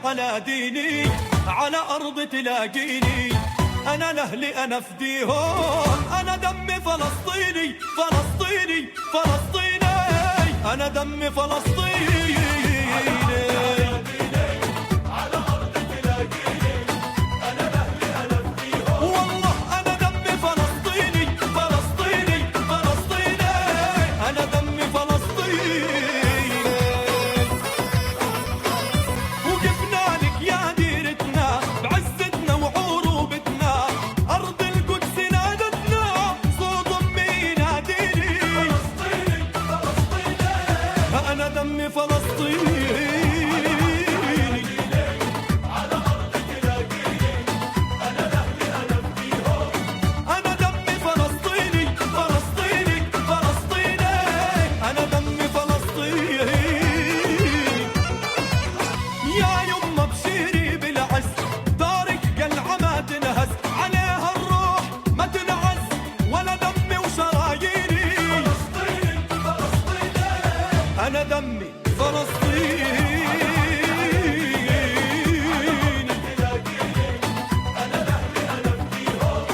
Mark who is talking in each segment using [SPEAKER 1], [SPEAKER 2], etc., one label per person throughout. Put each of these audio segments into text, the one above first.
[SPEAKER 1] على ديني على أرض تلاقيني أنا لأهلي أنا فديهم أنا دمي فلسطيني فلسطيني فلسطيني أنا دمي فلسطيني على أرض تلاقيني أنا لأهلي أنا فديهم والله أنا دمي فلسطيني فلسطيني فلسطيني أنا دمي فلسطيني وقفنا لك يا ديرتنا بعزتنا وعروبتنا أرض القدس نادتنا صوت أمي ناديني فلسطيني فلسطيني أنا دمي فلسطيني على أرض تلاقيني أنا لأهلي أنا فديهم أنا دمي فلسطيني فلسطيني فلسطيني أنا دمي فلسطيني يا يما بشيري بالعز دارك قلعة ما تنهز عليها الروح ما تنعز ولا دمي وشراييني فلسطيني فلسطيني أنا دمي فلسطيني أنا لأهلي أنا فديهم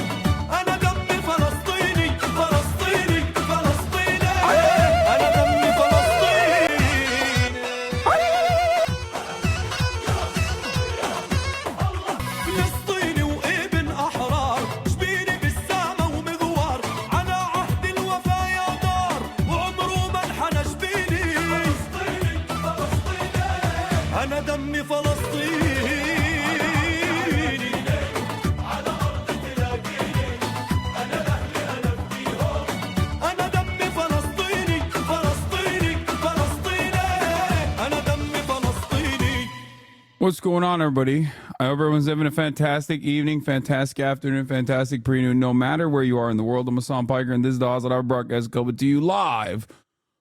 [SPEAKER 1] أنا دمي فلسطيني فلسطيني فلسطيني أنا دمي فلسطيني فلسطيني وابن أحرار شبيني بالسامة ومغوار على عهد الوفا يا دار وعمره ما انحنى شبيني فلسطيني فلسطيني أنا دمي فلسطيني على أرض تلاقيني أنا لأهلي أنا فديهم أنا دمي فلسطيني فلسطيني فلسطيني أنا دمي فلسطيني.
[SPEAKER 2] What's going on, everybody? I hope everyone's having a fantastic evening, fantastic afternoon, fantastic pre-noon, no matter where you are in the world. I'm Hasan Piker, and this is the HasanAbi broadcast coming to you live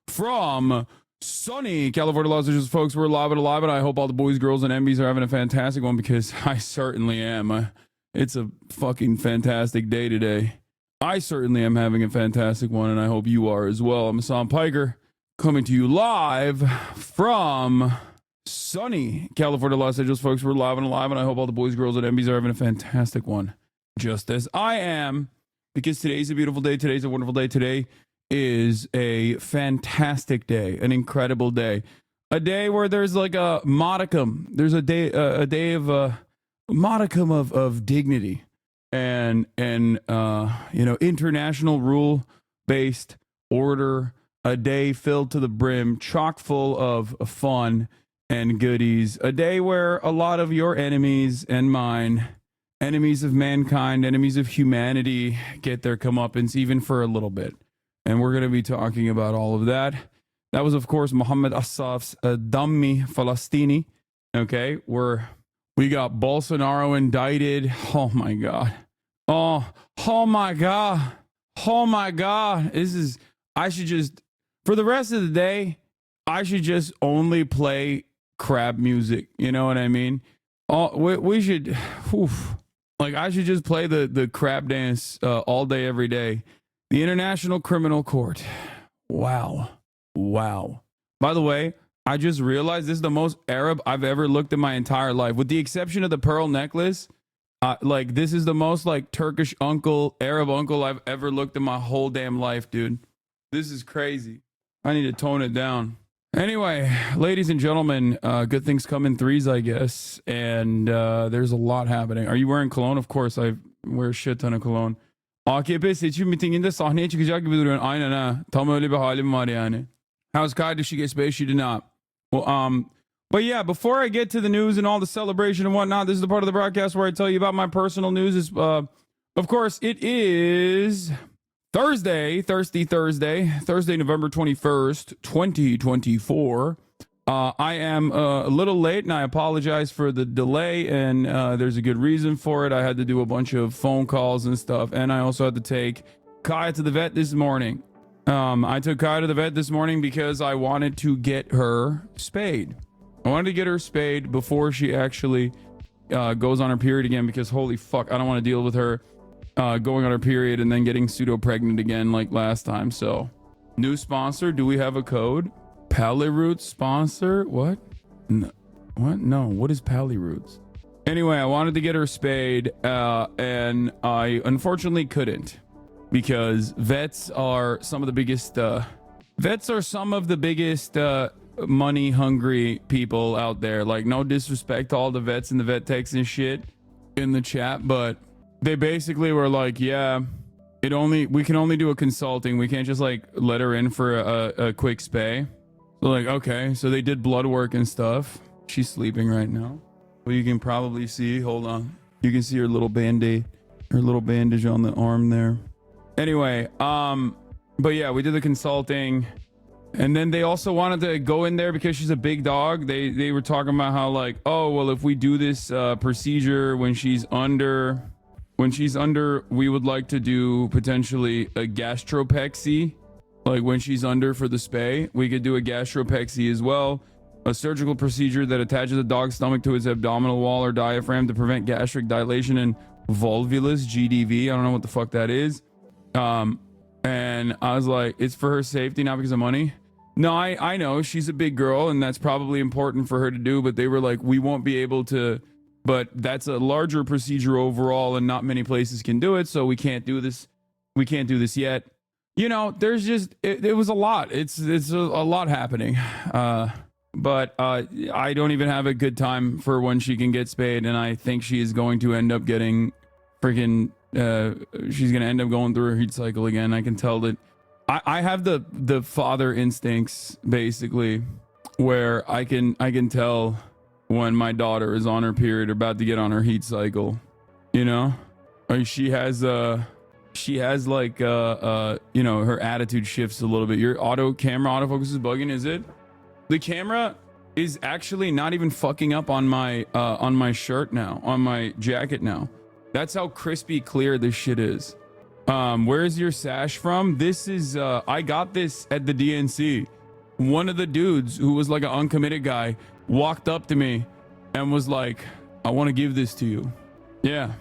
[SPEAKER 2] from sunny California, Los Angeles. Folks, we're live and alive, and I hope all the boys, girls, and MBs are having a fantastic one, because I certainly am. It's a fucking fantastic day today. I certainly am having a fantastic one, and I hope you are as well. I'm Hasan Piker, coming to you live from sunny California, Los Angeles. Folks, we're live and alive, and I hope all the boys, girls, and MBs are having a fantastic one, just as I am, because today's a beautiful day. Today's a wonderful day. Today is a fantastic day, an incredible day, a day where there's like a modicum. There's a day of modicum of dignity and international rule based order. A day filled to the brim, chock full of fun and goodies. A day where a lot of your enemies and mine, enemies of mankind, enemies of humanity, get their comeuppance even for a little bit. And we're going to be talking about all of that. That was, of course, Mohammed Assaf's Dammi Falastini. Okay, we got Bolsonaro indicted. Oh my God. Oh my God. Oh my God. I should just, for the rest of the day, I should just only play crab music. You know what I mean? We should, I should just play the crab dance all day, every day. The International Criminal Court. Wow. By the way, I just realized this is the most Arab I've ever looked in my entire life, with the exception of the pearl necklace. This is the most Turkish uncle, Arab uncle I've ever looked in my whole damn life, dude. This is crazy. I need to tone it down. Anyway, ladies and gentlemen, good things come in threes, I guess. And there's a lot happening. Are you wearing cologne? Of course, I wear a shit ton of cologne. AKP seçim mitinginde sahneye çıkacak gibi duruyorsun. Aynen ha. Tam öyle bir halim var yani. How's Kai? Did she get space? She did not. Well, but yeah, before I get to the news and all the celebration and whatnot, this is the part of the broadcast where I tell you about my personal news. Of course, it is Thursday, November 21st, 2024. I am a little late, and I apologize for the delay, and there's a good reason for it. I had to do a bunch of phone calls and stuff, and I also had to take Kaya to the vet this morning. I took Kaya to the vet this morning because I wanted to get her spayed. I wanted to get her spayed before she actually goes on her period again, because holy fuck, I don't want to deal with her going on her period and then getting pseudo-pregnant again like last time. So, new sponsor. Do we have a code? Paleroot sponsor? What? No. What? No. What is pally roots? Anyway, I wanted to get her spayed, and I unfortunately couldn't because vets are some of the biggest. Vets are some of the biggest money hungry people out there. Like, no disrespect to all the vets and the vet techs and shit in the chat, but they basically were like, yeah, we can only do a consulting. We can't just like let her in for a quick spay. So like, okay, so they did blood work and stuff. She's sleeping right now. Well, you can probably see, hold on. You can see her little band-aid, her little bandage on the arm there. Anyway, but yeah, we did the consulting, and then they also wanted to go in there because she's a big dog. They were talking about how like, oh, well, if we do this procedure when she's under, we would like to do potentially a gastropexy. Like when she's under for the spay, we could do a gastropexy as well. A surgical procedure that attaches the dog's stomach to its abdominal wall or diaphragm to prevent gastric dilation and volvulus, GDV. I don't know what the fuck that is. And I was like, it's for her safety, not because of money. No, I know she's a big girl and that's probably important for her to do, but they were like, we won't be able to, but that's a larger procedure overall and not many places can do it. So we can't do this. We can't do this yet. You know, there's just, it was a lot. It's a lot happening. But I don't even have a good time for when she can get spayed. And I think she is going to end up getting freaking, she's going to end up going through her heat cycle again. I can tell that I have the father instincts basically where I can tell when my daughter is on her period or about to get on her heat cycle, you know, like she has like, you know, her attitude shifts a little bit. Your camera autofocus is bugging. Is it? The camera is actually not even fucking up on my shirt now, on my jacket now. That's how crispy clear this shit is. Where's your sash from? This is, I got this at the DNC. One of the dudes who was like an uncommitted guy walked up to me and was like, I want to give this to you. Yeah.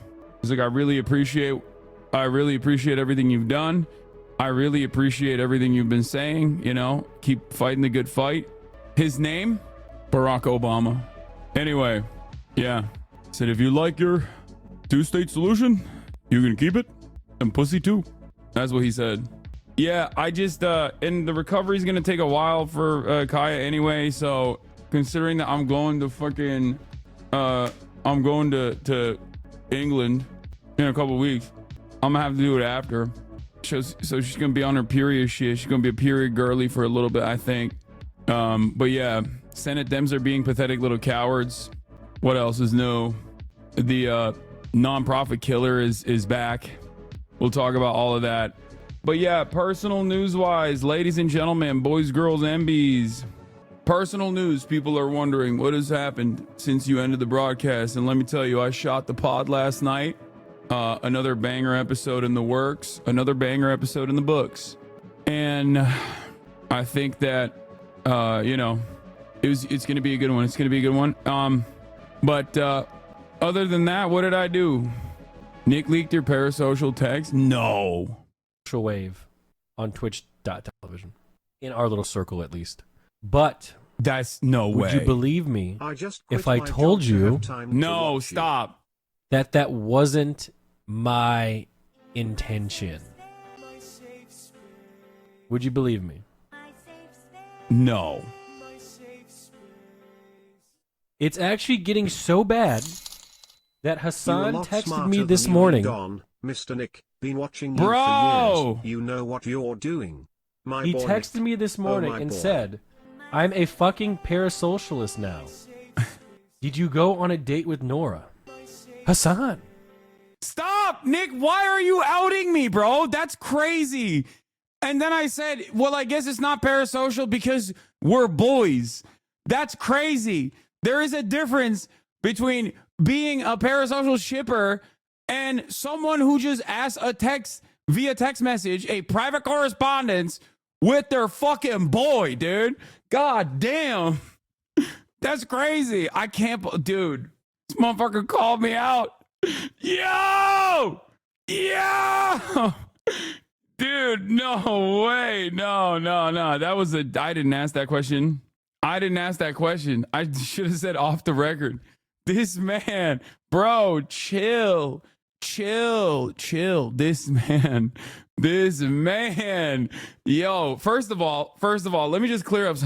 [SPEAKER 2] He's like, I really appreciate everything you've done. I really appreciate everything you've been saying, you know, keep fighting the good fight. His name, Barack Obama. Anyway, yeah. Said, if you like your two-state solution, you can keep it. And pussy too. That's what he said. Yeah, I just, and the recovery is going to take a while for Kaya anyway. So considering that I'm going to fucking, I'm going to England in a couple weeks, I'm going to have to do it after. So she's going to be on her period shit. She's going to be a period girly for a little bit, I think. But yeah, Senate Dems are being pathetic little cowards. What else is new? The nonprofit killer is back. We'll talk about all of that. But yeah, personal news wise, ladies and gentlemen, boys, girls, MBs, personal news. People are wondering what has happened since you ended the broadcast. And let me tell you, I shot the pod last night. Another banger episode in the works, another banger episode in the books. And I think that, you know, it's going to be a good one. It's going to be a good one. But other than that, what did I do? Nick leaked your parasocial text? No.
[SPEAKER 3] Social wave on twitch.television. In our little circle, at least. But
[SPEAKER 2] that's no way.
[SPEAKER 3] Would you believe me if I told you
[SPEAKER 2] no, stop.
[SPEAKER 3] That wasn't my intention? Would you believe me?
[SPEAKER 2] No.
[SPEAKER 3] It's actually getting so bad that Hasan texted me this morning.
[SPEAKER 4] Mr. Nick, been watching you
[SPEAKER 2] Bro!
[SPEAKER 4] for years. You know what you're doing.
[SPEAKER 3] He texted me this morning and said, I'm a fucking parasocialist now. Did you go on a date with Nora? Hasan.
[SPEAKER 2] Stop, Nick. Why are you outing me, bro? That's crazy. And then I said, well, I guess it's not parasocial because we're boys. That's crazy. There is a difference between being a parasocial shipper and someone who just asks a text via text message, a private correspondence with their fucking boy, dude. God damn. That's crazy. I can't, dude. This motherfucker called me out. Yo! Dude, no way. No. I didn't ask that question. I didn't ask that question. I should have said off the record. This man, bro, chill. This man. Yo, first of all, let me just clear up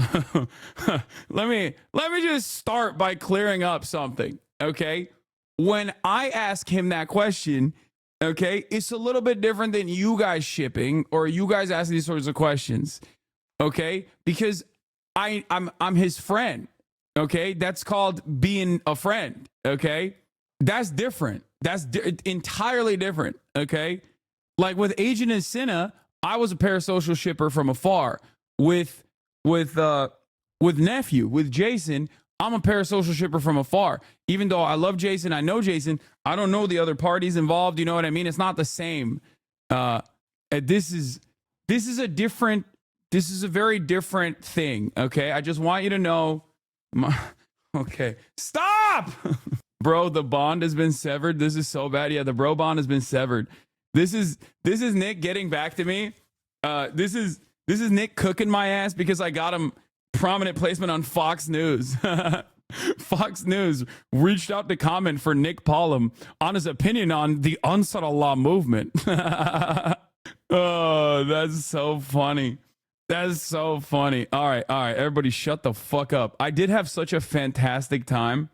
[SPEAKER 2] let me just start by clearing up something, okay? When I ask him that question, okay, it's a little bit different than you guys shipping or you guys asking these sorts of questions, okay? Because I'm his friend, okay? That's called being a friend, okay? That's different. That's entirely different, okay? Like with Agent and Cinna, I was a parasocial shipper from afar. With nephew, with Jason, I'm a parasocial shipper from afar. Even though I love Jason, I know Jason, I don't know the other parties involved. You know what I mean? It's not the same. This is a very different thing. Okay, I just want you to know. Okay, stop, bro. The bond has been severed. This is so bad. Yeah, the bro bond has been severed. This is Nick getting back to me. This is Nick cooking my ass because I got him prominent placement on Fox News. Fox News reached out to comment for Nick Pollum on his opinion on the Ansar Allah movement. Oh, that's so funny. That's so funny. All right. Everybody shut the fuck up. I did have such a fantastic time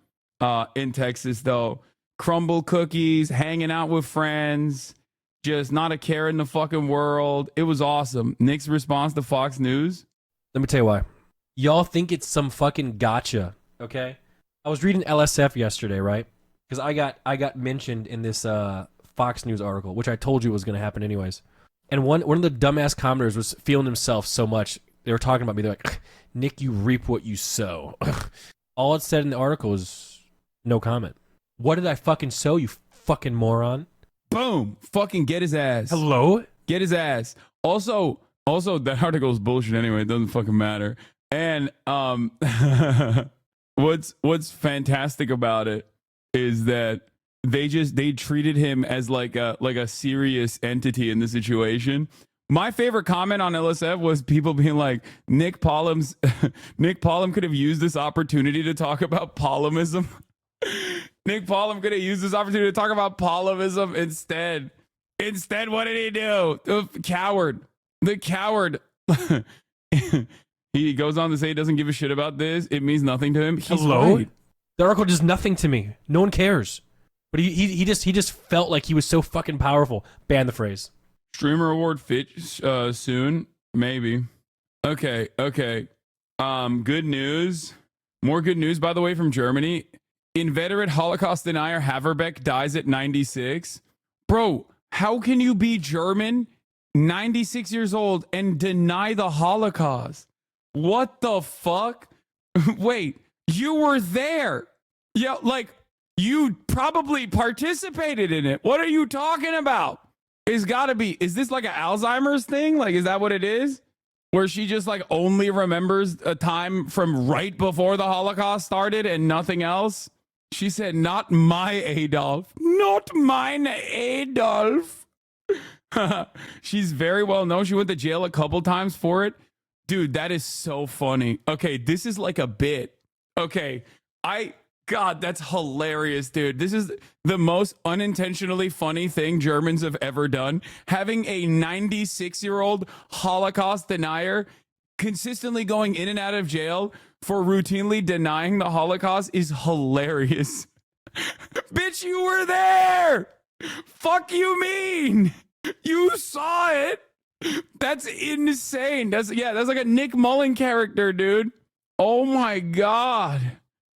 [SPEAKER 2] in Texas, though. Crumble cookies, hanging out with friends, just not a care in the fucking world. It was awesome. Nick's response to Fox News?
[SPEAKER 3] Let me tell you why. Y'all think it's some fucking gotcha, okay? I was reading LSF yesterday, right? Because I got mentioned in this Fox News article, which I told you was going to happen anyways. And one of the dumbass commenters was feeling himself so much. They were talking about me. They're like, Nick, you reap what you sow. All it said in the article was no comment. What did I fucking sow, you fucking moron?
[SPEAKER 2] Boom. Fucking get his ass.
[SPEAKER 3] Hello?
[SPEAKER 2] Get his ass. Also, that article is bullshit anyway. It doesn't fucking matter. And what's fantastic about it is that they treated him as like a serious entity in the situation. My favorite comment on LSF was people being like, Nick Pollum could have used this opportunity to talk about Pollumism. Nick Pollum could have used this opportunity to talk about Pollumism instead. Instead, what did he do? The coward. He goes on to say he doesn't give a shit about this. It means nothing to him. He's
[SPEAKER 3] Hello?
[SPEAKER 2] right.
[SPEAKER 3] The article does nothing to me. No one cares. But he just felt like he was so fucking powerful. Ban the phrase.
[SPEAKER 2] Streamer award fit soon, maybe. Okay. Good news. More good news, by the way, from Germany. Inveterate Holocaust denier Haverbeck dies at 96. Bro, how can you be German, 96 years old, and deny the Holocaust? What the fuck? Wait, you were there. Yeah, like, you probably participated in it. What are you talking about? It's gotta be. Is this like an Alzheimer's thing? Like, is that what it is? Where she just like only remembers a time from right before the Holocaust started and nothing else? She said, not my Adolf. Not mine Adolf. She's very well known. She went to jail a couple times for it. Dude, that is so funny. Okay, this is like a bit. Okay, God, that's hilarious, dude. This is the most unintentionally funny thing Germans have ever done. Having a 96-year-old Holocaust denier consistently going in and out of jail for routinely denying the Holocaust is hilarious. Bitch, you were there. Fuck you mean? You saw it. That's insane. That's like a Nick Mullen character, dude. Oh my God.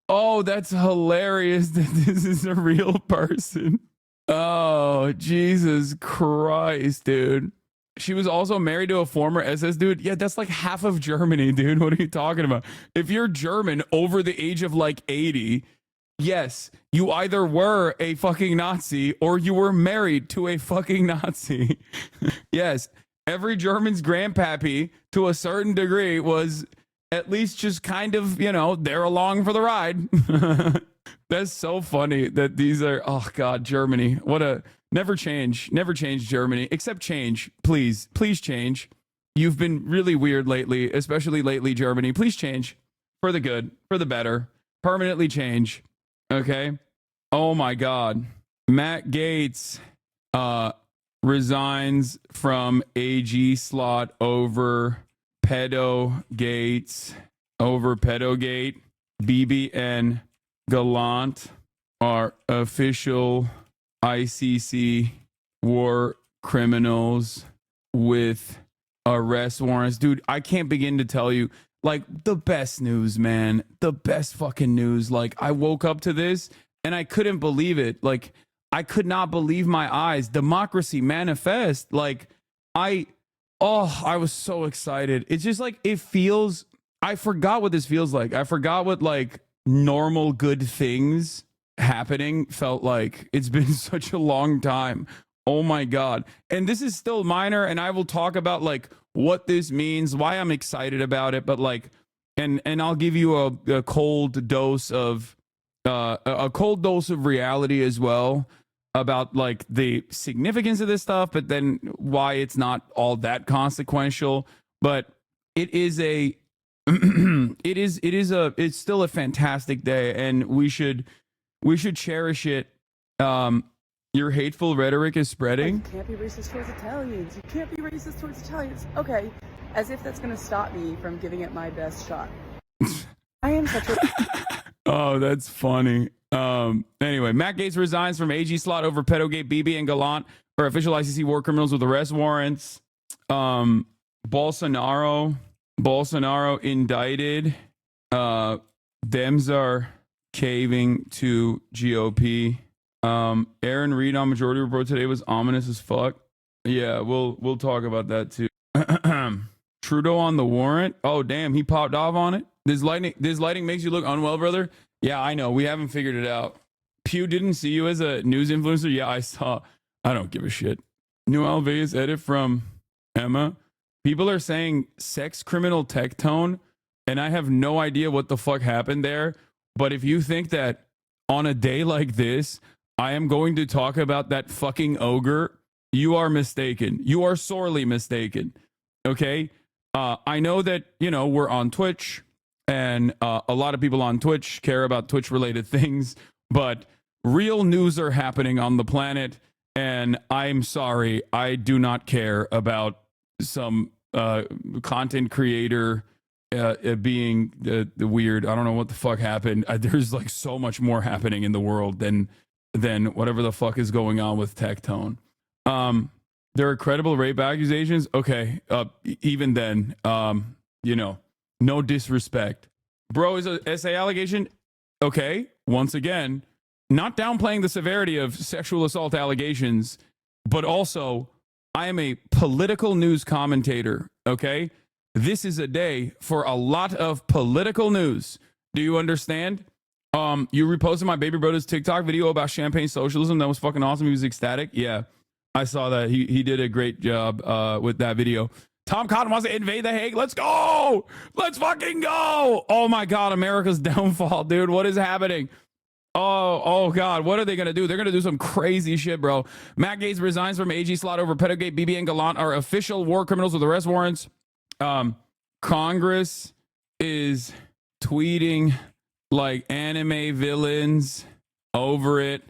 [SPEAKER 2] Oh, that's hilarious that this is a real person. Oh, Jesus Christ, dude. She was also married to a former SS dude. Yeah, that's like half of Germany, dude. What are you talking about? If you're German over the age of like 80, yes, you either were a fucking Nazi or you were married to a fucking Nazi. Yes, every German's grandpappy to a certain degree was at least just kind of, they're along for the ride. That's so funny that these are, oh God, Germany. Never change Germany, except change. Please change. You've been really weird lately, especially lately, Germany. Please change. for the good, for the better, permanently change. Okay. Oh my God. Matt Gaetz resigns from AG slot over PEDOGAETZ PEDOGATE. BB and Gallant are official ICC war criminals with arrest warrants. Dude, I can't begin to tell you, like, the best news, man. The best fucking news. Like, I woke up to this and I couldn't believe it. Like, I could not believe my eyes. Democracy manifest. Like, I was so excited. It's just like, it feels, I forgot what this feels like. I forgot what like normal good things happening felt like. It's been such a long time. Oh my God. And this is still minor, and I will talk about like what this means, why I'm excited about it, but like, and I'll give you a cold dose of reality as well about like the significance of this stuff, but then why it's not all that consequential. But it is a it's still a fantastic day, and we should cherish it. Your hateful rhetoric is spreading.
[SPEAKER 5] You can't be racist towards Italians. You can't be racist towards Italians. Okay, as if that's going to stop me from giving it my best shot. I am such a...
[SPEAKER 2] Oh, that's funny. Anyway, Matt Gaetz resigns from AG slot over PEDOGATE. BB and Gallant are official ICC war criminals with arrest warrants. Bolsonaro indicted. Dems are caving to GOP. Aaron Reed on Majority Report today was ominous as fuck. Yeah, we'll talk about that too. Trudeau on the warrant. Oh damn, he popped off on it. This lighting makes you look unwell, brother. Yeah, I know. We haven't figured it out. Pew didn't see you as a news influencer. Yeah, I saw. I don't give a shit. New Alveus edit from Emma. People are saying sex criminal tech tone, and I have no idea what the fuck happened there. But if you think that on a day like this, I am going to talk about that fucking ogre, you are mistaken. You are sorely mistaken. Okay? I know that, we're on Twitch, and a lot of people on Twitch care about Twitch-related things, but real news are happening on the planet, and I'm sorry, I do not care about some content creator being the weird. I don't know what the fuck happened. There's like so much more happening in the world than whatever the fuck is going on with Tectone. There are credible rape accusations. Okay, even then, no disrespect. Bro, is a SA allegation. Okay, once again, not downplaying the severity of sexual assault allegations, but also I am a political news commentator, okay? This is a day for a lot of political news. Do you understand? You reposted my baby brother's TikTok video about champagne socialism. That was fucking awesome. He was ecstatic. Yeah, I saw that. He did a great job with that video. Tom Cotton wants to invade The Hague. Let's go. Let's fucking go. Oh my God, America's downfall, dude. What is happening? Oh God, what are they going to do? They're going to do some crazy shit, bro. Matt Gaetz resigns from AG slot over PEDOGATE. BB and Gallant are official war criminals with arrest warrants. Congress is tweeting like anime villains over it.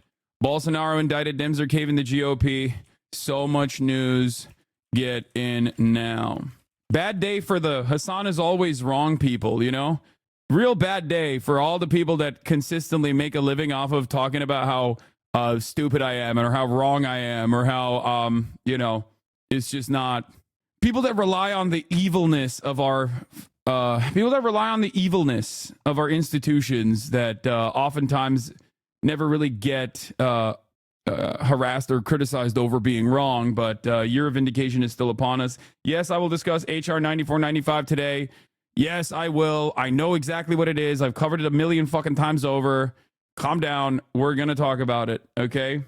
[SPEAKER 2] Bolsonaro indicted. Dems are caving the GOP. So much news. Get in now. Bad day for the Hasan is always wrong people, Real bad day for all the people that consistently make a living off of talking about how stupid I am or how wrong I am or how, it's just not. People that rely on the evilness of our institutions that oftentimes never really get harassed or criticized over being wrong, but year of vindication is still upon us. Yes, I will discuss HR 9495 today. Yes, I will. I know exactly what it is. I've covered it a million fucking times over. Calm down. We're going to talk about it. Okay.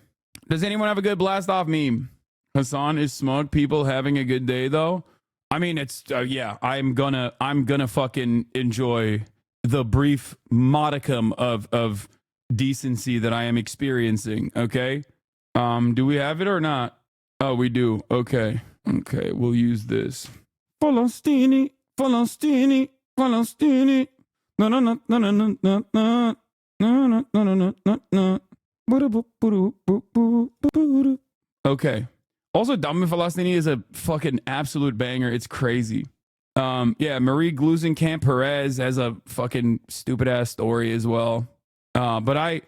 [SPEAKER 2] Does anyone have a good blast off meme? Hasan is smug. People having a good day though. I mean, it's yeah, I'm gonna fucking enjoy the brief modicum of decency that I am experiencing. Okay. Do we have it or not? Oh, we do. Okay. We'll use this. Falastini. No, no, no, no, no, no, no, no, no, no, no, no, no. Okay. Also, Damme Falastini is a fucking absolute banger. It's crazy. Yeah, Marie Glusenkamp Perez has a fucking stupid ass story as well. But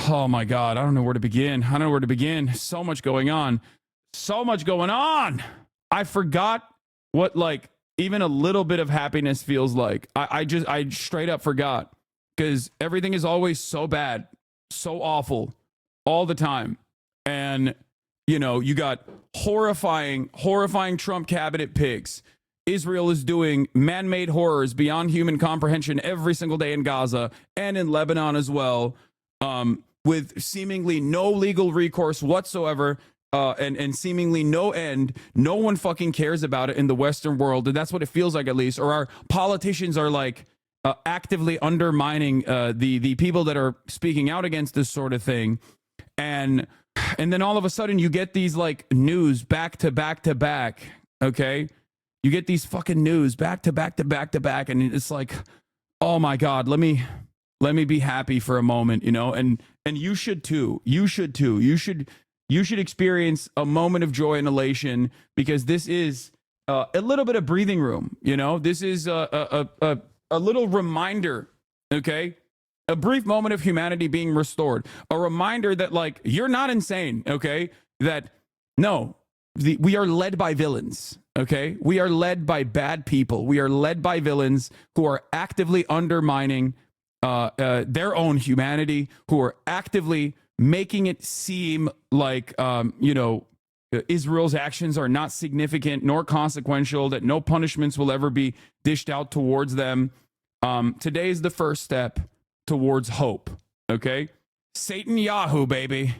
[SPEAKER 2] oh my God, I don't know where to begin. I don't know where to begin. So much going on. So much going on. I forgot what like even a little bit of happiness feels like. I straight up forgot because everything is always so bad, so awful all the time. And you know, you got horrifying Trump cabinet picks. Israel is doing man-made horrors beyond human comprehension every single day in Gaza and in Lebanon as well, with seemingly no legal recourse whatsoever, and seemingly no end. No one fucking cares about it in the Western world, and that's what it feels like, at least. Or our politicians are like actively undermining the people that are speaking out against this sort of thing, and then all of a sudden you get these like news back to back to back. Okay. You get these fucking news back to back to back to back, and it's like, oh my God, let me be happy for a moment, you know, and you should too. You should experience a moment of joy and elation, because this is a little bit of breathing room, you know. This is a little reminder, okay, a brief moment of humanity being restored, a reminder that like you're not insane, okay, that no. We are led by villains, okay? We are led by bad people. We are led by villains who are actively undermining their own humanity, who are actively making it seem like, you know, Israel's actions are not significant nor consequential, that no punishments will ever be dished out towards them. Today is the first step towards hope, okay? Satan Yahoo, baby.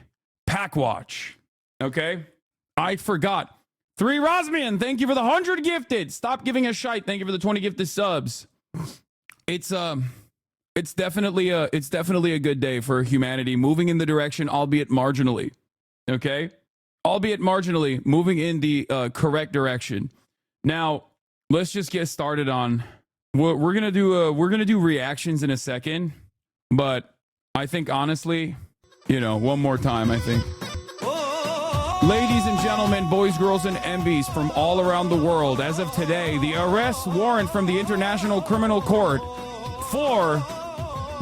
[SPEAKER 2] PACKWATCH, okay? I forgot. 3 Rosmian, thank you for the 100 gifted. Stop giving a shite. Thank you for the 20 gifted subs. It's definitely a good day for humanity, moving in the direction, albeit marginally. Okay? Albeit marginally, moving in the correct direction. Now, let's just get started on we're gonna do reactions in a second, but I think honestly, you know, one more time, I think. Ladies and gentlemen, boys, girls, and MBs from all around the world, as of today, the arrest warrant from the International Criminal Court for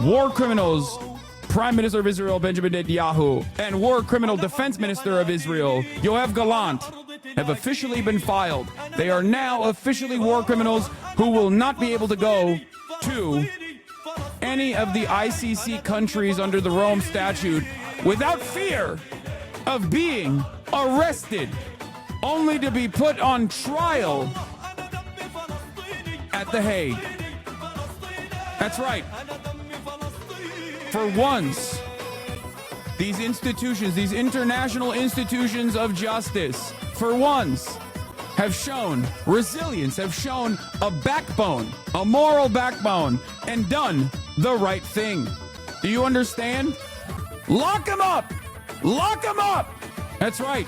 [SPEAKER 2] war criminals, Prime Minister of Israel, Benjamin Netanyahu, and war criminal Defense Minister of Israel, Yoav Gallant, have officially been filed. They are now officially war criminals who will not be able to go to any of the ICC countries under the Rome Statute without fear of being arrested, only to be put on trial at The Hague. That's right. For once, these institutions, these international institutions of justice, for once, have shown resilience, have shown a backbone, a moral backbone, and done the right thing. Do you understand? Lock them up! Lock them up! That's right.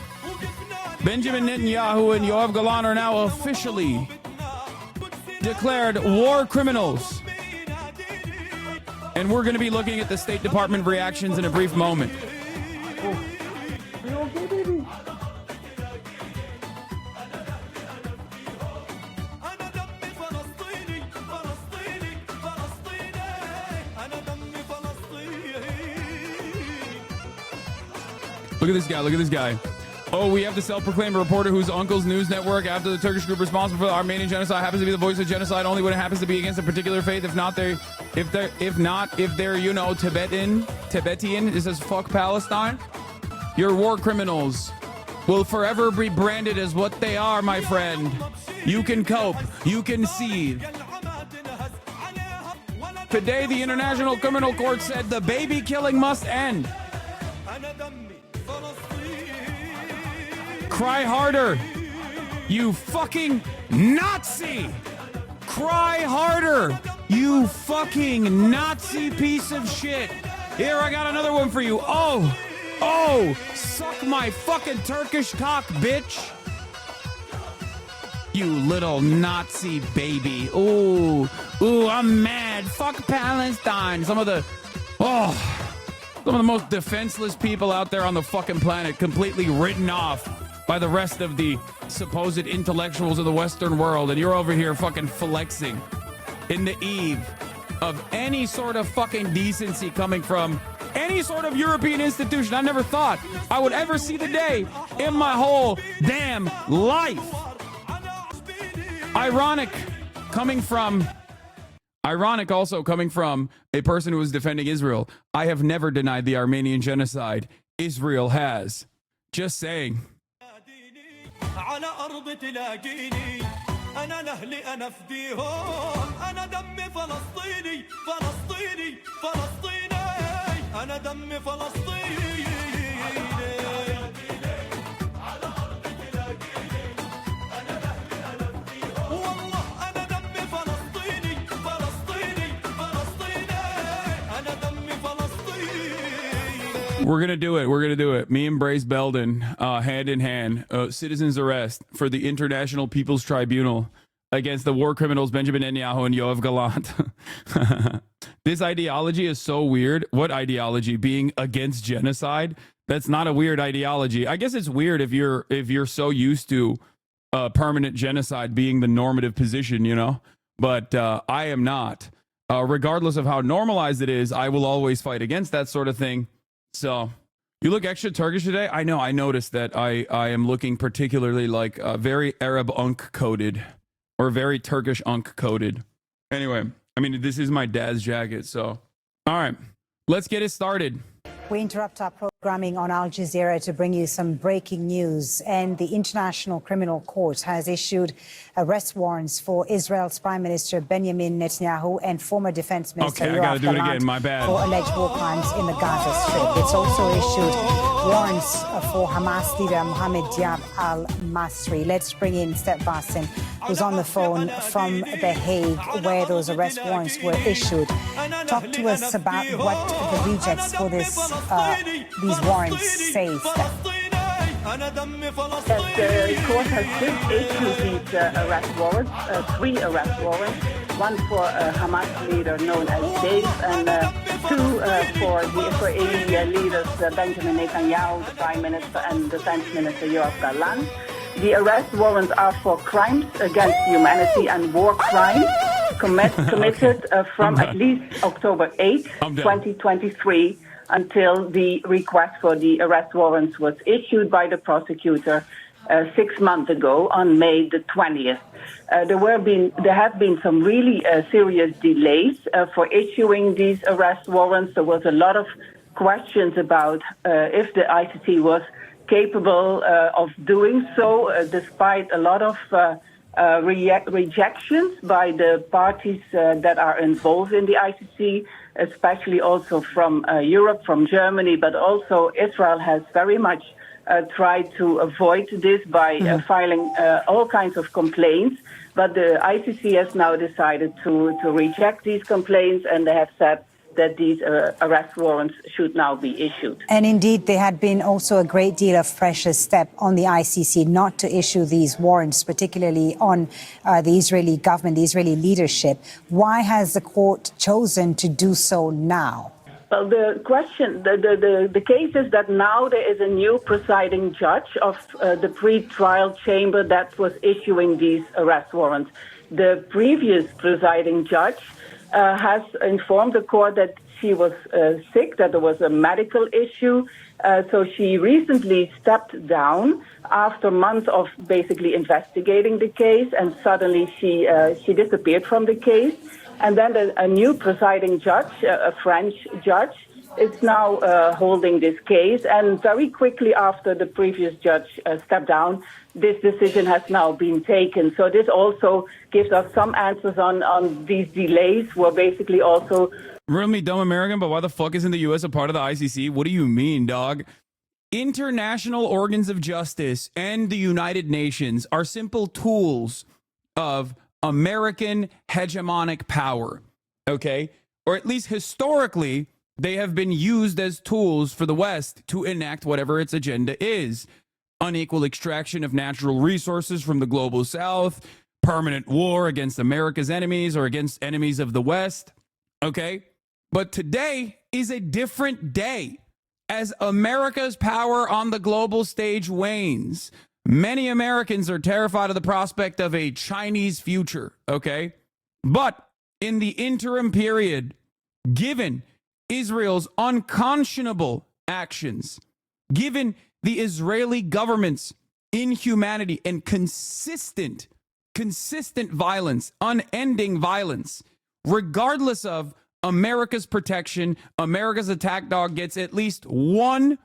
[SPEAKER 2] Benjamin Netanyahu and Yoav Gallant are now officially declared war criminals. And we're going to be looking at the State Department reactions in a brief moment. Look at this guy. Look at this guy. Oh, we have the self-proclaimed reporter whose uncle's news network after the Turkish group responsible for the Armenian genocide happens to be the voice of genocide only when it happens to be against a particular faith. If they're, you know, Tibetan, it says fuck Palestine. Your war criminals will forever be branded as what they are, my friend. You can cope. You can see. Today, the International Criminal Court said the baby killing must end. Cry harder, you fucking Nazi! Cry harder, you fucking Nazi piece of shit! Here, I got another one for you. Oh, suck my fucking Turkish cock, bitch! You little Nazi baby. Ooh, I'm mad. Fuck Palestine. Some of the most defenseless people out there on the fucking planet, completely written off by the rest of the supposed intellectuals of the Western world, and you're over here fucking flexing in the eve of any sort of fucking decency coming from any sort of European institution. I never thought I would ever see the day in my whole damn life. Ironic also coming from a person who is defending Israel. I have never denied the Armenian genocide. Israel has. Just saying.
[SPEAKER 1] على أرض تلاقيني أنا لأهلي أنا فديهم أنا دمي فلسطيني فلسطيني فلسطيني أنا دمي فلسطيني على أرض تلاقيني أنا لأهلي أنا فديهم والله أنا دمي فلسطيني فلسطيني فلسطيني أنا دمي فلسطيني.
[SPEAKER 2] We're going to do it. We're going to do it. Me and Brace Belden, hand in hand, citizen's arrest for the International People's Tribunal against the war criminals Benjamin Netanyahu and Yoav Gallant. This ideology is so weird. What ideology? Being against genocide? That's not a weird ideology. I guess it's weird if you're so used to permanent genocide being the normative position, you know? But I am not. Regardless of how normalized it is, I will always fight against that sort of thing. So, you look extra Turkish today? I know, I noticed that I am looking particularly like very Arab unk coded or very Turkish unk coded. Anyway, I mean, this is my dad's jacket, so. All right, let's get it started.
[SPEAKER 6] We interrupt our programming on Al Jazeera to bring you some breaking news. And the International Criminal Court has issued arrest warrants for Israel's Prime Minister Benjamin Netanyahu and former Defense Minister Yoav Gallant for alleged war crimes in the Gaza Strip. It's also issued warrants for Hamas leader Mohammed Diab al-Masri. Let's bring in Step Vasin, who's on the phone from The Hague, where those arrest warrants were issued. Talk to us about what the rejects for these warrants say.
[SPEAKER 7] Yes, the court has just issued these arrest warrants, 3 arrest warrants, one for Hamas leader known as Dave, and 2 for the Israeli leaders Benjamin Netanyahu, the Prime Minister, and Defense Minister Yoav Gallant. The arrest warrants are for crimes against humanity and war crimes committed from at least October 8, 2023, until the request for the arrest warrants was issued by the prosecutor 6 months ago on May the 20th. There have been some really serious delays for issuing these arrest warrants. There was a lot of questions about if the ICC was capable of doing so, despite a lot of rejections by the parties that are involved in the ICC, especially also from Europe, from Germany, but also Israel has very much tried to avoid this by filing all kinds of complaints. But the ICC has now decided to reject these complaints, and they have said that these arrest warrants should now be issued.
[SPEAKER 6] And indeed, there had been also a great deal of pressure step on the ICC not to issue these warrants, particularly on the Israeli government, the Israeli leadership. Why has the court chosen to do so now?
[SPEAKER 7] Well, the case is that now there is a new presiding judge of the pre-trial chamber that was issuing these arrest warrants. The previous presiding judge has informed the court that she was sick, that there was a medical issue. So she recently stepped down after months of basically investigating the case, and suddenly she disappeared from the case. And then a new presiding judge, a French judge, is now holding this case. And very quickly after the previous judge stepped down, this decision has now been taken. So this also gives us some answers on these delays, where basically also...
[SPEAKER 2] Really dumb American, but why the fuck isn't the U.S. a part of the ICC? What do you mean, dog? International organs of justice and the United Nations are simple tools of American hegemonic power, okay? Or at least historically, they have been used as tools for the West to enact whatever its agenda is. unequal extraction of natural resources from the global south, permanent war against America's enemies or against enemies of the West. Okay? But today is a different day. As America's power on the global stage wanes, many Americans are terrified of the prospect of a Chinese future, okay? But in the interim period, given Israel's unconscionable actions, given the Israeli government's inhumanity and consistent violence, unending violence, regardless of America's protection, America's attack dog gets at least one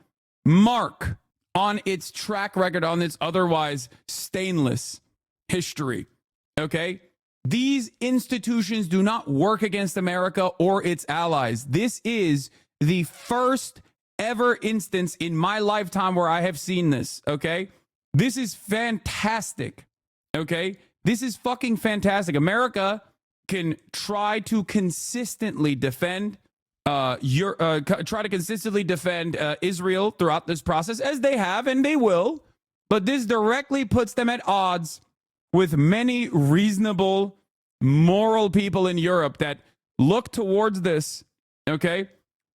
[SPEAKER 2] mark on its track record, on its otherwise stainless history. Okay? These institutions do not work against America or its allies. This is the first ever instance in my lifetime where I have seen this. Okay? This is fantastic. Okay? This is fucking fantastic. America can try to consistently defend Israel throughout this process, as they have and they will, but this directly puts them at odds with many reasonable, moral people in Europe that look towards this, okay?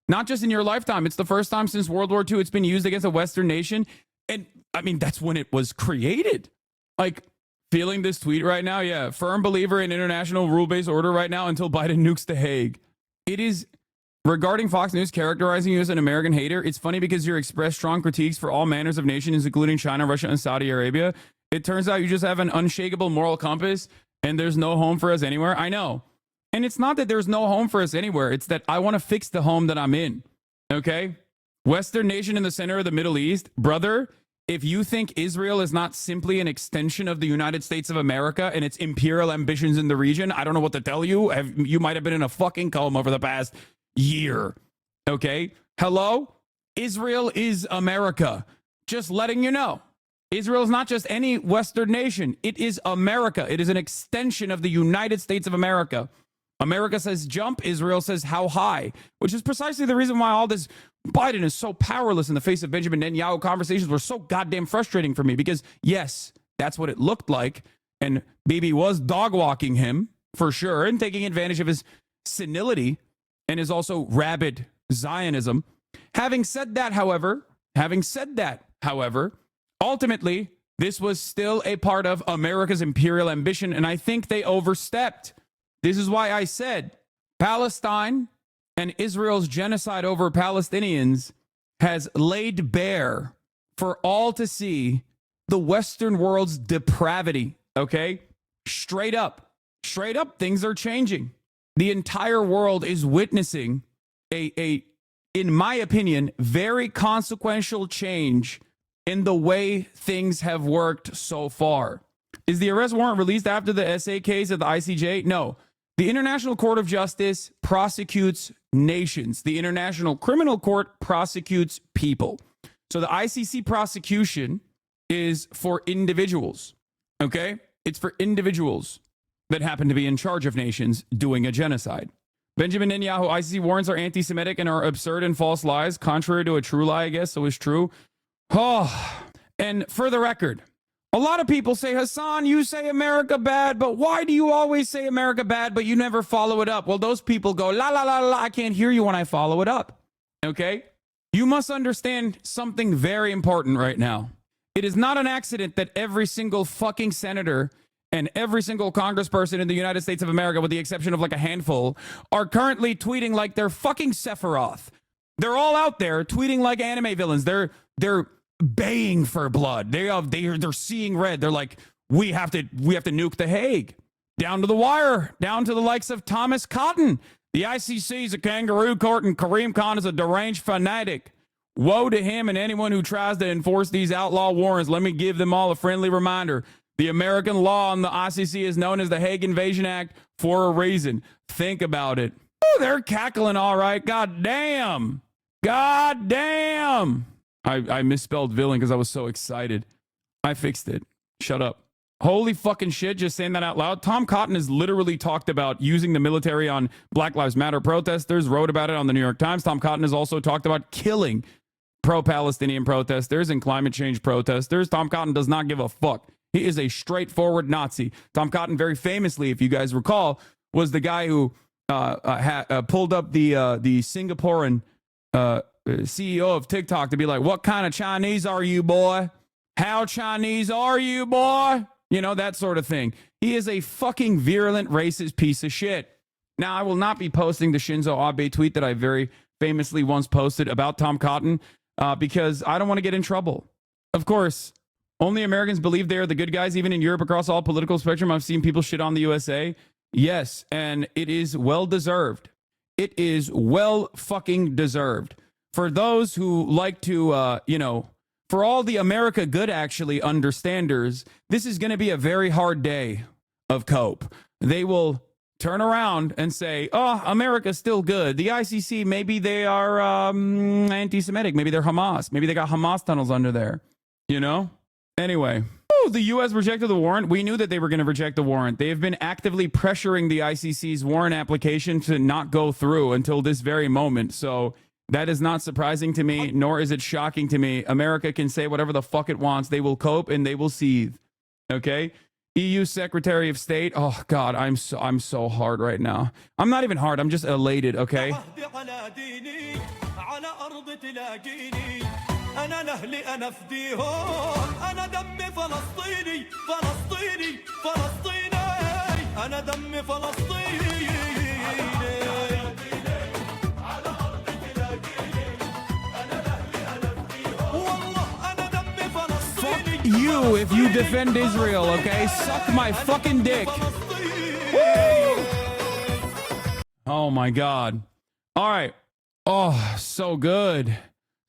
[SPEAKER 2] Not just in your lifetime. It's the first time since World War II it's been used against a Western nation. And I mean, that's when it was created. Like, feeling this tweet right now? Yeah. Firm believer in international rule-based order right now until Biden nukes The Hague. It is regarding Fox News characterizing you as an American hater. It's funny because you express strong critiques for all manners of nations, including China, Russia, and Saudi Arabia. It turns out you just have an unshakable moral compass and there's no home for us anywhere. I know. And it's not that there's no home for us anywhere. It's that I want to fix the home that I'm in. Okay? Western nation in the center of the Middle East. Brother, if you think Israel is not simply an extension of the United States of America and its imperial ambitions in the region, I don't know what to tell you. You might have been in a fucking coma for the past year. Okay? Hello? Israel is America. Just letting you know. Israel is not just any Western nation. It is America. It is an extension of the United States of America. America says jump, Israel says how high, which is precisely the reason why all this Biden is so powerless in the face of Benjamin Netanyahu conversations were so goddamn frustrating for me because, yes, that's what it looked like. And Bibi was dog walking him for sure and taking advantage of his senility and his also rabid Zionism. Having said that, however, ultimately, this was still a part of America's imperial ambition, and I think they overstepped. This is why I said Palestine and Israel's genocide over Palestinians has laid bare for all to see the Western world's depravity, okay? Straight up, things are changing. The entire world is witnessing a in my opinion, very consequential change in the way things have worked so far. Is the arrest warrant released after the SA case at the ICJ? No. The International Court of Justice prosecutes nations. The International Criminal Court prosecutes people. So the ICC prosecution is for individuals, okay? It's for individuals that happen to be in charge of nations doing a genocide. Benjamin Netanyahu ICC warrants are anti-Semitic and are absurd and false lies, contrary to a true lie, I guess, so it's true. Oh, and for the record, a lot of people say, Hasan, you say America bad, but why do you always say America bad, but you never follow it up? Well, those people go, la, la, la, la, I can't hear you when I follow it up. Okay? You must understand something very important right now. It is not an accident that every single fucking senator and every single congressperson in the United States of America, with the exception of like a handful, are currently tweeting like they're fucking Sephiroth. They're all out there tweeting like anime villains. They're baying for blood. They're seeing red. They're like, we have to nuke The Hague. Down to the wire, down to the likes of Thomas Cotton. The ICC is a kangaroo court and Kareem Khan is a deranged fanatic. Woe to him and anyone who tries to enforce these outlaw warrants. Let me give them all a friendly reminder. The American law on the ICC is known as the Hague Invasion Act for a reason. Think about it. Ooh, they're cackling all right. God damn. I misspelled villain because I was so excited. I fixed it. Shut up. Holy fucking shit, just saying that out loud. Tom Cotton has literally talked about using the military on Black Lives Matter protesters, wrote about it on the New York Times. Tom Cotton has also talked about killing pro-Palestinian protesters and climate change protesters. Tom Cotton does not give a fuck. He is a straightforward Nazi. Tom Cotton, very famously, if you guys recall, was the guy who pulled up the Singaporean CEO of TikTok to be like, what kind of Chinese are you, boy? How Chinese are you, boy? You know, that sort of thing. He is a fucking virulent, racist piece of shit. Now, I will not be posting the Shinzo Abe tweet that I very famously once posted about Tom Cotton because I don't want to get in trouble. Of course, only Americans believe they are the good guys, even in Europe, across all political spectrum. I've seen people shit on the USA. Yes, and it is well deserved. It is well fucking deserved. For those who like to, for all the America good actually understanders, this is going to be a very hard day of cope. They will turn around and say, oh, America's still good. The ICC, maybe they are anti-Semitic. Maybe they're Hamas. Maybe they got Hamas tunnels under there, you know? Anyway, the U.S. rejected the warrant. We knew that they were going to reject the warrant. They have been actively pressuring the ICC's warrant application to not go through until this very moment. So that is not surprising to me, nor is it shocking to me. America can say whatever the fuck it wants. They will cope and they will seethe. Okay? EU Secretary of State. Oh, God, I'm so hard right now. I'm not even hard. I'm just elated, okay?
[SPEAKER 1] أنا لأهلي أنا فديهم أنا دمي فلسطيني فلسطيني فلسطيني أنا دمي فلسطيني على أرض تلاقيني أنا لأهلي أنا فديهم والله أنا دمي فلسطيني
[SPEAKER 2] Fuck you if you defend Israel, okay? Suck my fucking dick. Woo! Oh my God. All right. Oh, so good.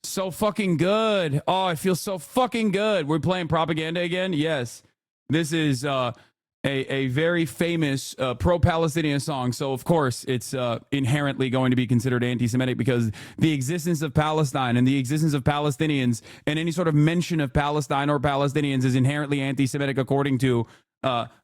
[SPEAKER 2] So fucking good. Oh, it feels so fucking good. We're playing propaganda again? Yes. This is a very famous pro-Palestinian song. So, of course, it's inherently going to be considered anti-Semitic because the existence of Palestine and the existence of Palestinians and any sort of mention of Palestine or Palestinians is inherently anti-Semitic according to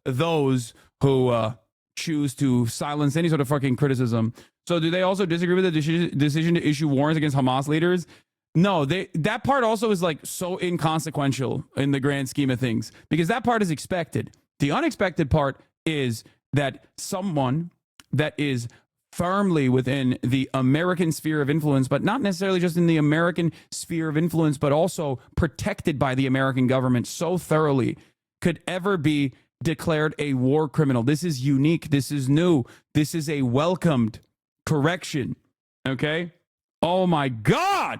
[SPEAKER 2] those who choose to silence any sort of fucking criticism. So do they also disagree with the decision to issue warrants against Hamas leaders? No, that part also is like so inconsequential in the grand scheme of things because that part is expected. The unexpected part is that someone that is firmly within the American sphere of influence, but not necessarily just in the American sphere of influence, but also protected by the American government so thoroughly could ever be declared a war criminal. This is unique. This is new. This is a welcomed correction. Okay? Oh my God!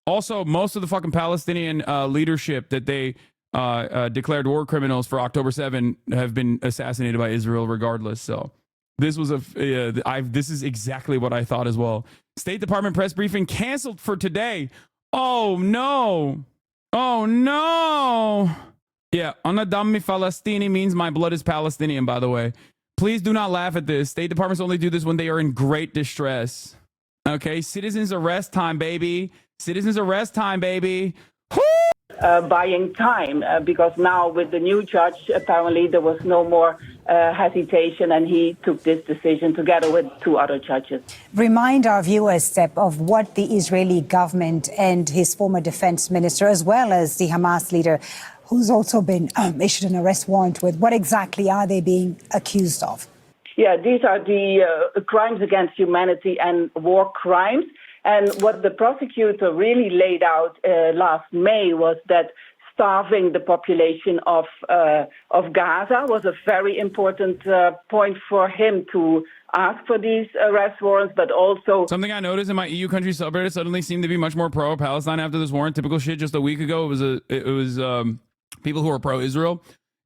[SPEAKER 2] Also, most of the fucking Palestinian leadership that they declared war criminals for October 7 have been assassinated by Israel regardless. So this was this is exactly what I thought as well. State Department press briefing canceled for today. Oh no. Oh no. Yeah, Ana Dammi Falastini means my blood is Palestinian, by the way. Please do not laugh at this. State Departments only do this when they are in great distress. Okay, citizens arrest time, baby. Citizens arrest time, baby.
[SPEAKER 7] Buying time because now with the new judge, apparently there was no more hesitation and he took this decision together with two other judges.
[SPEAKER 6] Remind our viewers, Step, of what the Israeli government and his former defense minister, as well as the Hamas leader, who's also been issued an arrest warrant with, what exactly are they being accused of?
[SPEAKER 7] Yeah, these are the crimes against humanity and war crimes. And what the prosecutor really laid out last May was that starving the population of Gaza was a very important point for him to ask for these arrest warrants, but also...
[SPEAKER 2] Something I noticed in my EU country subreddit suddenly seemed to be much more pro-Palestine after this warrant. Typical shit. Just a week ago, it was people who are pro-Israel.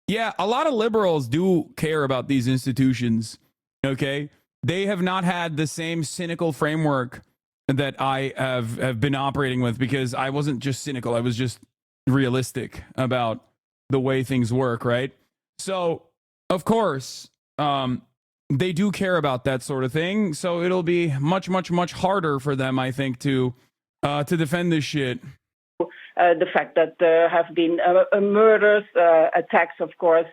[SPEAKER 2] Yeah, a lot of liberals do care about these institutions, okay? They have not had the same cynical framework that I have been operating with because I wasn't just cynical. I was just realistic about the way things work, right? So, of course, they do care about that sort of thing. So it'll be much, much, much harder for them, I think, to defend this shit.
[SPEAKER 7] The fact that there have been murders, attacks, of course,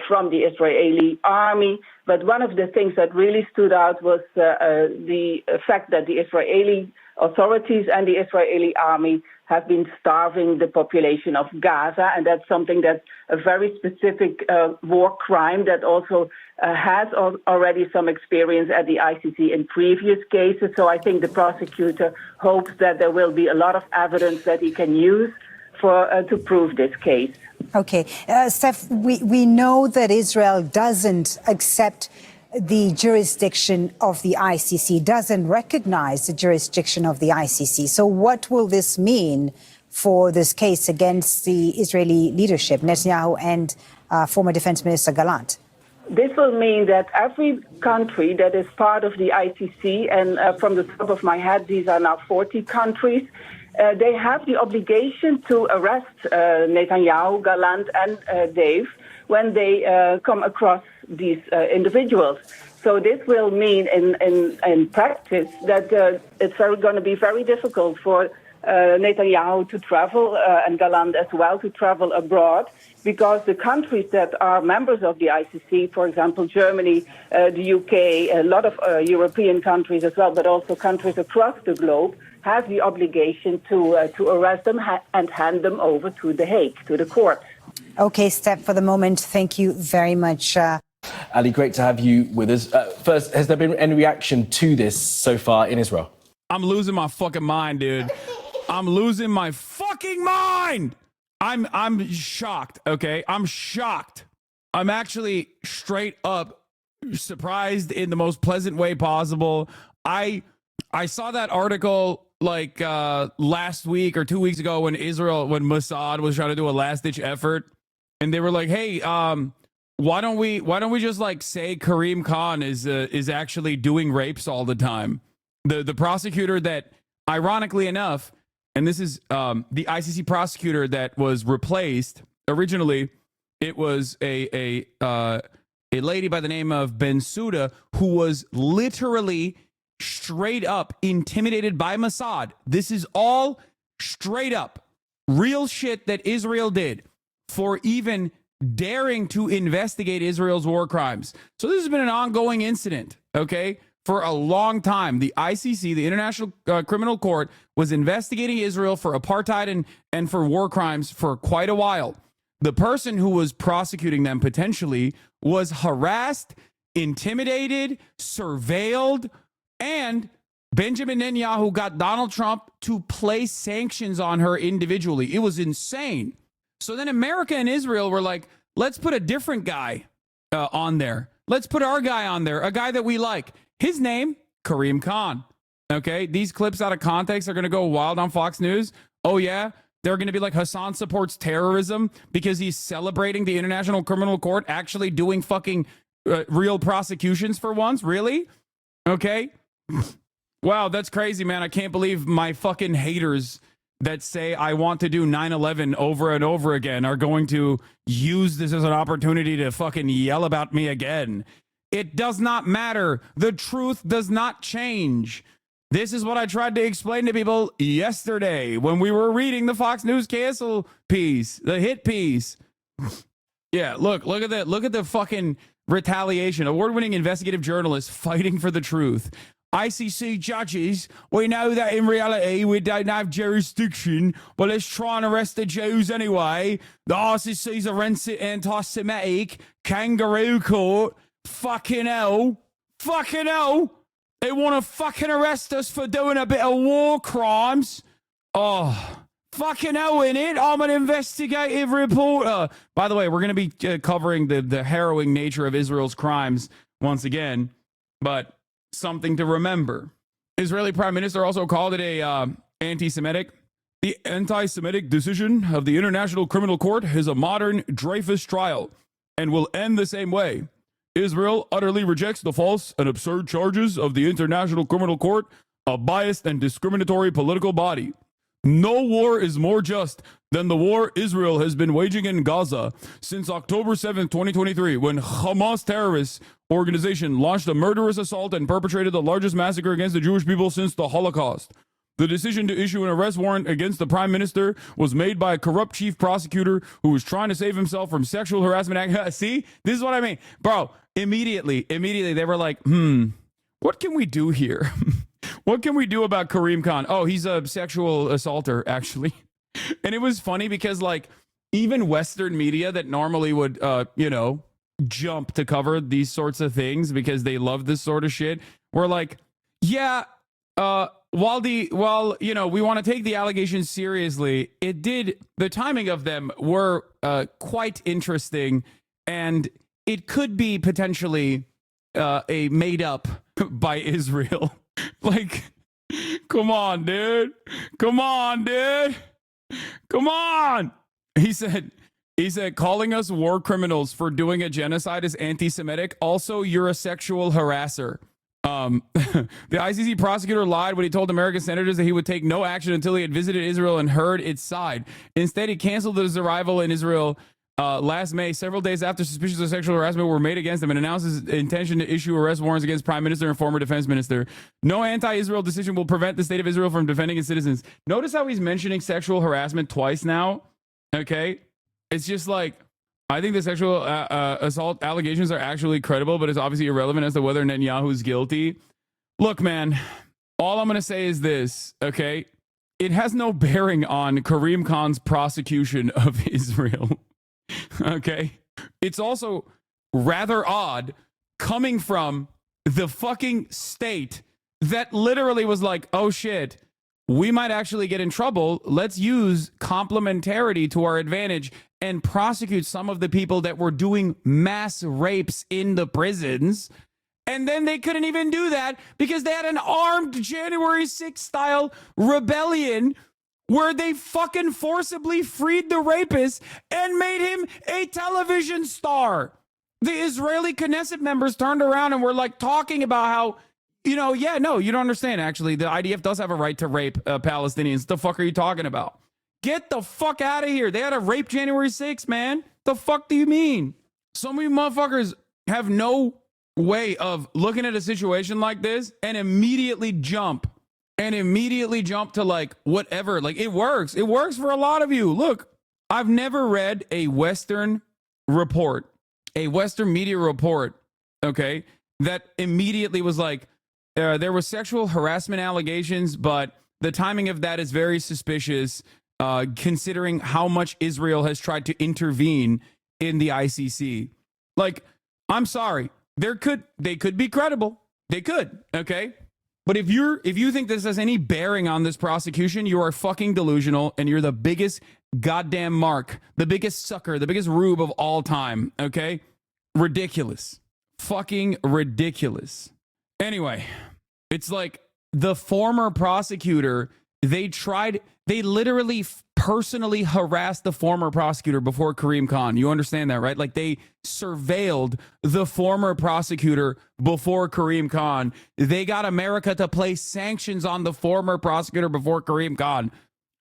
[SPEAKER 7] from the Israeli army. But one of the things that really stood out was the fact that the Israeli authorities and the Israeli army have been starving the population of Gaza, and that's something that's a very specific war crime that also has already some experience at the ICC in previous cases. So I think the prosecutor hopes that there will be a lot of evidence that he can use to prove this case.
[SPEAKER 6] Okay. Steph, we know that Israel doesn't accept the jurisdiction of the ICC, doesn't recognize the jurisdiction of the ICC. So what will this mean for this case against the Israeli leadership, Netanyahu and former Defense Minister Gallant?
[SPEAKER 7] This will mean that every country that is part of the ICC, and from the top of my head, these are now 40 countries, they have the obligation to arrest Netanyahu, Gallant, and Dave when they come across these individuals. So this will mean in practice that it's going to be very difficult for Netanyahu to travel and Gallant as well to travel abroad, because the countries that are members of the ICC, for example, Germany, the UK, a lot of European countries as well, but also countries across the globe, have the obligation to arrest them and hand them over to The Hague, to the court.
[SPEAKER 6] Okay, Steph, for the moment, thank you very much.
[SPEAKER 8] Ali, great to have you with us. First, has there been any reaction to this so far in Israel?
[SPEAKER 2] I'm losing my fucking mind, dude. I'm losing my fucking mind. I'm shocked, okay? I'm shocked. I'm actually straight up surprised in the most pleasant way possible. I saw that article like last week or 2 weeks ago when Mossad was trying to do a last-ditch effort, and they were like, "Hey, why don't we just like say Karim Khan is actually doing rapes all the time?" The prosecutor that, ironically enough, and this is the ICC prosecutor that was replaced originally, it was a lady by the name of Bensouda, who was literally straight up intimidated by Mossad. This is all straight up real shit that Israel did for even daring to investigate Israel's war crimes. So this has been an ongoing incident, okay, for a long time. The ICC, the International Criminal Court, was investigating Israel for apartheid and for war crimes for quite a while. The person who was prosecuting them potentially was harassed, intimidated, surveilled, and Benjamin Netanyahu got Donald Trump to place sanctions on her individually. It was insane. So then America and Israel were like, let's put a different guy on there. Let's put our guy on there, a guy that we like. His name, Karim Khan. Okay, these clips out of context are going to go wild on Fox News. Oh, yeah? They're going to be like, Hassan supports terrorism because he's celebrating the International Criminal Court actually doing fucking real prosecutions for once? Really? Okay. Wow, that's crazy, man. I can't believe my fucking haters that say I want to do 9/11 over and over again are going to use this as an opportunity to fucking yell about me again. It does not matter. The truth does not change. This is what I tried to explain to people yesterday when we were reading the Fox News cancel piece, the hit piece. Yeah, look at that. Look at the fucking retaliation. Award-winning investigative journalists fighting for the truth. ICC judges, we know that in reality we don't have jurisdiction, but let's try and arrest the Jews anyway. The ICC's a anti-Semitic kangaroo court. Fucking hell. Fucking hell. They want to fucking arrest us for doing a bit of war crimes. Oh, fucking hell, innit? I'm an investigative reporter. By the way, we're going to be covering the harrowing nature of Israel's crimes once again, but something to remember. Israeli Prime Minister also called it a anti-Semitic. The anti-Semitic decision of the International Criminal Court is a modern Dreyfus trial and will end the same way. Israel utterly rejects the false and absurd charges of the International Criminal Court, a biased and discriminatory political body. No war is more just than the war Israel has been waging in Gaza since October 7th, 2023, when Hamas terrorist organization launched a murderous assault and perpetrated the largest massacre against the Jewish people since the Holocaust. The decision to issue an arrest warrant against the prime minister was made by a corrupt chief prosecutor who was trying to save himself from sexual harassment. See, this is what I mean. Bro, immediately, they were like, what can we do here? What can we do about Kareem Khan? Oh, he's a sexual assaulter, actually. And it was funny because, like, even Western media that normally would, jump to cover these sorts of things because they love this sort of shit, were like, yeah, while we want to take the allegations seriously, the timing of them were quite interesting, and it could be potentially a made up by Israel. Like, come on, dude. Come on, dude. Come on. He said, calling us war criminals for doing a genocide is anti-Semitic. Also, you're a sexual harasser. The ICC prosecutor lied when he told American senators that he would take no action until he had visited Israel and heard its side. Instead, he canceled his arrival in Israel last May, several days after suspicions of sexual harassment were made against him, and announced his intention to issue arrest warrants against Prime Minister and former Defense Minister. No anti-Israel decision will prevent the state of Israel from defending its citizens. Notice how he's mentioning sexual harassment twice now. Okay, it's just like, I think the sexual assault allegations are actually credible, but it's obviously irrelevant as to whether Netanyahu's guilty. Look, man, all I'm going to say is this, okay? It has no bearing on Kareem Khan's prosecution of Israel, okay? It's also rather odd coming from the fucking state that literally was like, oh shit, we might actually get in trouble. Let's use complementarity to our advantage and prosecute some of the people that were doing mass rapes in the prisons. And then they couldn't even do that because they had an armed January 6th style rebellion where they fucking forcibly freed the rapist and made him a television star. The Israeli Knesset members turned around and were like talking about how, you don't understand, actually. The IDF does have a right to rape Palestinians. The fuck are you talking about? Get the fuck out of here. They had a rape January 6th, man. The fuck do you mean? Some of you motherfuckers have no way of looking at a situation like this and immediately jump to like whatever. Like, it works. It works for a lot of you. Look, I've never read a Western report, a Western media report, okay, that immediately was like, there were sexual harassment allegations, but the timing of that is very suspicious, considering how much Israel has tried to intervene in the ICC. Like, I'm sorry, they could be credible. They could, okay? But if you think this has any bearing on this prosecution, you are fucking delusional, and you're the biggest goddamn mark, the biggest sucker, the biggest rube of all time, okay? Ridiculous. Fucking ridiculous. Anyway, it's like the former prosecutor, they literally personally harassed the former prosecutor before Kareem Khan. You understand that, right? Like, they surveilled the former prosecutor before Kareem Khan. They got America to place sanctions on the former prosecutor before Kareem Khan.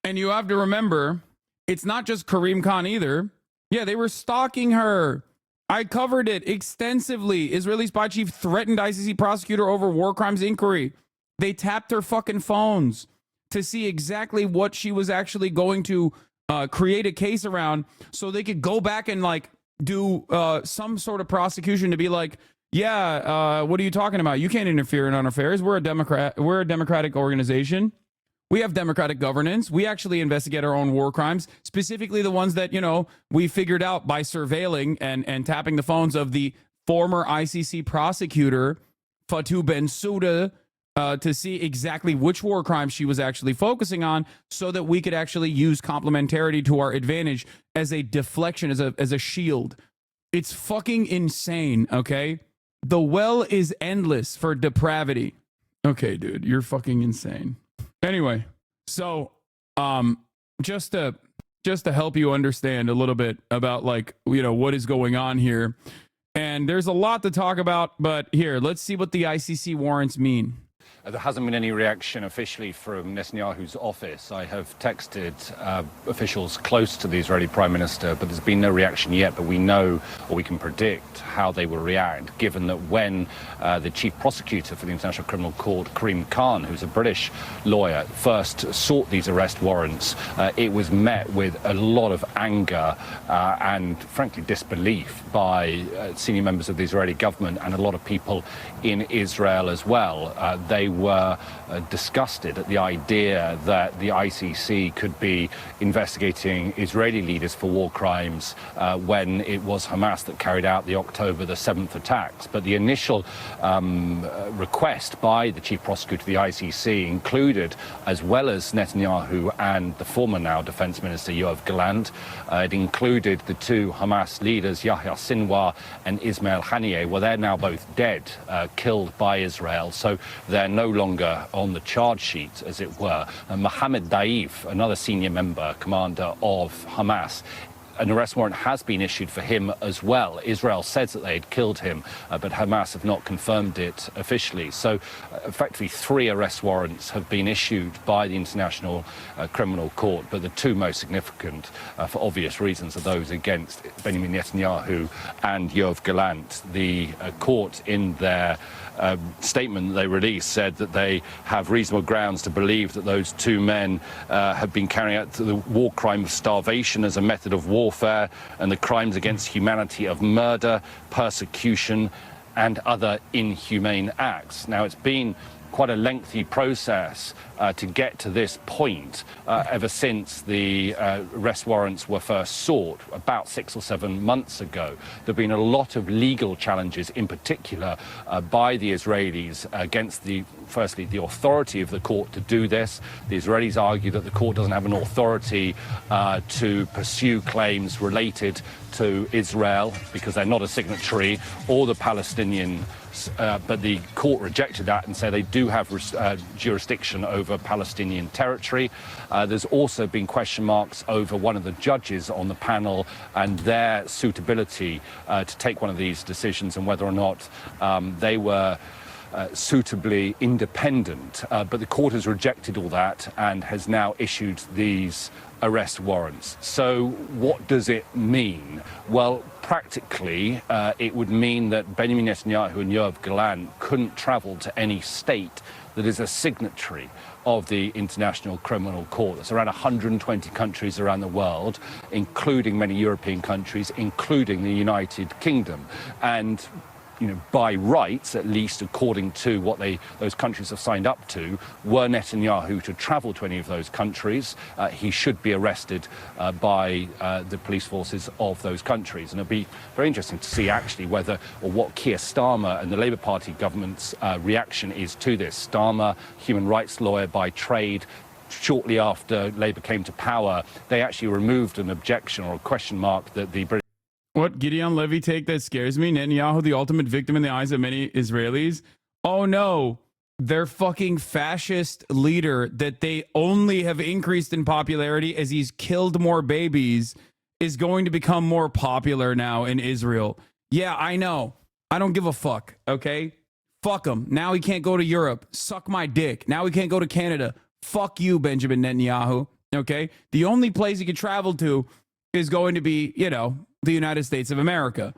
[SPEAKER 2] And you have to remember, it's not just Kareem Khan either. Yeah, they were stalking her. I covered it extensively. Israeli spy chief threatened ICC prosecutor over war crimes inquiry. They tapped her fucking phones to see exactly what she was actually going to create a case around, so they could go back and like do some sort of prosecution to be like, yeah, what are you talking about? You can't interfere in our affairs. We're a democratic organization. We have democratic governance. We actually investigate our own war crimes, specifically the ones that, we figured out by surveilling and tapping the phones of the former ICC prosecutor, Fatou Bensouda, to see exactly which war crimes she was actually focusing on, so that we could actually use complementarity to our advantage as a deflection, as a shield. It's fucking insane, okay? The well is endless for depravity. Okay, dude, you're fucking insane. Anyway, so just to help you understand a little bit about what is going on here. And there's a lot to talk about, but here, let's see what the ICC warrants mean.
[SPEAKER 9] There hasn't been any reaction officially from Netanyahu's office. I have texted officials close to the Israeli Prime Minister, but there's been no reaction yet. But we know, or we can predict, how they will react, given that when the chief prosecutor for the International Criminal Court, Kareem Khan, who's a British lawyer, first sought these arrest warrants, it was met with a lot of anger and, frankly, disbelief by senior members of the Israeli government and a lot of people in Israel as well. they were disgusted at the idea that the ICC could be investigating Israeli leaders for war crimes when it was Hamas that carried out the October the 7th attacks. But the initial request by the chief prosecutor of the ICC included, as well as Netanyahu and the former now defense minister Yoav Gallant, it included the two Hamas leaders, Yahya Sinwar and Ismail Haniyeh. Well, they're now both dead, killed by Israel, so they're no longer on the charge sheet, as it were. And Mohammed Daif, another senior member, commander of Hamas, an arrest warrant has been issued for him as well. Israel says that they had killed him, but Hamas have not confirmed it officially. So effectively 3 arrest warrants have been issued by the International Criminal Court, but the 2 most significant, for obvious reasons, are those against Benjamin Netanyahu and Yoav Gallant. The court, in their statement that they released, said that they have reasonable grounds to believe that those 2 men have been carrying out the war crime of starvation as a method of warfare and the crimes against humanity of murder, persecution and other inhumane acts. Now, it's been quite a lengthy process to get to this point ever since the arrest warrants were first sought about 6 or 7 months ago. There have been a lot of legal challenges, in particular by the Israelis, against firstly the authority of the court to do this. The Israelis argue that the court doesn't have an authority to pursue claims related to Israel because they're not a signatory, or the Palestinian, but the court rejected that and said they do have jurisdiction over Palestinian territory. There's also been question marks over one of the judges on the panel and their suitability to take one of these decisions and whether or not they were suitably independent. But the court has rejected all that and has now issued these arrest warrants. So what does it mean? Well, practically, it would mean that Benjamin Netanyahu and Yoav Gallant couldn't travel to any state that is a signatory of the International Criminal Court. There's around 120 countries around the world, including many European countries, including the United Kingdom. And by rights, at least according to what those countries have signed up to, were Netanyahu to travel to any of those countries, he should be arrested by the police forces of those countries. And it'll be very interesting to see actually whether or what Keir Starmer and the Labour Party government's reaction is to this. Starmer, human rights lawyer by trade, shortly after Labour came to power, they actually removed an objection or a question mark that the British...
[SPEAKER 2] What Gideon Levy take that scares me? Netanyahu, the ultimate victim in the eyes of many Israelis? Oh no, their fucking fascist leader that they only have increased in popularity as he's killed more babies is going to become more popular now in Israel. Yeah, I know. I don't give a fuck, okay? Fuck him. Now he can't go to Europe. Suck my dick. Now he can't go to Canada. Fuck you, Benjamin Netanyahu, okay? The only place he can travel to is going to be, the United States of America.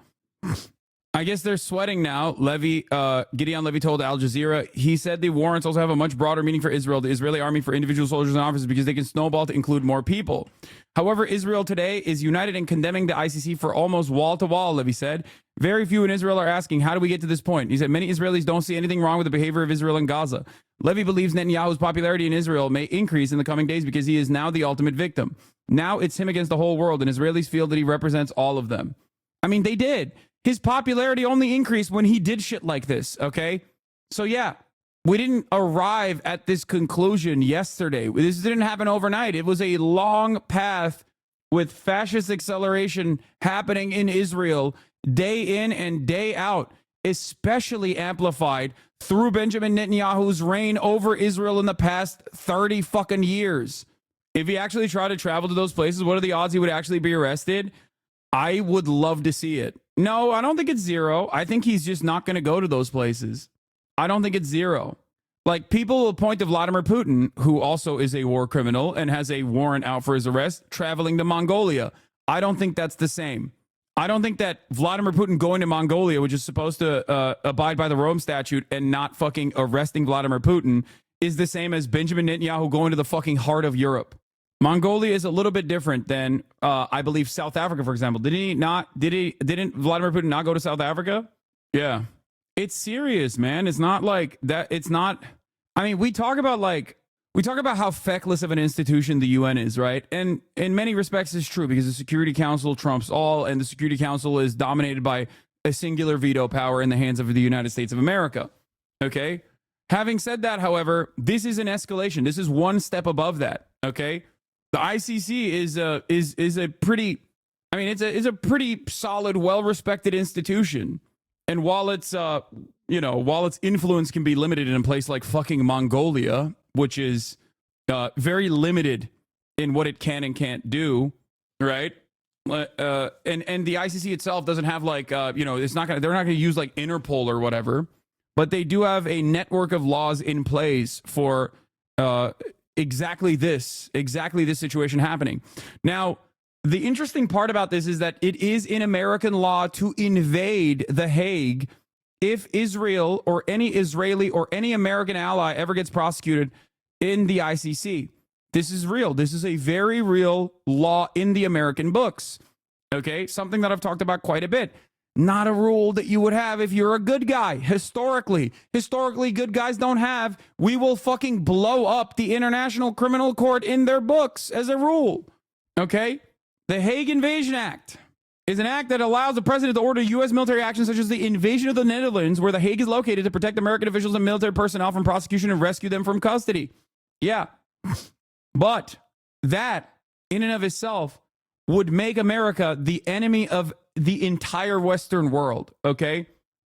[SPEAKER 2] I guess they're sweating now. Gideon Levy told Al Jazeera, he said the warrants also have a much broader meaning for Israel, the Israeli army, for individual soldiers and officers, because they can snowball to include more people. However, Israel today is united in condemning the ICC for almost wall-to-wall, Levy said. Very few in Israel are asking, how do we get to this point? He said, many Israelis don't see anything wrong with the behavior of Israel in Gaza. Levy believes Netanyahu's popularity in Israel may increase in the coming days because he is now the ultimate victim. Now it's him against the whole world, and Israelis feel that he represents all of them. I mean, they did. His popularity only increased when he did shit like this, okay? So yeah, we didn't arrive at this conclusion yesterday. This didn't happen overnight. It was a long path with fascist acceleration happening in Israel day in and day out, especially amplified through Benjamin Netanyahu's reign over Israel in the past 30 fucking years. If he actually tried to travel to those places, what are the odds he would actually be arrested? I would love to see it. No, I don't think it's 0. I think he's just not going to go to those places. I don't think it's 0. Like, people will point to Vladimir Putin, who also is a war criminal and has a warrant out for his arrest, traveling to Mongolia. I don't think that's the same. I don't think that Vladimir Putin going to Mongolia, which is supposed to abide by the Rome Statute and not fucking arresting Vladimir Putin, is the same as Benjamin Netanyahu going to the fucking heart of Europe. Mongolia is a little bit different than, I believe, South Africa, for example. Didn't Vladimir Putin not go to South Africa? Yeah. It's serious, man. It's not like that. It's not I mean, we talk about how feckless of an institution the UN is, right? And in many respects, it's true because the Security Council trumps all, and the Security Council is dominated by a singular veto power in the hands of the United States of America. Okay. Having said that, however, this is an escalation. This is one step above that. Okay. The ICC is a pretty, I mean, it's a pretty solid, well-respected institution. And while its influence can be limited in a place like fucking Mongolia, which is very limited in what it can and can't do, right? And the ICC itself doesn't have they're not gonna use like Interpol or whatever, but they do have a network of laws in place for exactly this situation happening. Now, the interesting part about this is that it is in American law to invade The Hague if Israel or any Israeli or any American ally ever gets prosecuted in the ICC. This is real. This is a very real law in the American books. Okay? Something that I've talked about quite a bit. Not a rule that you would have if you're a good guy. Historically, good guys don't have. We will fucking blow up the International Criminal Court in their books as a rule. Okay? The Hague Invasion Act is an act that allows the president to order U.S. military actions such as the invasion of the Netherlands, where The Hague is located, to protect American officials and military personnel from prosecution and rescue them from custody. Yeah. But that, in and of itself, would make America the enemy of the entire Western world, okay?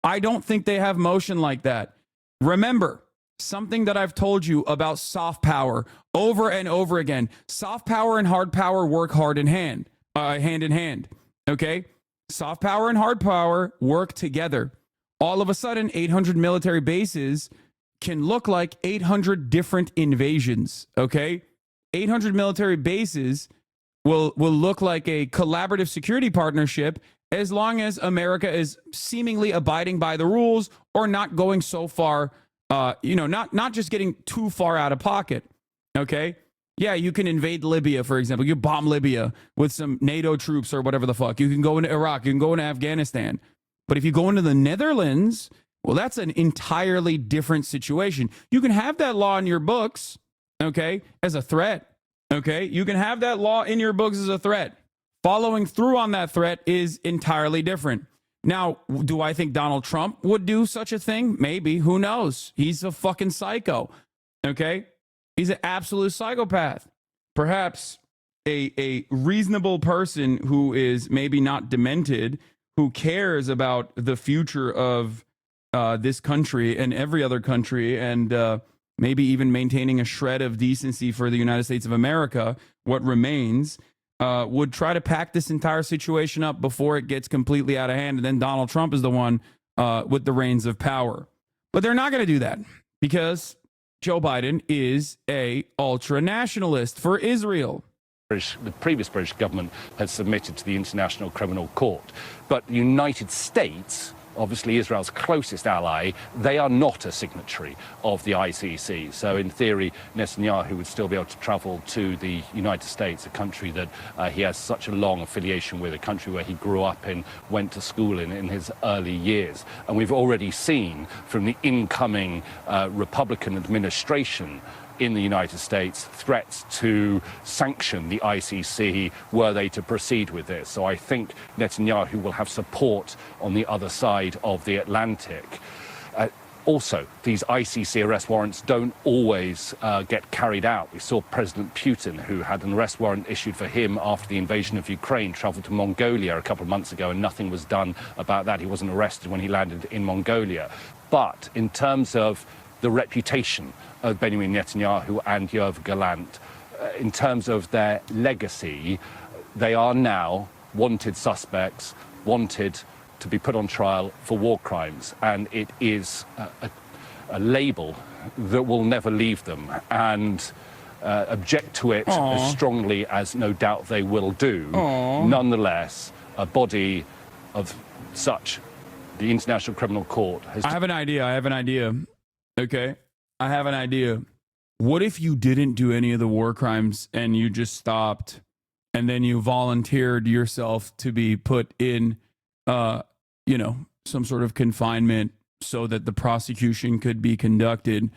[SPEAKER 2] I don't think they have motion like that. Remember, something that I've told you about soft power over and over again. Soft power and hard power work hand in hand, okay? Soft power and hard power work together. All of a sudden, 800 military bases can look like 800 different invasions, okay? 800 military bases will look like a collaborative security partnership as long as America is seemingly abiding by the rules or not going so far, not just getting too far out of pocket, okay? Yeah, you can invade Libya, for example. You bomb Libya with some NATO troops or whatever the fuck. You can go into Iraq. You can go into Afghanistan. But if you go into the Netherlands, well, that's an entirely different situation. You can have that law in your books, okay, as a threat, okay? You can have that law in your books as a threat. Following through on that threat is entirely different. Now, do I think Donald Trump would do such a thing? Maybe. Who knows? He's a fucking psycho, okay? He's an absolute psychopath. Perhaps a reasonable person who is maybe not demented, who cares about the future of this country and every other country, and maybe even maintaining a shred of decency for the United States of America, what remains, would try to pack this entire situation up before it gets completely out of hand, and then Donald Trump is the one with the reins of power. But they're not going to do that because Joe Biden is a ultra-nationalist for Israel.
[SPEAKER 9] The previous British government had submitted to the International Criminal Court. But the United States, obviously Israel's closest ally, they are not a signatory of the ICC. So in theory, Netanyahu would still be able to travel to the United States, a country that he has such a long affiliation with, a country where he grew up in, went to school in his early years. And we've already seen from the incoming Republican administration in the United States threats to sanction the ICC were they to proceed with this. So I think Netanyahu will have support on the other side of the Atlantic. Also, these ICC arrest warrants don't always get carried out. We saw President Putin, who had an arrest warrant issued for him after the invasion of Ukraine, traveled to Mongolia a couple of months ago, and nothing was done about that. He wasn't arrested when he landed in Mongolia. But in terms of the reputation of Benjamin Netanyahu and Yoav Gallant, in terms of their legacy, they are now wanted suspects, wanted to be put on trial for war crimes. And it is a label that will never leave them. And object to it as strongly as no doubt they will do. Nonetheless, a body of such, the International Criminal Court has...
[SPEAKER 2] I have an idea. Okay, I have an idea. What if you didn't do any of the war crimes and you just stopped, and then you volunteered yourself to be put in, some sort of confinement so that the prosecution could be conducted,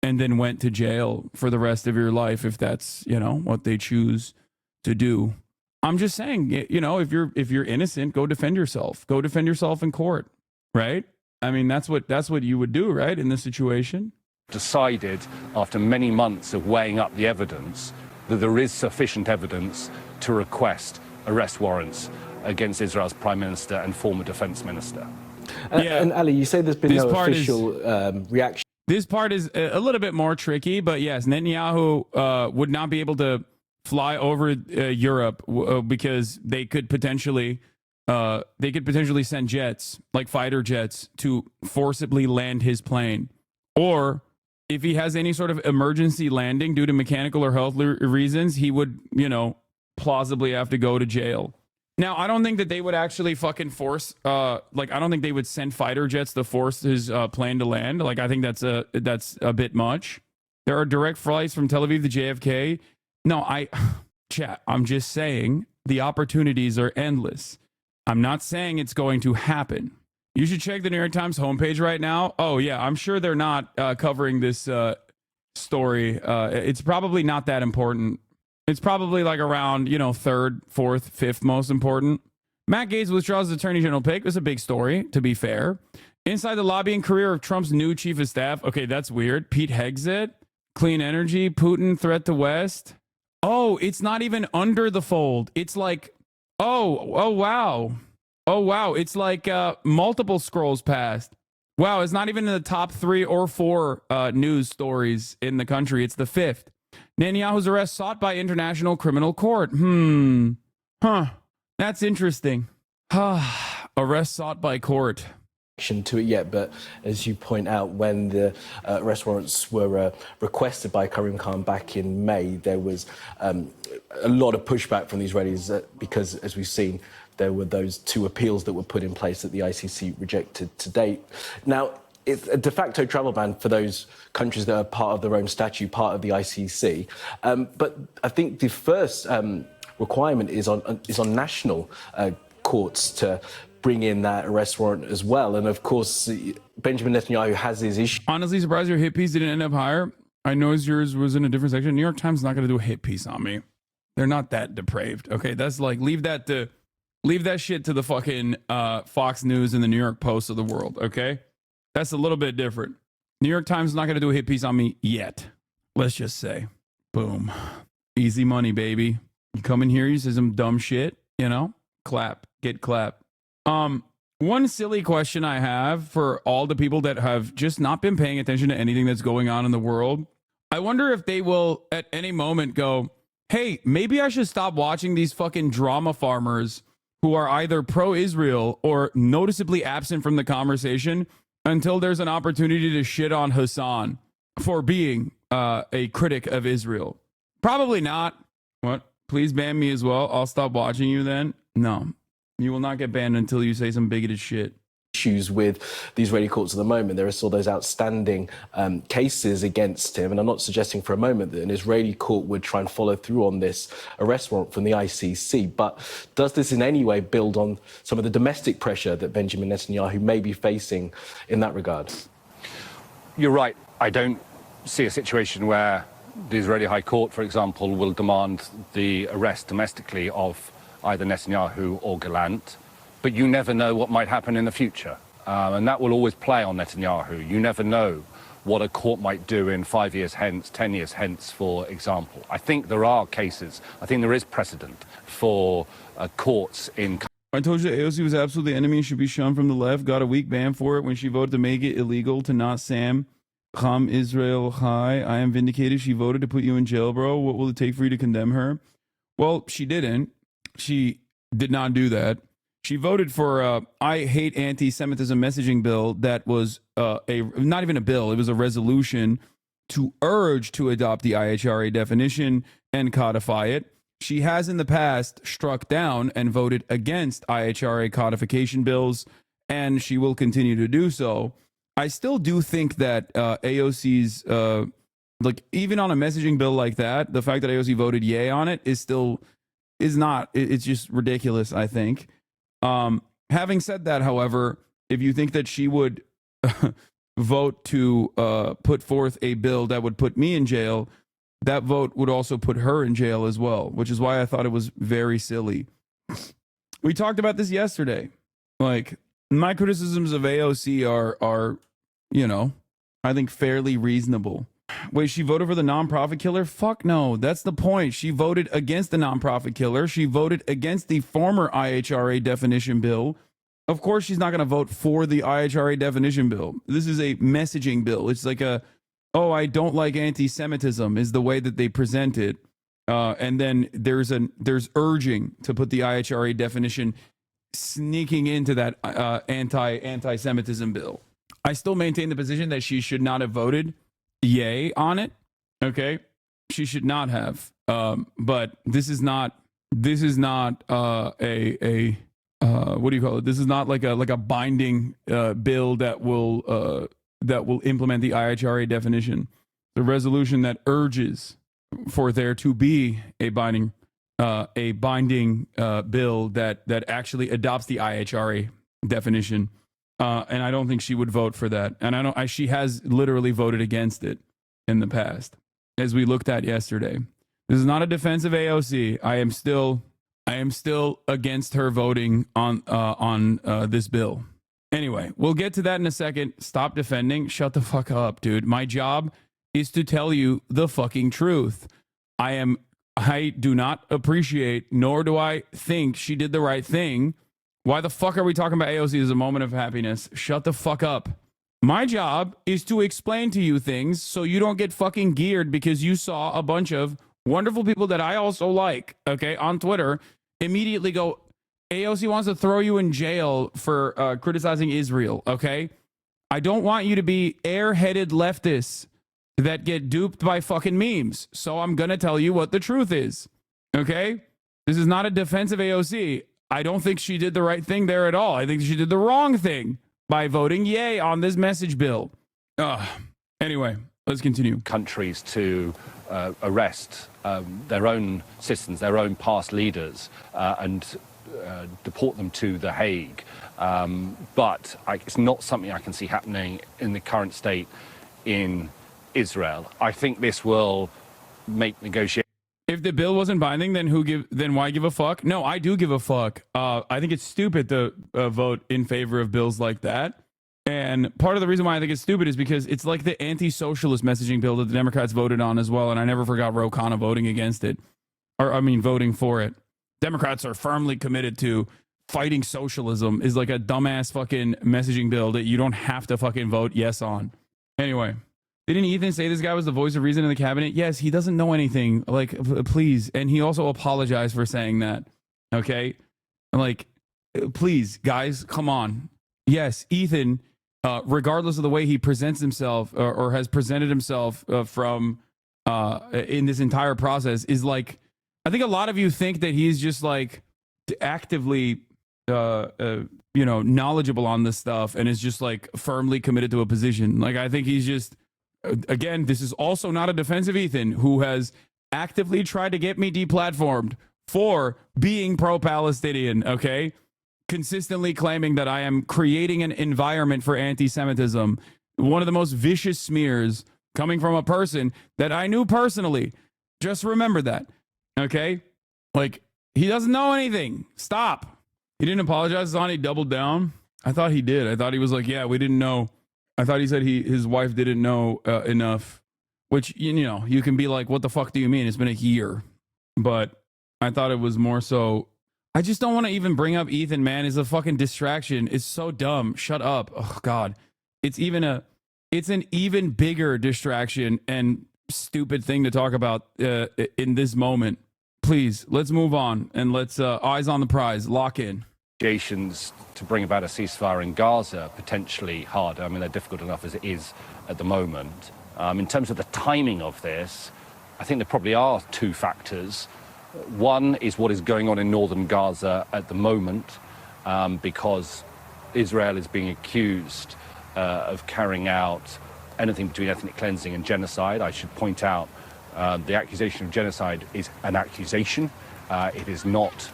[SPEAKER 2] and then went to jail for the rest of your life if that's, you know, what they choose to do. I'm just saying, you know, if you're innocent, go defend yourself. Go defend yourself in court, right? I mean, that's what you would do, right, in this situation.
[SPEAKER 9] Decided after many months of weighing up the evidence that there is sufficient evidence to request arrest warrants against Israel's Prime Minister and former Defense Minister.
[SPEAKER 8] And Ali, you say there's been
[SPEAKER 2] This
[SPEAKER 8] no
[SPEAKER 2] part
[SPEAKER 8] official reaction.
[SPEAKER 2] This part is a little bit more tricky, but yes, Netanyahu would not be able to fly over Europe because they could potentially send jets, like fighter jets, to forcibly land his plane. Or if he has any sort of emergency landing due to mechanical or health reasons, he would, you know, plausibly have to go to jail. Now, I don't think that they would actually fucking force, I don't think they would send fighter jets to force his plane to land. Like, I think that's a bit much. There are direct flights from Tel Aviv to JFK. No, chat, I'm just saying the opportunities are endless. I'm not saying it's going to happen. You should check the New York Times homepage right now. Oh, yeah, I'm sure they're not covering this story. It's probably not that important. It's probably like around, you know, third, fourth, fifth most important. Matt Gaetz withdraws his attorney general pick. It's a big story, to be fair. Inside the lobbying career of Trump's new chief of staff. Okay, that's weird. Pete Hegseth, clean energy, Putin, threat to West. Oh, it's not even under the fold. It's like, oh, wow. Oh, wow. It's like multiple scrolls past. Wow, it's not even in the top 3 or 4 news stories in the country. It's the 5th. Netanyahu's arrest sought by International Criminal Court. That's interesting. Arrest sought by court.
[SPEAKER 8] To it yet, but as you point out, when the arrest warrants were requested by Karim Khan back in May, there was a lot of pushback from the Israelis because, as we've seen, there were those 2 appeals that were put in place that the ICC rejected to date. Now, it's a de facto travel ban for those countries that are part of the Rome Statute, part of the ICC. But I think the first requirement is on national courts to bring in that arrest warrant as well. And of course, Benjamin Netanyahu has his issue.
[SPEAKER 2] Honestly, surprised your hit piece didn't end up higher. I know yours was in a different section. New York Times is not going to do a hit piece on me. They're not that depraved. Okay, that's like leave that shit to the fucking Fox News and the New York Post of the world. Okay, that's a little bit different. New York Times is not going to do a hit piece on me yet. Let's just say, boom, easy money, baby. You come in here, you say some dumb shit, you know, clap, get clapped. One silly question I have for all the people that have just not been paying attention to anything that's going on in the world. I wonder if they will at any moment go, hey, maybe I should stop watching these fucking drama farmers who are either pro-Israel or noticeably absent from the conversation until there's an opportunity to shit on Hasan for being a critic of Israel. Probably not. What? Please ban me as well. I'll stop watching you then. No. You will not get banned until you say some bigoted shit.
[SPEAKER 8] Issues with the Israeli courts at the moment. There are still those outstanding cases against him, and I'm not suggesting for a moment that an Israeli court would try and follow through on this arrest warrant from the ICC. But does this in any way build on some of the domestic pressure that Benjamin Netanyahu may be facing in that regard?
[SPEAKER 9] You're right. I don't see a situation where the Israeli High Court, for example, will demand the arrest domestically of either Netanyahu or Gallant, but you never know what might happen in the future. And that will always play on Netanyahu. You never know what a court might do in 5 years hence, 10 years hence, for example. I think there are cases, I think there is precedent for courts in...
[SPEAKER 2] I told you AOC was absolutely the enemy and should be shunned from the left, got a weak ban for it when she voted to make it illegal to not Sam Ham Israel Chai. I am vindicated. She voted to put you in jail, bro. What will it take for you to condemn her? Well, she didn't. She did not do that. She voted for I hate anti-Semitism messaging bill that was not even a bill. It was a resolution to urge to adopt the IHRA definition and codify it. She has in the past struck down and voted against IHRA codification bills, and she will continue to do so. I still do think that AOC's, like even on a messaging bill like that, the fact that AOC voted yay on it is not, it's just ridiculous, I think. Having said that, however, if you think that she would vote to put forth a bill that would put me in jail, that vote would also put her in jail as well, which is why I thought it was very silly. We talked about this yesterday. Like, my criticisms of AOC are, you know, I think fairly reasonable. Wait, she voted for the nonprofit killer? Fuck no. That's the point. She voted against the nonprofit killer. She voted against the former IHRA definition bill. Of course, she's not going to vote for the IHRA definition bill. This is a messaging bill. It's like a, oh, I don't like anti-Semitism is the way that they present it. And then there's urging to put the IHRA definition sneaking into that anti-Semitism bill. I still maintain the position that she should not have voted yay on it. Okay, she should not have. But this is not a what do you call it? This is not like a binding bill that will implement the IHRA definition. The resolution that urges for there to be a binding bill that actually adopts the IHRA definition. And I don't think she would vote for that. And she has literally voted against it in the past, as we looked at yesterday. This is not a defense of AOC. I am still against her voting on this bill. Anyway, we'll get to that in a second. Stop defending. Shut the fuck up, dude. My job is to tell you the fucking truth. I do not appreciate, nor do I think she did the right thing. Why the fuck are we talking about AOC as a moment of happiness? Shut the fuck up. My job is to explain to you things so you don't get fucking geared because you saw a bunch of wonderful people that I also like, okay, on Twitter, immediately go, AOC wants to throw you in jail for criticizing Israel, okay? I don't want you to be airheaded leftists that get duped by fucking memes. So I'm going to tell you what the truth is, okay? This is not a defense of AOC. I don't think she did the right thing there at all. I think she did the wrong thing by voting yay on this message bill. Anyway, let's continue.
[SPEAKER 9] Countries to arrest their own citizens, their own past leaders, and deport them to The Hague. But it's not something I can see happening in the current state in Israel. I think this will make negotiations.
[SPEAKER 2] If the bill wasn't binding, then why give a fuck? No, I do give a fuck. I think it's stupid to vote in favor of bills like that. And part of the reason why I think it's stupid is because it's like the anti-socialist messaging bill that the Democrats voted on as well. And I never forgot Ro Khanna voting against it. Voting for it. Democrats are firmly committed to fighting socialism is like a dumbass fucking messaging bill that you don't have to fucking vote yes on. Anyway. Didn't Ethan say this guy was the voice of reason in the cabinet? Yes, he doesn't know anything. Like, please. And he also apologized for saying that. Okay? Like, please, guys, come on. Yes, Ethan, regardless of the way he presents himself or has presented himself from in this entire process, is like, I think a lot of you think that he's just like actively, knowledgeable on this stuff and is just like firmly committed to a position. Like, I think he's just. Again, this is also not a defense of Ethan, who has actively tried to get me deplatformed for being pro-Palestinian, okay? Consistently claiming that I am creating an environment for anti-Semitism. One of the most vicious smears coming from a person that I knew personally. Just remember that, okay? Like, he doesn't know anything. Stop. He didn't apologize, Zahn. He doubled down. I thought he did. I thought he was like, yeah, we didn't know. I thought he said his wife didn't know enough, which, you can be like, what the fuck do you mean? It's been a year. But I thought it was more so, I just don't want to even bring up Ethan, man. It's a fucking distraction. It's so dumb. Shut up. Oh, God. It's an even bigger distraction and stupid thing to talk about in this moment. Please, let's move on and let's eyes on the prize. Lock in.
[SPEAKER 9] Negotiations to bring about a ceasefire in Gaza potentially harder. I mean, they're difficult enough as it is at the moment. In terms of the timing of this, I think there probably are two factors. One is what is going on in northern Gaza at the moment, because Israel is being accused of carrying out anything between ethnic cleansing and genocide. I should point out the accusation of genocide is an accusation. It is not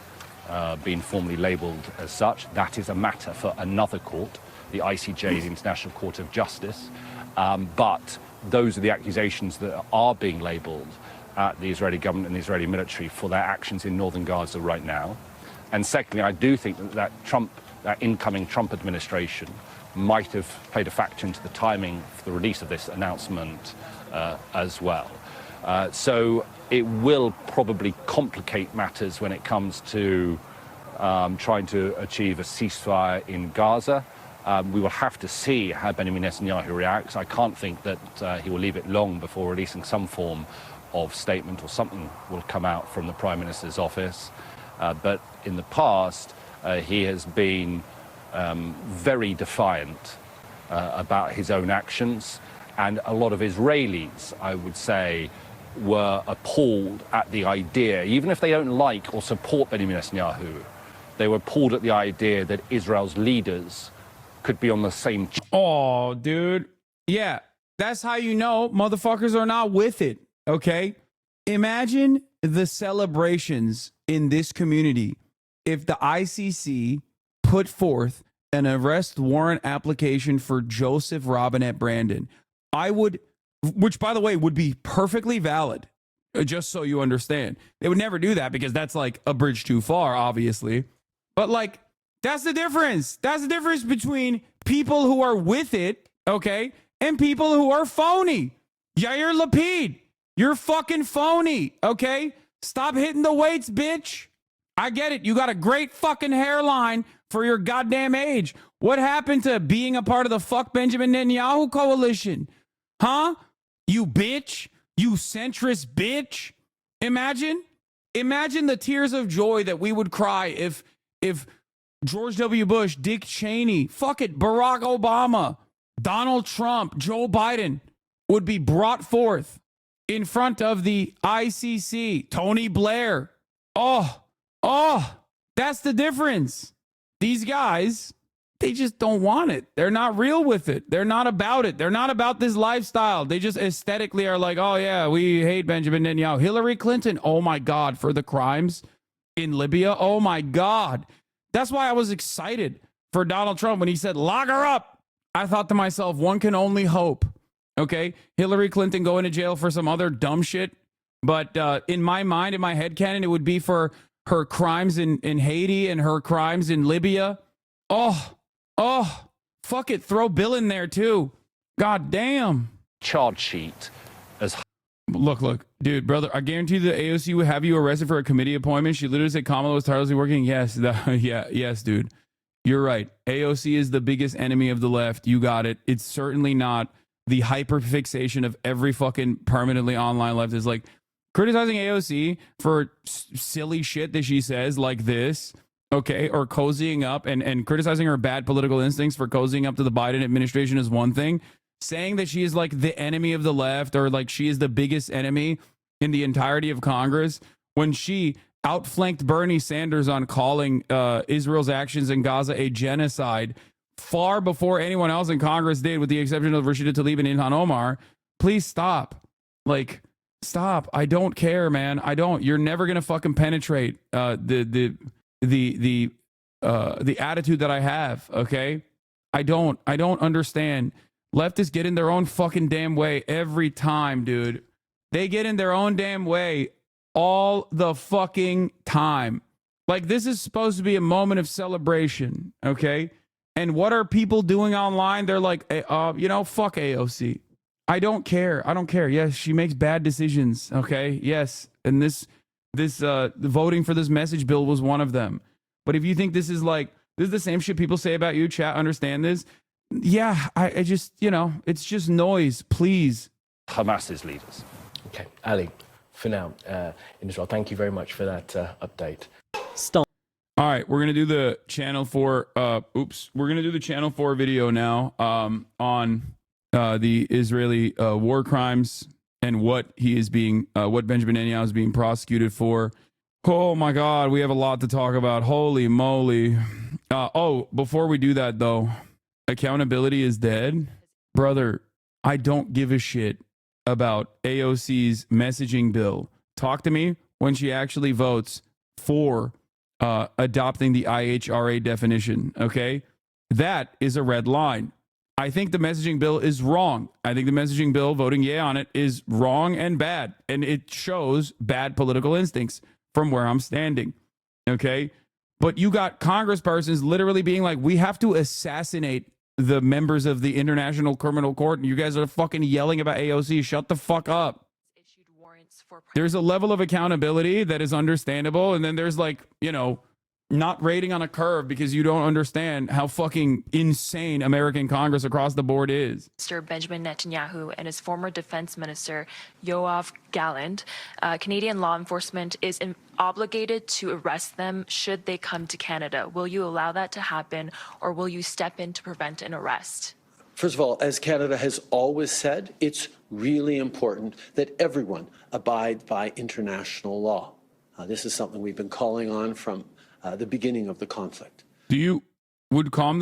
[SPEAKER 9] been formally labelled as such. That is a matter for another court. the ICJ, the International Court of Justice. But those are the accusations that are being labelled at the Israeli government and the Israeli military for their actions in northern Gaza right now. And secondly, I do think that that incoming Trump administration might have played a factor into the timing for the release of this announcement as well. So it will probably complicate matters when it comes to trying to achieve a ceasefire in Gaza. We will have to see how Benjamin Netanyahu reacts. I can't think that he will leave it long before releasing some form of statement, or something will come out from the Prime Minister's office. But in the past, he has been very defiant about his own actions. And a lot of Israelis, I would say, were appalled at the idea, even if they don't like or support Benjamin Netanyahu, they were appalled at the idea that Israel's leaders could be on the same...
[SPEAKER 2] Oh, dude. Yeah, that's how you know motherfuckers are not with it, okay? Imagine the celebrations in this community if the ICC put forth an arrest warrant application for Joseph Robinette Brandon. I would, which by the way would be perfectly valid, just so you understand. They would never do that because that's like a bridge too far, obviously. But like, that's the difference. That's the difference between people who are with it, okay, and people who are phony. Yair Lapid, you're fucking phony, okay? Stop hitting the weights, bitch. I get it. You got a great fucking hairline for your goddamn age. What happened to being a part of the fuck Benjamin Netanyahu coalition? Huh? You bitch. You centrist bitch. Imagine the tears of joy that we would cry if George W. Bush, Dick Cheney, fuck it, Barack Obama, Donald Trump, Joe Biden would be brought forth in front of the ICC. Tony Blair. Oh, that's the difference. These guys, they just don't want it. They're not real with it. They're not about it. They're not about this lifestyle. They just aesthetically are like, oh yeah, we hate Benjamin Netanyahu. Hillary Clinton, oh my God, for the crimes in Libya. Oh my God. That's why I was excited for Donald Trump when he said, lock her up. I thought to myself, one can only hope. Okay, Hillary Clinton going to jail for some other dumb shit. But in my mind, in my headcanon, it would be for her crimes in Haiti and her crimes in Libya. Oh, fuck it. Throw Bill in there too. God damn.
[SPEAKER 9] Charge sheet as...
[SPEAKER 2] Look, dude, brother, I guarantee the AOC would have you arrested for a committee appointment. She literally said Kamala was tirelessly working. Yes, yes, dude. You're right. AOC is the biggest enemy of the left. You got it. It's certainly not the hyperfixation of every fucking permanently online left is like criticizing AOC for silly shit that she says like this, okay, or cozying up and criticizing her bad political instincts for cozying up to the Biden administration is one thing. Saying that she is like the enemy of the left or like she is the biggest enemy in the entirety of Congress when she outflanked Bernie Sanders on calling Israel's actions in Gaza a genocide far before anyone else in Congress did, with the exception of Rashida Tlaib and Ilhan Omar. Please stop. Like, stop. I don't care, man. I don't. You're never gonna fucking penetrate the attitude that I have. Okay, I don't understand. Leftists get in their own fucking damn way every time, dude. They get in their own damn way all the fucking time. Like, this is supposed to be a moment of celebration, okay? And what are people doing online? They're like, fuck AOC. I don't care. Yes, she makes bad decisions, okay? Yes, and this voting for this message bill was one of them. But if you think this is the same shit people say about you, chat, understand this? Yeah, I just, it's just noise, please.
[SPEAKER 9] Hamas's leaders.
[SPEAKER 8] Okay, Ali, for now, in Israel, thank you very much for that update.
[SPEAKER 3] Stop.
[SPEAKER 2] All right, we're going to do the channel 4, we're going to do the channel 4 video now on the Israeli war crimes and what Benjamin Netanyahu is being prosecuted for. Oh my God, we have a lot to talk about. Holy moly. Before we do that though, accountability is dead. Brother, I don't give a shit about AOC's messaging bill. Talk to me when she actually votes for adopting the IHRA definition, okay? That is a red line. I think the messaging bill is wrong. I think the messaging bill, voting yay on it, is wrong and bad. And it shows bad political instincts from where I'm standing. Okay? But you got congresspersons literally being like, we have to assassinate the members of the International Criminal Court, and you guys are fucking yelling about AOC. Shut the fuck up. There's a level of accountability that is understandable, and then there's like, you know, not rating on a curve because you don't understand how fucking insane American Congress across the board is.
[SPEAKER 10] Mr. Benjamin Netanyahu and his former defense minister, Yoav Gallant, Canadian law enforcement is obligated to arrest them should they come to Canada. Will you allow that to happen, or will you step in to prevent an arrest?
[SPEAKER 11] First of all, as Canada has always said, it's really important that everyone abide by international law. This is something we've been calling on from the beginning of the conflict.
[SPEAKER 2] Would call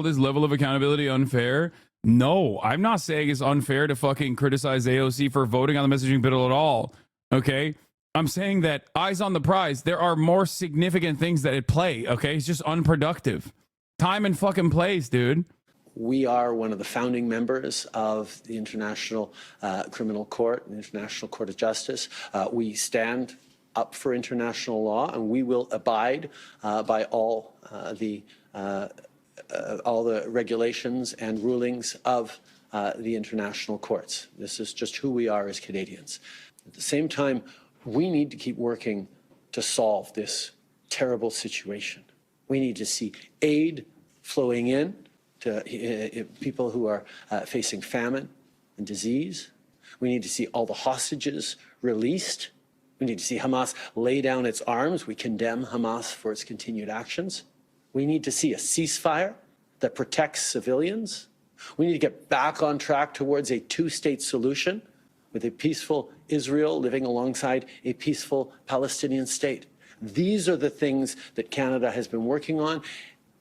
[SPEAKER 2] this level of accountability unfair? No, I'm not saying it's unfair to fucking criticize AOC for voting on the messaging bill at all. Okay? I'm saying that eyes on the prize, there are more significant things that at play. Okay? It's just unproductive. Time and fucking place, dude.
[SPEAKER 11] We are one of the founding members of the International Criminal Court, the International Court of Justice. We stand up for international law, and we will abide by all the regulations and rulings of the international courts. This is just who we are as Canadians. At the same time, we need to keep working to solve this terrible situation. We need to see aid flowing in to people who are facing famine and disease. We need to see all the hostages released. We need to see Hamas lay down its arms. We condemn Hamas for its continued actions. We need to see a ceasefire that protects civilians. We need to get back on track towards a two-state solution with a peaceful Israel living alongside a peaceful Palestinian state. These are the things that Canada has been working on.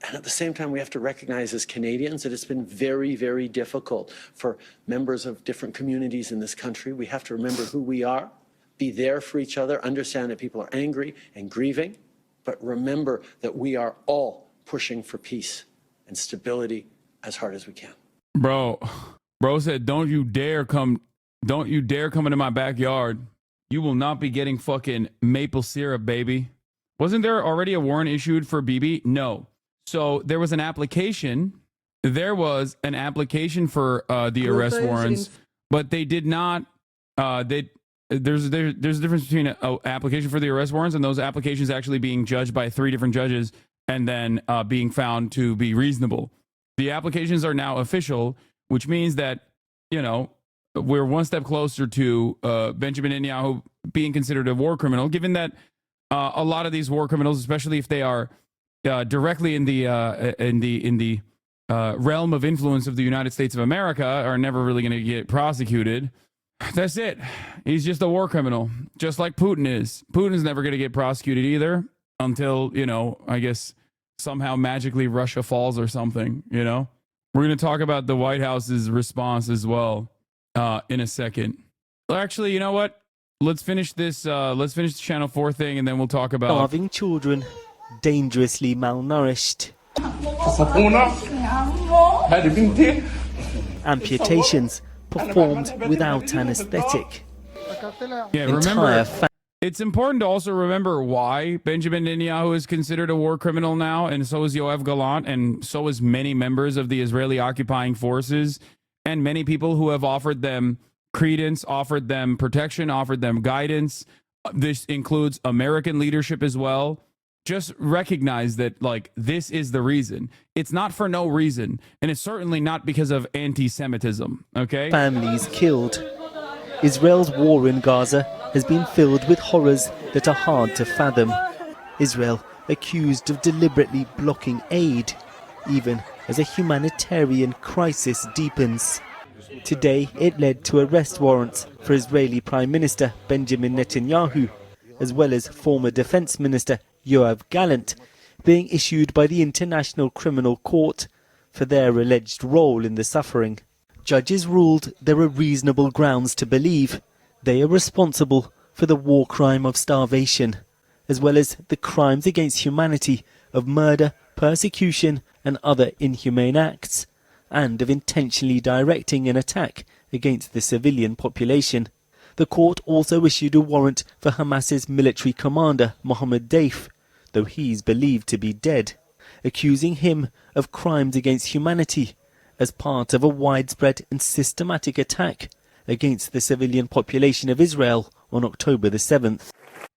[SPEAKER 11] And at the same time, we have to recognize as Canadians that it's been very, very difficult for members of different communities in this country. We have to remember who we are, be there for each other, understand that people are angry and grieving, but remember that we are all pushing for peace and stability as hard as we can.
[SPEAKER 2] Bro said, don't you dare come into my backyard. You will not be getting fucking maple syrup, baby. Wasn't there already a warrant issued for BB? No. So there was an application. There was an application for the arrest warrants, but they did not. There's a difference between an application for the arrest warrants and those applications actually being judged by 3 different judges and then being found to be reasonable. The applications are now official, which means that, you know, we're one step closer to Benjamin Netanyahu being considered a war criminal, given that a lot of these war criminals, especially if they are directly in the realm of influence of the United States of America, are never really going to get prosecuted. That's it. He's just a war criminal, just like Putin is. Putin's never going to get prosecuted either until, you know, I guess somehow magically Russia falls or something, you know? We're going to talk about the White House's response as well in a second. Actually, you know what? Let's finish this. Let's finish the Channel 4 thing, and then we'll talk about
[SPEAKER 12] starving children, dangerously malnourished, amputations performed without anesthetic.
[SPEAKER 2] Yeah, remember, it's important to also remember why Benjamin Netanyahu is considered a war criminal now, and so is Yoav Gallant, and so is many members of the Israeli occupying forces, and many people who have offered them credence, offered them protection, offered them guidance. This includes American leadership as well. Just recognize that, like, this is the reason. It's not for no reason, and it's certainly not because of anti-Semitism, okay?
[SPEAKER 12] Families killed. Israel's war in Gaza has been filled with horrors that are hard to fathom. Israel accused of deliberately blocking aid, even as a humanitarian crisis deepens. Today, it led to arrest warrants for Israeli Prime Minister Benjamin Netanyahu, as well as former Defense Minister Yoav Gallant, being issued by the International Criminal Court for their alleged role in the suffering. Judges ruled there are reasonable grounds to believe they are responsible for the war crime of starvation, as well as the crimes against humanity of murder, persecution and other inhumane acts, and of intentionally directing an attack against the civilian population. The court also issued a warrant for Hamas's military commander, Mohammed Deif, though he's believed to be dead, accusing him of crimes against humanity as part of a widespread and systematic attack against the civilian population of Israel on October the 7th.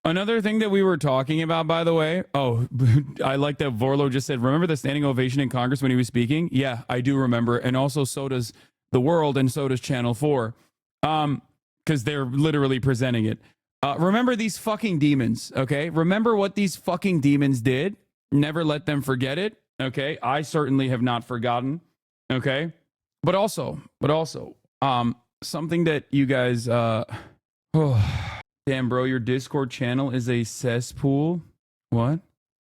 [SPEAKER 2] Another thing that we were talking about, by the way, I like that Vorlo just said, remember the standing ovation in Congress when he was speaking? Yeah, I do remember. And also so does the world and so does Channel 4. Because they're literally presenting it. Remember these fucking demons, okay? Remember what these fucking demons did? Never let them forget it, okay? I certainly have not forgotten, okay? But also, something that you guys, damn, bro, your Discord channel is a cesspool. What?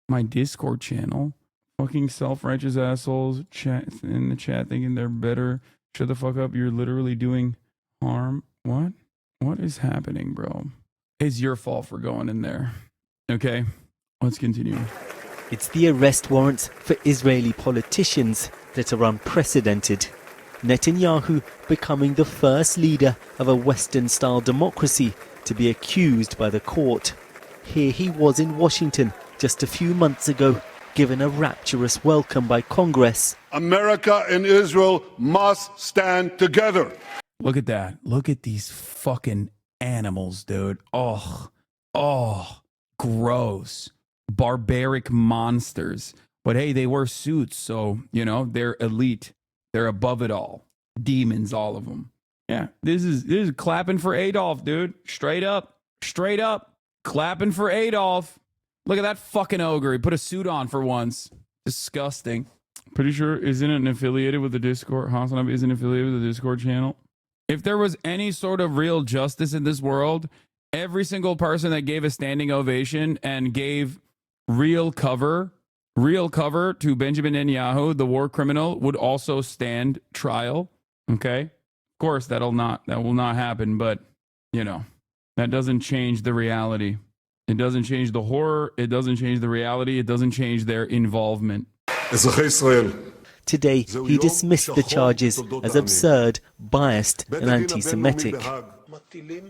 [SPEAKER 2] My Discord channel? Fucking self-righteous assholes chat in the chat thinking they're better. Shut the fuck up. You're literally doing harm. What? What is happening, bro? It's your fault for going in there. Okay, let's continue.
[SPEAKER 12] It's the arrest warrants for Israeli politicians that are unprecedented. Netanyahu becoming the first leader of a Western-style democracy to be accused by the court. Here he was in Washington just a few months ago, given a rapturous welcome by Congress.
[SPEAKER 13] America and Israel must stand together.
[SPEAKER 2] Look at that. Look at these fucking animals, dude. Oh, gross. Barbaric monsters. But hey, they wear suits, so, you know, they're elite. They're above it all. Demons, all of them. Yeah, this is clapping for Adolf, dude. Straight up. Clapping for Adolf. Look at that fucking ogre. He put a suit on for once. Disgusting. Pretty sure isn't it affiliated with the Discord? HasanAbi isn't affiliated with the Discord channel. If there was any sort of real justice in this world, every single person that gave a standing ovation and gave real cover to Benjamin Netanyahu, the war criminal, would also stand trial. Okay? Of course, that will not happen, but, you know, that doesn't change the reality. It doesn't change the horror. It doesn't change the reality. It doesn't change their involvement.
[SPEAKER 12] Today, he dismissed the charges as absurd, biased, and anti-Semitic.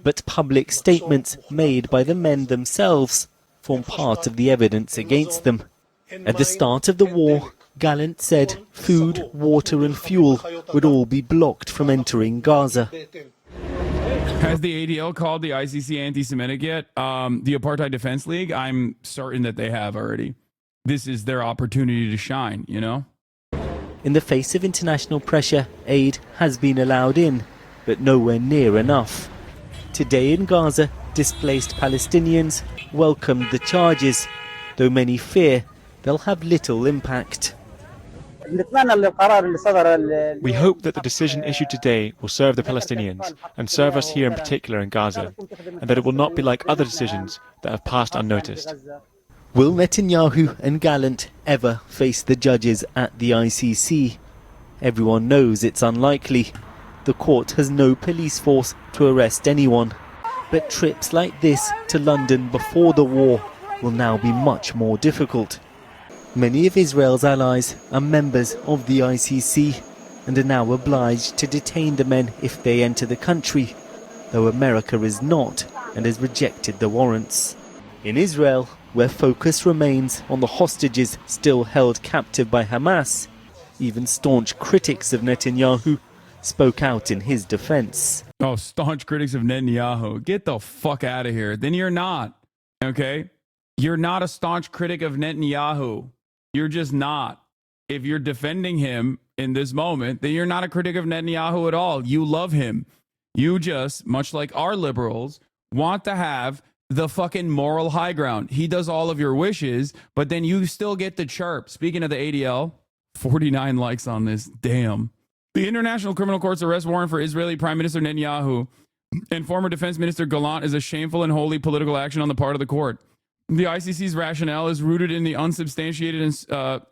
[SPEAKER 12] But public statements made by the men themselves form part of the evidence against them. At the start of the war, Gallant said food, water, and fuel would all be blocked from entering Gaza.
[SPEAKER 2] Has the ADL called the ICC anti-Semitic yet? The Apartheid Defense League? I'm certain that they have already. This is their opportunity to shine, you know?
[SPEAKER 12] In the face of international pressure, aid has been allowed in, but nowhere near enough. Today in Gaza, displaced Palestinians welcomed the charges, though many fear they'll have little impact.
[SPEAKER 14] We hope that the decision issued today will serve the Palestinians and serve us here in particular in Gaza, and that it will not be like other decisions that have passed unnoticed.
[SPEAKER 12] Will Netanyahu and Gallant ever face the judges at the ICC? Everyone knows it's unlikely. The court has no police force to arrest anyone. But trips like this to London before the war will now be much more difficult. Many of Israel's allies are members of the ICC and are now obliged to detain the men if they enter the country, though America is not and has rejected the warrants. In Israel, where focus remains on the hostages still held captive by Hamas, even staunch critics of Netanyahu spoke out in his defense.
[SPEAKER 2] Oh, staunch critics of Netanyahu. Get the fuck out of here. Then you're not, okay? You're not a staunch critic of Netanyahu. You're just not. If you're defending him in this moment, then you're not a critic of Netanyahu at all. You love him. You just, much like our liberals, want to have the fucking moral high ground. He does all of your wishes, but then you still get the chirp. Speaking of the ADL, 49 likes on this. Damn. The International Criminal Court's arrest warrant for Israeli Prime Minister Netanyahu and former Defense Minister Gallant is a shameful and wholly political action on the part of the court. The ICC's rationale is rooted in the unsubstantiated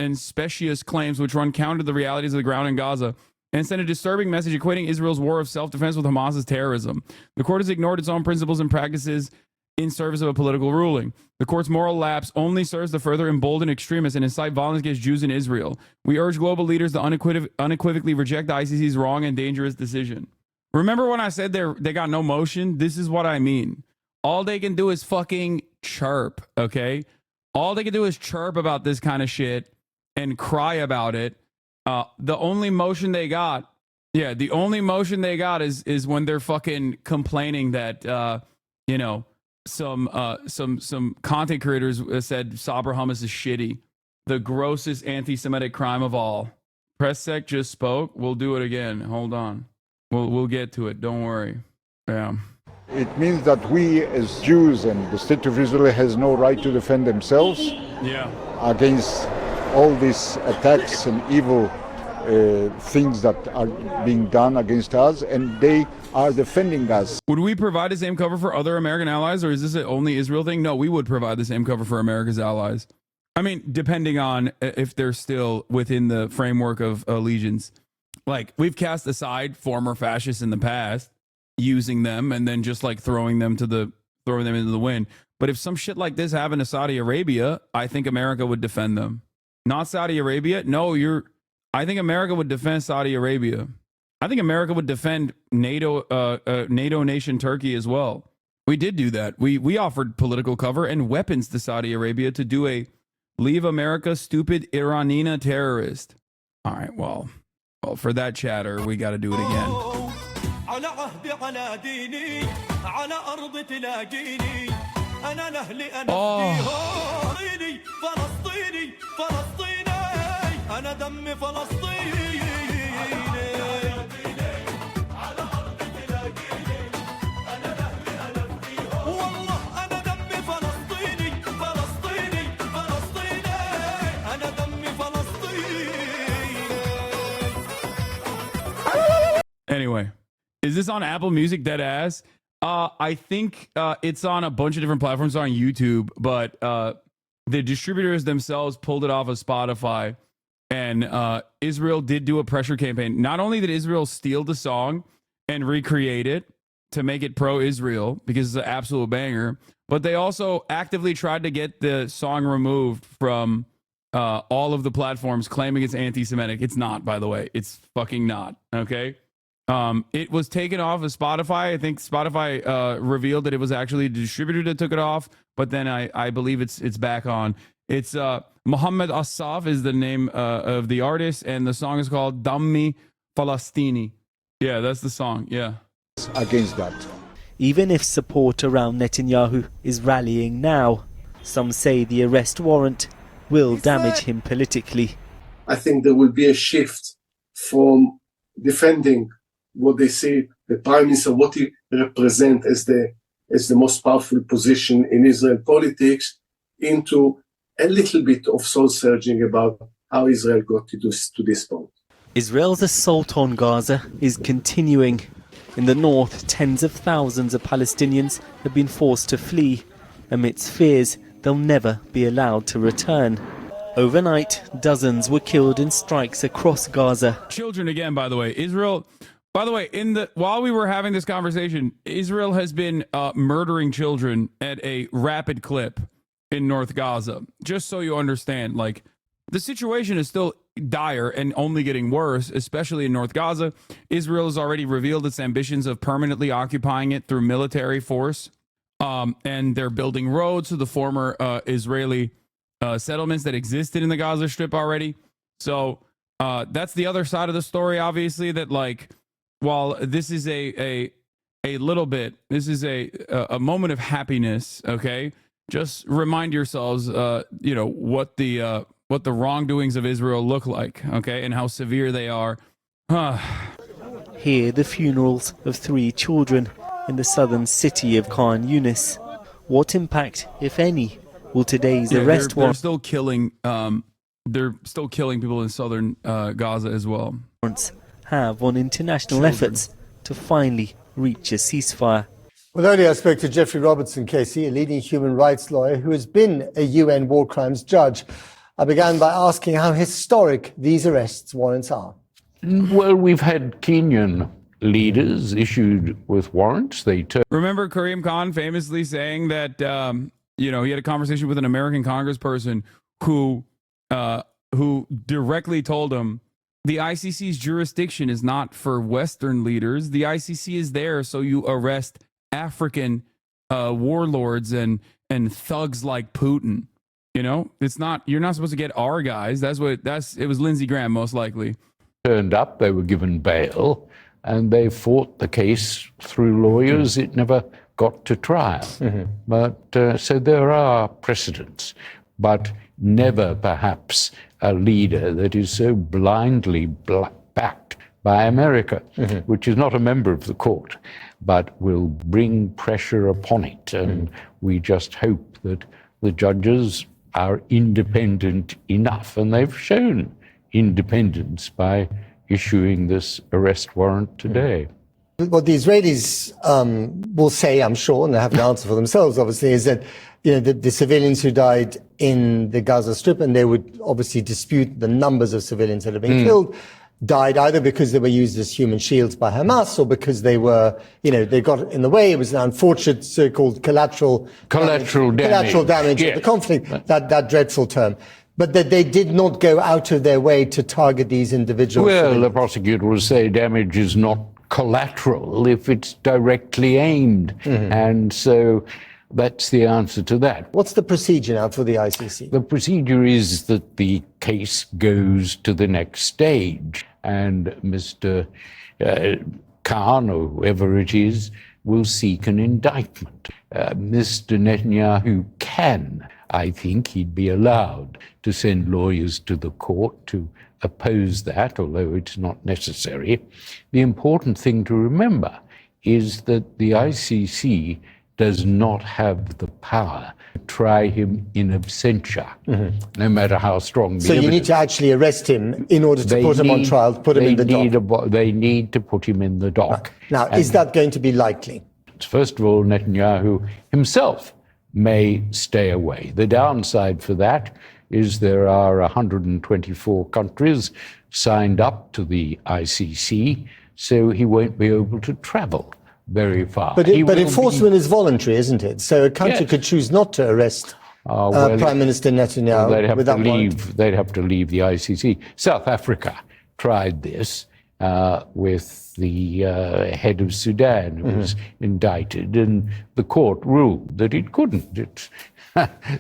[SPEAKER 2] and specious claims which run counter to the realities of the ground in Gaza and send a disturbing message equating Israel's war of self-defense with Hamas's terrorism. The court has ignored its own principles and practices in service of a political ruling. The court's moral lapse only serves to further embolden extremists and incite violence against Jews in Israel. We urge global leaders to unequivocally reject the ICC's wrong and dangerous decision. Remember when I said they got no motion? This is what I mean. All they can do is fucking chirp, okay? All they can do is chirp about this kind of shit and cry about it. The only motion they got, is when they're fucking complaining that, some content creators said Sabra hummus is shitty. The grossest anti-Semitic crime of all. Press Sec just spoke. We'll do it again. Hold on. We'll get to it. Don't worry. Yeah.
[SPEAKER 15] It means that we as Jews and the state of Israel has no right to defend themselves against all these attacks and evil things that are being done against us, and they are defending us.
[SPEAKER 2] Would we provide the same cover for other American allies, or is this an only Israel thing? No, we would provide the same cover for America's allies. I mean, depending on if they're still within the framework of allegiance. Like, we've cast aside former fascists in the past, using them and then just like throwing them into the wind. But if some shit like this happened to Saudi Arabia, I think America would defend them. Not Saudi Arabia. No, I think America would defend Saudi Arabia. I think America would defend NATO nation Turkey as well. We did do that. We offered political cover and weapons to Saudi Arabia to do a leave America stupid Iranina terrorist. All right, well, for that chatter, we got to do it again.
[SPEAKER 1] على عهدي على ديني على أرض تلاقيني أنا لأهلي أنا فلسطيني فلسطيني فلسطيني أنا دمي فلسطيني على أرض تلاقيني أنا لأهلي أنا فيها والله أنا دمي فلسطيني فلسطيني فلسطيني أنا دمي فلسطيني.
[SPEAKER 2] Anyway. Is this on Apple Music, dead ass? I think it's on a bunch of different platforms. It's on YouTube, but the distributors themselves pulled it off of Spotify, and Israel did do a pressure campaign. Not only did Israel steal the song and recreate it to make it pro-Israel, because it's an absolute banger, but they also actively tried to get the song removed from all of the platforms, claiming it's anti-Semitic. It's not, by the way. It's fucking not, okay? It was taken off of Spotify. I think Spotify revealed that it was actually the distributor that took it off, but then I believe it's back on. It's Muhammad Asaf is the name of the artist, and the song is called Dammi Falastini. Yeah, that's the song. Yeah.
[SPEAKER 15] Against that.
[SPEAKER 12] Even if support around Netanyahu is rallying now, some say the arrest warrant will damage him politically.
[SPEAKER 16] I think there will be a shift from defending what they say, the Prime Minister, what he represents as the most powerful position in Israel politics, into a little bit of soul-searching about how Israel got to this point.
[SPEAKER 12] Israel's assault on Gaza is continuing. In the north, tens of thousands of Palestinians have been forced to flee amidst fears they'll never be allowed to return. Overnight, dozens were killed in strikes across Gaza.
[SPEAKER 2] Children again, by the way. Israel... By the way, while we were having this conversation, Israel has been murdering children at a rapid clip in North Gaza. Just so you understand, like, the situation is still dire and only getting worse, especially in North Gaza. Israel has already revealed its ambitions of permanently occupying it through military force, and they're building roads to the former Israeli settlements that existed in the Gaza Strip already. So that's the other side of the story, obviously, that, like, while this is a little bit, this is a moment of happiness, okay? Just remind yourselves, what the wrongdoings of Israel look like, okay, and how severe they are.
[SPEAKER 12] Here, the funerals of 3 children in the southern city of Khan Yunis. What impact, if any, will today's arrest warrant?
[SPEAKER 2] They're still killing people in southern Gaza as well.
[SPEAKER 12] Have on international efforts to finally reach a ceasefire.
[SPEAKER 17] Well, earlier I spoke to Jeffrey Robertson, KC, a leading human rights lawyer who has been a UN war crimes judge. I began by asking how historic these arrest warrants are.
[SPEAKER 18] Well, we've had Kenyan leaders issued with warrants. They
[SPEAKER 2] Remember Karim Khan famously saying that he had a conversation with an American congressperson who directly told him the ICC's jurisdiction is not for Western leaders. The ICC is there so you arrest African warlords and thugs like Putin. It's not. You're not supposed to get our guys. It was Lindsey Graham most likely.
[SPEAKER 18] turned up, they were given bail, and they fought the case through lawyers. It never got to trial. But so there are precedents, but never perhaps a leader that is so blindly backed by America, which is not a member of the court, but will bring pressure upon it. And we just hope that the judges are independent enough, and they've shown independence by issuing this arrest warrant today.
[SPEAKER 17] What the Israelis will say, I'm sure, and they have an answer for themselves, obviously, is that the civilians who died in the Gaza Strip, and they would obviously dispute the numbers of civilians that have been killed, died either because they were used as human shields by Hamas or because they were, they got in the way. It was an unfortunate so-called collateral damage of the conflict, that dreadful term. But that they did not go out of their way to target these individuals.
[SPEAKER 18] Well, the prosecutor will say damage is not collateral if it's directly aimed. And so that's the answer to that.
[SPEAKER 17] What's the procedure now for the ICC?
[SPEAKER 18] The procedure is that the case goes to the next stage, and Mr. Khan, or whoever it is, will seek an indictment. Mr. Netanyahu can, I think he'd be allowed to send lawyers to the court to oppose that, although it's not necessary. The important thing to remember is that the ICC does not have the power to try him in absentia, no matter how strong the
[SPEAKER 17] evidence. So you need to actually arrest him in order to put him on trial, put him in the dock.
[SPEAKER 18] They need to put him in the dock.
[SPEAKER 17] Now, is that going to be likely?
[SPEAKER 18] First of all, Netanyahu himself may stay away. The downside for that is there are 124 countries signed up to the ICC, so he won't be able to travel very far.
[SPEAKER 17] But enforcement is voluntary, isn't it? So a country could choose not to arrest Prime Minister Netanyahu without warrant.
[SPEAKER 18] They'd have to leave the ICC. South Africa tried this with the head of Sudan, who was indicted, and the court ruled that it couldn't.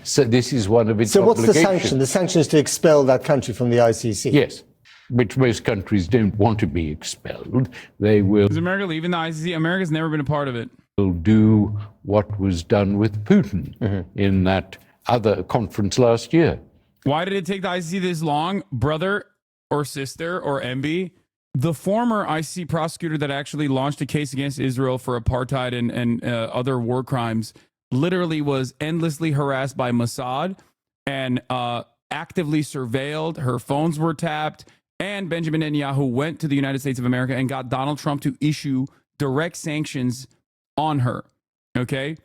[SPEAKER 18] So this is one of its obligations.
[SPEAKER 17] So what's the sanction? The sanction is to expel that country from the ICC?
[SPEAKER 18] Yes, which most countries don't want to be expelled. They will...
[SPEAKER 2] Is America leaving the ICC? America's never been a part of it.
[SPEAKER 18] Will do what was done with Putin in that other conference last year.
[SPEAKER 2] Why did it take the ICC this long? Brother or sister or MB? The former ICC prosecutor that actually launched a case against Israel for apartheid and other war crimes literally was endlessly harassed by Mossad and actively surveilled. Her phones were tapped. And Benjamin Netanyahu went to the United States of America and got Donald Trump to issue direct sanctions on her. Okay?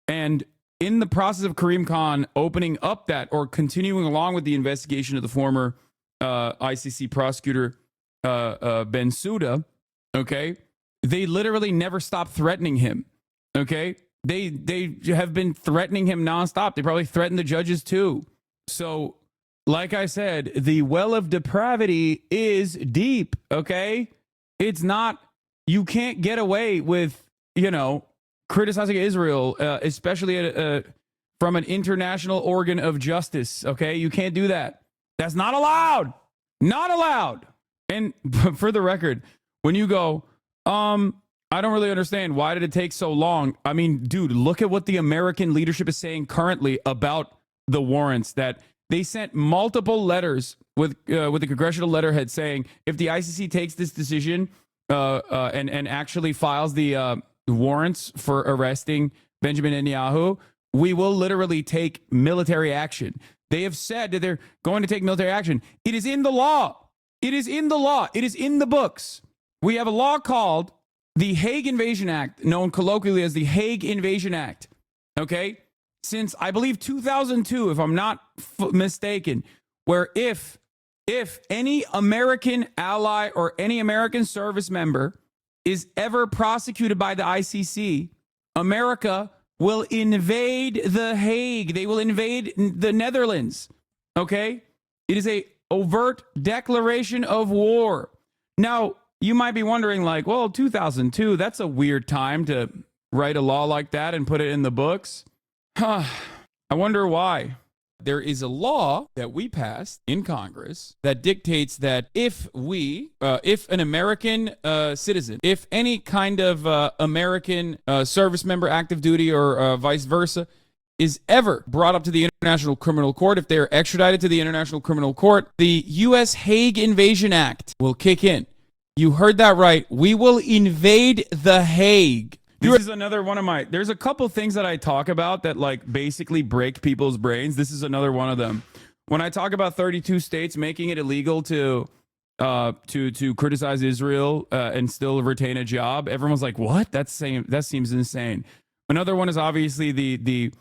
[SPEAKER 2] And in the process of Karim Khan opening up that or continuing along with the investigation of the former ICC prosecutor, Bensouda, okay, they literally never stopped threatening him. Okay? They have been threatening him nonstop. They probably threatened the judges too. So, like I said, the well of depravity is deep, okay? It's not, you can't get away with, criticizing Israel, especially from an international organ of justice, okay? You can't do that. That's not allowed. Not allowed. And for the record, when you go, I don't really understand. Why did it take so long? I mean, dude, look at what the American leadership is saying currently about the warrants, that they sent multiple letters with the congressional letterhead saying if the ICC takes this decision and actually files the warrants for arresting Benjamin Netanyahu, we will literally take military action. They have said that they're going to take military action. It is in the law. It is in the law. It is in the books. We have a law called the Hague Invasion Act, known colloquially as the Hague Invasion Act. Okay? Since, I believe, 2002, if I'm not mistaken, where if any American ally or any American service member is ever prosecuted by the ICC, America will invade The Hague. They will invade the Netherlands. Okay? It is a overt declaration of war. Now, you might be wondering, like, well, 2002, that's a weird time to write a law like that and put it in the books. I wonder why. There is a law that we passed in Congress that dictates that if an American citizen, if any kind of American service member, active duty, or vice versa, is ever brought up to the International Criminal Court, if they are extradited to the International Criminal Court, the U.S. Hague Invasion Act will kick in. You heard that right. We will invade The Hague. This is another one of there's a couple things that I talk about that like basically break people's brains. This is another one of them. When I talk about 32 states making it illegal to criticize Israel and still retain a job, everyone's like, what? That seems insane. Another one is obviously the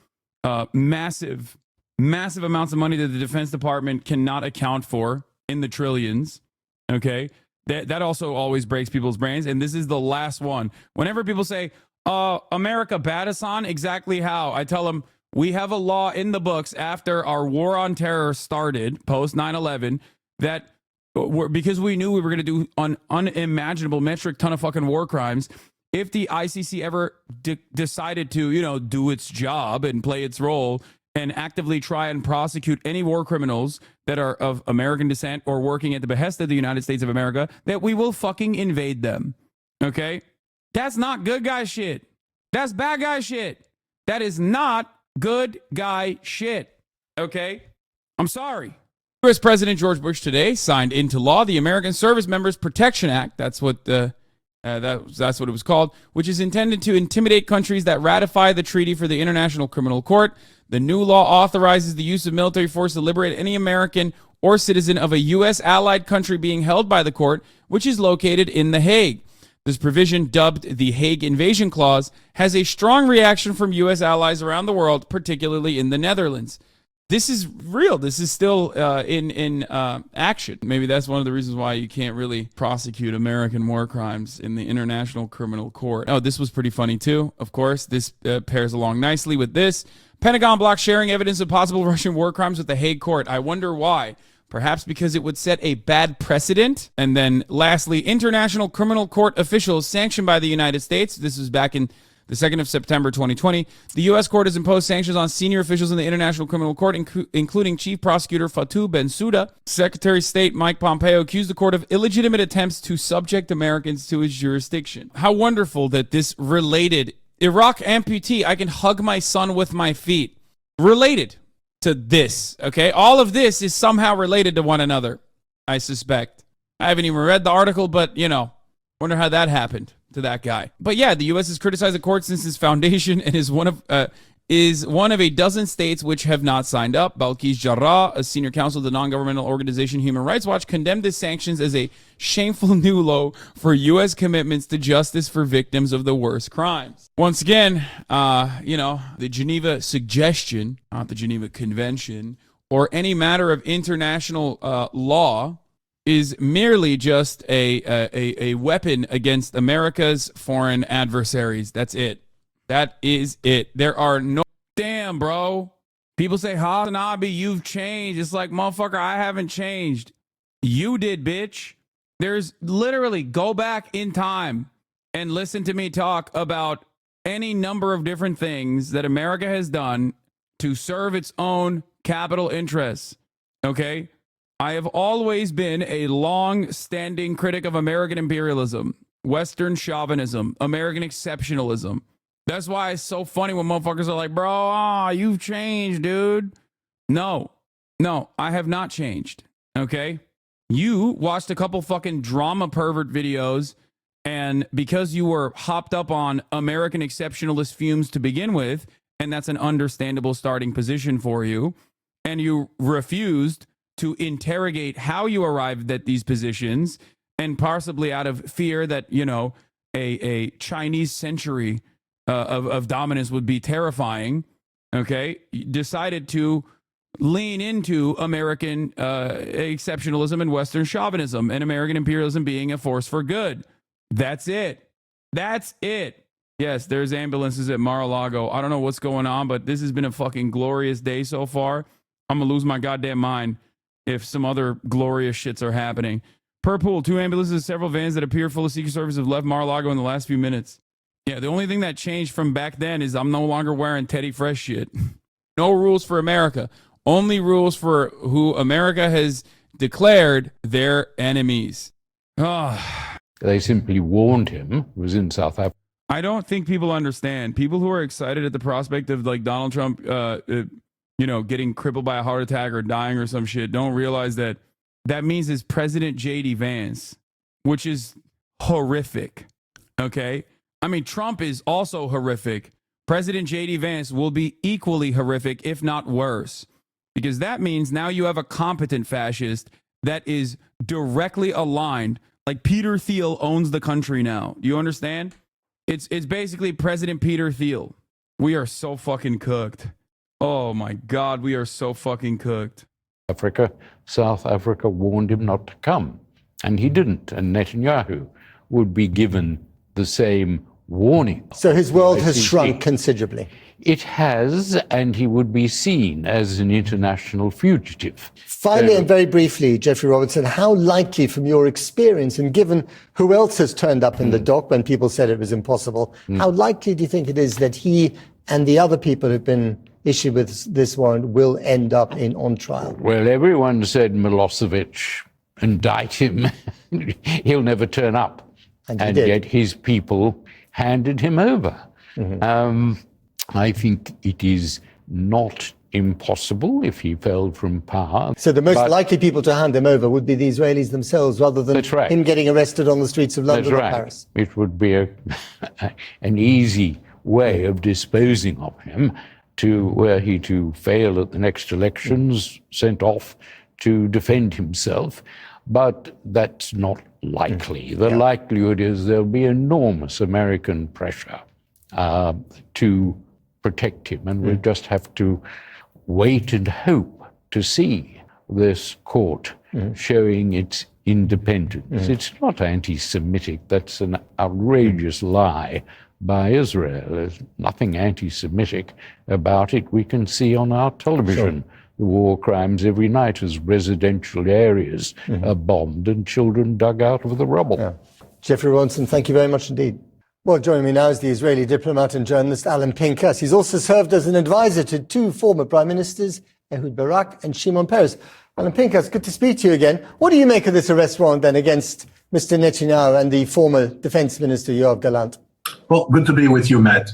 [SPEAKER 2] massive amounts of money that the Defense Department cannot account for in the trillions. Okay. That also always breaks people's brains. And this is the last one. Whenever people say, America bat us on, exactly how? I tell them, we have a law in the books after our war on terror started, post 9/11, that because we knew we were going to do an unimaginable metric ton of fucking war crimes, if the ICC ever decided to, do its job and play its role and actively try and prosecute any war criminals that are of American descent or working at the behest of the United States of America, that we will fucking invade them. Okay? That's not good guy shit. That's bad guy shit. That is not good guy shit. Okay? I'm sorry. U.S. President George Bush today signed into law the American Service Members Protection Act. That's what that's what it was called, which is intended to intimidate countries that ratify the treaty for the International Criminal Court. The new law authorizes the use of military force to liberate any American or citizen of a U.S. allied country being held by the court, which is located in The Hague. This provision, dubbed the Hague Invasion Clause, has a strong reaction from U.S. allies around the world, particularly in the Netherlands. This is real. This is still in action. Maybe that's one of the reasons why you can't really prosecute American war crimes in the International Criminal Court. Oh, this was pretty funny too. Of course, this pairs along nicely with this. Pentagon blocks sharing evidence of possible Russian war crimes with the Hague Court. I wonder why. Perhaps because it would set a bad precedent. And then lastly, International Criminal Court officials sanctioned by the United States. This was back in the 2nd of September 2020. The U.S. court has imposed sanctions on senior officials in the International Criminal Court, including Chief Prosecutor Fatou Bensouda. Secretary of State Mike Pompeo accused the court of illegitimate attempts to subject Americans to his jurisdiction. How wonderful that this related. Iraq amputee, I can hug my son with my feet. Related to this, okay? All of this is somehow related to one another, I suspect. I haven't even read the article, but, wonder how that happened to that guy. But yeah, the U.S. has criticized the court since its foundation and is one of a dozen states which have not signed up. Balkis Jarrah, a senior counsel of the non-governmental organization Human Rights Watch, condemned the sanctions as a shameful new low for U.S. commitments to justice for victims of the worst crimes. Once again, the Geneva Suggestion, not the Geneva Convention, or any matter of international law is merely just a weapon against America's foreign adversaries. That's it. That is it. There are no... Damn, bro. People say, HasanAbi, you've changed. It's like, motherfucker, I haven't changed. You did, bitch. There's literally, go back in time and listen to me talk about any number of different things that America has done to serve its own capital interests. Okay? I have always been a long-standing critic of American imperialism, Western chauvinism, American exceptionalism. That's why it's so funny when motherfuckers are like, bro, you've changed, dude. No, I have not changed. Okay? You watched a couple fucking drama pervert videos, and because you were hopped up on American exceptionalist fumes to begin with, and that's an understandable starting position for you, and you refused to interrogate how you arrived at these positions, and possibly out of fear that, a Chinese century of dominance would be terrifying, okay, decided to lean into American exceptionalism and Western chauvinism and American imperialism being a force for good. That's it. That's it. Yes, there's ambulances at Mar-a-Lago. I don't know what's going on, but this has been a fucking glorious day so far. I'm going to lose my goddamn mind if some other glorious shits are happening. Per pool, 2 ambulances, several vans that appear full of Secret Service have left Mar-a-Lago in the last few minutes. Yeah, the only thing that changed from back then is I'm no longer wearing Teddy Fresh shit. No rules for America. Only rules for who America has declared their enemies.
[SPEAKER 18] They simply warned him. It was in South Africa.
[SPEAKER 2] I don't think people understand. People who are excited at the prospect of like Donald Trump, getting crippled by a heart attack or dying or some shit, don't realize that that means it's President J.D. Vance, which is horrific. Okay? I mean, Trump is also horrific. President J.D. Vance will be equally horrific, if not worse, because that means now you have a competent fascist that is directly aligned. Like Peter Thiel owns the country now. Do you understand? It's basically President Peter Thiel. We are so fucking cooked. Oh my God, we are so fucking cooked.
[SPEAKER 18] South Africa warned him not to come, and he didn't. And Netanyahu would be given the same warning.
[SPEAKER 17] So his world has shrunk considerably.
[SPEAKER 18] It has, and he would be seen as an international fugitive.
[SPEAKER 17] Finally, and very briefly, Jeffrey Robertson, how likely from your experience, and given who else has turned up in the dock when people said it was impossible, how likely do you think it is that he and the other people who've been issued with this warrant will end up on trial?
[SPEAKER 18] Well, everyone said Milosevic, indict him. He'll never turn up. And yet his people handed him over. I think it is not impossible if he fell from power.
[SPEAKER 17] So the most likely people to hand him over would be the Israelis themselves, rather than him getting arrested on the streets of London or Paris.
[SPEAKER 18] It would be an easy way of disposing of him, were he to fail at the next elections, sent off to defend himself. But that's not likely. The likelihood is there'll be enormous American pressure to protect him, and we'll just have to wait and hope to see this court showing its independence. It's not anti-Semitic. That's an outrageous lie by Israel. There's nothing anti-Semitic about it. We can see on our television the war crimes every night as residential areas are bombed and children dug out of the rubble.
[SPEAKER 17] Jeffrey Ronson, thank you very much indeed. Well, joining me now is the Israeli diplomat and journalist Alan Pinkas. He's also served as an advisor to 2 former prime ministers, Ehud Barak and Shimon Peres. Alan Pinkas, good to speak to you again. What do you make of this arrest warrant then against Mr. Netanyahu and the former defense minister, Yoav Gallant?
[SPEAKER 19] Well, good to be with you, Matt.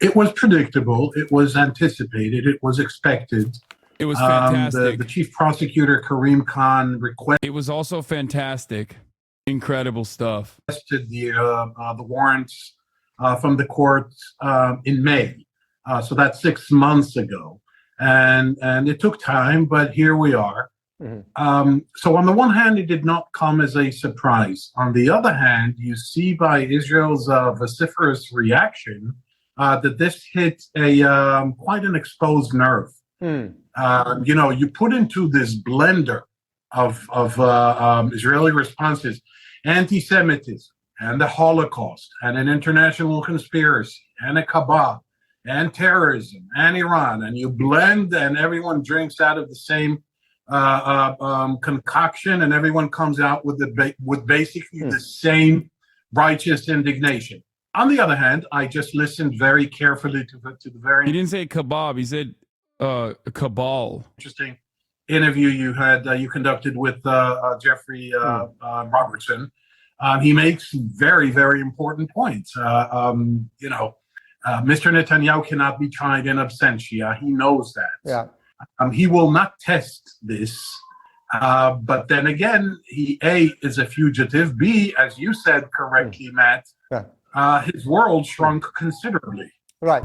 [SPEAKER 19] It was predictable. It was anticipated. It was expected.
[SPEAKER 2] It was fantastic.
[SPEAKER 19] The chief prosecutor, Karim Khan, requested.
[SPEAKER 2] It was also fantastic. Incredible stuff.
[SPEAKER 19] The warrants from the court in May. So that's 6 months ago. And it took time, but here we are. So on the one hand, it did not come as a surprise. On the other hand, you see by Israel's vociferous reaction that this hit quite an exposed nerve. You put into this blender of Israeli responses anti-Semitism and the Holocaust and an international conspiracy and a cabal and terrorism and Iran, and you blend and everyone drinks out of the same concoction, and everyone comes out with basically the same righteous indignation. On the other hand, I just listened very carefully to the very.
[SPEAKER 2] He didn't say kebab. He said cabal.
[SPEAKER 19] Interesting interview you conducted with Jeffrey Robertson. He makes very, very important points. Mr. Netanyahu cannot be tried in absentia. He knows that. He will not test this. But then again, he A, is a fugitive. B, as you said correctly, Matt, his world shrunk considerably.
[SPEAKER 17] Right.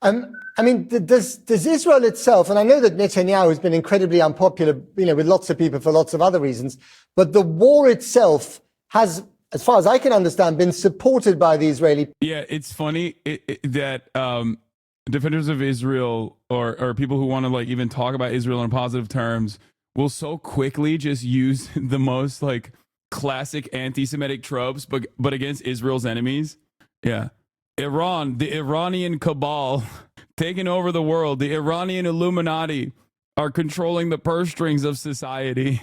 [SPEAKER 17] I mean, does Israel itself, and I know that Netanyahu has been incredibly unpopular, with lots of people for lots of other reasons, but the war itself has, as far as I can understand, been supported by the Israeli.
[SPEAKER 2] Yeah, it's funny that defenders of Israel or people who want to even talk about Israel in positive terms will so quickly just use the most classic anti-Semitic tropes, but against Israel's enemies. Yeah. Iran, the Iranian cabal, taking over the world. The Iranian Illuminati are controlling the purse strings of society.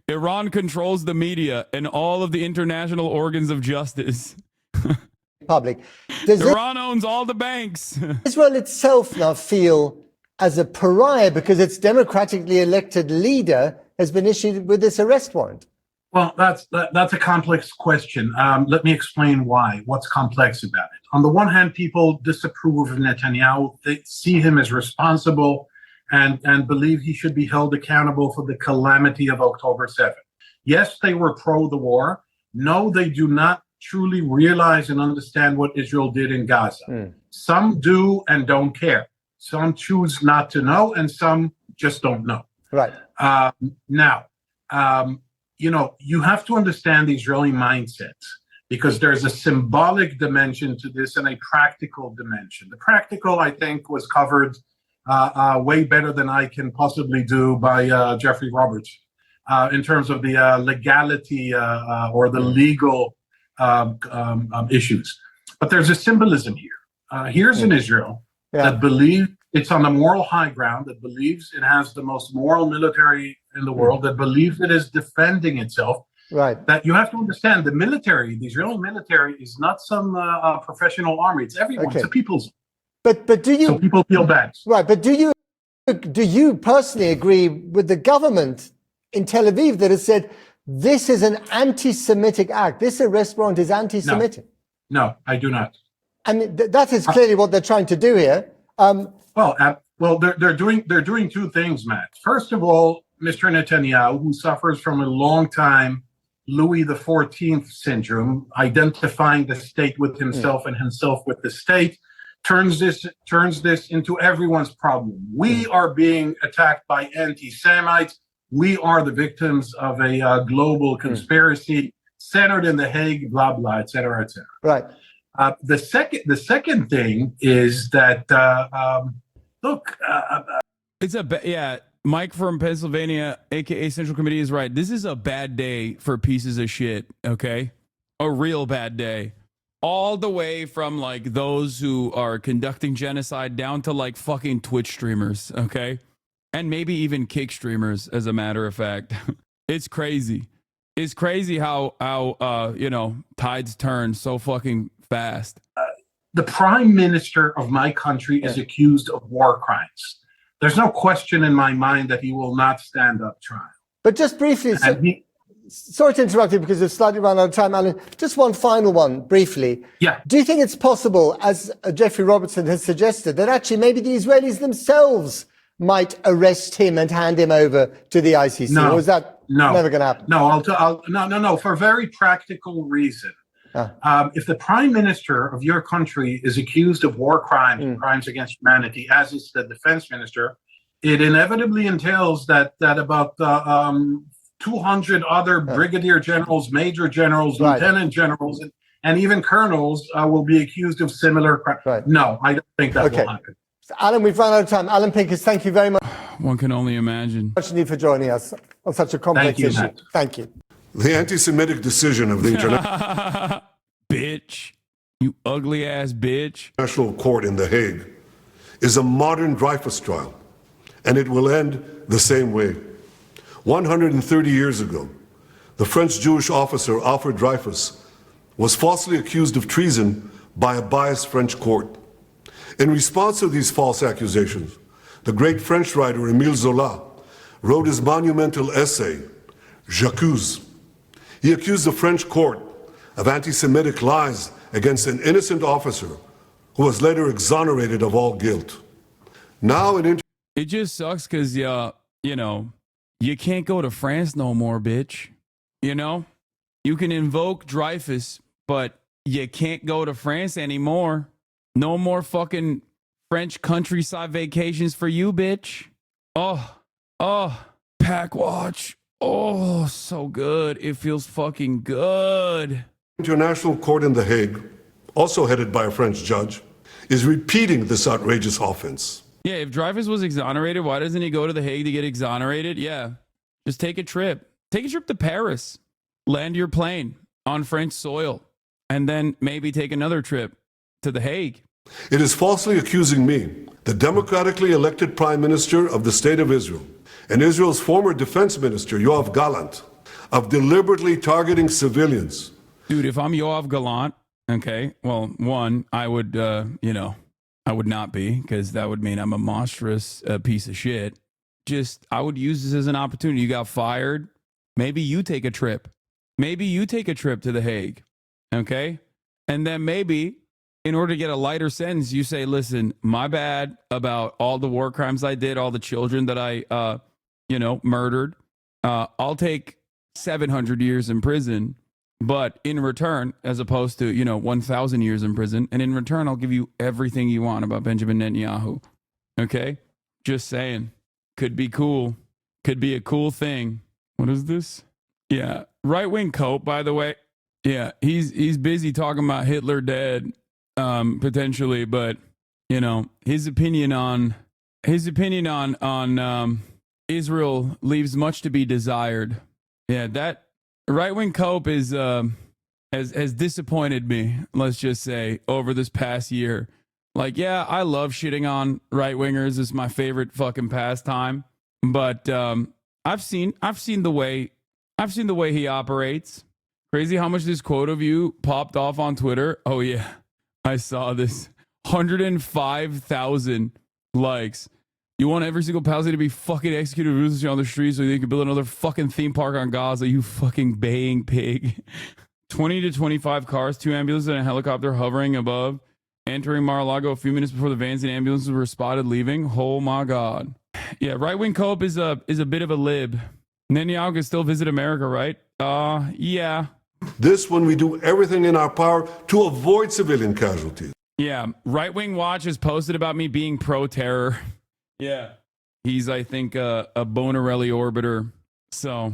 [SPEAKER 2] Iran controls the media and all of the international organs of justice.
[SPEAKER 17] Public. Does
[SPEAKER 2] Iran owns all the banks.
[SPEAKER 17] Israel itself now feel as a pariah because its democratically elected leader has been issued with this arrest warrant?
[SPEAKER 19] Well, that's a complex question. Let me explain why. What's complex about it? On the one hand, people disapprove of Netanyahu. They see him as responsible and believe he should be held accountable for the calamity of October 7th. Yes, they were pro the war. No, they do not truly realize and understand what Israel did in Gaza. Some do and don't care. Some choose not to know, and some just don't know.
[SPEAKER 17] Right.
[SPEAKER 19] Now, you have to understand the Israeli mindset, because there's a symbolic dimension to this and a practical dimension. The practical, I think, was covered way better than I can possibly do by Jeffrey Roberts in terms of the legality or the legal issues. But there's a symbolism here. Here's an Israel that believes it's on the moral high ground, that believes it has the most moral military in the world, that believes it is defending itself.
[SPEAKER 17] Right.
[SPEAKER 19] That you have to understand, the military, the Israeli military, is not some professional army. It's everyone. It's a people's.
[SPEAKER 17] But do you?
[SPEAKER 19] So people feel bad.
[SPEAKER 17] Right. But do you personally agree with the government in Tel Aviv that has said this is an anti-Semitic act? This arrest warrant is anti-Semitic.
[SPEAKER 19] No, I do not.
[SPEAKER 17] I mean, that is clearly what they're trying to do here.
[SPEAKER 19] Well, they're doing two things, Matt. First of all, Mr. Netanyahu, who suffers from a long time Louis XIV syndrome, identifying the state with himself and himself with the state, turns this into everyone's problem. We are being attacked by anti-Semites. We are the victims of a global conspiracy centered in The Hague, blah blah, et cetera, et cetera.
[SPEAKER 17] Right.
[SPEAKER 19] The second thing is that look,
[SPEAKER 2] it's Mike from Pennsylvania, aka Central Committee, is right. This is a bad day for pieces of shit. Okay, a real bad day. All the way from like those who are conducting genocide down to like fucking Twitch streamers. Okay, and maybe even kick streamers. As a matter of fact, it's crazy. It's crazy how tides turn so fucking fast.
[SPEAKER 19] The prime minister of my country is accused of war crimes. There's no question in my mind that he will not stand up trial.
[SPEAKER 17] But just briefly, sorry to interrupt you because we've slightly run out of time, Alan. Just one final one, briefly.
[SPEAKER 19] Yeah.
[SPEAKER 17] Do you think it's possible, as Jeffrey Robertson has suggested, that actually maybe the Israelis themselves might arrest him and hand him over to the ICC?
[SPEAKER 19] No.
[SPEAKER 17] Or is that never going to happen?
[SPEAKER 19] No, for a very practical reason. If the prime minister of your country is accused of war crimes, crimes against humanity, as is the defense minister, it inevitably entails that about 200 other brigadier generals, major generals, lieutenant generals, and even colonels will be accused of similar crimes.
[SPEAKER 17] Right.
[SPEAKER 19] No, I don't think that will happen.
[SPEAKER 17] So, Alan, we've run out of time. Alan Pincus, thank you very much.
[SPEAKER 2] One can only imagine.
[SPEAKER 17] Much indeed for joining us on such a complex issue.
[SPEAKER 19] Matt.
[SPEAKER 17] Thank you.
[SPEAKER 13] The anti-Semitic decision of the International
[SPEAKER 2] bitch, you ugly ass bitch.
[SPEAKER 13] International Court in The Hague is a modern Dreyfus trial, and it will end the same way. 130 years ago, the French Jewish officer Alfred Dreyfus was falsely accused of treason by a biased French court. In response to these false accusations, the great French writer Émile Zola wrote his monumental essay, J'accuse. He accused the French court of anti-Semitic lies against an innocent officer who was later exonerated of all guilt. Now
[SPEAKER 2] it just sucks because, you can't go to France no more, bitch. You can invoke Dreyfus, but you can't go to France anymore. No more fucking French countryside vacations for you, bitch. Oh, PACKWATCH. Oh, so good. It feels fucking good.
[SPEAKER 13] International Court in The Hague, also headed by a French judge, is repeating this outrageous offense.
[SPEAKER 2] Yeah, if Dreyfus was exonerated, why doesn't he go to The Hague to get exonerated? Yeah, just take a trip. Take a trip to Paris. Land your plane on French soil. and then maybe take another trip to The Hague.
[SPEAKER 13] It is falsely accusing me, the democratically elected Prime Minister of the State of Israel, and Israel's former Defense Minister, Yoav Gallant, of deliberately targeting civilians.
[SPEAKER 2] Dude, if I'm Yoav Gallant, okay, well, one, I would, I would not be, because that would mean I'm a monstrous piece of shit. I would use this as an opportunity. You got fired. Maybe you take a trip. Maybe you take a trip to The Hague, okay? And then maybe, in order to get a lighter sentence, you say, listen, my bad about all the war crimes I did, all the children that I, murdered. I'll take 700 years in prison, but in return, as opposed to, 1,000 years in prison, and in return, I'll give you everything you want about Benjamin Netanyahu, okay? Just saying. Could be cool. Could be a cool thing. What is this? Yeah. Right-wing Cope, by the way. Yeah, he's busy talking about Hitler dead, potentially, but his opinion on Israel leaves much to be desired. Yeah, that right-wing Cope is has disappointed me, let's just say, over this past year. Like, yeah, I love shitting on right-wingers. It's my favorite fucking pastime. But I've seen the way he operates. Crazy how much this quote of you popped off on Twitter. Oh yeah, I saw this. 105,000 likes. You want every single Palestinian to be fucking executed ruthlessly on the streets so they can build another fucking theme park on Gaza, you fucking baying pig. 20 to 25 cars, 2 ambulances, and a helicopter hovering above, entering Mar-a-Lago a few minutes before the vans and ambulances were spotted leaving. Oh my God. Yeah, right-wing Cope is a bit of a lib. Netanyahu can still visit America, right? Yeah.
[SPEAKER 13] This when we do everything in our power to avoid civilian casualties.
[SPEAKER 2] Yeah, Right-Wing Watch has posted about me being pro-terror. Yeah. He's, I think, a Bonarelli orbiter. So,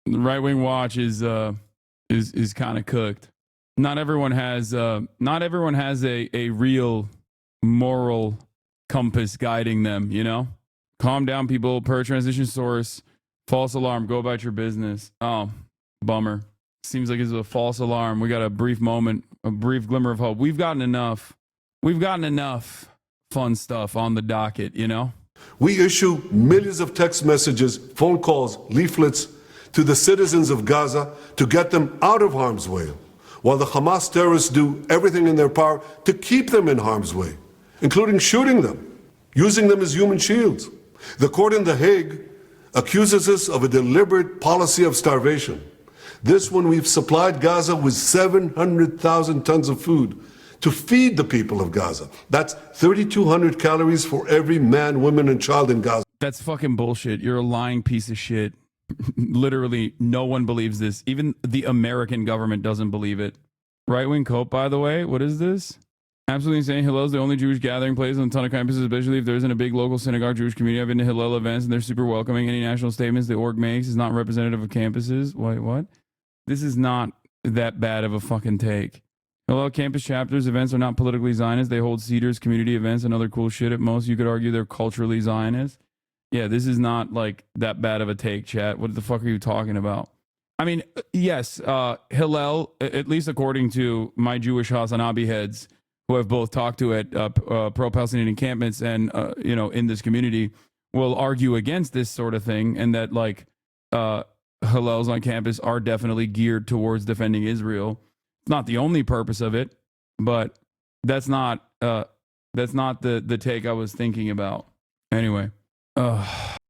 [SPEAKER 2] Right-Wing Watch is kind of cooked. Not everyone has a real moral compass guiding them, Calm down, people. Per transition source. False alarm. Go about your business. Oh, bummer. Seems like it's a false alarm. We got a brief moment, a brief glimmer of hope. We've gotten enough fun stuff on the docket,
[SPEAKER 13] We issue millions of text messages, phone calls, leaflets to the citizens of Gaza to get them out of harm's way, while the Hamas terrorists do everything in their power to keep them in harm's way, including shooting them, using them as human shields. The court in The Hague accuses us of a deliberate policy of starvation. This when we've supplied Gaza with 700,000 tons of food to feed the people of Gaza. That's 3,200 calories for every man, woman, and child in Gaza.
[SPEAKER 2] That's fucking bullshit. You're a lying piece of shit. Literally, no one believes this. Even the American government doesn't believe it. Right-wing Cope, by the way. What is this? Absolutely insane. Hillel is the only Jewish gathering place on a ton of campuses, especially if there isn't a big local synagogue Jewish community. I've been to Hillel events, and they're super welcoming. Any national statements the org makes is not representative of campuses. Wait, what? This is not that bad of a fucking take. Hillel campus chapters events are not politically Zionist. They hold Cedars community events and other cool shit. At most, you could argue they're culturally Zionist. Yeah, this is not like that bad of a take, chat. What the fuck are you talking about? I mean, yes, Hillel, at least according to my Jewish HasanAbi heads, who I've both talked to at pro-Palestinian encampments and, in this community, will argue against this sort of thing, and that, like, Hillels on campus are definitely geared towards defending Israel. It's not the only purpose of it, but that's not the take I was thinking about. Anyway,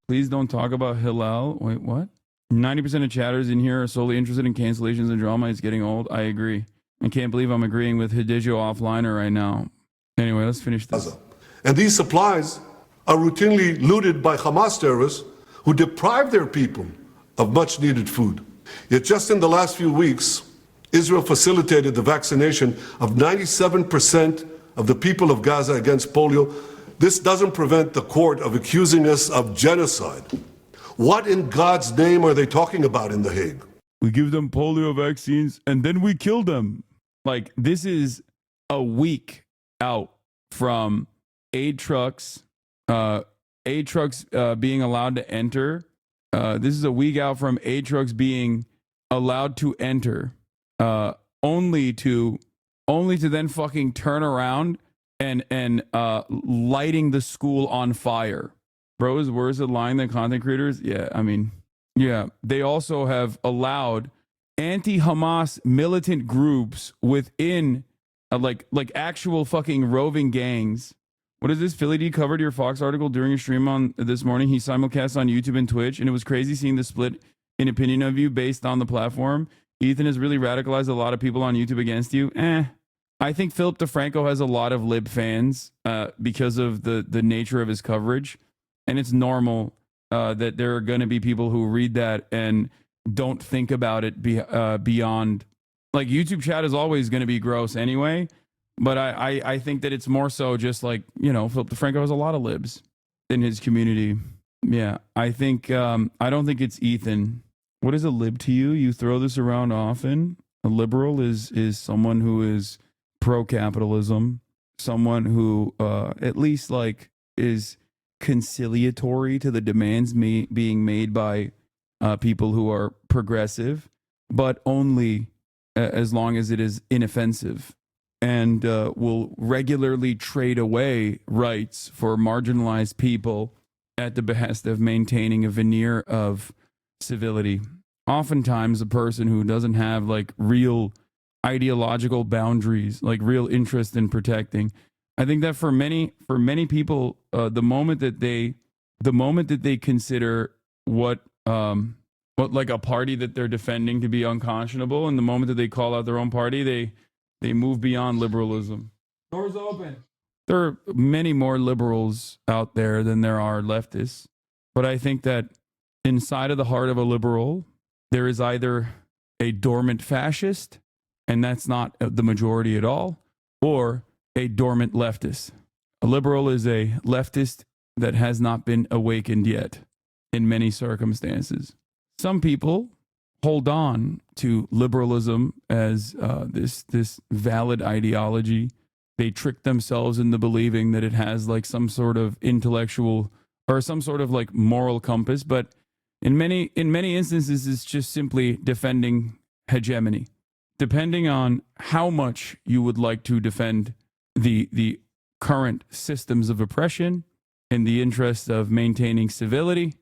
[SPEAKER 2] please don't talk about Hillel. Wait, what? 90% of chatters in here are solely interested in cancellations and drama. It's getting old. I agree. I can't believe I'm agreeing with Hidegio offliner right now. Anyway, let's finish this.
[SPEAKER 13] And these supplies are routinely looted by Hamas terrorists who deprive their people of much needed food. Yet just in the last few weeks, Israel facilitated the vaccination of 97% of the people of Gaza against polio. This doesn't prevent the court of accusing us of genocide. What in God's name are they talking about in The Hague?
[SPEAKER 2] We give them polio vaccines and then we kill them. Like, this is a week out from aid trucks being allowed to enter. This is a week out from aid trucks being allowed to enter, only to only to then fucking turn around and lighting the school on fire. Bro, where's the line that content creators? Yeah, I mean, yeah. They also have allowed anti-Hamas militant groups within like actual fucking roving gangs. What is this? Philly D covered your Fox article during a stream on this morning. He simulcast on YouTube and Twitch, and it was crazy seeing the split in opinion of you based on the platform. Ethan has really radicalized a lot of people on YouTube against you. I think Philip DeFranco has a lot of lib fans because of the nature of his coverage, and it's normal that there are going to be people who read that and don't think about it beyond. Like, YouTube chat is always going to be gross anyway, but I think that it's more so just like, you know, Philip DeFranco has a lot of libs in his community. Yeah, I think I don't think it's Ethan. What is a lib to you? You throw this around often. A liberal is someone who is pro-capitalism, someone who at least like is conciliatory to the demands being made by people who are progressive, but only as long as it is inoffensive, and will regularly trade away rights for marginalized people at the behest of maintaining a veneer of civility. Oftentimes a person who doesn't have like real ideological boundaries, like real interest in protecting. I think that for many people, the moment that they consider what like a party that they're defending to be unconscionable, and the moment that they call out their own party, they move beyond liberalism. Doors open. There are many more liberals out there than there are leftists, but I think that inside of the heart of a liberal, there is either a dormant fascist, and that's not the majority at all, or a dormant leftist. A liberal is a leftist that has not been awakened yet in many circumstances. Some people hold on to liberalism as this valid ideology. They trick themselves into believing that it has like some sort of intellectual or some sort of like moral compass, but in many instances, it's just simply defending hegemony. Depending on how much you would like to defend the current systems of oppression in the interest of maintaining civility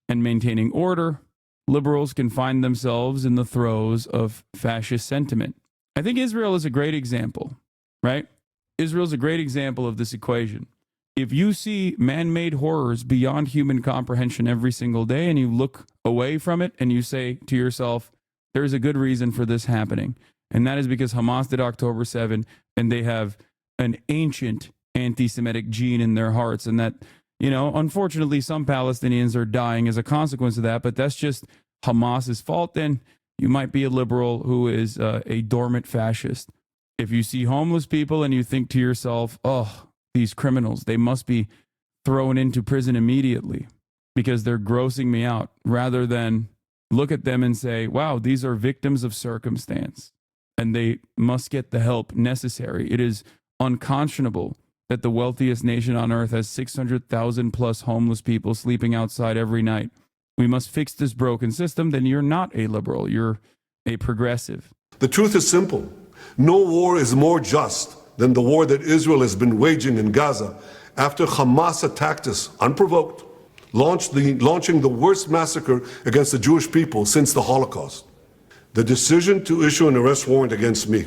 [SPEAKER 2] and maintaining order, liberals can find themselves in the throes of fascist sentiment. I think Israel is a great example, right? Israel is a great example of this equation. If you see man-made horrors beyond human comprehension every single day and you look away from it and you say to yourself, there's a good reason for this happening. And that is because Hamas did October 7 and they have an ancient anti-Semitic gene in their hearts. And that, you know, unfortunately, some Palestinians are dying as a consequence of that, but that's just Hamas's fault. Then you might be a liberal who is a dormant fascist. If you see homeless people and you think to yourself, oh, these criminals, they must be thrown into prison immediately because they're grossing me out, rather than look at them and say, wow, these are victims of circumstance and they must get the help necessary. It is unconscionable that the wealthiest nation on earth has 600,000 plus homeless people sleeping outside every night. We must fix this broken system. Then you're not a liberal, you're a progressive.
[SPEAKER 13] The truth is simple. No war is more just than the war that Israel has been waging in Gaza after Hamas attacked us unprovoked, launching the worst massacre against the Jewish people since the Holocaust. The decision to issue an arrest warrant against me,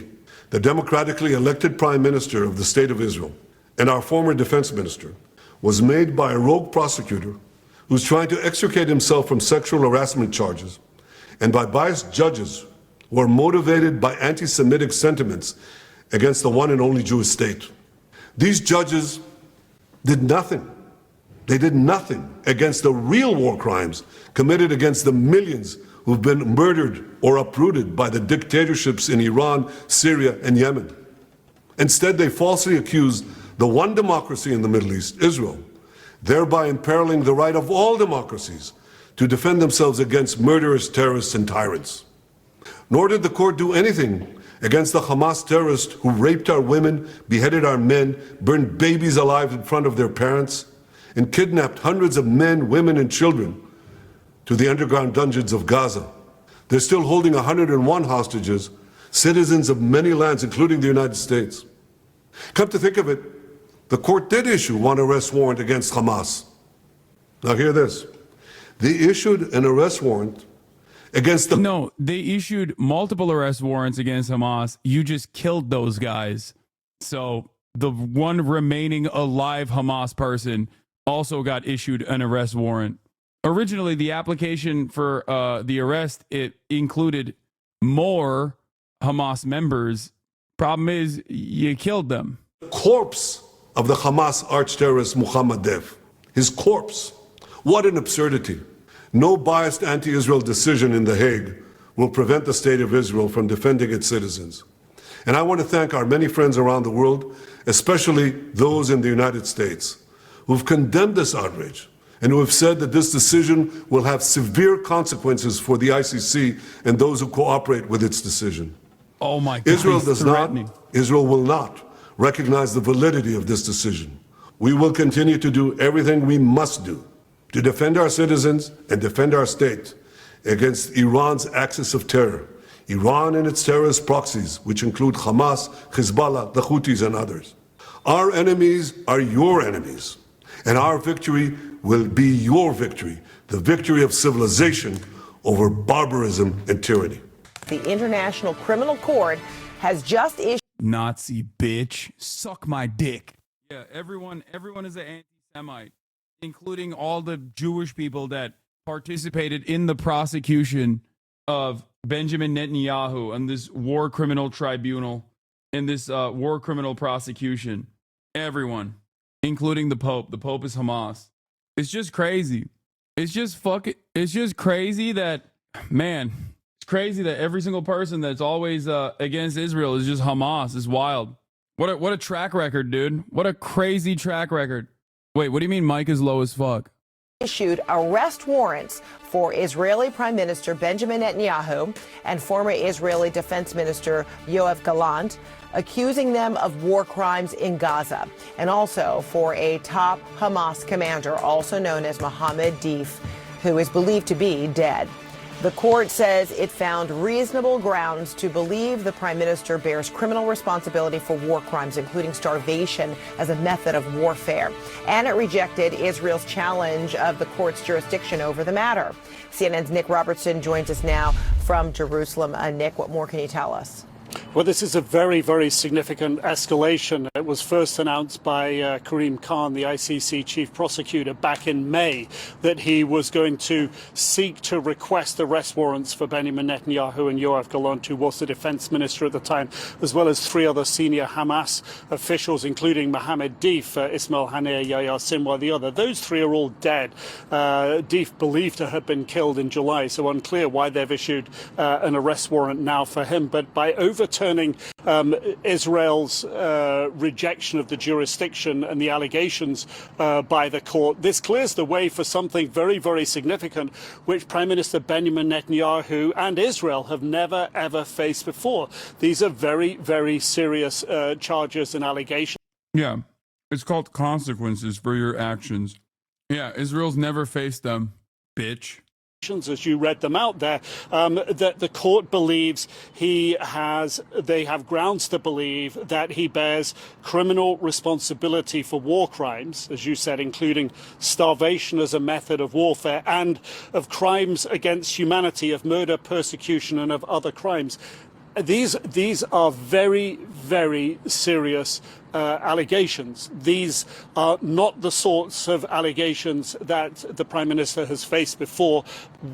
[SPEAKER 13] the democratically elected Prime Minister of the State of Israel, and our former Defense Minister, was made by a rogue prosecutor who's trying to extricate himself from sexual harassment charges, and by biased judges who are motivated by anti-Semitic sentiments against the one and only Jewish state. These judges did nothing. They did nothing against the real war crimes committed against the millions who've been murdered or uprooted by the dictatorships in Iran, Syria, and Yemen. Instead, they falsely accused the one democracy in the Middle East, Israel, thereby imperiling the right of all democracies to defend themselves against murderous terrorists and tyrants. Nor did the court do anything against the Hamas terrorists who raped our women, beheaded our men, burned babies alive in front of their parents, and kidnapped hundreds of men, women, and children to the underground dungeons of Gaza. They're still holding 101 hostages, citizens of many lands, including the United States. Come to think of it, the court did issue one arrest warrant against Hamas. Now hear this. They issued an arrest warrant against the...
[SPEAKER 2] No, they issued multiple arrest warrants against Hamas. You just killed those guys. So the one remaining alive Hamas person also got issued an arrest warrant. Originally, the application for the arrest, it included more Hamas members. Problem is, you killed them.
[SPEAKER 13] Corpse of the Hamas arch-terrorist Muhammad Dev. His corpse. What an absurdity. No biased anti-Israel decision in The Hague will prevent the state of Israel from defending its citizens. And I want to thank our many friends around the world, especially those in the United States, who've condemned this outrage and who have said that this decision will have severe consequences for the ICC and those who cooperate with its decision.
[SPEAKER 2] Oh my God.
[SPEAKER 13] Israel will not recognize the validity of this decision. We will continue to do everything we must do to defend our citizens and defend our state against Iran's axis of terror, Iran and its terrorist proxies, which include Hamas, Hezbollah, the Houthis, and others. Our enemies are your enemies, and our victory will be your victory, the victory of civilization over barbarism and tyranny.
[SPEAKER 20] The International Criminal Court has just issued...
[SPEAKER 2] Nazi bitch, suck my dick. Yeah, everyone is an anti-Semite, including all the Jewish people that participated in the prosecution of Benjamin Netanyahu and this war criminal tribunal, in this war criminal prosecution. Everyone, including the Pope. The Pope is Hamas. It's just crazy. It's just crazy that, man, it's crazy that every single person that's always against Israel is just Hamas. It's wild. What a track record, dude. What a crazy track record. Wait, what do you mean Mike is low as fuck?
[SPEAKER 20] Issued arrest warrants for Israeli Prime Minister Benjamin Netanyahu and former Israeli Defense Minister Yoav Gallant, accusing them of war crimes in Gaza, and also for a top Hamas commander, also known as Mohammed Deif, who is believed to be dead. The court says it found reasonable grounds to believe the prime minister bears criminal responsibility for war crimes, including starvation as a method of warfare. And it rejected Israel's challenge of the court's jurisdiction over the matter. CNN's Nick Robertson joins us now from Jerusalem. Nick, what more can you tell us?
[SPEAKER 21] Well, this is a very, very significant escalation. It was first announced by Karim Khan, the ICC chief prosecutor, back in May, that he was going to seek to request arrest warrants for Benjamin Netanyahu and Yoav Gallant, who was the defense minister at the time, as well as three other senior Hamas officials, including Mohammed Deif, Ismail Haniyeh, Yahya Sinwar, the other. Those three are all dead. Deif believed to have been killed in July, so unclear why they've issued an arrest warrant now for him. But by overturning Israel's rejection of the jurisdiction and the allegations by the court, this clears the way for something very, very significant, which Prime Minister Benjamin Netanyahu and Israel have never, ever faced before. These are very, very serious charges and allegations.
[SPEAKER 2] Yeah, it's called consequences for your actions. Yeah, Israel's never faced them, bitch.
[SPEAKER 21] As you read them out there, that the court believes they have grounds to believe that he bears criminal responsibility for war crimes, as you said, including starvation as a method of warfare and of crimes against humanity, of murder, persecution, and of other crimes. These are very, very serious allegations. These are not the sorts of allegations that the Prime Minister has faced before.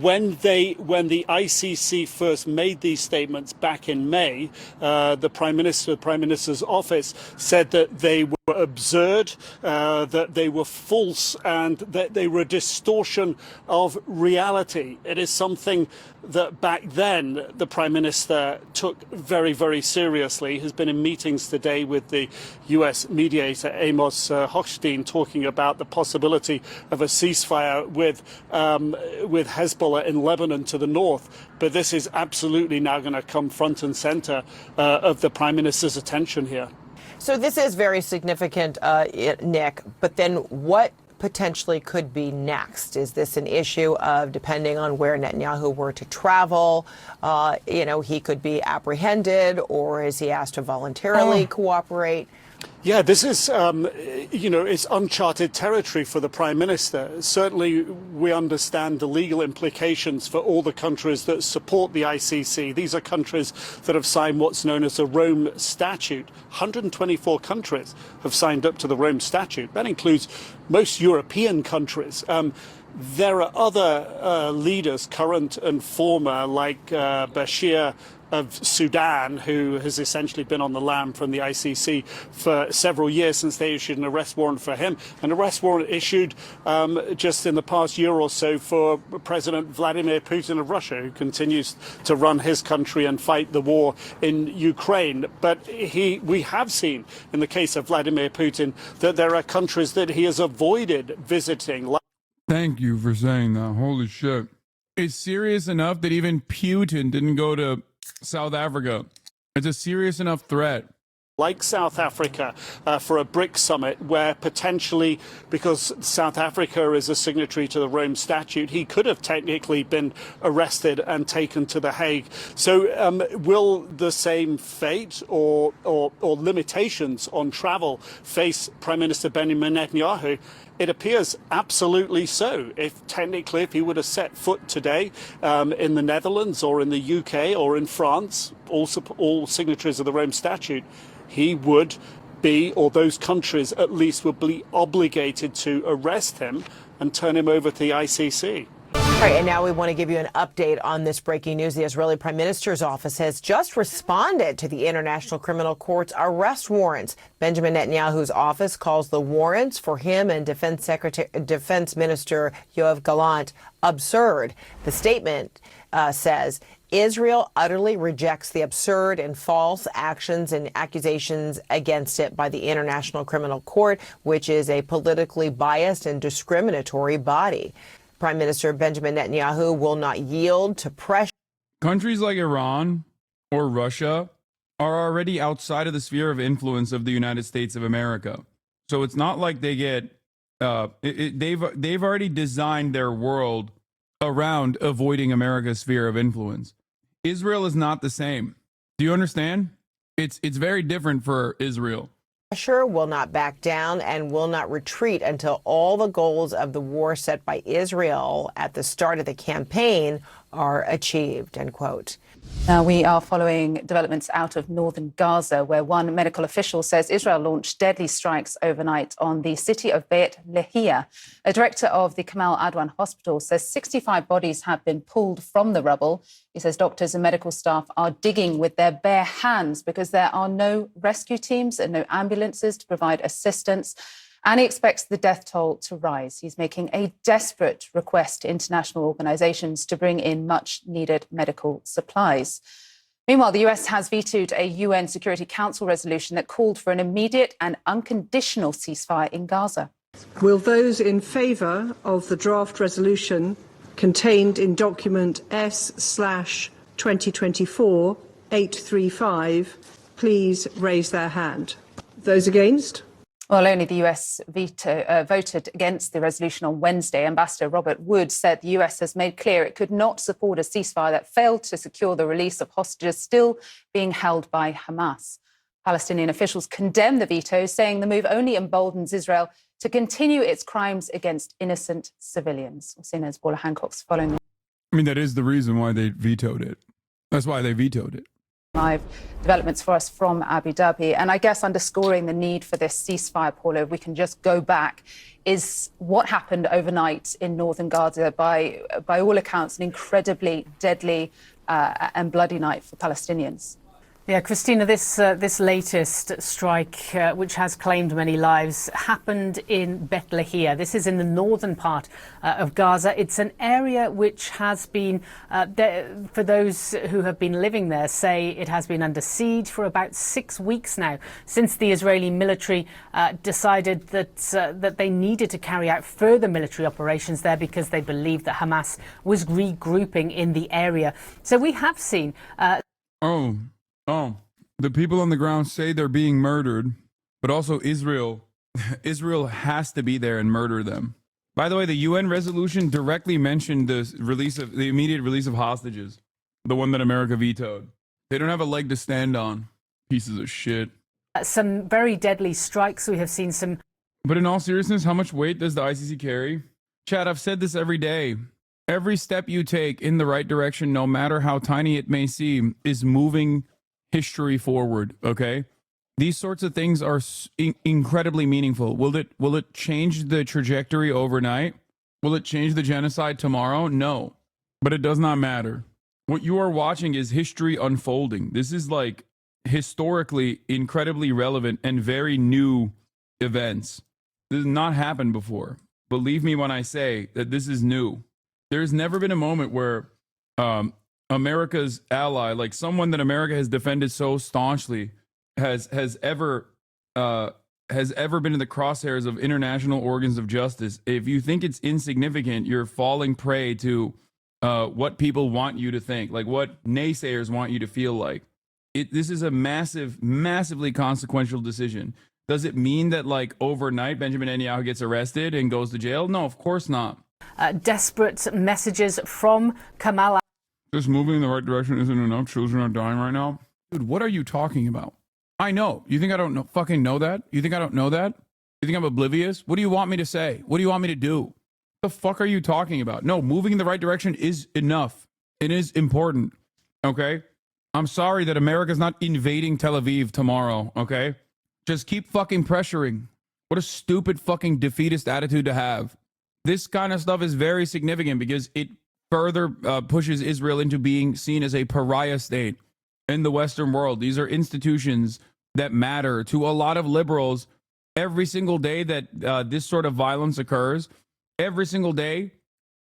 [SPEAKER 21] When the ICC first made these statements back in May, the Prime Minister's office said that they were absurd, that they were false, and that they were a distortion of reality. It is something that back then the Prime Minister took very, very seriously. Has been in meetings today with the US mediator Amos Hochstein, talking about the possibility of a ceasefire with Hezbollah in Lebanon to the north. But this is absolutely now going to come front and center of the Prime Minister's attention here.
[SPEAKER 20] So this is very significant, Nick, but then what potentially could be next? Is this an issue of, depending on where Netanyahu were to travel, he could be apprehended, or is he asked to voluntarily cooperate?
[SPEAKER 21] Yeah, this is, it's uncharted territory for the Prime Minister. Certainly, we understand the legal implications for all the countries that support the ICC. These are countries that have signed what's known as the Rome Statute. 124 countries have signed up to the Rome Statute. That includes most European countries. There are other leaders, current and former, like Bashir of Sudan, who has essentially been on the lam from the ICC for several years since they issued an arrest warrant for him. An arrest warrant issued just in the past year or so for President Vladimir Putin of Russia, who continues to run his country and fight the war in Ukraine. But we have seen in the case of Vladimir Putin that there are countries that he has avoided visiting.
[SPEAKER 2] Thank you for saying that. Holy shit. It's serious enough that even Putin didn't go to South Africa. It's a serious enough threat.
[SPEAKER 21] Like South Africa for a BRICS summit, where potentially, because South Africa is a signatory to the Rome Statute, he could have technically been arrested and taken to The Hague. So will the same fate or limitations on travel face Prime Minister Benjamin Netanyahu? It appears absolutely so. If he were to set foot today in the Netherlands or in the UK or in France, all signatories of the Rome Statute, he would be, or those countries at least would be obligated to arrest him and turn him over to the ICC.
[SPEAKER 20] All right, and now we want to give you an update on this breaking news. The Israeli Prime Minister's office has just responded to the International Criminal Court's arrest warrants. Benjamin Netanyahu's office calls the warrants for him and Defense Minister Yoav Gallant absurd. The statement says Israel utterly rejects the absurd and false actions and accusations against it by the International Criminal Court, which is a politically biased and discriminatory body. Prime Minister Benjamin Netanyahu will not yield to pressure.
[SPEAKER 2] Countries like Iran or Russia are already outside of the sphere of influence of the United States of America. So it's not like they get, they've already designed their world around avoiding America's sphere of influence. Israel is not the same. Do you understand? It's very different for Israel.
[SPEAKER 20] Pressure will not back down and will not retreat until all the goals of the war set by Israel at the start of the campaign are achieved, end quote.
[SPEAKER 4] Now we are following developments out of northern Gaza, where one medical official says Israel launched deadly strikes overnight on the city of Beit Lahia. A director of the Kamal Adwan Hospital says 65 bodies have been pulled from the rubble. He says doctors and medical staff are digging with their bare hands because there are no rescue teams and no ambulances to provide assistance. And he expects the death toll to rise. He's making a desperate request to international organizations to bring in much-needed medical supplies. Meanwhile, the US has vetoed a UN Security Council resolution that called for an immediate and unconditional ceasefire in Gaza.
[SPEAKER 22] Will those in favour of the draft resolution contained in document S/2024-835 please raise their hand? Those against?
[SPEAKER 4] Well, only the US voted against the resolution on Wednesday. Ambassador Robert Wood said the US has made clear it could not support a ceasefire that failed to secure the release of hostages still being held by Hamas. Palestinian officials condemned the veto, saying the move only emboldens Israel to continue its crimes against innocent civilians. CNN's Paula Hancock's following.
[SPEAKER 2] I mean, that is the reason why they vetoed it. That's why they vetoed it.
[SPEAKER 4] Live developments for us from Abu Dhabi. And I guess underscoring the need for this ceasefire, Paula, if we can just go back, is what happened overnight in northern Gaza. By all accounts, an incredibly deadly and bloody night for Palestinians.
[SPEAKER 23] Yeah, Christina, this latest strike, which has claimed many lives, happened in Beit Lahia. This is in the northern part of Gaza. It's an area which has been, for those who have been living there, say it has been under siege for about 6 weeks now, since the Israeli military decided that they needed to carry out further military operations there because they believed that Hamas was regrouping in the area. So we have seen...
[SPEAKER 2] Oh, the people on the ground say they're being murdered, but also Israel Israel has to be there and murder them. By the way, the UN resolution directly mentioned the immediate release of hostages, the one that America vetoed. They don't have a leg to stand on. Pieces of shit.
[SPEAKER 23] Some very deadly strikes. We have seen some.
[SPEAKER 2] But in all seriousness, how much weight does the ICC carry? Chad, I've said this every day. Every step you take in the right direction, no matter how tiny it may seem, is moving history forward, okay? These sorts of things are incredibly meaningful. Will it change the trajectory overnight? Will it change the genocide tomorrow? No. But it does not matter. What you are watching is history unfolding. This is like historically incredibly relevant and very new events. This has not happened before. Believe me when I say that this is new. There's never been a moment where America's ally, like someone that America has defended so staunchly, has ever been in the crosshairs of international organs of justice. If you think it's insignificant, you're falling prey to what people want you to think, like what naysayers want you to feel like. This is a massively consequential decision. Does it mean that like overnight Benjamin Netanyahu gets arrested and goes to jail? No, of course not.
[SPEAKER 23] Desperate messages from Kamal.
[SPEAKER 2] Just moving in the right direction isn't enough. Children are dying right now. Dude, what are you talking about? I know. You think I don't fucking know that? You think I don't know that? You think I'm oblivious? What do you want me to say? What do you want me to do? What the fuck are you talking about? No, moving in the right direction is enough. It is important. Okay? I'm sorry that America's not invading Tel Aviv tomorrow. Okay? Just keep fucking pressuring. What a stupid fucking defeatist attitude to have. This kind of stuff is very significant because it further pushes Israel into being seen as a pariah state in the Western world. These are institutions that matter to a lot of liberals. Every single day that this sort of violence occurs, every single day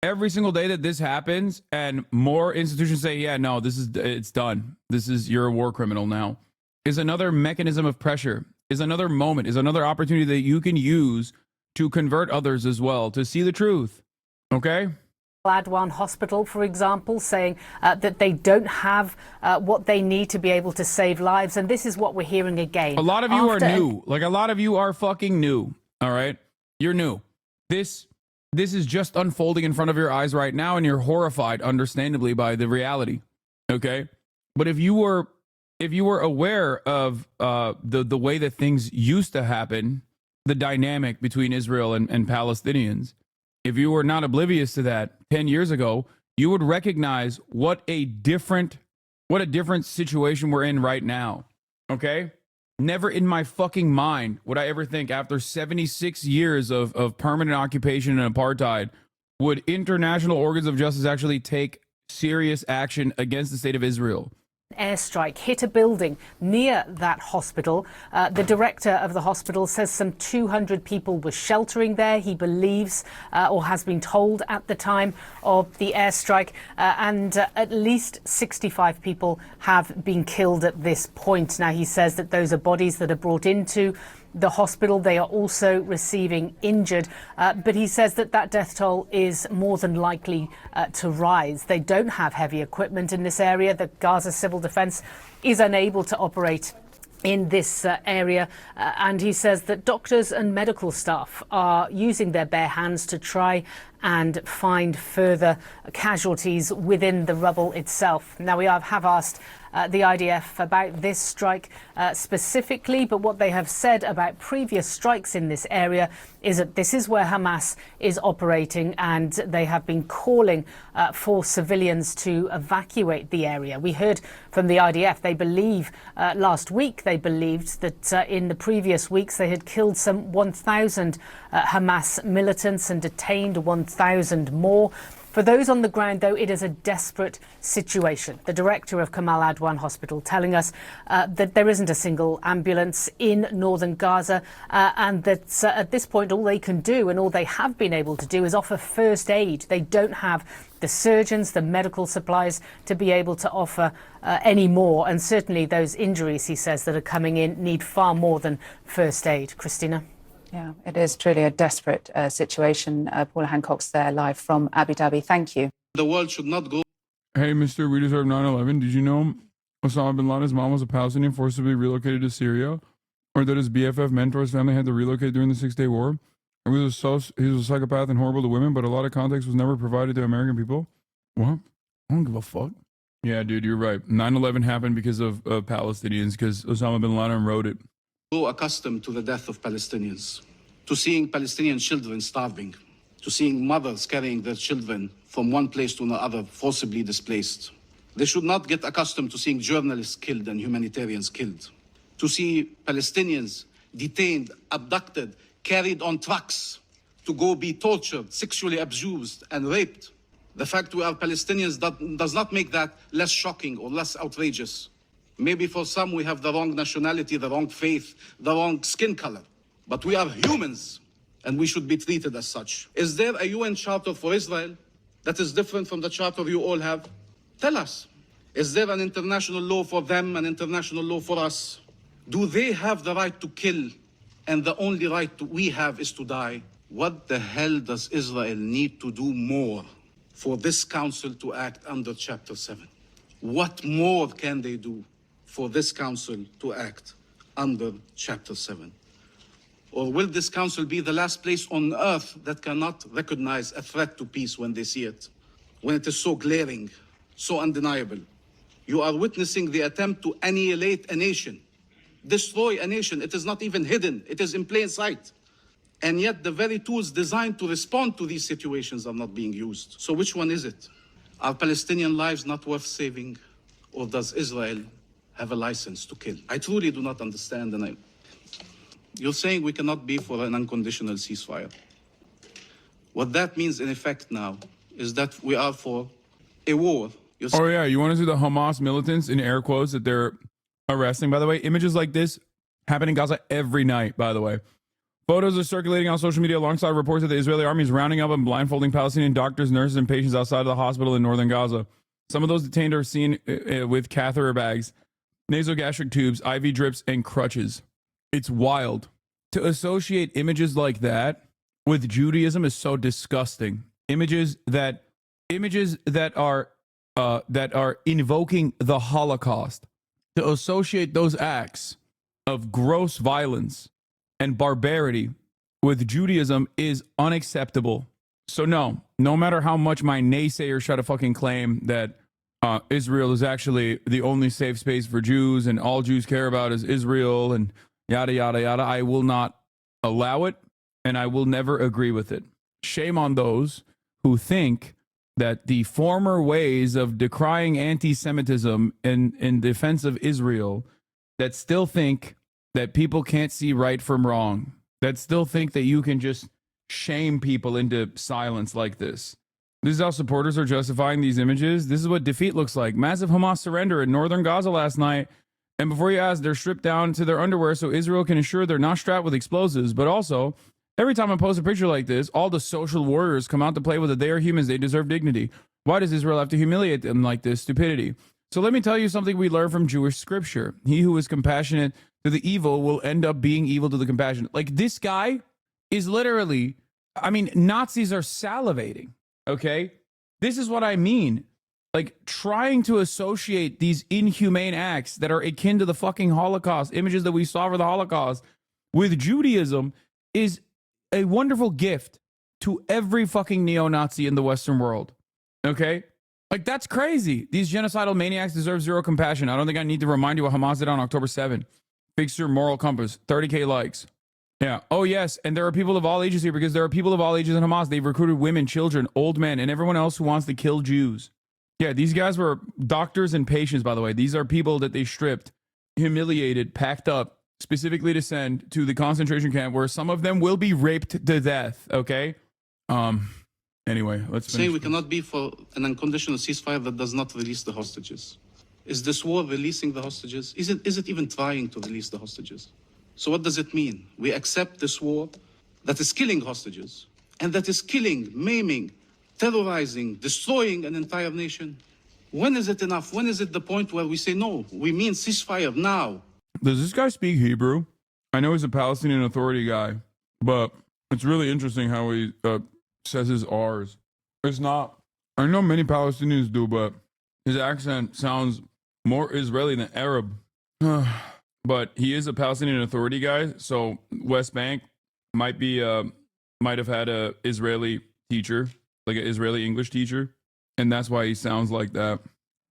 [SPEAKER 2] that this happens, and more institutions say, yeah, no, it's done. You're a war criminal now, is another mechanism of pressure, is another moment, is another opportunity that you can use to convert others as well, to see the truth. Okay?
[SPEAKER 23] Adwan Hospital, for example, saying that they don't have what they need to be able to save lives. And this is what we're hearing again.
[SPEAKER 2] A lot of you are new. Like, a lot of you are fucking new. All right? You're new. This is just unfolding in front of your eyes right now, and you're horrified, understandably, by the reality. Okay? But if you were aware of the way that things used to happen, the dynamic between Israel and Palestinians, if you were not oblivious to that 10 years ago, you would recognize what a different situation we're in right now. Okay? Never in my fucking mind would I ever think after 76 years of permanent occupation and apartheid would international organs of justice actually take serious action against the state of Israel.
[SPEAKER 23] Airstrike hit a building near that hospital. The director of the hospital says some 200 people were sheltering there. He believes, or has been told at the time of the airstrike, and at least 65 people have been killed at this point. Now, he says that those are bodies that are brought into the hospital. They are also receiving injured, but he says that death toll is more than likely to rise. They don't have heavy equipment in this area. The Gaza Civil Defense is unable to operate in this area, and he says that doctors and medical staff are using their bare hands to try and find further casualties within the rubble itself. Now, we have asked the IDF about this strike specifically, but what they have said about previous strikes in this area is that this is where Hamas is operating, and they have been calling for civilians to evacuate the area. We heard from the IDF, they believe last week, they believed that in the previous weeks they had killed some 1,000 Hamas militants and detained 1,000 more. For those on the ground, though, it is a desperate situation. The director of Kamal Adwan Hospital telling us that there isn't a single ambulance in northern Gaza, and that at this point all they can do and all they have been able to do is offer first aid. They don't have the surgeons, the medical supplies to be able to offer any more. And certainly those injuries, he says, that are coming in need far more than first aid. Christina?
[SPEAKER 4] Yeah, it is truly a desperate situation. Paula Hancock's there live from Abu Dhabi. Thank you.
[SPEAKER 5] The world should not go.
[SPEAKER 2] Hey, Mr. We deserve 9/11. Did you know Osama bin Laden's mom was a Palestinian forcibly relocated to Syria? Or that his BFF mentor's family had to relocate during the 6-Day War? Or he was a psychopath and horrible to women, but a lot of context was never provided to American people? What? I don't give a fuck. Yeah, dude, you're right. 9/11 happened because of Palestinians, because Osama bin Laden wrote it.
[SPEAKER 5] So accustomed to the death of Palestinians, to seeing Palestinian children starving, to seeing mothers carrying their children from one place to another, forcibly displaced. They should not get accustomed to seeing journalists killed and humanitarians killed, to see Palestinians detained, abducted, carried on trucks to go be tortured, sexually abused, and raped. The fact we are Palestinians does not make that less shocking or less outrageous. Maybe for some we have the wrong nationality, the wrong faith, the wrong skin color. But we are humans, and we should be treated as such. Is there a UN charter for Israel that is different from the charter you all have? Tell us. Is there an international law for them, an international law for us? Do they have the right to kill, and the only right we have is to die? What the hell does Israel need to do more for this council to act under Chapter 7? What more can they do for this council to act under Chapter 7? Or will this council be the last place on earth that cannot recognize a threat to peace when they see it, when it is so glaring, so undeniable? You are witnessing the attempt to annihilate a nation, destroy a nation. It is not even hidden. It is in plain sight. And yet the very tools designed to respond to these situations are not being used. So which one is it? Are Palestinian lives not worth saving? Or does Israel have a license to kill? I truly do not understand. And you're saying we cannot be for an unconditional ceasefire. What that means in effect now is that we are for a war.
[SPEAKER 2] Oh yeah, you want to see the Hamas militants in air quotes that they're arresting, by the way? Images like this happen in Gaza every night, by the way. Photos are circulating on social media alongside reports that the Israeli army is rounding up and blindfolding Palestinian doctors, nurses, and patients outside of the hospital in northern Gaza. Some of those detained are seen with catheter bags, nasogastric tubes, IV drips, and crutches. It's wild. To associate images like that with Judaism is so disgusting. Images that are invoking the Holocaust. To associate those acts of gross violence and barbarity with Judaism is unacceptable. So no matter how much my naysayers try to fucking claim that Israel is actually the only safe space for Jews and all Jews care about is Israel and yada, yada, yada, I will not allow it, and I will never agree with it. Shame on those who think that the former ways of decrying anti-Semitism in defense of Israel, that still think that people can't see right from wrong, that still think that you can just shame people into silence like this. This is how supporters are justifying these images. This is what defeat looks like. Massive Hamas surrender in northern Gaza last night. And before you ask, they're stripped down to their underwear so Israel can ensure they're not strapped with explosives. But also, every time I post a picture like this, all the social warriors come out to play with it. They are humans. They deserve dignity. Why does Israel have to humiliate them like this? Stupidity. So let me tell you something we learn from Jewish scripture. He who is compassionate to the evil will end up being evil to the compassionate. Like, this guy is literally, I mean, Nazis are salivating, okay? This is what I mean. Like, trying to associate these inhumane acts that are akin to the fucking Holocaust, images that we saw for the Holocaust, with Judaism is a wonderful gift to every fucking neo-Nazi in the Western world, okay? Like, that's crazy. These genocidal maniacs deserve zero compassion. I don't think I need to remind you what Hamas did on October 7th. Fix your moral compass. 30K likes. Yeah. Oh, yes. And there are people of all ages here because there are people of all ages in Hamas. They've recruited women, children, old men, and everyone else who wants to kill Jews. Yeah, these guys were doctors and patients, by the way. These are people that they stripped, humiliated, packed up, specifically to send to the concentration camp where some of them will be raped to death, okay? Anyway, let's finish.
[SPEAKER 5] Saying we cannot be for an unconditional ceasefire that does not release the hostages. Is this war releasing the hostages? Is it even trying to release the hostages? So what does it mean? We accept this war that is killing hostages and that is killing, maiming, terrorizing, destroying an entire nation. When is it enough? When is it the point where we say, no, we mean ceasefire now?
[SPEAKER 2] Does this guy speak Hebrew? I know he's a Palestinian Authority guy, but it's really interesting how he says his R's. It's not, I know many Palestinians do, but his accent sounds more Israeli than Arab. but he is a Palestinian Authority guy. So West Bank might have had a Israeli teacher, like an Israeli English teacher, and that's why he sounds like that.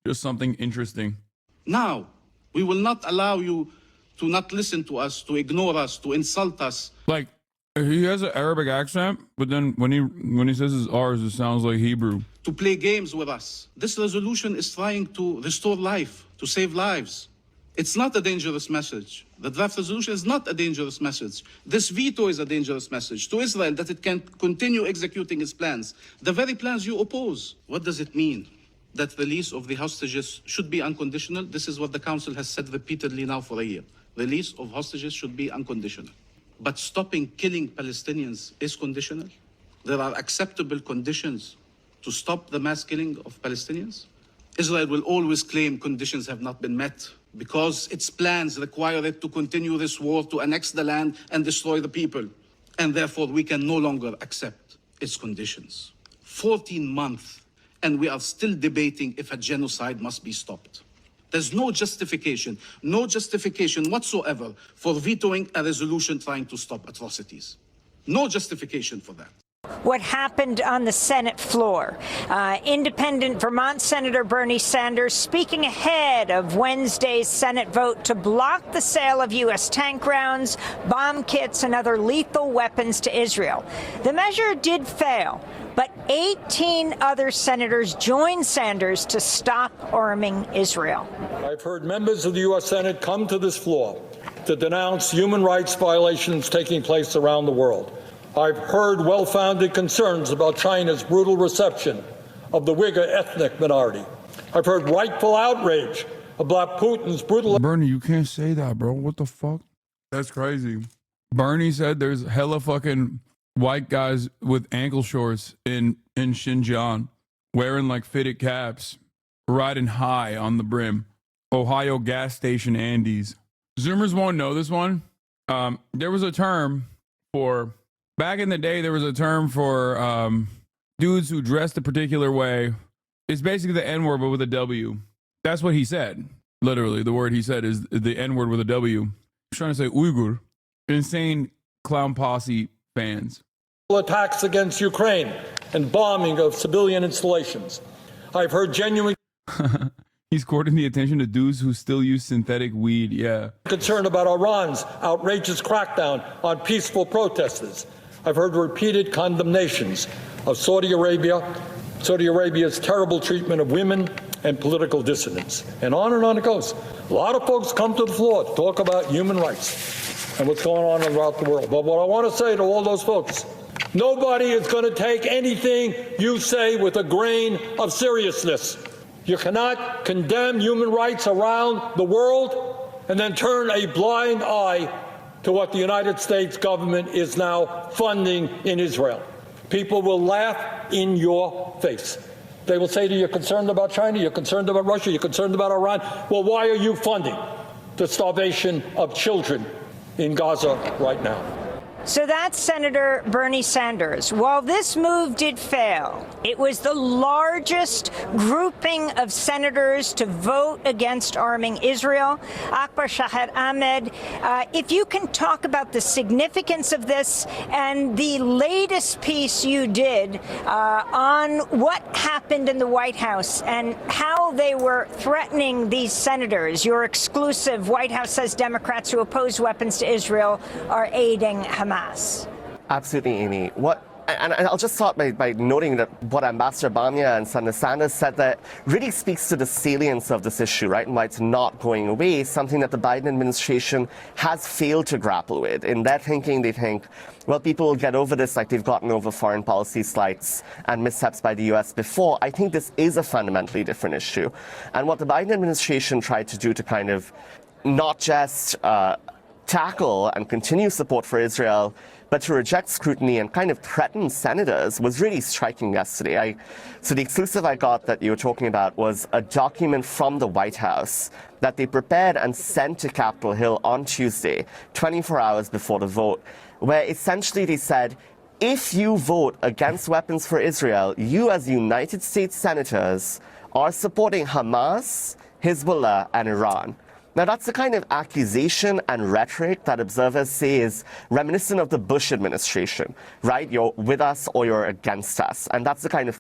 [SPEAKER 2] Just something interesting.
[SPEAKER 5] Now, we will not allow you to not listen to us, to ignore us, to insult us.
[SPEAKER 2] Like, he has an Arabic accent, but then when he says his R's, it sounds like Hebrew.
[SPEAKER 5] To play games with us. This resolution is trying to restore life, to save lives. It's not a dangerous message. The draft resolution is not a dangerous message. This veto is a dangerous message to Israel that it can continue executing its plans. The very plans you oppose. What does it mean? That release of the hostages should be unconditional? This is what the Council has said repeatedly now for a year. Release of hostages should be unconditional. But stopping killing Palestinians is conditional? There are acceptable conditions to stop the mass killing of Palestinians? Israel will always claim conditions have not been met because its plans require it to continue this war, to annex the land and destroy the people. And therefore, we can no longer accept its conditions. 14 months, and we are still debating if a genocide must be stopped. There's no justification whatsoever for vetoing a resolution trying to stop atrocities. No justification for that.
[SPEAKER 6] What happened on the Senate floor. Independent Vermont Senator Bernie Sanders speaking ahead of Wednesday's Senate vote to block the sale of U.S. tank rounds, bomb kits, and other lethal weapons to Israel. The measure did fail, but 18 other senators joined Sanders to stop arming Israel.
[SPEAKER 7] I've heard members of the U.S. Senate come to this floor to denounce human rights violations taking place around the world. I've heard well-founded concerns about China's brutal reception of the Uyghur ethnic minority. I've heard rightful outrage about Putin's brutal...
[SPEAKER 2] Bernie, you can't say that, bro. What the fuck? That's crazy. Bernie said there's hella fucking white guys with ankle shorts in Xinjiang wearing like fitted caps, riding high on the brim. Ohio gas station Andes. Zoomers won't know this one. There was a term for... Back in the day, there was a term for dudes who dressed a particular way. It's basically the N-word, but with a W. That's what he said. Literally, the word he said is the N-word with a W. He's trying to say Uyghur. Insane clown posse fans.
[SPEAKER 7] Attacks against Ukraine and bombing of civilian installations. I've heard genuine...
[SPEAKER 2] He's courting the attention of dudes who still use synthetic weed, yeah.
[SPEAKER 7] ...concern about Iran's outrageous crackdown on peaceful protesters. I've heard repeated condemnations of Saudi Arabia's terrible treatment of women and political dissidents. And on it goes. A lot of folks come to the floor to talk about human rights and what's going on throughout the world. But what I want to say to all those folks, nobody is going to take anything you say with a grain of seriousness. You cannot condemn human rights around the world and then turn a blind eye to what the United States government is now funding in Israel. People will laugh in your face. They will say to you, you're concerned about China, you're concerned about Russia, you're concerned about Iran. Well, why are you funding the starvation of children in Gaza right now?
[SPEAKER 6] So that's Senator Bernie Sanders. While this move did fail, it was the largest grouping of senators to vote against arming Israel. Akbar Shahed Ahmed, if you can talk about the significance of this and the latest piece you did on what happened in the White House and how they were threatening these senators. Your exclusive White House says Democrats who oppose weapons to Israel are aiding Hamas.
[SPEAKER 9] Absolutely, Amy. And I'll just start by noting that what Ambassador Bamia and Senator Sanders said that really speaks to the salience of this issue, right, and why it's not going away, something that the Biden administration has failed to grapple with. In their thinking, they think, well, people will get over this like they've gotten over foreign policy slights and missteps by the U.S. before. I think this is a fundamentally different issue. And what the Biden administration tried to do to kind of not just tackle and continue support for Israel, but to reject scrutiny and kind of threaten senators was really striking yesterday. So the exclusive I got that you were talking about was a document from the White House that they prepared and sent to Capitol Hill on Tuesday, 24 hours before the vote, where essentially they said, if you vote against weapons for Israel, you as United States senators are supporting Hamas, Hezbollah, and Iran. Now, that's the kind of accusation and rhetoric that observers say is reminiscent of the Bush administration, right? You're with us or you're against us. And that's the kind of...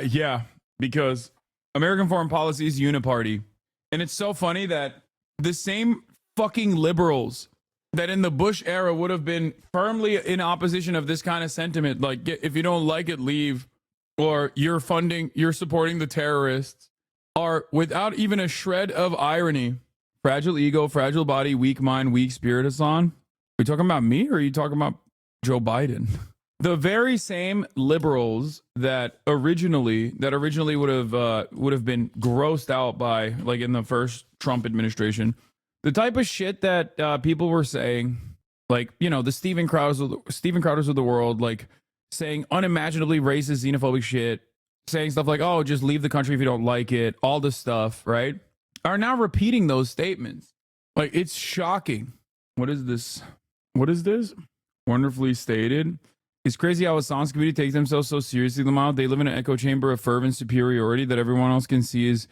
[SPEAKER 2] Yeah, because American foreign policy is uniparty. And it's so funny that the same fucking liberals that in the Bush era would have been firmly in opposition of this kind of sentiment, like, if you don't like it, leave, or you're supporting the terrorists, are without even a shred of irony. Fragile ego, fragile body, weak mind, weak spirit, Hasan. Are you talking about me or are you talking about Joe Biden? The very same liberals that originally would have been grossed out by, like, in the first Trump administration, the type of shit that people were saying, like, you know, the Steven Crowders of the world, like, saying unimaginably racist, xenophobic shit, saying stuff like, oh, just leave the country if you don't like it, all this stuff, right? Are now repeating those statements. Like, it's shocking. What is this? Wonderfully stated. It's crazy how Hasan's community takes themselves so seriously, Lamau. They live in an echo chamber of fervent superiority that everyone else can see is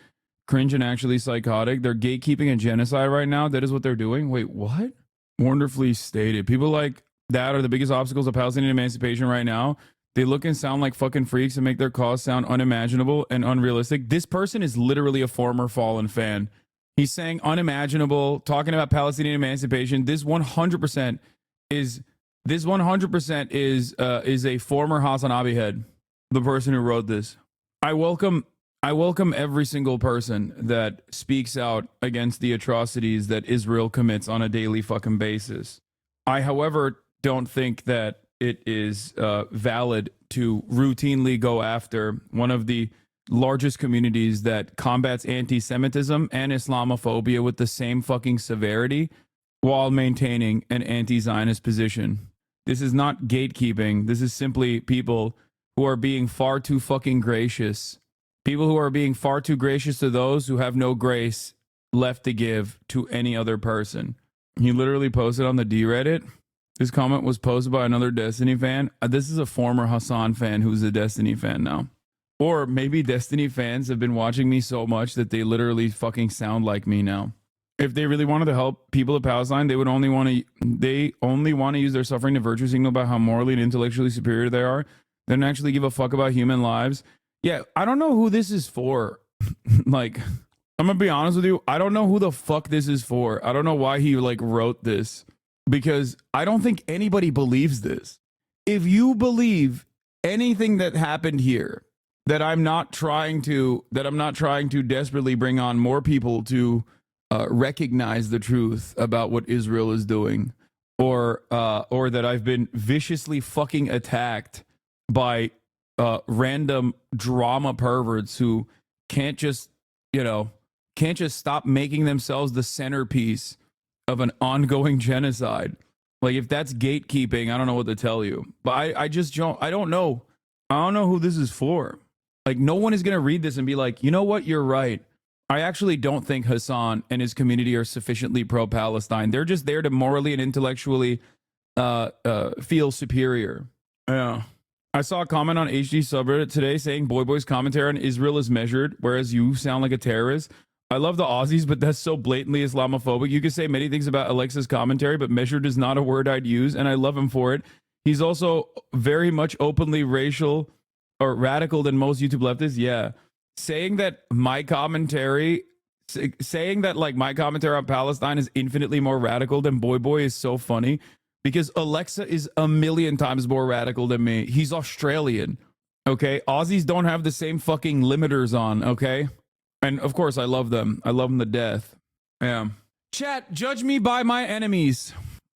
[SPEAKER 2] cringe and actually psychotic. They're gatekeeping and genocide right now. That is what they're doing. Wait, what? Wonderfully stated. People like that are the biggest obstacles of Palestinian emancipation right now. They look and sound like fucking freaks and make their cause sound unimaginable and unrealistic. This person is literally a former Fallen fan. He's saying unimaginable, talking about Palestinian emancipation. This 100% is a former HasanAbi head, the person who wrote this. I welcome every single person that speaks out against the atrocities that Israel commits on a daily fucking basis. I, however, don't think that it is valid to routinely go after one of the largest communities that combats anti-Semitism and Islamophobia with the same fucking severity while maintaining an anti-Zionist position. This is not gatekeeping. This is simply people who are being far too fucking gracious. People who are being far too gracious to those who have no grace left to give to any other person. He literally posted on the D-Reddit. This comment was posted by another Destiny fan. This is a former Hasan fan who's a Destiny fan now. Or maybe Destiny fans have been watching me so much that they literally fucking sound like me now. If they really wanted to help people of Palestine, they only want to use their suffering to virtue signal about how morally and intellectually superior they are. They don't actually give a fuck about human lives. Yeah, I don't know who this is for. Like, I'm gonna be honest with you. I don't know who the fuck this is for. I don't know why he like wrote this, because I don't think anybody believes this. If you believe anything that happened here, that I'm not trying to desperately bring on more people to recognize the truth about what Israel is doing, or that I've been viciously fucking attacked by random drama perverts who can't just stop making themselves the centerpiece of an ongoing genocide. Like, if that's gatekeeping, I don't know what to tell you. But I don't know who this is for. Like, no one is going to read this and be like, you know what, you're right. I actually don't think Hasan and his community are sufficiently pro-Palestine. They're just there to morally and intellectually feel superior. Yeah. I saw a comment on HD subreddit today saying Boy's commentary on Israel is measured, whereas you sound like a terrorist. I love the Aussies, but that's so blatantly Islamophobic. You could say many things about Alexa's commentary, but measured is not a word I'd use, and I love him for it. He's also very much openly racial or radical than most YouTube leftists. Yeah. Saying that my commentary on Palestine is infinitely more radical than Boy is so funny, because Alexa is a million times more radical than me. He's Australian. Okay. Aussies don't have the same fucking limiters on. Okay. And of course, I love them. I love them to death. Yeah. Chat, judge me by my enemies.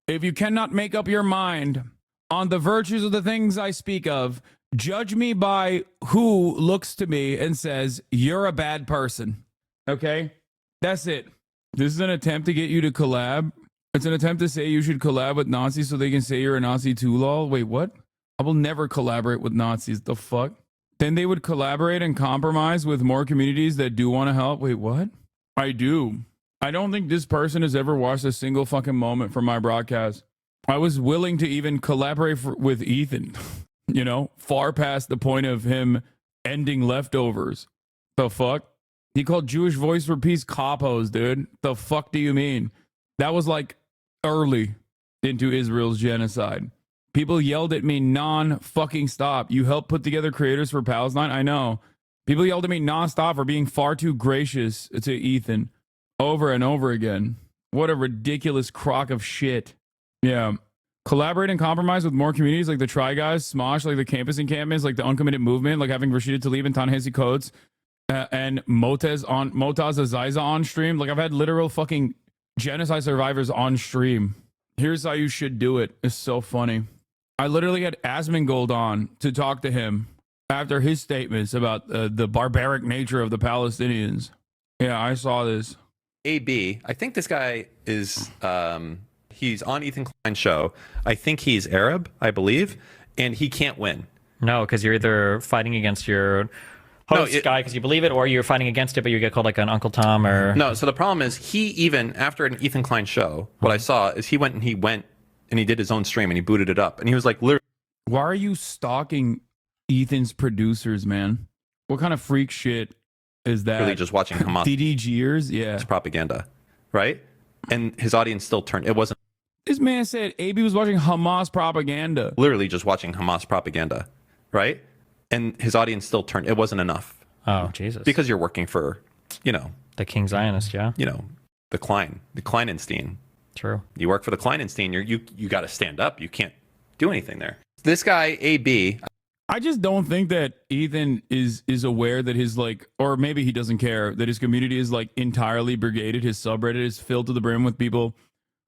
[SPEAKER 2] If you cannot make up your mind on the virtues of the things I speak of, judge me by who looks to me and says, you're a bad person. Okay? That's it. This is an attempt to get you to collab. It's an attempt to say you should collab with Nazis so they can say you're a Nazi too, lol. Wait, what? I will never collaborate with Nazis. The fuck? Then they would collaborate and compromise with more communities that do want to help. Wait, what? I do. I don't think this person has ever watched a single fucking moment from my broadcast. I was willing to even collaborate with Ethan, you know, far past the point of him ending leftovers. The fuck? He called Jewish Voice for Peace capos, dude. The fuck do you mean? That was like early into Israel's genocide. People yelled at me non-fucking stop. You helped put together Creators for Palestine? I know. People yelled at me non-stop for being far too gracious to Ethan over and over again. What a ridiculous crock of shit. Yeah. Collaborate and compromise with more communities like the Try Guys, Smosh, like the Campus Encampments, like the Uncommitted Movement, like having Rashida Tlaib and Ta-Nehisi Coates and Motaz Aziza on stream. Like I've had literal fucking genocide survivors on stream. Here's how you should do it. It's so funny. I literally had Asmongold on to talk to him after his statements about the barbaric nature of the Palestinians. Yeah, I saw this.
[SPEAKER 3] AB, I think this guy is, he's on Ethan Klein's show. I think he's Arab, I believe, and he can't win.
[SPEAKER 8] No, because you're either fighting against your host guy because you believe it, or you're fighting against it, but you get called like an Uncle Tom or...
[SPEAKER 3] No, so the problem is he even, after an Ethan Klein show, what I saw is he went and he did his own stream and he booted it up. And he was like, literally...
[SPEAKER 2] Why are you stalking Ethan's producers, man? What kind of freak shit is that?
[SPEAKER 3] Really just watching Hamas.
[SPEAKER 2] DDGers? Yeah.
[SPEAKER 3] It's propaganda, right? And his audience still turned. It wasn't...
[SPEAKER 2] This man said AB was watching Hamas propaganda.
[SPEAKER 3] Literally just watching Hamas propaganda, right? And his audience still turned. It wasn't enough.
[SPEAKER 8] Oh, Jesus.
[SPEAKER 3] Because you're working for,
[SPEAKER 8] the King Zionist, yeah?
[SPEAKER 3] The Kleinenstein.
[SPEAKER 8] True.
[SPEAKER 3] You work for the Kleinenstein. You got to stand up. You can't do anything there. This guy, AB...
[SPEAKER 2] I just don't think that Ethan is aware that his or maybe he doesn't care that his community is entirely brigaded. His subreddit is filled to the brim with people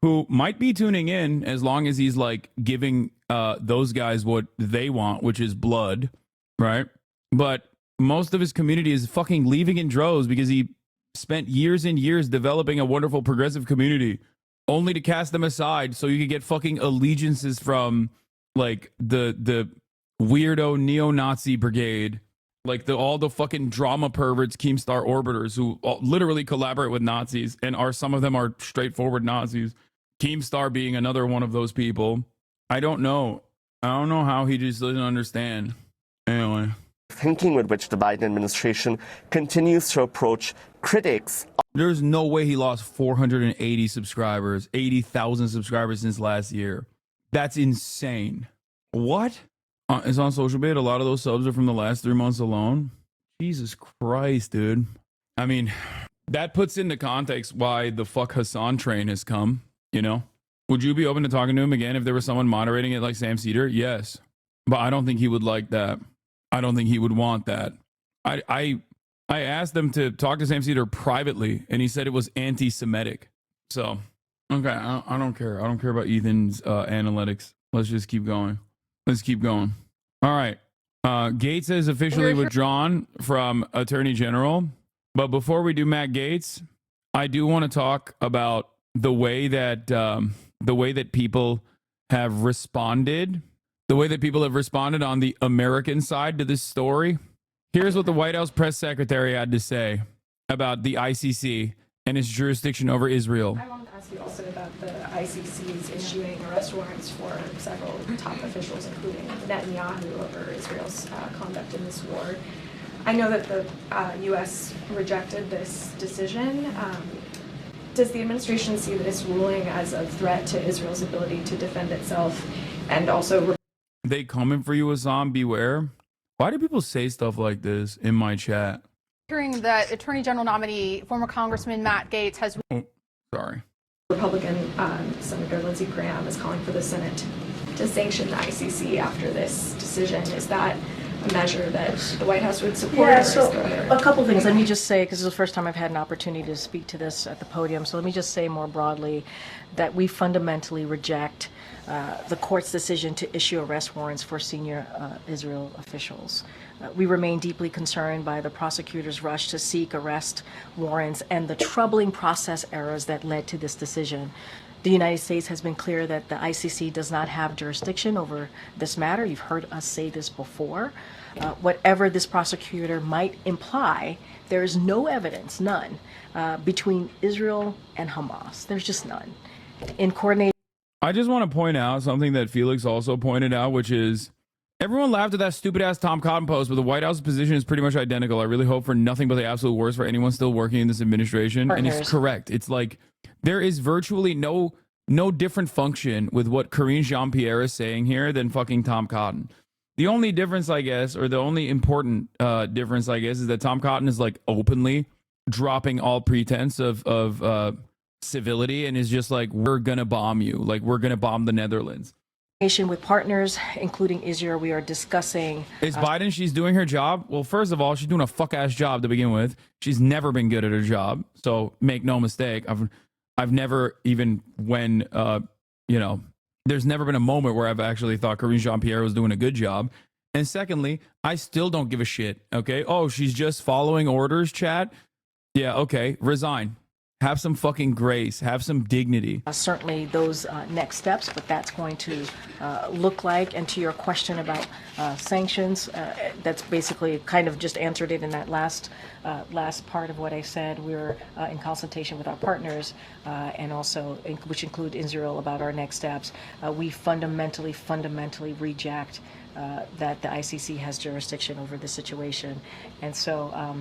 [SPEAKER 2] who might be tuning in as long as he's giving those guys what they want, which is blood, right? But most of his community is fucking leaving in droves because he spent years and years developing a wonderful progressive community only to cast them aside so you could get fucking allegiances from the weirdo neo-Nazi brigade, all the fucking drama perverts, Keemstar orbiters who literally collaborate with Nazis, and some of them are straightforward Nazis. Keemstar being another one of those people. I don't know how he just doesn't understand. Anyway.
[SPEAKER 9] Thinking with which the Biden administration continues to approach critics.
[SPEAKER 2] There's no way he lost 480 subscribers, 80,000 subscribers since last year. That's insane. What? It's on Social Bit. A lot of those subs are from the last 3 months alone. Jesus Christ, dude. I mean, that puts into context why the fuck Hasan train has come, Would you be open to talking to him again if there was someone moderating it like Sam Cedar? Yes. But I don't think he would like that. I don't think he would want that. I asked him to talk to Sam Cedar privately, and he said it was anti-Semitic. So, okay, I don't care. I don't care about Ethan's analytics. Let's just keep going. Let's keep going. All right. Gates has officially withdrawn from Attorney General. But before we do Matt Gates, I do want to talk about the way that people have responded. The way that people have responded on the American side to this story. Here's what the White House press secretary had to say about the ICC and its jurisdiction over Israel.
[SPEAKER 10] I want to ask you also about the ICC's issuing arrest warrants for several top officials, including Netanyahu, over Israel's conduct in this war. I know that the U.S. rejected this decision. Does the administration see this ruling as a threat to Israel's ability to defend itself and also...
[SPEAKER 2] They coming for you, Hassan, beware. Why do people say stuff like this in my chat?
[SPEAKER 24] Hearing that Attorney General nominee, former Congressman Matt Gaetz has...
[SPEAKER 2] Oh, sorry.
[SPEAKER 10] Republican Senator Lindsey Graham is calling for the Senate to sanction the ICC after this decision. Is that a measure that the White House would support?
[SPEAKER 25] Yeah, so a couple things. Let me just say, because this is the first time I've had an opportunity to speak to this at the podium, so let me just say more broadly that we fundamentally reject the court's decision to issue arrest warrants for senior Israel officials. We remain deeply concerned by the prosecutor's rush to seek arrest warrants and the troubling process errors that led to this decision. The United States has been clear that the ICC does not have jurisdiction over this matter. You've heard us say this before. Whatever this prosecutor might imply, there is no evidence, none, between Israel and Hamas. There's just none. In coordinating.
[SPEAKER 2] I just want to point out something that Felix also pointed out, which is Everyone laughed at that stupid ass Tom Cotton post, but the White House's position is pretty much identical. I really hope for nothing but the absolute worst for anyone still working in this administration. And it's correct. It's like there is virtually no different function with what Karine Jean-Pierre is saying here than fucking Tom Cotton. The only difference, I guess, or the only important difference, I guess, is that Tom Cotton is like openly dropping all pretense of civility and is just like, we're gonna bomb you, like we're gonna bomb the Netherlands.
[SPEAKER 25] With partners, including Israel, we are discussing.
[SPEAKER 2] Is Biden, she's doing her job? Well, first of all, she's doing a fuck-ass job to begin with. She's never been good at her job. So make no mistake. I've never even when, there's never been a moment where I've actually thought Karine Jean-Pierre was doing a good job. And secondly, I still don't give a shit, okay? Oh, she's just following orders, chat? Yeah, okay, resign. Have some fucking grace. Have some dignity.
[SPEAKER 25] Certainly those next steps, but that's going to look like. And to your question about sanctions, that's basically kind of just answered it in that last part of what I said. We're in consultation with our partners and also, which include Israel, about our next steps. We fundamentally reject that the ICC has jurisdiction over the situation. And so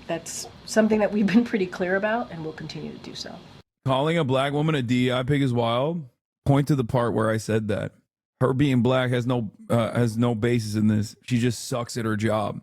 [SPEAKER 25] that's something that we've been pretty clear about, and we'll continue to do so.
[SPEAKER 2] Calling a black woman a DEI pig is wild. Point to the part where I said that. Her being black has no basis in this. She just sucks at her job,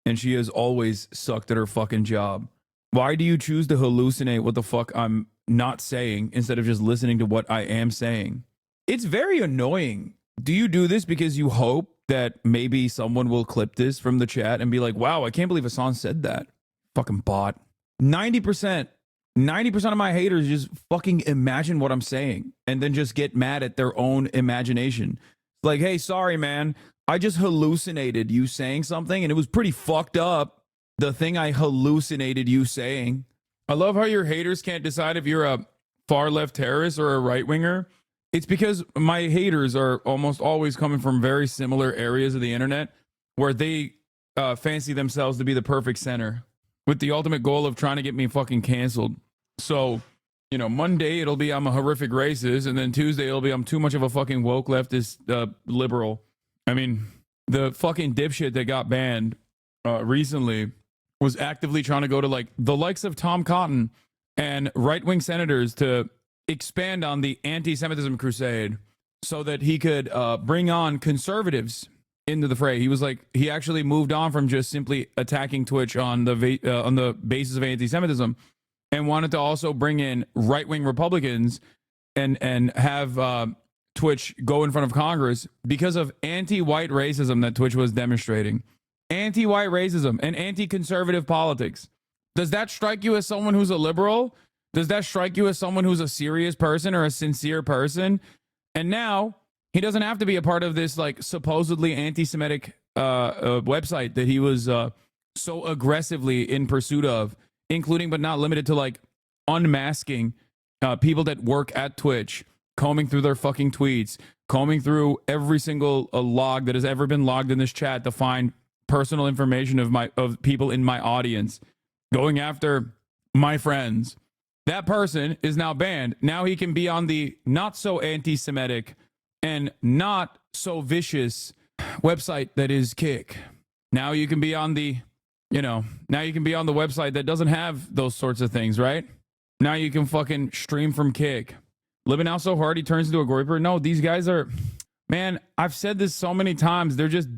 [SPEAKER 2] and she has always sucked at her fucking job. Why do you choose to hallucinate what the fuck I'm not saying instead of just listening to what I am saying? It's very annoying. Do you do this because you hope that maybe someone will clip this from the chat and be like, wow, I can't believe Hasan said that? Fucking bot. 90% of my haters just fucking imagine what I'm saying and then just get mad at their own imagination. It's like, hey, sorry, man. I just hallucinated you saying something and it was pretty fucked up. The thing I hallucinated you saying. I love how your haters can't decide if you're a far left terrorist or a right winger. It's because my haters are almost always coming from very similar areas of the internet where they fancy themselves to be the perfect center, with the ultimate goal of trying to get me fucking canceled. So, Monday it'll be I'm a horrific racist, and then Tuesday it'll be I'm too much of a fucking woke leftist liberal. I mean, the fucking dipshit that got banned recently was actively trying to go to like the likes of Tom Cotton and right-wing senators to expand on the anti-Semitism crusade so that he could bring on conservatives into the fray. He was like, he actually moved on from just simply attacking Twitch on the basis of anti-Semitism and wanted to also bring in right-wing Republicans and have Twitch go in front of Congress because of anti-white racism that Twitch was demonstrating. Anti-white racism and anti-conservative politics. Does that strike you as someone who's a liberal? Does that strike you as someone who's a serious person or a sincere person? And now he doesn't have to be a part of this like supposedly anti-Semitic website that he was so aggressively in pursuit of, including but not limited to like unmasking people that work at Twitch, combing through their fucking tweets, combing through every single log that has ever been logged in this chat to find personal information of people in my audience, going after my friends. That person is now banned. Now he can be on the not so anti-Semitic and not so vicious website that is Kick. Now you can be on the, now you can be on the website that doesn't have those sorts of things, right? Now you can fucking stream from Kick. Living out so hard he turns into a groyper. No, these guys are, man, I've said this so many times. They're just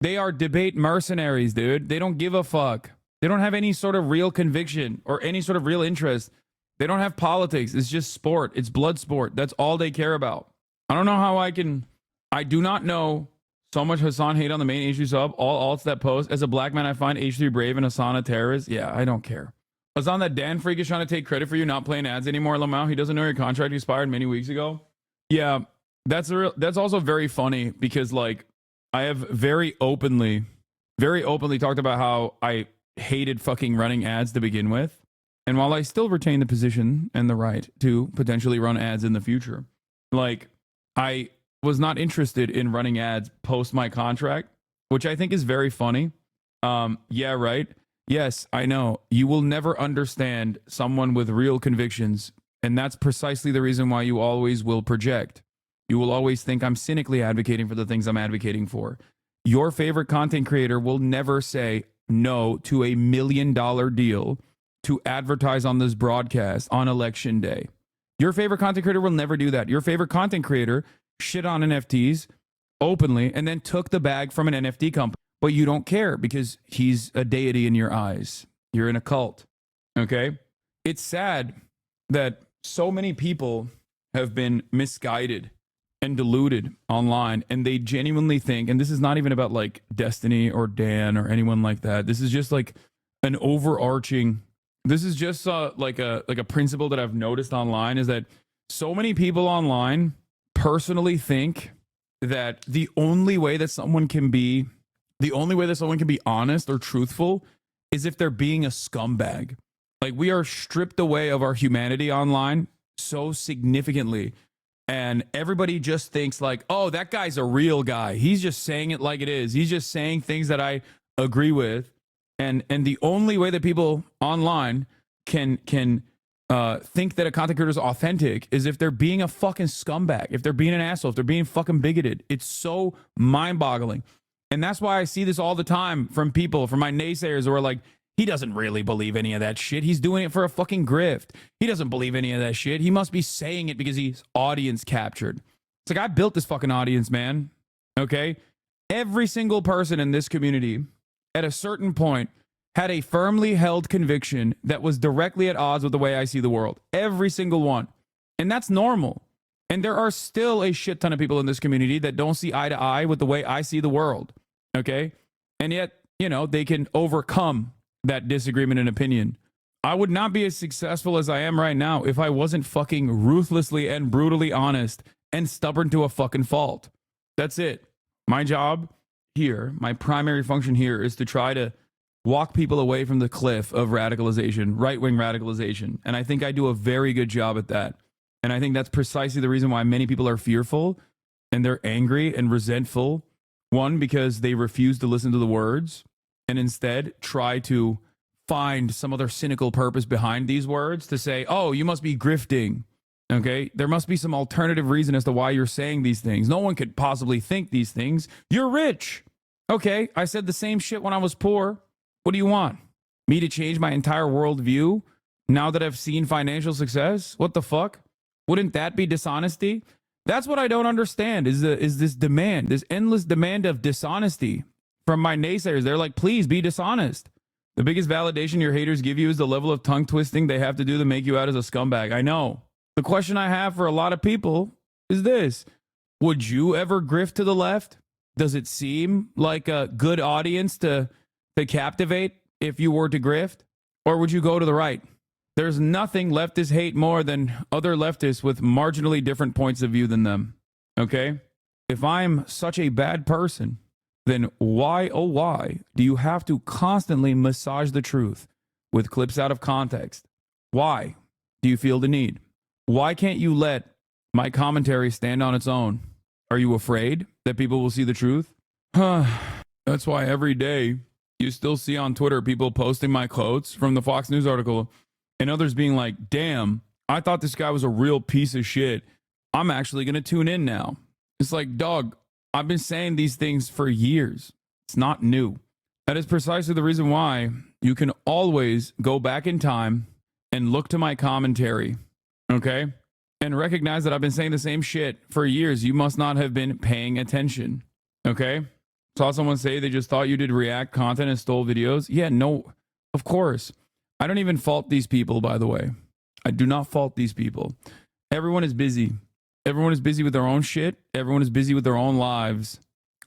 [SPEAKER 2] they are debate mercenaries, dude. They don't give a fuck. They don't have any sort of real conviction or any sort of real interest. They don't have politics. It's just sport. It's blood sport. That's all they care about. I don't know how I do not know so much Hasan hate on the main H3 sub, all alts that post. As a black man, I find H3 brave and Hasan a terrorist. Yeah, I don't care. Hasan, that Dan freak is trying to take credit for you not playing ads anymore, Lamau. He doesn't know your contract expired many weeks ago. Yeah, that's also very funny because like I have very openly talked about how I hated fucking running ads to begin with. And while I still retain the position and the right to potentially run ads in the future, like I was not interested in running ads post my contract, which I think is very funny. Yeah, right. Yes, I know. You will never understand someone with real convictions. And that's precisely the reason why you always will project. You will always think I'm cynically advocating for the things I'm advocating for. Your favorite content creator will never say no to $1 million deal to advertise on this broadcast on election day. Your favorite content creator will never do that. Your favorite content creator shit on NFTs openly and then took the bag from an NFT company. But you don't care because he's a deity in your eyes. You're in a cult. Okay? It's sad that so many people have been misguided and deluded online, and they genuinely think, and this is not even about like Destiny or Dan or anyone like that. This is just like an overarching, this is just like a principle that I've noticed online, is that so many people online personally think that the only way that someone can be honest or truthful is if they're being a scumbag. Like, we are stripped away of our humanity online so significantly. And everybody just thinks like, oh, that guy's a real guy. He's just saying it like it is. He's just saying things that I agree with. And the only way that people online can think that a content creator is authentic is if they're being a fucking scumbag, if they're being an asshole, if they're being fucking bigoted. It's so mind-boggling. And that's why I see this all the time from people, from my naysayers who are like, he doesn't really believe any of that shit. He's doing it for a fucking grift. He doesn't believe any of that shit. He must be saying it because he's audience captured. It's like, I built this fucking audience, man. Okay? Every single person in this community at a certain point had a firmly held conviction that was directly at odds with the way I see the world. Every single one. And that's normal. And there are still a shit ton of people in this community that don't see eye to eye with the way I see the world. Okay? And yet, you know, they can overcome that disagreement and opinion. I would not be as successful as I am right now if I wasn't fucking ruthlessly and brutally honest and stubborn to a fucking fault. That's it. My job here, my primary function here, is to try to walk people away from the cliff of radicalization, right-wing radicalization. And I think I do a very good job at that. And I think that's precisely the reason why many people are fearful and they're angry and resentful. One, because they refuse to listen to the words and instead try to find some other cynical purpose behind these words to say, oh, you must be grifting. Okay? There must be some alternative reason as to why you're saying these things. No one could possibly think these things. You're rich. Okay, I said the same shit when I was poor. What do you want? Me to change my entire worldview now that I've seen financial success? What the fuck? Wouldn't that be dishonesty? That's what I don't understand, is this demand, this endless demand of dishonesty from my naysayers. They're like, please be dishonest. The biggest validation your haters give you is the level of tongue twisting they have to do to make you out as a scumbag. I know. The question I have for a lot of people is this. Would you ever grift to the left? Does it seem like a good audience to captivate if you were to grift? Or would you go to the right? There's nothing leftists hate more than other leftists with marginally different points of view than them. Okay? If I'm such a bad person, then why, oh why, do you have to constantly massage the truth with clips out of context? Why do you feel the need? Why can't you let my commentary stand on its own? Are you afraid that people will see the truth? That's why every day you still see on Twitter people posting my quotes from the Fox News article and others being like, damn, I thought this guy was a real piece of shit. I'm actually going to tune in now. It's like, dog, I've been saying these things for years. It's not new. That is precisely the reason why you can always go back in time and look to my commentary, okay? And recognize that I've been saying the same shit for years. You must not have been paying attention, okay? Saw someone say they just thought you did React content and stole videos. Yeah, no, of course. I don't even fault these people, by the way. I do not fault these people. Everyone is busy. Everyone is busy with their own shit. Everyone is busy with their own lives.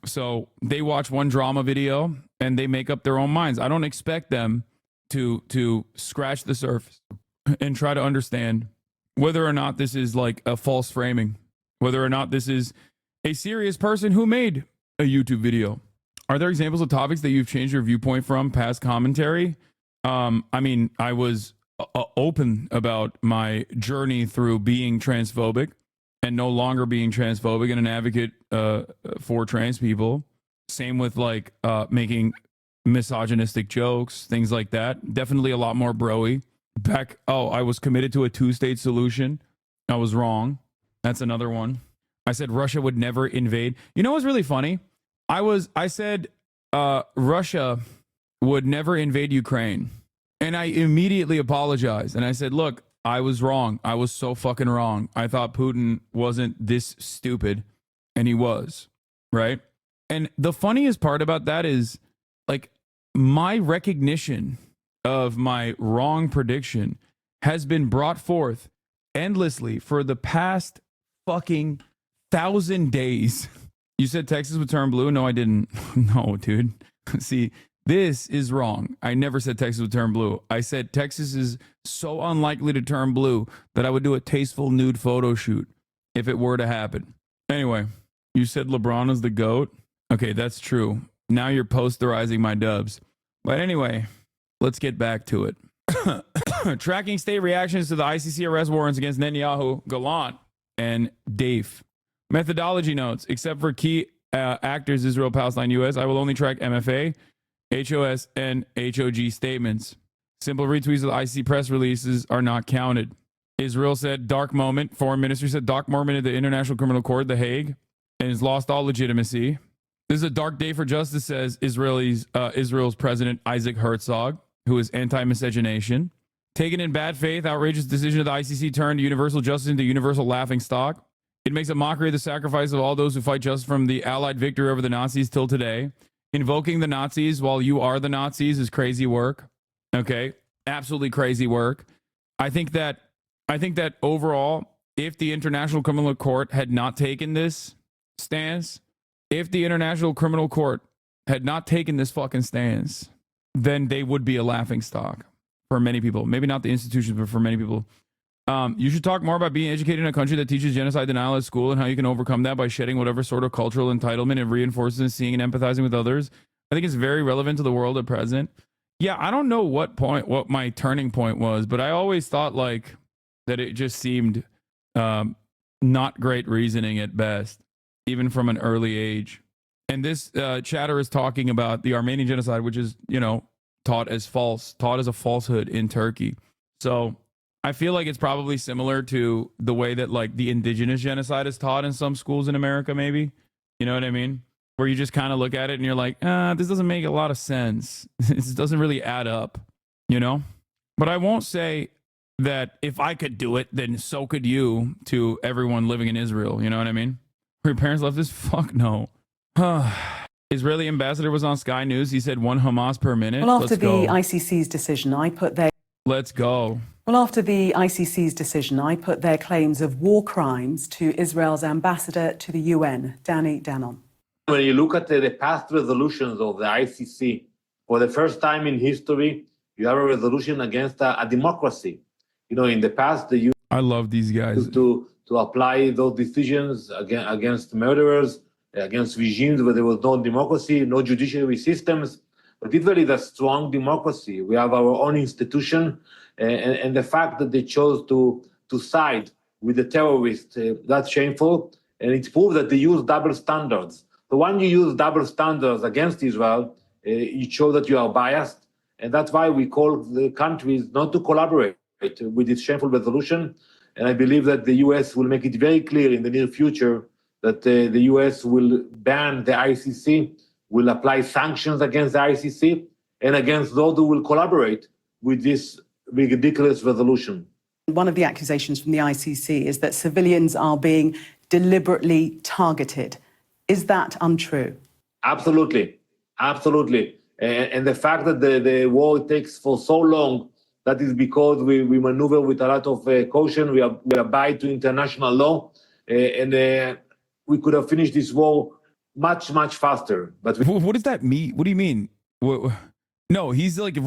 [SPEAKER 2] So they watch one drama video and they make up their own minds. I don't expect them to scratch the surface and try to understand whether or not this is like a false framing, whether or not this is a serious person who made a YouTube video. Are there examples of topics that you've changed your viewpoint from past commentary? I mean, I was open about my journey through being transphobic and no longer being transphobic and an advocate for trans people. Same with like making misogynistic jokes, things like that. Definitely a lot more broy. I was committed to a two-state solution. I was wrong. That's another one. I said Russia would never invade. You know what's really funny? I said Russia would never invade Ukraine. And I immediately apologized. And I said, look, I was wrong. I was so fucking wrong. I thought Putin wasn't this stupid. And he was, right? And the funniest part about that is, like, my recognition of my wrong prediction has been brought forth endlessly for the past fucking 1,000 days. You said Texas would turn blue? No, I didn't. No, dude. See, this is wrong. I never said Texas would turn blue. I said Texas is so unlikely to turn blue that I would do a tasteful nude photo shoot if it were to happen. Anyway, you said LeBron is the GOAT? Okay, that's true. Now you're posterizing my dubs. But anyway, let's get back to it. Tracking state reactions to the ICC arrest warrants against Netanyahu, Gallant, and Dave. Methodology notes. Except for key actors, Israel, Palestine, U.S., I will only track MFA, HOS, and HOG statements. Simple retweets of the ICC press releases are not counted. Israel said dark moment. Foreign Ministry said dark moment at the International Criminal Court, The Hague, and has lost all legitimacy. This is a dark day for justice, says Israel's President Isaac Herzog, who is anti-miscegenation. Taken in bad faith, outrageous decision of the ICC turned universal justice into universal laughingstock. It makes a mockery of the sacrifice of all those who fight justice from the Allied victory over the Nazis till today. Invoking the Nazis while you are the Nazis is crazy work. Okay, absolutely crazy work. I think that overall, if the International Criminal Court had not taken this stance, if the International Criminal Court had not taken this fucking stance, then they would be a laughingstock for many people. Maybe not the institutions, but for many people. You should talk more about being educated in a country that teaches genocide denial at school and how you can overcome that by shedding whatever sort of cultural entitlement and reinforces seeing and empathizing with others. I think it's very relevant to the world at present. Yeah, I don't know what my turning point was, but I always thought like that it just seemed not great reasoning at best, even from an early age. And this chatter is talking about the Armenian genocide, which is, taught as false, taught as a falsehood in Turkey. So I feel like it's probably similar to the way that like the indigenous genocide is taught in some schools in America, maybe. You know what I mean? Where you just kind of look at it and you're like, this doesn't make a lot of sense. This doesn't really add up, But I won't say that if I could do it, then so could you to everyone living in Israel. You know what I mean? Were your parents left this? Fuck no. Israeli ambassador was on Sky News. He said 1 Hamas per minute.
[SPEAKER 1] Well, after the ICC's decision, I put their...
[SPEAKER 2] Let's go.
[SPEAKER 1] Well, after the ICC's decision, I put their claims of war crimes to Israel's ambassador to the UN, Danny Danon.
[SPEAKER 11] When you look at the past resolutions of the ICC, for the first time in history, you have a resolution against a democracy. In the past, the UN
[SPEAKER 2] I love these guys.
[SPEAKER 11] To apply those decisions against murderers, against regimes where there was no democracy, no judiciary systems. But Israel is a strong democracy. We have our own institution, and the fact that they chose to side with the terrorists, that's shameful. And it proves that they use double standards. So when you use double standards against Israel, you show that you are biased. And that's why we call the countries not to collaborate with this shameful resolution. And I believe that the U.S. will make it very clear in the near future that the U.S. will ban the ICC, will apply sanctions against the ICC, and against those who will collaborate with this ridiculous resolution.
[SPEAKER 1] One of the accusations from the ICC is that civilians are being deliberately targeted. Is that untrue?
[SPEAKER 11] Absolutely. Absolutely. And the fact that the war takes for so long, that is because we maneuver with a lot of caution. We abide to international law. And we could have finished this war much, much faster. But
[SPEAKER 2] what does that mean? What do you mean? No, he's like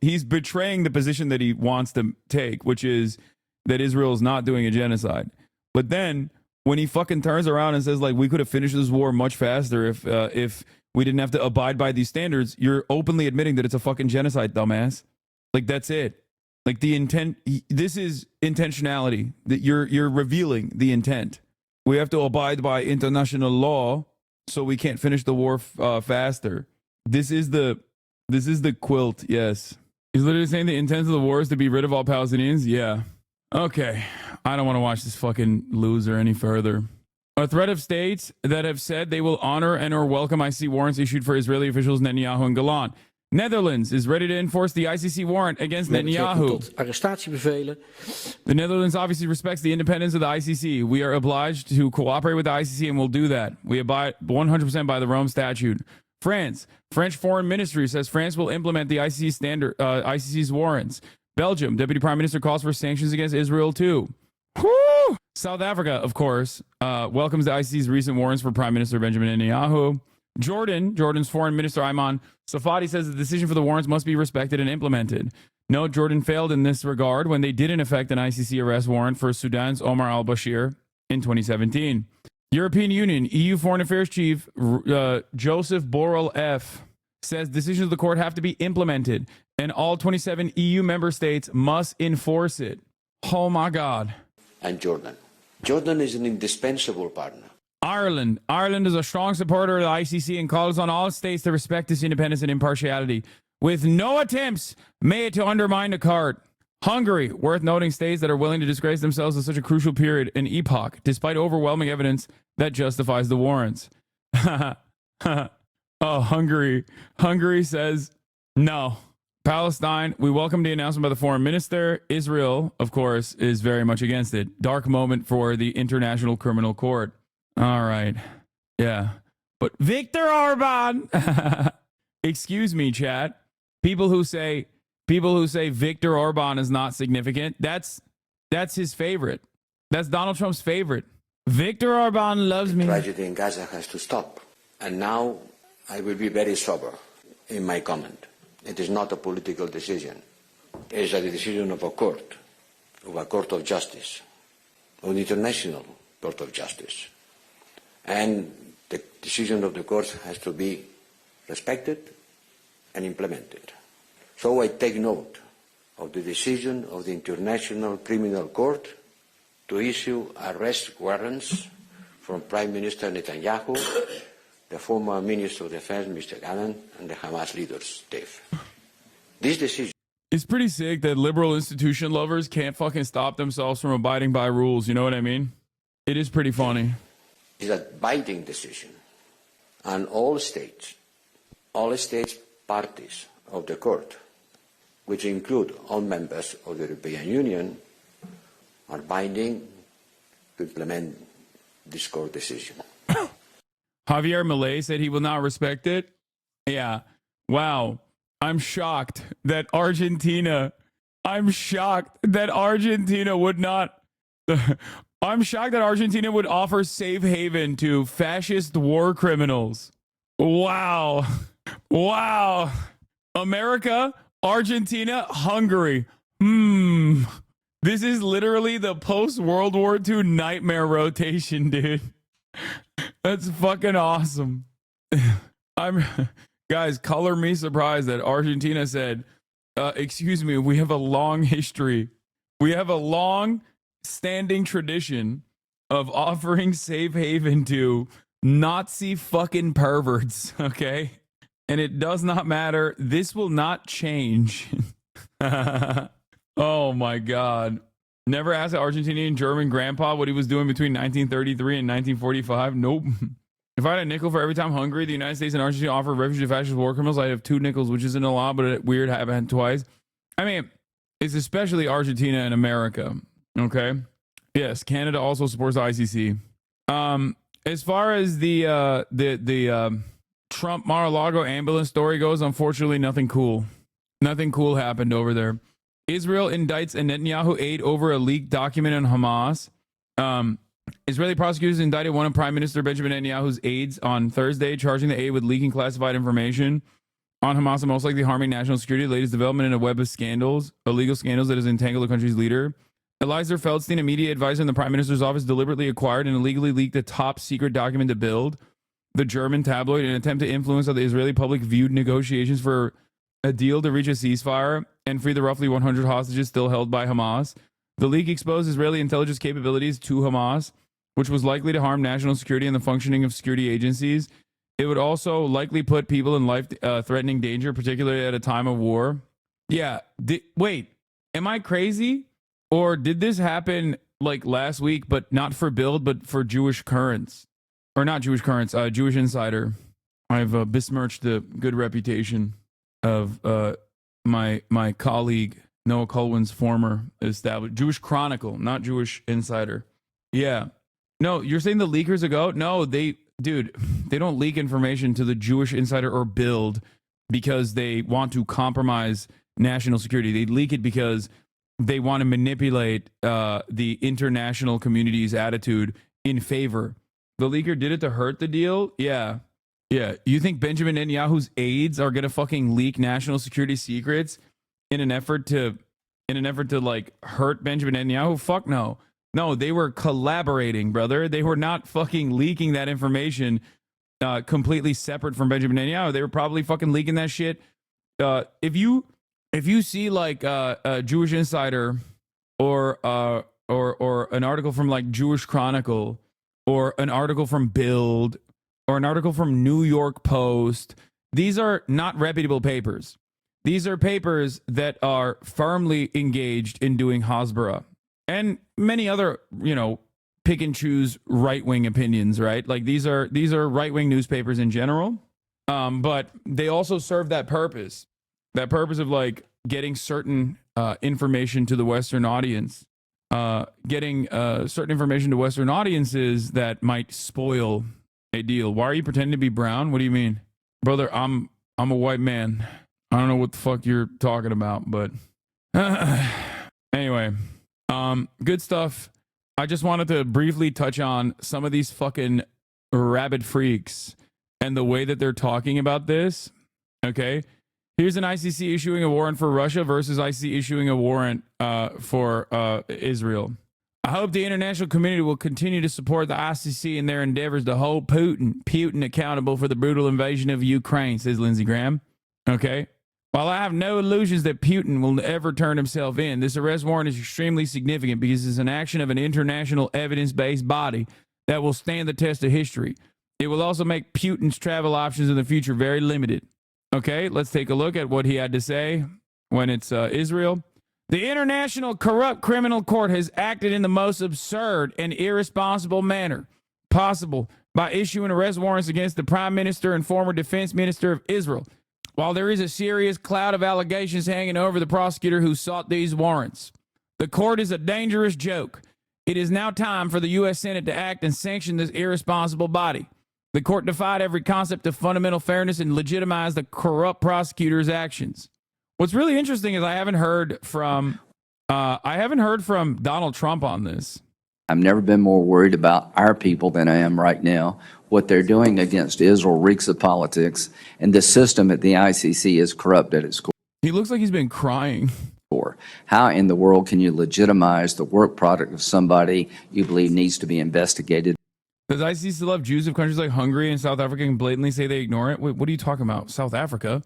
[SPEAKER 2] he's betraying the position that he wants to take, which is that Israel is not doing a genocide. But then when he fucking turns around and says like we could have finished this war much faster if we didn't have to abide by these standards, you're openly admitting that it's a fucking genocide, dumbass. Like that's it. Like the intent. This is intentionality. That you're revealing the intent. We have to abide by international law, so we can't finish the war faster. This is the quilt. Yes, he's literally saying the intent of the war is to be rid of all Palestinians. Yeah. Okay. I don't want to watch this fucking loser any further. A thread of states that have said they will honor and or welcome ICC warrants issued for Israeli officials Netanyahu and Gallant. Netherlands is ready to enforce the ICC warrant against Netanyahu. The Netherlands obviously respects the independence of the ICC. We are obliged to cooperate with the ICC and will do that. We abide 100% by the Rome Statute. France. French Foreign Ministry says France will implement the ICC's warrants. Belgium. Deputy Prime Minister calls for sanctions against Israel too. Woo! South Africa, of course, welcomes the ICC's recent warrants for Prime Minister Benjamin Netanyahu. Jordan's Foreign Minister Ayman Safadi says the decision for the warrants must be respected and implemented. No, Jordan failed in this regard when they did in effect an ICC arrest warrant for Sudan's Omar al-Bashir in 2017. European Union, EU Foreign Affairs Chief Joseph Borrell F. says decisions of the court have to be implemented and all 27 EU member states must enforce it. Oh my God.
[SPEAKER 12] And Jordan. Jordan is an indispensable partner.
[SPEAKER 2] Ireland is a strong supporter of the ICC and calls on all states to respect its independence and impartiality, with no attempts made to undermine the court. Hungary, worth noting, states that are willing to disgrace themselves at such a crucial period and epoch, despite overwhelming evidence that justifies the warrants. Oh, Hungary says no. Palestine, we welcome the announcement by the foreign minister. Israel, of course, is very much against it. Dark moment for the International Criminal Court. All right. Yeah. But Viktor Orban. Excuse me, chat. People who say Viktor Orban is not significant, that's his favorite. That's Donald Trump's favorite. Viktor Orban loves me.
[SPEAKER 12] The tragedy in Gaza has to stop. And now I will be very sober in my comment. It is not a political decision. It is a decision of a court of justice, of an international court of justice. And the decision of the court has to be respected and implemented. So I take note of the decision of the International Criminal Court to issue arrest warrants from Prime Minister Netanyahu, the former Minister of Defense, Mr. Gallant, and the Hamas leaders, Dave. This decision...
[SPEAKER 2] It's pretty sick that liberal institution lovers can't fucking stop themselves from abiding by rules, you know what I mean? It is pretty funny.
[SPEAKER 12] Is a binding decision, and all states parties of the court, which include all members of the European Union, are binding to implement this court decision.
[SPEAKER 2] Javier Milei said he will not respect it. Yeah. Wow. I'm shocked that Argentina would not. I'm shocked that Argentina would offer safe haven to fascist war criminals. Wow. Wow. America, Argentina, Hungary. This is literally the post-World War II nightmare rotation, dude. That's fucking awesome. Guys, color me surprised that Argentina said, excuse me, we have a long history. We have a long standing tradition of offering safe haven to Nazi fucking perverts, okay? And it does not matter. This will not change. Oh my God. Never asked an Argentinian German grandpa what he was doing between 1933 and 1945. Nope. If I had a nickel for every time Hungary, the United States, and Argentina offer refugee fascist war criminals, I'd have 2 nickels, which isn't a lot, but weird having twice. I mean, it's especially Argentina and America. Okay. Yes, Canada also supports the ICC. As far as the Trump Mar-a-Lago ambulance story goes, unfortunately, nothing cool. Nothing cool happened over there. Israel indicts a Netanyahu aide over a leaked document on Hamas. Israeli prosecutors indicted one of Prime Minister Benjamin Netanyahu's aides on Thursday, charging the aide with leaking classified information on Hamas and most likely harming national security. The latest development in a web of scandals, illegal scandals that has entangled the country's leader. Eliezer Feldstein, a media advisor in the Prime Minister's office, deliberately acquired and illegally leaked a top secret document to Bild, the German tabloid, in an attempt to influence how the Israeli public viewed negotiations for a deal to reach a ceasefire and free the roughly 100 hostages still held by Hamas. The leak exposed Israeli intelligence capabilities to Hamas, which was likely to harm national security and the functioning of security agencies. It would also likely put people in life-threatening danger, particularly at a time of war. Yeah. Wait, am I crazy? Or did this happen like last week, but not for Build, but for Jewish Currents. Or not Jewish Currents, Jewish Insider. I've besmirched the good reputation of my colleague Noah Colwin's former established Jewish Chronicle, not Jewish Insider. Yeah. No, you're saying the leakers ago? No, they don't leak information to the Jewish Insider or Build because they want to compromise national security. They leak it because they want to manipulate the international community's attitude in favor. The leaker did it to hurt the deal? Yeah. Yeah. You think Benjamin Netanyahu's aides are going to fucking leak national security secrets in an effort to like hurt Benjamin Netanyahu? Fuck no. No, they were collaborating, brother. They were not fucking leaking that information completely separate from Benjamin Netanyahu. They were probably fucking leaking that shit. If you see like a Jewish Insider or an article from like Jewish Chronicle or an article from Build or an article from New York Post, these are not reputable papers. These are papers that are firmly engaged in doing Hasbara and many other, pick and choose right-wing opinions, right? Like these are right-wing newspapers in general, but they also serve that purpose of like getting certain information to the Western audience, getting certain information to Western audiences that might spoil a deal. Why are you pretending to be brown? What do you mean? Brother, I'm a white man. I don't know what the fuck you're talking about, but anyway, good stuff. I just wanted to briefly touch on some of these fucking rabid freaks and the way that they're talking about this. Okay. Here's an ICC issuing a warrant for Russia versus ICC issuing a warrant for Israel. I hope the international community will continue to support the ICC in their endeavors to hold Putin accountable for the brutal invasion of Ukraine, says Lindsey Graham. Okay. While I have no illusions that Putin will ever turn himself in, this arrest warrant is extremely significant because it's an action of an international evidence-based body that will stand the test of history. It will also make Putin's travel options in the future very limited. Okay, let's take a look at what he had to say when it's Israel. The International Corrupt Criminal Court has acted in the most absurd and irresponsible manner possible by issuing arrest warrants against the Prime Minister and former Defense Minister of Israel. While there is a serious cloud of allegations hanging over the prosecutor who sought these warrants, the court is a dangerous joke. It is now time for the U.S. Senate to act and sanction this irresponsible body. The court defied every concept of fundamental fairness and legitimized the corrupt prosecutor's actions. What's really interesting is I haven't heard from Donald Trump on this.
[SPEAKER 14] I've never been more worried about our people than I am right now. What they're doing against Israel reeks of politics, and the system at the ICC is corrupt at its core.
[SPEAKER 2] He looks like he's been crying.
[SPEAKER 14] How in the world can you legitimize the work product of somebody you believe needs to be investigated?
[SPEAKER 2] Does ICC still have Jews of countries like Hungary and South Africa and blatantly say they ignore it? Wait, what are you talking about? South Africa?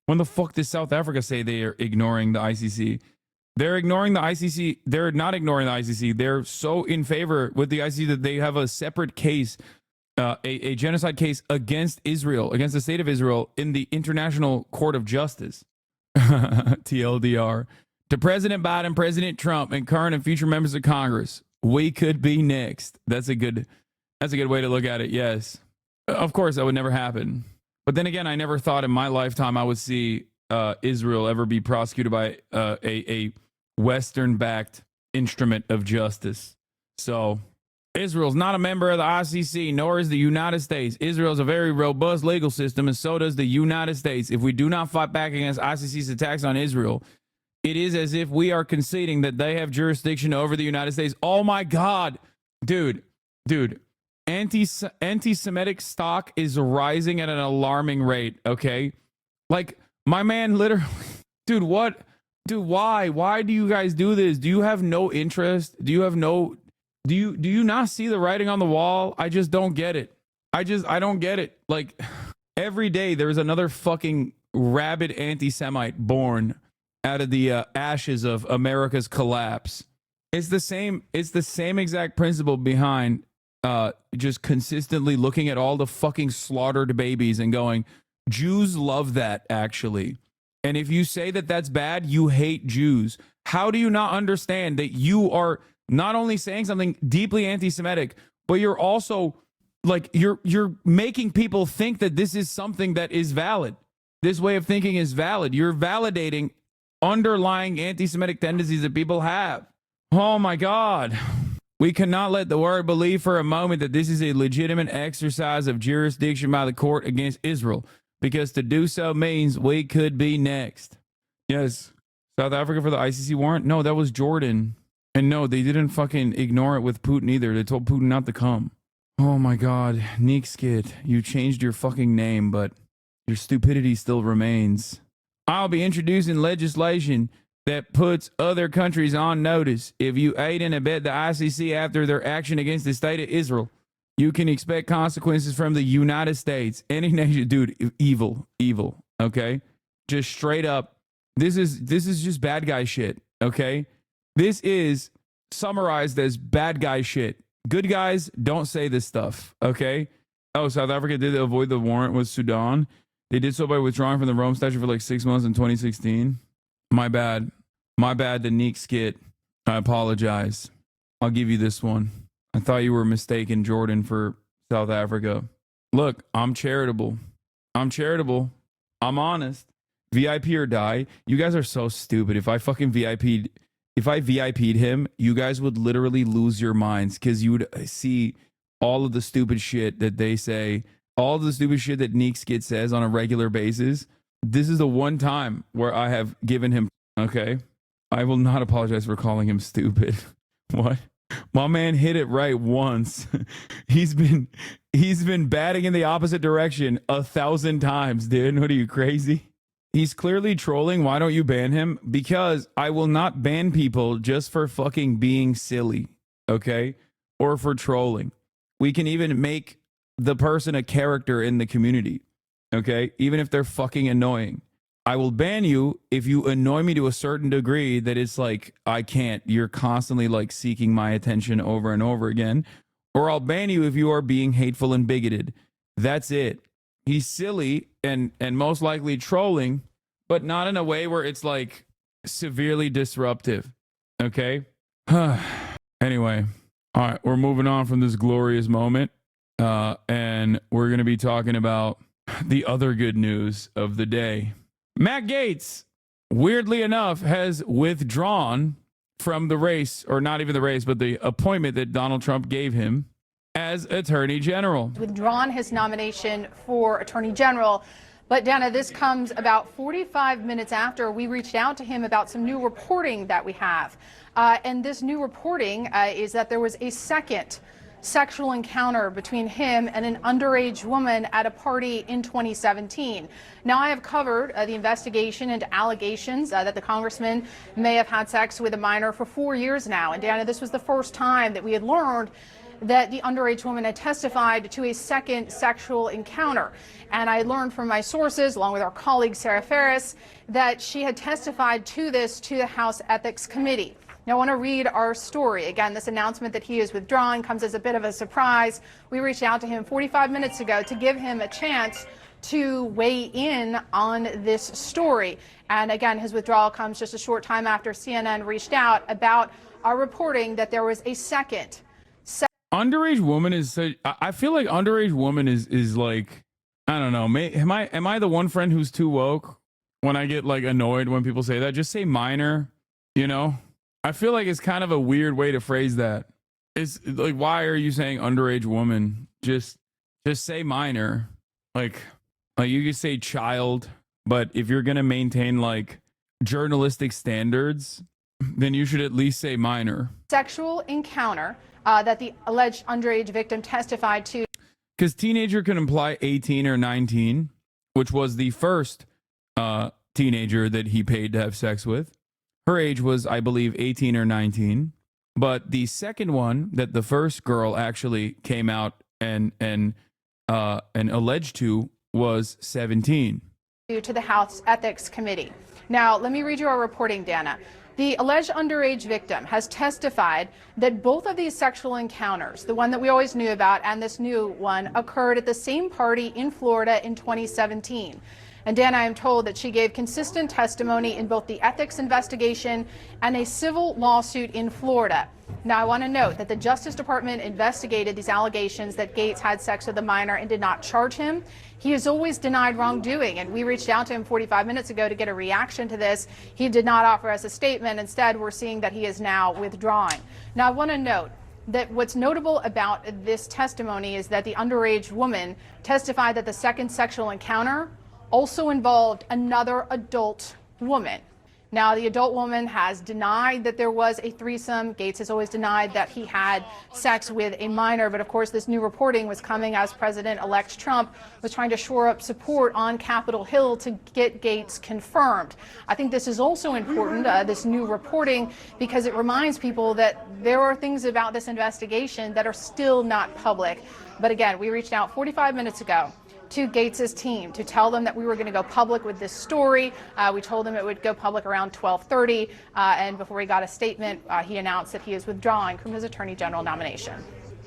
[SPEAKER 2] When the fuck does South Africa say they are ignoring the ICC? They're ignoring the ICC. They're not ignoring the ICC. They're so in favor with the ICC that they have a separate case, a genocide case against Israel, against the state of Israel in the International Court of Justice. TLDR. To President Biden, President Trump, and current and future members of Congress, we could be next. That's a good way to look at it. Yes. Of course, that would never happen. But then again, I never thought in my lifetime I would see Israel ever be prosecuted by a Western-backed instrument of justice. So Israel's not a member of the ICC, nor is the United States. Israel is a very robust legal system, and so does the United States. If we do not fight back against ICC's attacks on Israel, it is as if we are conceding that they have jurisdiction over the United States. Oh my God. Dude. Anti-Semitic stock is rising at an alarming rate, okay? Like, my man literally... Dude, what? Dude, why? Why do you guys do this? Do you have no interest? Do you not see the writing on the wall? I just don't get it. I don't get it. Like, every day there's another fucking rabid anti-Semite born out of the ashes of America's collapse. It's the same exact principle behind just consistently looking at all the fucking slaughtered babies and going, Jews love that, actually. And if you say that that's bad, you hate Jews. How do you not understand that you are not only saying something deeply anti-Semitic, but you're also like you're making people think that this is something that is valid. This way of thinking is valid. You're validating underlying anti-Semitic tendencies that people have. Oh my God. We cannot let the world believe for a moment that this is a legitimate exercise of jurisdiction by the court against Israel, because to do so means we could be next. Yes. South Africa for the ICC warrant? No, that was Jordan. And no, they didn't fucking ignore it with Putin either. They told Putin not to come. Oh my God. Neekskit, you changed your fucking name, but your stupidity still remains. I'll be introducing legislation that puts other countries on notice. If you aid and abet the ICC after their action against the state of Israel, you can expect consequences from the United States. Any nation, dude, evil, okay? Just straight up. This is just bad guy shit, okay? This is summarized as bad guy shit. Good guys don't say this stuff, okay? Oh, South Africa did avoid the warrant with Sudan. They did so by withdrawing from the Rome Statute for like 6 months in 2016. My bad. My bad, the Neekskit. I apologize. I'll give you this one. I thought you were mistaken, Jordan, for South Africa. Look, I'm charitable. I'm honest. VIP or die. You guys are so stupid. If I fucking VIP'd him, you guys would literally lose your minds, because you would see all of the stupid shit that they say, all of the stupid shit that Neekskit says on a regular basis. This is the one time where I have given him, okay? I will not apologize for calling him stupid. What? My man hit it right once. He's been batting in the opposite direction 1,000 times, dude. What are you, crazy? He's clearly trolling. Why don't you ban him? Because I will not ban people just for fucking being silly, okay? Or for trolling. We can even make the person a character in the community, okay? Even if they're fucking annoying. I will ban you if you annoy me to a certain degree that it's like, I can't. You're constantly like seeking my attention over and over again. Or I'll ban you if you are being hateful and bigoted. That's it. He's silly and most likely trolling, but not in a way where it's like severely disruptive. Okay? Anyway. All right. We're moving on from this glorious moment. And we're going to be talking about the other good news of the day. Matt Gaetz, weirdly enough, has withdrawn from the race, or not even the race, but the appointment that Donald Trump gave him as Attorney General.
[SPEAKER 24] Withdrawn his nomination for Attorney General. But Dana, this comes about 45 minutes after we reached out to him about some new reporting that we have. And this new reporting is that there was a second sexual encounter between him and an underage woman at a party in 2017. Now, I have covered the investigation into allegations that the congressman may have had sex with a minor for 4 years now. And Dana, this was the first time that we had learned that the underage woman had testified to a second sexual encounter. And I learned from my sources, along with our colleague Sarah Ferris, that she had testified to this to the House Ethics Committee. Now, I want to read our story. Again, this announcement that he is withdrawing comes as a bit of a surprise. We reached out to him 45 minutes ago to give him a chance to weigh in on this story. And again, his withdrawal comes just a short time after CNN reached out about our reporting that there was a second.
[SPEAKER 2] Underage woman is, I feel like underage woman is like, I don't know. Am I the one friend who's too woke when I get like annoyed when people say that? Just say minor, you know? I feel like it's kind of a weird way to phrase that. It's like, why are you saying underage woman? Just say minor. Like you could say child, but if you're going to maintain like journalistic standards, then you should at least say minor.
[SPEAKER 24] Sexual encounter that the alleged underage victim testified to.
[SPEAKER 2] Because teenager can imply 18 or 19, which was the first teenager that he paid to have sex with. Her age was, I believe, 18 or 19. But the second one that the first girl actually came out and alleged to was 17.
[SPEAKER 24] To the House Ethics Committee. Now, let me read you our reporting, Dana. The alleged underage victim has testified that both of these sexual encounters, the one that we always knew about and this new one, occurred at the same party in Florida in 2017. And Dan, I am told that she gave consistent testimony in both the ethics investigation and a civil lawsuit in Florida. Now, I want to note that the Justice Department investigated these allegations that Gaetz had sex with a minor and did not charge him. He has always denied wrongdoing, and we reached out to him 45 minutes ago to get a reaction to this. He did not offer us a statement. Instead, we're seeing that he is now withdrawing. Now, I want to note that what's notable about this testimony is that the underage woman testified that the second sexual encounter also involved another adult woman. Now, the adult woman has denied that there was a threesome. Gaetz has always denied that he had sex with a minor. But of course, this new reporting was coming as President-elect Trump was trying to shore up support on Capitol Hill to get Gaetz confirmed. I think this is also important, this new reporting, because it reminds people that there are things about this investigation that are still not public. But again, we reached out 45 minutes ago to Gaetz's team to tell them that we were going to go public with this story. We told them it would go public around 12:30, and before he got a statement, he announced that he is withdrawing from his Attorney General nomination.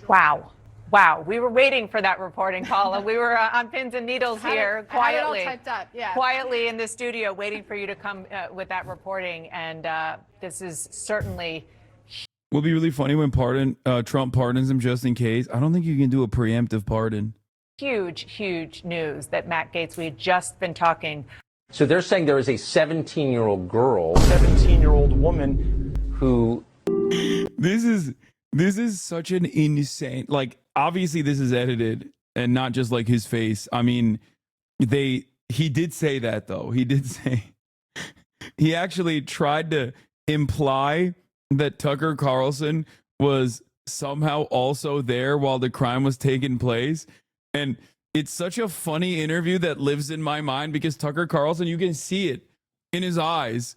[SPEAKER 15] Wow. Wow. We were waiting for that reporting, Paula. We were on pins and needles here quietly.
[SPEAKER 24] I had it all typed up, yeah.
[SPEAKER 15] Quietly in the studio waiting for you to come with that reporting, and this is certainly...
[SPEAKER 2] Will be really funny when Trump pardons him just in case. I don't think you can do a preemptive pardon.
[SPEAKER 15] Huge news that Matt Gaetz, we had just been talking.
[SPEAKER 16] So they're saying there is a 17-year-old girl, 17-year-old woman who...
[SPEAKER 2] This is such an insane... Like, obviously this is edited and not just like his face. I mean, he did say that, though. He did say... He actually tried to imply that Tucker Carlson was somehow also there while the crime was taking place. And it's such a funny interview that lives in my mind because Tucker Carlson, you can see it in his eyes.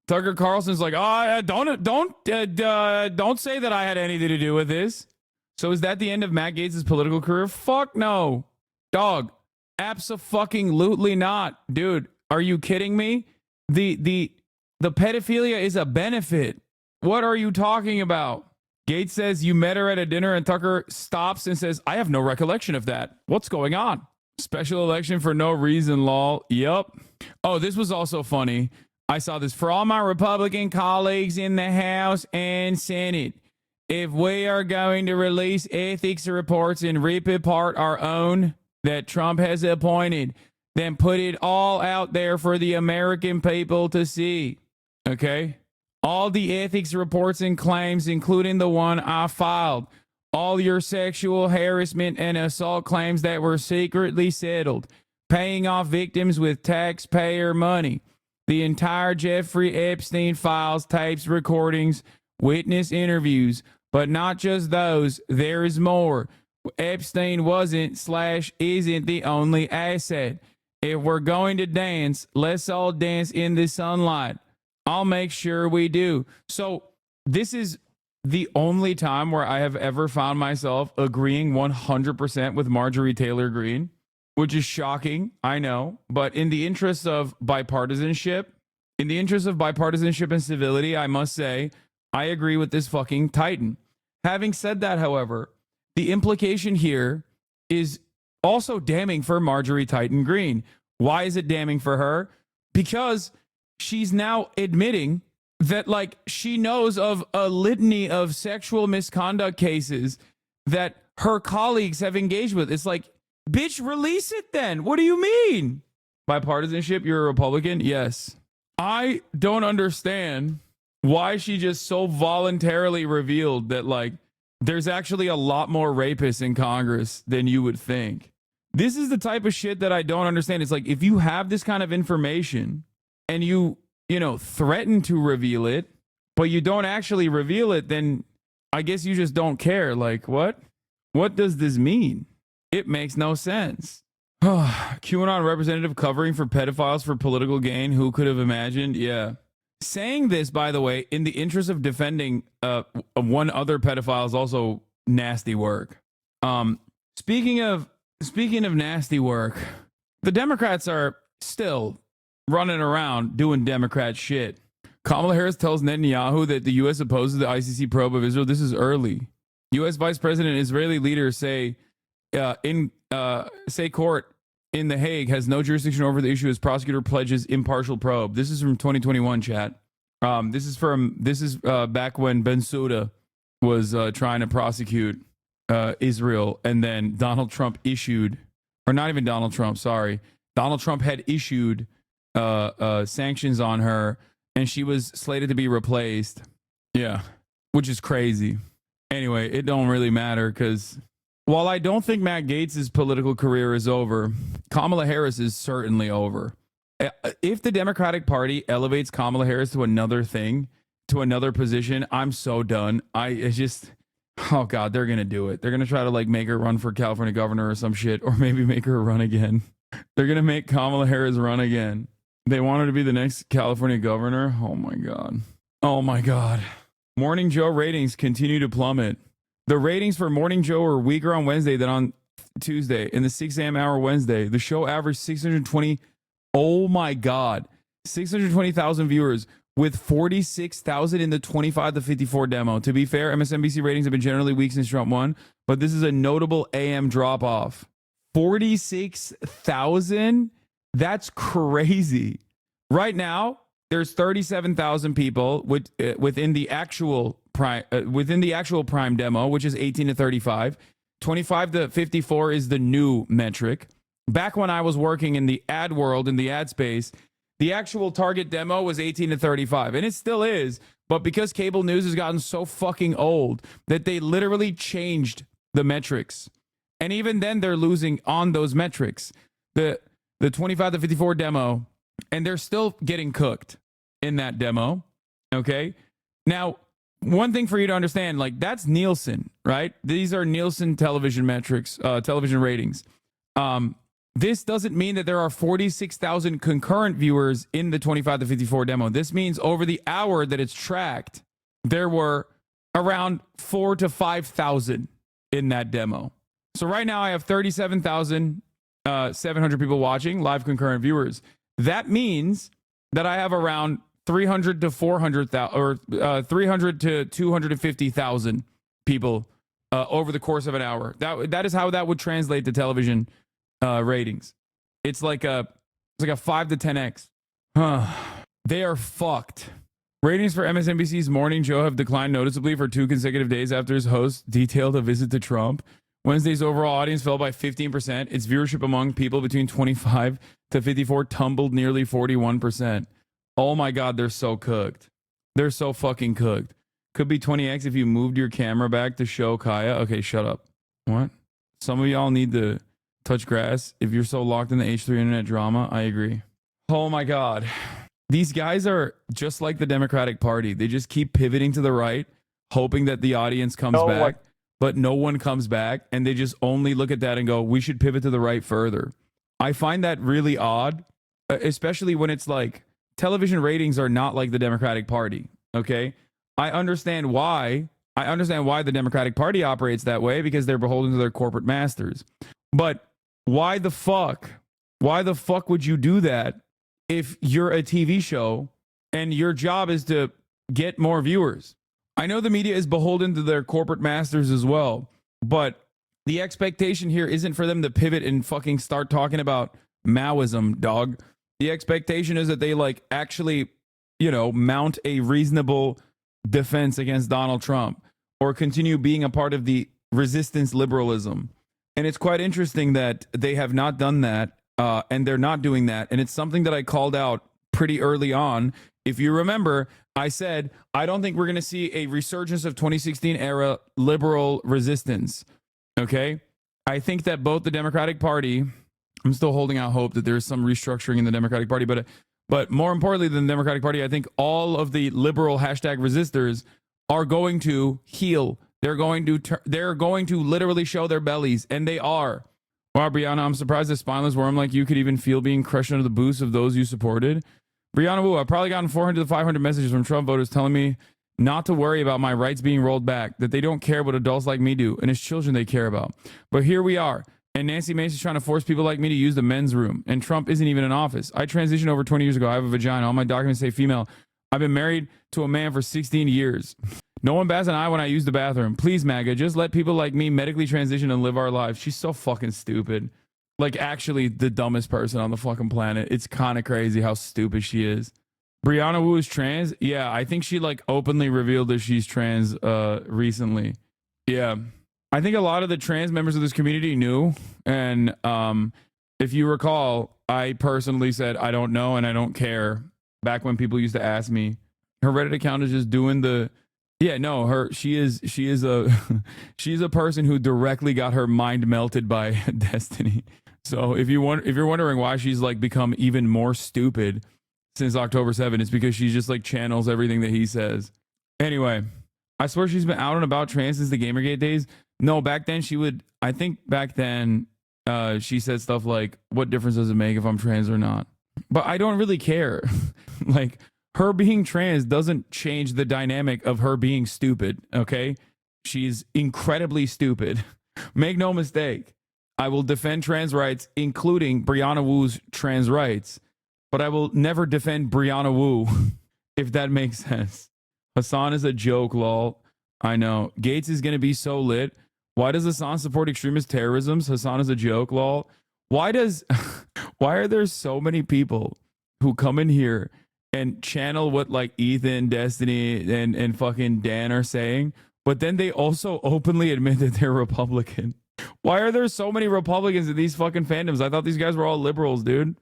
[SPEAKER 2] Tucker Carlson's like, don't say that I had anything to do with this. So is that the end of Matt Gaetz' political career? Fuck no. Dog, abso-fucking-lutely not. Dude, are you kidding me? The pedophilia is a benefit. What are you talking about? Gaetz says you met her at a dinner and Tucker stops and says, I have no recollection of that. What's going on? Special election for no reason, lol. Yup. Oh, this was also funny. I saw this. For all my Republican colleagues in the House and Senate, if we are going to release ethics reports and rip apart our own that Trump has appointed, then put it all out there for the American people to see. Okay? All the ethics reports and claims, including the one I filed. All your sexual harassment and assault claims that were secretly settled. Paying off victims with taxpayer money. The entire Jeffrey Epstein files, tapes, recordings, witness interviews. But not just those. There is more. Epstein wasn't/isn't the only asset. If we're going to dance, let's all dance in the sunlight. I'll make sure we do. So this is the only time where I have ever found myself agreeing 100% with Marjorie Taylor Greene, which is shocking, I know. But in the interest of bipartisanship, and civility, I must say, I agree with this fucking Titan. Having said that, however, the implication here is also damning for Marjorie Titan Greene. Why is it damning for her? Because she's now admitting that, like, she knows of a litany of sexual misconduct cases that her colleagues have engaged with. It's like, bitch, release it then. What do you mean? Bipartisanship, you're a Republican? Yes. I don't understand why she just so voluntarily revealed that, like, there's actually a lot more rapists in Congress than you would think. This is the type of shit that I don't understand. It's like, if you have this kind of information and you threaten to reveal it, but you don't actually reveal it, then I guess you just don't care. Like, what? What does this mean? It makes no sense. QAnon representative covering for pedophiles for political gain. Who could have imagined? Yeah. Saying this, by the way, in the interest of defending one other pedophile is also nasty work. Speaking of nasty work, the Democrats are still running around doing Democrat shit. Kamala Harris tells Netanyahu that the U.S. opposes the ICC probe of Israel. This is early. U.S. Vice President and Israeli leaders say court in The Hague has no jurisdiction over the issue as prosecutor pledges impartial probe. This is from 2021, chat. This is back when Bensouda was trying to prosecute Israel, and then Donald Trump issued, or not even Donald Trump, sorry. Donald Trump had issued sanctions on her, and she was slated to be replaced. Yeah, which is crazy. Anyway, it don't really matter because while I don't think Matt Gaetz' political career is over, Kamala Harris is certainly over. If the Democratic Party elevates Kamala Harris to another thing, to another position, I'm so done. Oh God, they're going to do it. They're going to try to like make her run for California governor or some shit, or maybe make her run again. They're going to make Kamala Harris run again. They want her to be the next California governor. Oh my God. Oh my God. Morning Joe ratings continue to plummet. The ratings for Morning Joe are weaker on Wednesday than on Tuesday. In the 6 a.m. hour Wednesday, the show averaged 620. Oh my God. 620,000 viewers with 46,000 in the 25 to 54 demo. To be fair, MSNBC ratings have been generally weak since Trump won, but this is a notable AM drop off. 46,000? That's crazy. Right now, there's 37,000 people within the actual prime demo, which is 18 to 35. 25 to 54 is the new metric. Back when I was working in the ad world, in the ad space, the actual target demo was 18 to 35, and it still is. But because cable news has gotten so fucking old that they literally changed the metrics, and even then they're losing on those metrics. The 25 to 54 demo, and they're still getting cooked in that demo. Okay. Now, one thing for you to understand, like that's Nielsen, right? These are Nielsen television metrics, television ratings. This doesn't mean that there are 46,000 concurrent viewers in the 25 to 54 demo. This means over the hour that it's tracked, there were around 4,000 to 5,000 in that demo. So right now I have 37,700 people watching, live concurrent viewers. That means that I have around 300 to 400,000 or 300 to 250,000 people over the course of an hour. That is how that would translate to television ratings. It's like a 5 to 10x. They are fucked. Ratings for MSNBC's Morning Joe have declined noticeably for 2 consecutive days after his host detailed a visit to Trump. Wednesday's overall audience fell by 15%. Its viewership among people between 25 to 54 tumbled nearly 41%. Oh my God, they're so cooked. They're so fucking cooked. Could be 20x if you moved your camera back to show Kaya. Okay, shut up. What? Some of y'all need to touch grass. If you're so locked in the H3 internet drama, I agree. Oh my God. These guys are just like the Democratic Party. They just keep pivoting to the right, hoping that the audience comes back, but no one comes back. And they just only look at that and go, we should pivot to the right further. I find that really odd, especially when it's like television ratings are not like the Democratic Party. Okay. I understand why the Democratic Party operates that way, because they're beholden to their corporate masters. But why the fuck would you do that if you're a TV show and your job is to get more viewers? I know the media is beholden to their corporate masters as well, but the expectation here isn't for them to pivot and fucking start talking about Maoism, dog. The expectation is that they like actually, mount a reasonable defense against Donald Trump or continue being a part of the resistance liberalism. And it's quite interesting that they have not done that, and they're not doing that. And it's something that I called out pretty early on. If you remember, I said, I don't think we're going to see a resurgence of 2016 era liberal resistance. Okay. I think that both the Democratic Party, I'm still holding out hope that there's some restructuring in the Democratic Party, but more importantly than the Democratic Party, I think all of the liberal hashtag resistors are going to heal. They're going to literally show their bellies, and they are. Wow, Brianna, I'm surprised a spineless worm like you could even feel being crushed under the boost of those you supported. Brianna Wu, I've probably gotten 400 to 500 messages from Trump voters telling me not to worry about my rights being rolled back, that they don't care what adults like me do, and it's children they care about. But here we are. And Nancy Mace's trying to force people like me to use the men's room. And Trump isn't even in office. I transitioned over 20 years ago. I have a vagina. All my documents say female. I've been married to a man for 16 years. No one bats an eye when I use the bathroom. Please, MAGA, just let people like me medically transition and live our lives. She's so fucking stupid. Like, actually the dumbest person on the fucking planet. It's kind of crazy how stupid she is. Brianna Wu is trans? Yeah, I think she like openly revealed that she's trans recently. Yeah. I think a lot of the trans members of this community knew. And if you recall, I personally said, I don't know and I don't care. Back when people used to ask me. Her Reddit account is just doing the... Yeah, no, she is a she's a person who directly got her mind melted by Destiny. So if you're wondering why she's like become even more stupid since October 7th, it's because she just like channels everything that he says. Anyway, I swear she's been out and about trans since the Gamergate days. No, back then I think back then she said stuff like, what difference does it make if I'm trans or not? But I don't really care. Like, her being trans doesn't change the dynamic of her being stupid, okay? She's incredibly stupid. Make no mistake. I will defend trans rights, including Brianna Wu's trans rights, but I will never defend Brianna Wu, if that makes sense. Hasan is a joke, lol. I know. Gates is going to be so lit. Why does Hasan support extremist terrorism? Hasan is a joke, lol. Why are there so many people who come in here and channel what like Ethan, Destiny, and fucking Dan are saying, but then they also openly admit that they're Republican? Why are there so many Republicans in these fucking fandoms? I thought these guys were all liberals, dude.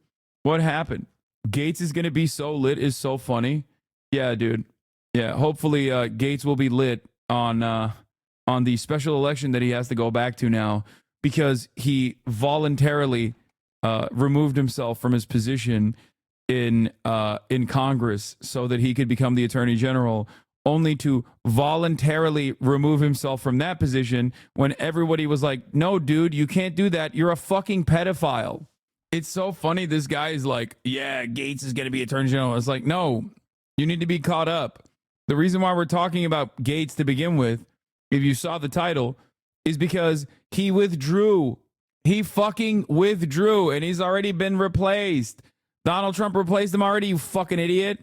[SPEAKER 2] What happened? Gates is gonna be so lit is so funny. Yeah, dude. Yeah, hopefully Gates will be lit on the special election that he has to go back to now, because he voluntarily removed himself from his position in Congress so that he could become the Attorney General, only to voluntarily remove himself from that position when everybody was like, no, dude, you can't do that. You're a fucking pedophile. It's so funny. This guy is like, yeah, Gates is going to be Attorney General. It's like, no, you need to be caught up. The reason why we're talking about Gates to begin with, if you saw the title, is because he withdrew. He fucking withdrew, and he's already been replaced. Donald Trump replaced him already, you fucking idiot.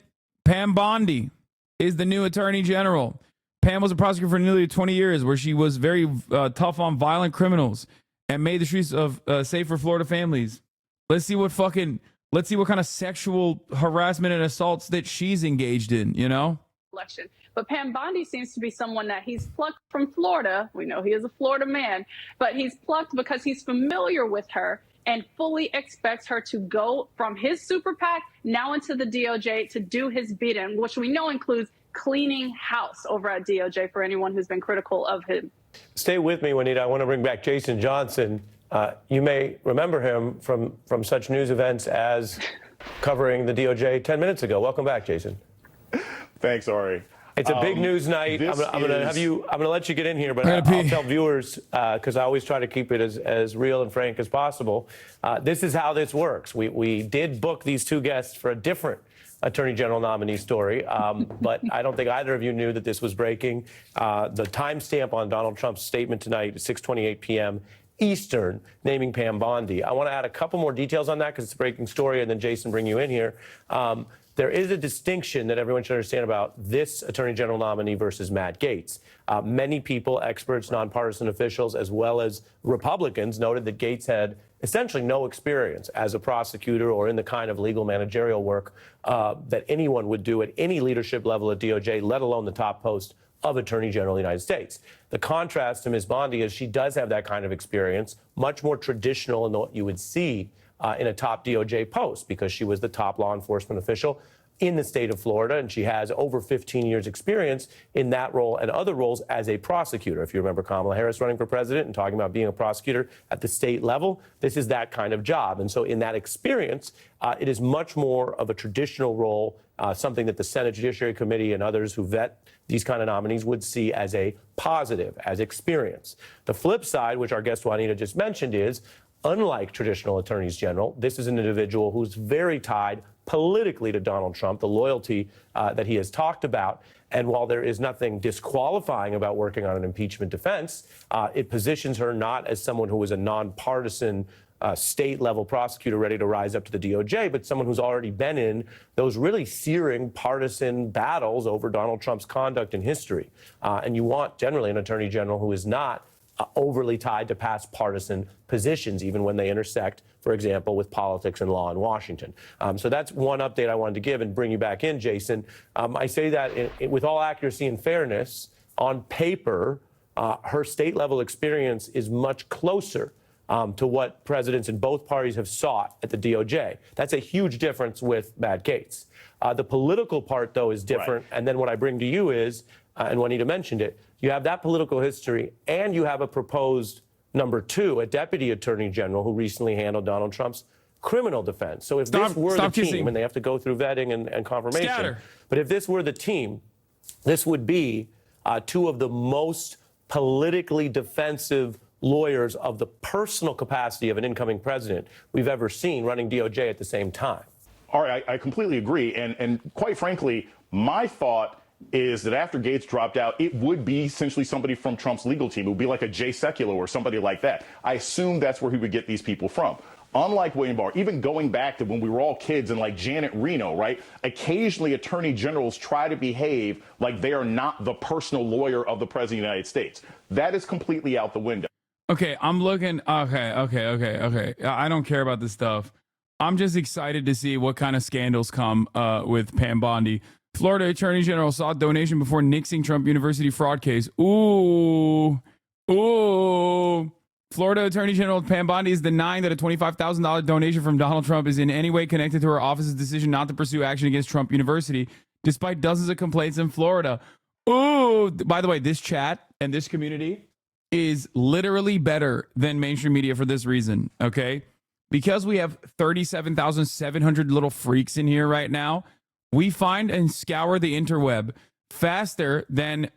[SPEAKER 2] Pam Bondi is the new Attorney General. Pam was a prosecutor for nearly 20 years, where she was very tough on violent criminals and made the streets of safe for Florida families. Let's see what kind of sexual harassment and assaults that she's engaged in, you know?
[SPEAKER 13] Election. But Pam Bondi seems to be someone that he's plucked from Florida. We know he is a Florida man, but he's plucked because he's familiar with her and fully expects her to go from his super PAC now into the DOJ to do his bidding, which we know includes cleaning house over at DOJ for anyone who's been critical of him.
[SPEAKER 17] Stay with me, Juanita. I want to bring back Jason Johnson. You may remember him from such news events as covering the DOJ 10 minutes ago. Welcome back, Jason.
[SPEAKER 18] Thanks, Ari.
[SPEAKER 17] It's a big news night. I'm going to let you get in here, but I'll tell viewers, because I always try to keep it as real and frank as possible. This is how this works. We did book these two guests for a different Attorney General nominee story, but I don't think either of you knew that this was breaking. The timestamp on Donald Trump's statement tonight, 6:28 p.m. Eastern, naming Pam Bondi. I want to add a couple more details on that because it's a breaking story, and then Jason, bring you in here. There is a distinction that everyone should understand about this Attorney General nominee versus Matt Gaetz. Many people, experts, nonpartisan officials, as well as Republicans, noted that Gaetz had essentially no experience as a prosecutor or in the kind of legal managerial work that anyone would do at any leadership level at DOJ, let alone the top post of Attorney General of the United States. The contrast to Ms. Bondi is she does have that kind of experience, much more traditional than what you would see in a top DOJ post, because she was the top law enforcement official in the state of Florida, and she has over 15 years experience in that role and other roles as a prosecutor. If you remember Kamala Harris running for president and talking about being a prosecutor at the state level, this is that kind of job. And so in that experience, it is much more of a traditional role, something that the Senate Judiciary Committee and others who vet these kind of nominees would see as a positive, as experience. The flip side, which our guest Juanita just mentioned, is unlike traditional attorneys general, this is an individual who's very tied politically to Donald Trump, the loyalty that he has talked about. And while there is nothing disqualifying about working on an impeachment defense, it positions her not as someone who is a nonpartisan state-level prosecutor ready to rise up to the DOJ, but someone who's already been in those really searing partisan battles over Donald Trump's conduct in history. And you want generally an attorney general who is not overly tied to past partisan positions, even when they intersect, for example, with politics and law in Washington. So that's one update I wanted to give and bring you back in, Jason. I say that with all accuracy and fairness. On paper, her state-level experience is much closer to what presidents in both parties have sought at the DOJ. That's a huge difference with Matt Gaetz. The political part, though, is different. Right. And then what I bring to you is, and Juanita mentioned it, you have that political history, and you have a proposed number 2, a deputy attorney general who recently handled Donald Trump's criminal defense. So if this were the team, and they have to go through vetting and confirmation, but if this were the team, this would be 2 of the most politically defensive lawyers of the personal capacity of an incoming president we've ever seen running DOJ at the same time.
[SPEAKER 18] All right, I completely agree. And quite frankly, my thought is that after Gaetz dropped out, it would be essentially somebody from Trump's legal team. It would be like a Jay Sekulow or somebody like that. I assume that's where he would get these people from. Unlike William Barr, even going back to when we were all kids and like Janet Reno, right? Occasionally attorney generals try to behave like they are not the personal lawyer of the president of the United States. That is completely out the window.
[SPEAKER 2] Okay, I'm looking. Okay. I don't care about this stuff. I'm just excited to see what kind of scandals come with Pam Bondi. Florida Attorney General sought donation before nixing Trump University fraud case. Ooh. Florida Attorney General Pam Bondi is denying that a $25,000 donation from Donald Trump is in any way connected to her office's decision not to pursue action against Trump University, despite dozens of complaints in Florida. Ooh. By the way, this chat and this community is literally better than mainstream media for this reason, okay? Because we have 37,700 little freaks in here right now, we find and scour the interweb faster than,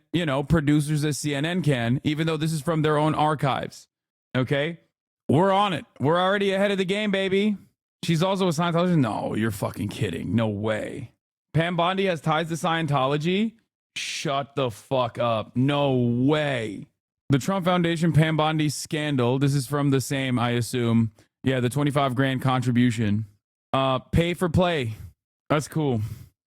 [SPEAKER 2] producers at CNN can, even though this is from their own archives, okay? We're on it. We're already ahead of the game, baby. She's also a Scientologist? No, you're fucking kidding. No way. Pam Bondi has ties to Scientology? Shut the fuck up. No way. The Trump Foundation Pam Bondi scandal. This is from the same, I assume. Yeah, the 25 grand contribution. Pay for play. That's cool.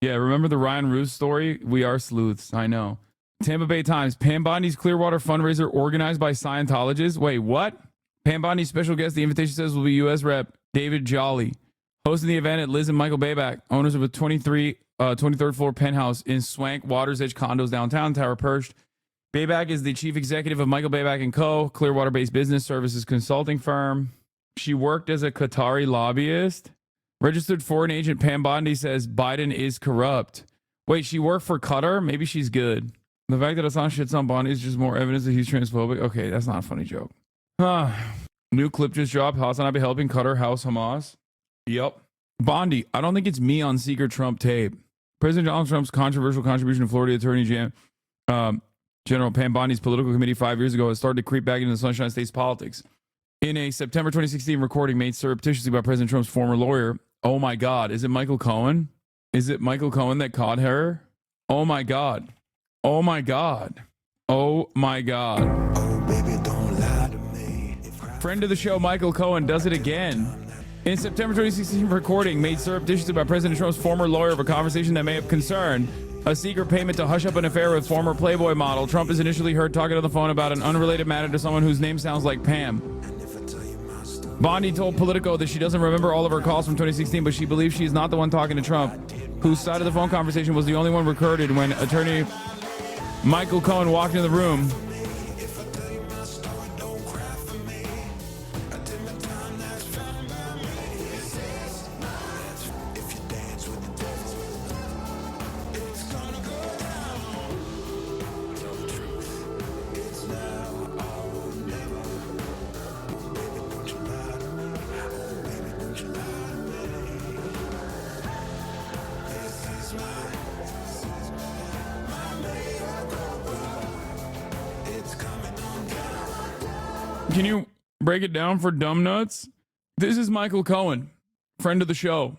[SPEAKER 2] Yeah, remember the Ryan Roos story? We are sleuths. I know. Tampa Bay Times. Pam Bondi's Clearwater fundraiser organized by Scientologists. Wait, what? Pam Bondi's special guest, the invitation says, will be U.S. Rep. David Jolly. Hosting the event at Liz and Michael Bayback, owners of a 23rd floor penthouse in swank Water's Edge condos downtown, Tower Perched. Bayback is the chief executive of Michael Bayback & Co., Clearwater-based business services consulting firm. She worked as a Qatari lobbyist. Registered foreign agent Pam Bondi says Biden is corrupt. Wait, she worked for Qatar? Maybe she's good. The fact that Assange shits on Bondi is just more evidence that he's transphobic. Okay, that's not a funny joke. New clip just dropped. HasanAbi helping Qatar house Hamas. Yep. Bondi, I don't think it's me on secret Trump tape. President Donald Trump's controversial contribution to Florida Attorney General Pam Bondi's political committee 5 years ago has started to creep back into the Sunshine State's politics. In a September 2016 recording made surreptitiously by President Trump's former lawyer, oh my God, is it Michael Cohen? Is it Michael Cohen that caught her? Oh my God. Oh my God. Oh my God. Oh, baby, don't lie to me. Friend of the show, Michael Cohen, does it again. In September 2016 recording made surreptitiously by President Trump's former lawyer of a conversation that may have concerned a secret payment to hush up an affair with former Playboy model. Trump is initially heard talking on the phone about an unrelated matter to someone whose name sounds like Pam. Bondi told Politico that she doesn't remember all of her calls from 2016, but she believes she is not the one talking to Trump, whose side of the phone conversation was the only one recorded when attorney Michael Cohen walked into the room. Can you break it down for dumb nuts? This is Michael Cohen, friend of the show,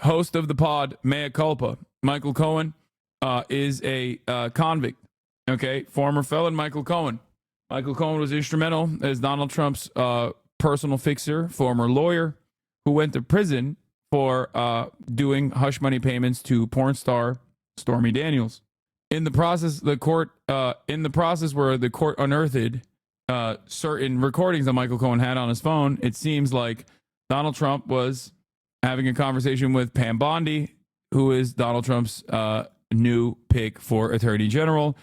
[SPEAKER 2] host of the pod Mea Culpa. Michael Cohen is a convict, okay? Former felon Michael Cohen. Michael Cohen was instrumental as Donald Trump's personal fixer, former lawyer, who went to prison for doing hush money payments to porn star Stormy Daniels. In the process, where the court unearthed certain recordings that Michael Cohen had on his phone, it seems like Donald Trump was having a conversation with Pam Bondi, who is Donald Trump's new pick for Attorney General,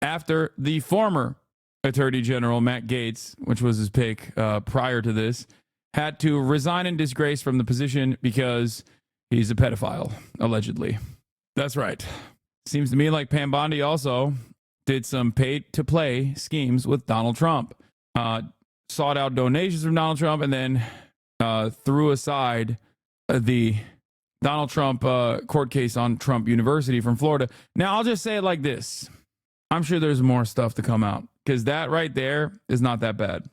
[SPEAKER 2] after the former Attorney General, Matt Gaetz, which was his pick prior to this, had to resign in disgrace from the position because he's a pedophile, allegedly. That's right. Seems to me like Pam Bondi also did some paid-to-play schemes with Donald Trump. Sought out donations from Donald Trump and then threw aside the Donald Trump court case on Trump University from Florida. Now, I'll just say it like this. I'm sure there's more stuff to come out because that right there is not that bad.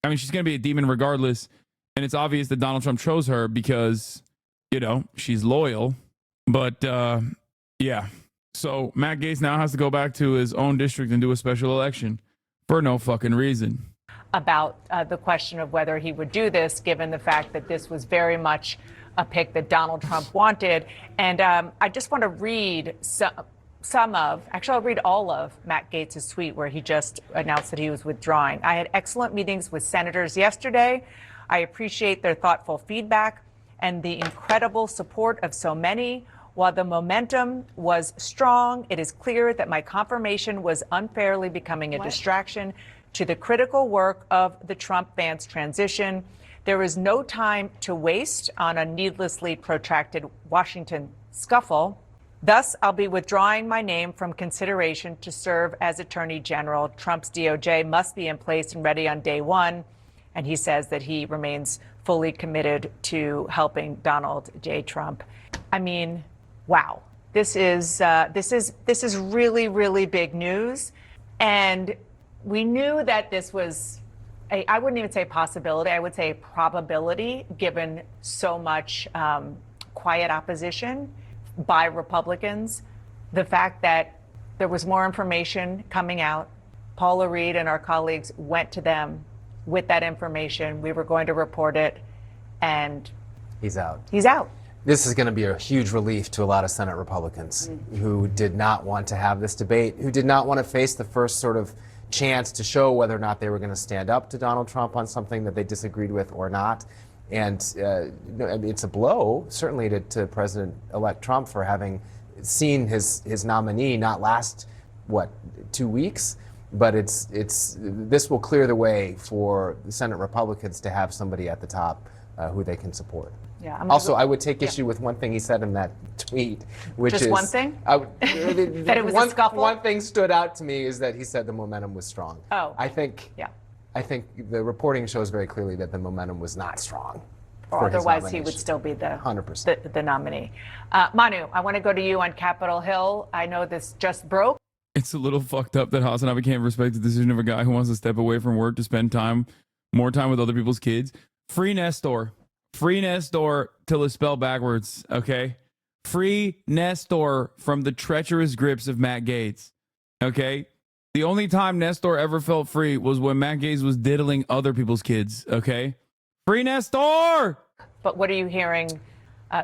[SPEAKER 2] I mean, she's going to be a demon regardless. And it's obvious that Donald Trump chose her because, you know, she's loyal. But, yeah. So Matt Gaetz now has to go back to his own district and do a special election for no fucking reason.
[SPEAKER 15] About the question of whether he would do this, given the fact that this was very much a pick that Donald Trump wanted. And I just want to read I'll read all of Matt Gaetz's tweet where he just announced that he was withdrawing. I had excellent meetings with senators yesterday. I appreciate their thoughtful feedback and the incredible support of so many. While the momentum was strong, it is clear that my confirmation was unfairly becoming a distraction to the critical work of the Trump-Vance transition. There is no time to waste on a needlessly protracted Washington scuffle. Thus, I'll be withdrawing my name from consideration to serve as Attorney General. Trump's DOJ must be in place and ready on day one. And he says that he remains fully committed to helping Donald J. Trump. I mean, wow. This is really, really big news. And we knew that this was I wouldn't even say possibility, I would say probability, given so much quiet opposition by Republicans. The fact that there was more information coming out. Paula Reed and our colleagues went to them with that information. We were going to report it, and
[SPEAKER 19] he's out.
[SPEAKER 15] He's out.
[SPEAKER 19] This is going to be a huge relief to a lot of Senate Republicans who did not want to have this debate, who did not want to face the first sort of chance to show whether or not they were going to stand up to Donald Trump on something that they disagreed with or not. And I mean, it's a blow, certainly, to President-elect Trump for having seen his nominee not last, 2 weeks? But this will clear the way for the Senate Republicans to have somebody at the top who they can support.
[SPEAKER 15] Yeah,
[SPEAKER 19] also, I would take issue with one thing he said in that tweet, which
[SPEAKER 15] Just
[SPEAKER 19] is
[SPEAKER 15] one thing?
[SPEAKER 19] that
[SPEAKER 15] it was a scuffle?
[SPEAKER 19] One thing stood out to me is that he said the momentum was strong.
[SPEAKER 15] Oh,
[SPEAKER 19] I think the reporting shows very clearly that the momentum was not strong.
[SPEAKER 15] Or otherwise, he would still be the
[SPEAKER 19] 100%
[SPEAKER 15] the nominee. Manu, I want to go to you on Capitol Hill. I know this just broke.
[SPEAKER 2] It's a little fucked up that HasanAbi can't respect the decision of a guy who wants to step away from work to spend more time with other people's kids. Free Nestor. Free Nestor till it's spelled backwards, okay? Free Nestor from the treacherous grips of Matt Gaetz, okay? The only time Nestor ever felt free was when Matt Gaetz was diddling other people's kids, okay? Free Nestor!
[SPEAKER 15] But what are you hearing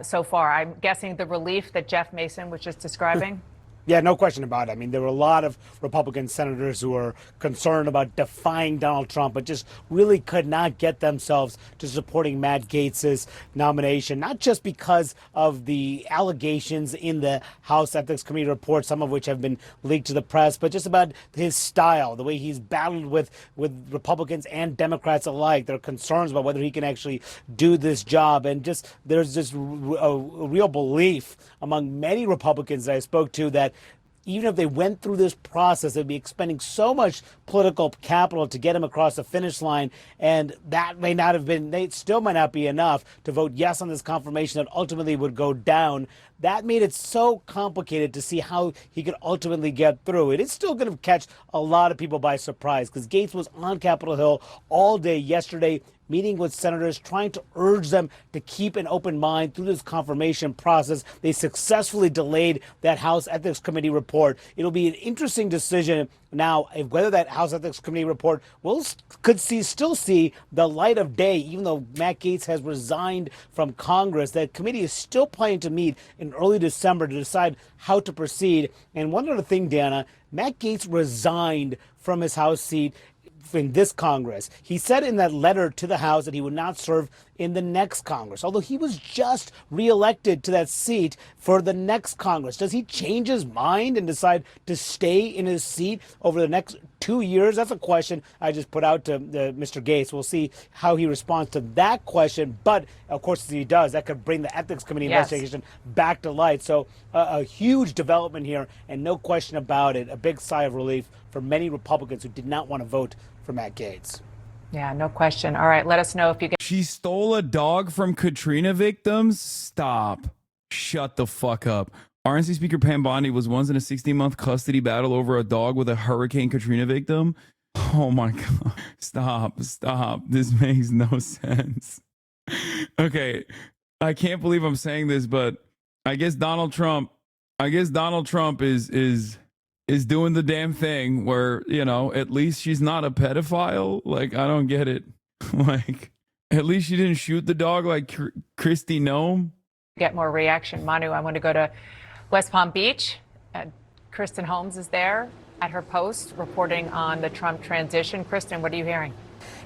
[SPEAKER 15] so far? I'm guessing the relief that Jeff Mason was just describing?
[SPEAKER 20] Yeah, no question about it. I mean, there were a lot of Republican senators who were concerned about defying Donald Trump, but just really could not get themselves to supporting Matt Gaetz's nomination, not just because of the allegations in the House Ethics Committee report, some of which have been leaked to the press, but just about his style, the way he's battled with Republicans and Democrats alike. There are concerns about whether he can actually do this job. And just there's just a real belief among many Republicans that I spoke to that even if they went through this process, they'd be expending so much political capital to get him across the finish line. And that may not have been, they still might not be enough to vote yes on this confirmation that ultimately would go down. That made it so complicated to see how he could ultimately get through. It is still going to catch a lot of people by surprise because Gaetz was on Capitol Hill all day yesterday, meeting with senators, trying to urge them to keep an open mind through this confirmation process. They successfully delayed that House Ethics Committee report. It'll be an interesting decision now whether that House Ethics Committee report could still see the light of day, even though Matt Gaetz has resigned from Congress. That committee is still planning to meet in early December to decide how to proceed. And one other thing, Dana, Matt Gaetz resigned from his House seat in this Congress. He said in that letter to the House that he would not serve in the next Congress, although he was just reelected to that seat for the next Congress. Does he change his mind and decide to stay in his seat over the next 2 years? That's a question I just put out to Mr. Gaetz. We'll see how he responds to that question. But, of course, if he does, that could bring the Ethics Committee investigation back to light. So a huge development here, and no question about it, a big sigh of relief for many Republicans who did not want to vote for Matt Gaetz.
[SPEAKER 15] Yeah, no question. All right, let us know if you get.
[SPEAKER 2] She stole a dog from Katrina victims? Stop. Shut the fuck up. RNC Speaker Pam Bondi was once in a 16-month custody battle over a dog with a Hurricane Katrina victim. Oh my God. Stop. This makes no sense. Okay. I can't believe I'm saying this, but I guess Donald Trump is doing the damn thing where, you know, at least she's not a pedophile. Like, I don't get it. Like, at least she didn't shoot the dog like Kristi Noem.
[SPEAKER 15] Get more reaction. Manu, I want to go to West Palm Beach. Kristen Holmes is there at her post reporting on the Trump transition. Kristen, what are you hearing?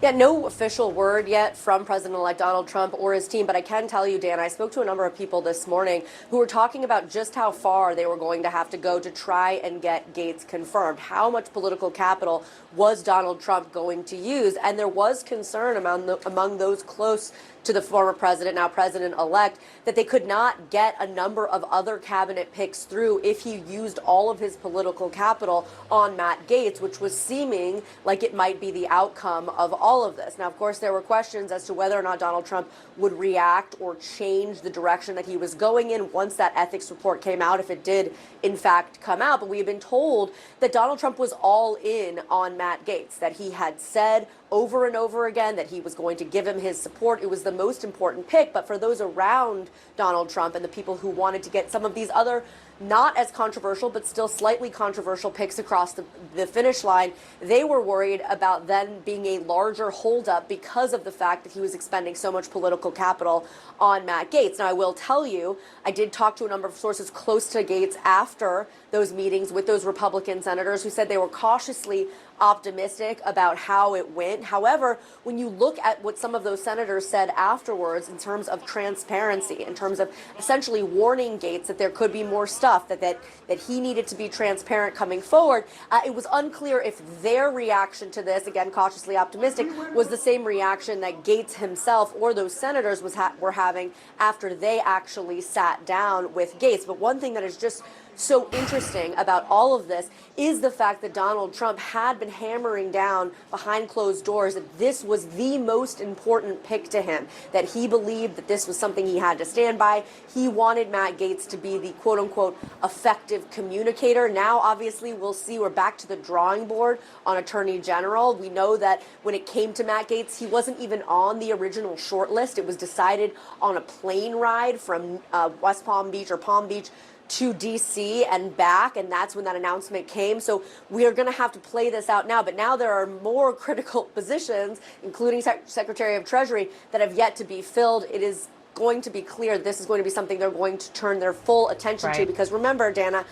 [SPEAKER 4] Yeah, no official word yet from President-elect Donald Trump or his team, but I can tell you, Dan, I spoke to a number of people this morning who were talking about just how far they were going to have to go to try and get Gaetz confirmed. How much political capital was Donald Trump going to use? And there was concern among those close to the former president, now president-elect, that they could not get a number of other cabinet picks through if he used all of his political capital on Matt Gaetz, which was seeming like it might be the outcome of all of this. Now, of course, there were questions as to whether or not Donald Trump would react or change the direction that he was going in once that ethics report came out, if it did, in fact, come out. But we have been told that Donald Trump was all in on Matt Gaetz, that he had said over and over again that he was going to give him his support. It was the most important pick. But for those around Donald Trump and the people who wanted to get some of these other not as controversial, but still slightly controversial picks across the finish line, they were worried about then being a larger holdup because of the fact that he was expending so much political capital on Matt Gaetz. Now, I will tell you, I did talk to a number of sources close to Gaetz after those meetings with those Republican senators who said they were cautiously optimistic about how it went. However, when you look at what some of those senators said afterwards in terms of transparency, in terms of essentially warning Gaetz that there could be more stuff, that he needed to be transparent coming forward, it was unclear if their reaction to this, again, cautiously optimistic, was the same reaction that Gaetz himself or those senators were having after they actually sat down with Gaetz. But one thing that is just so interesting about all of this is the fact that Donald Trump had been hammering down behind closed doors that this was the most important pick to him, that he believed that this was something he had to stand by. He wanted Matt Gaetz to be the quote-unquote effective communicator. Now, obviously, we'll see we're back to the drawing board on Attorney General. We know that when it came to Matt Gaetz, he wasn't even on the original shortlist. It was decided on a plane ride from West Palm Beach or Palm Beach to D.C. and back, and that's when that announcement came. So we are going to have to play this out now. But now there are more critical positions, including Secretary of Treasury, that have yet to be filled. It is going to be clear this is going to be something they're going to turn their full attention to, because remember, Dana,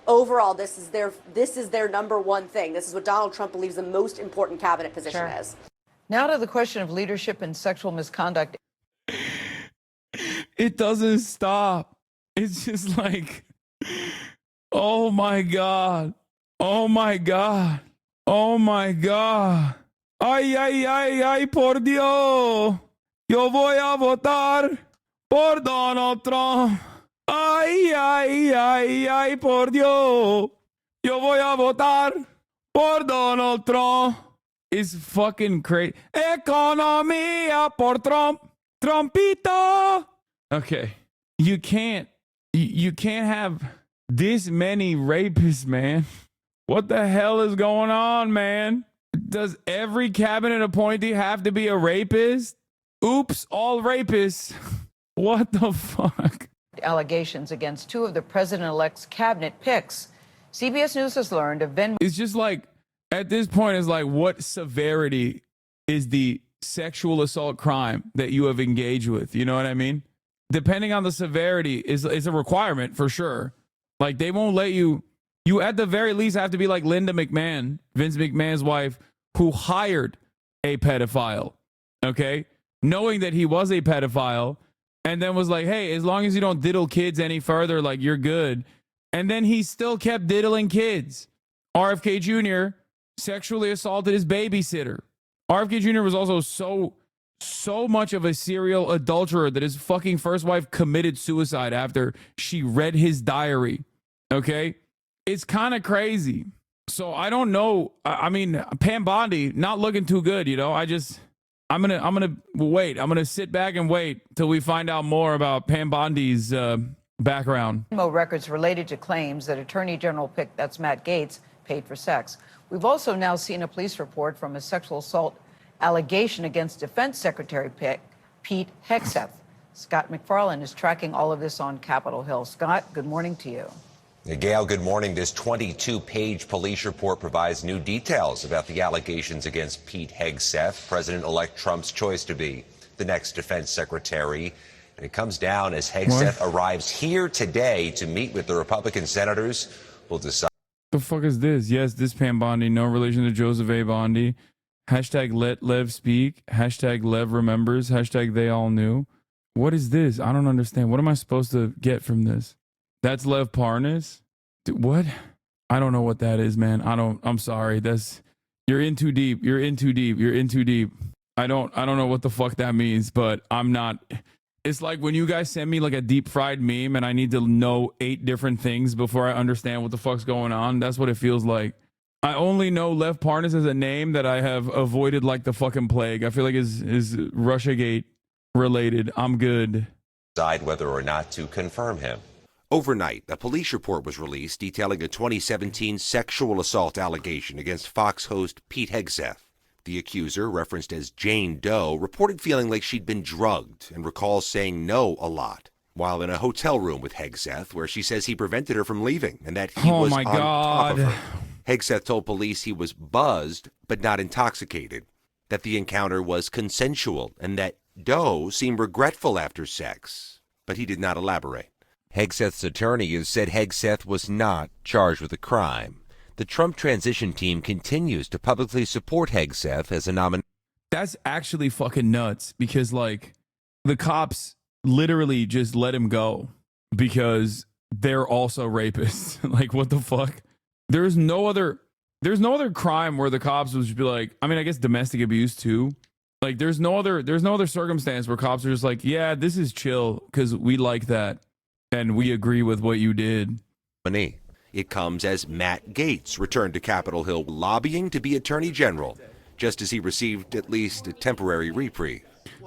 [SPEAKER 4] overall, this is their number one thing. This is what Donald Trump believes the most important cabinet position is.
[SPEAKER 5] Now to the question of leadership and sexual misconduct.
[SPEAKER 2] It doesn't stop. It's just like, oh my God, oh my God, oh my God. Ay, ay, ay, ay, por Dios. Yo voy a votar por Donald Trump. Ay, ay, ay, ay, por Dios. Yo voy a votar por Donald Trump. It's fucking crazy. Economía por Trump. Trumpito. Okay. You can't have this many rapists, man. What the hell is going on, man? Does every cabinet appointee have to be a rapist? Oops, all rapists. What the fuck?
[SPEAKER 5] Allegations against two of the president-elect's cabinet picks. CBS News has learned of Venmo.
[SPEAKER 2] It's just like, at this point, it's like, what severity is the sexual assault crime that you have engaged with? You know what I mean? Depending on the severity is a requirement for sure. Like, they won't let you at the very least have to be like Linda McMahon, Vince McMahon's wife, who hired a pedophile, okay? Knowing that he was a pedophile, and then was like, hey, as long as you don't diddle kids any further, like, you're good. And then he still kept diddling kids. RFK Jr. sexually assaulted his babysitter. RFK Jr. was also so much of a serial adulterer that his fucking first wife committed suicide after she read his diary. Okay? It's kind of crazy. So I don't know. I mean, Pam Bondi, not looking too good, you know? I'm gonna wait. I'm gonna sit back and wait till we find out more about Pam Bondi's background.
[SPEAKER 5] Records related to claims that Attorney General Pick, that's Matt Gaetz, paid for sex. We've also now seen a police report from a sexual assault allegation against Defense Secretary Pete Hegseth. Scott McFarland is tracking all of this on Capitol Hill. Scott, good morning to you.
[SPEAKER 6] Gail, good morning. This 22-page police report provides new details about the allegations against Pete Hegseth, President-elect Trump's choice to be the next defense secretary. And it comes down as Hegseth arrives here today to meet with the Republican senators who will decide.
[SPEAKER 2] The fuck is this? Yes, this Pam Bondi, no relation to Joseph A. Bondi. Hashtag let Lev speak. Hashtag Lev remembers. Hashtag they all knew. What is this? I don't understand. What am I supposed to get from this? That's Lev Parnas? Dude, what? I don't know what that is, man. I'm sorry. You're in too deep. You're in too deep. You're in too deep. I don't know what the fuck that means, but I'm not. It's like when you guys send me like a deep fried meme and I need to know 8 different things before I understand what the fuck's going on. That's what it feels like. I only know Lev Parnas as a name that I have avoided like the fucking plague. I feel like is Russiagate related. I'm good.
[SPEAKER 6] Decide whether or not to confirm him. Overnight, a police report was released detailing a 2017 sexual assault allegation against Fox host Pete Hegseth. The accuser, referenced as Jane Doe, reported feeling like she'd been drugged and recalls saying no a lot while in a hotel room with Hegseth, where she says he prevented her from leaving and that he was on top of her. Hegseth told police he was buzzed but not intoxicated, that the encounter was consensual, and that Doe seemed regretful after sex, but he did not elaborate. Hegseth's attorney has said Hegseth was not charged with a crime. The Trump transition team continues to publicly support Hegseth as a nominee.
[SPEAKER 2] That's actually fucking nuts because, like, the cops literally just let him go because they're also rapists. Like, what the fuck? There's no other crime where the cops would just be like, I mean, I guess domestic abuse too. Like, there's no other circumstance where cops are just like, yeah, this is chill because we like that and we agree with what you did.
[SPEAKER 6] It comes as Matt Gaetz returned to Capitol Hill lobbying to be Attorney General, just as he received at least a temporary reprieve.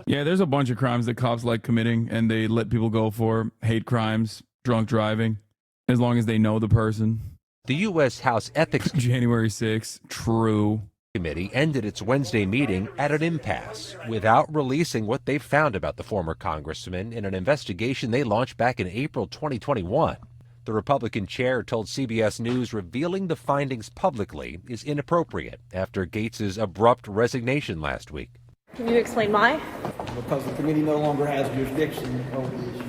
[SPEAKER 2] Yeah, there's a bunch of crimes that cops like committing and they let people go for. Hate crimes, drunk driving, as long as they know the person.
[SPEAKER 6] The U.S. House Ethics
[SPEAKER 2] January 6th, true.
[SPEAKER 6] Committee ended its Wednesday meeting at an impasse without releasing what they found about the former congressman in an investigation they launched back in April 2021. The Republican chair told CBS News revealing the findings publicly is inappropriate after Gaetz's abrupt resignation last week.
[SPEAKER 7] Can you explain why?
[SPEAKER 21] Because the committee no longer has jurisdiction over the issue.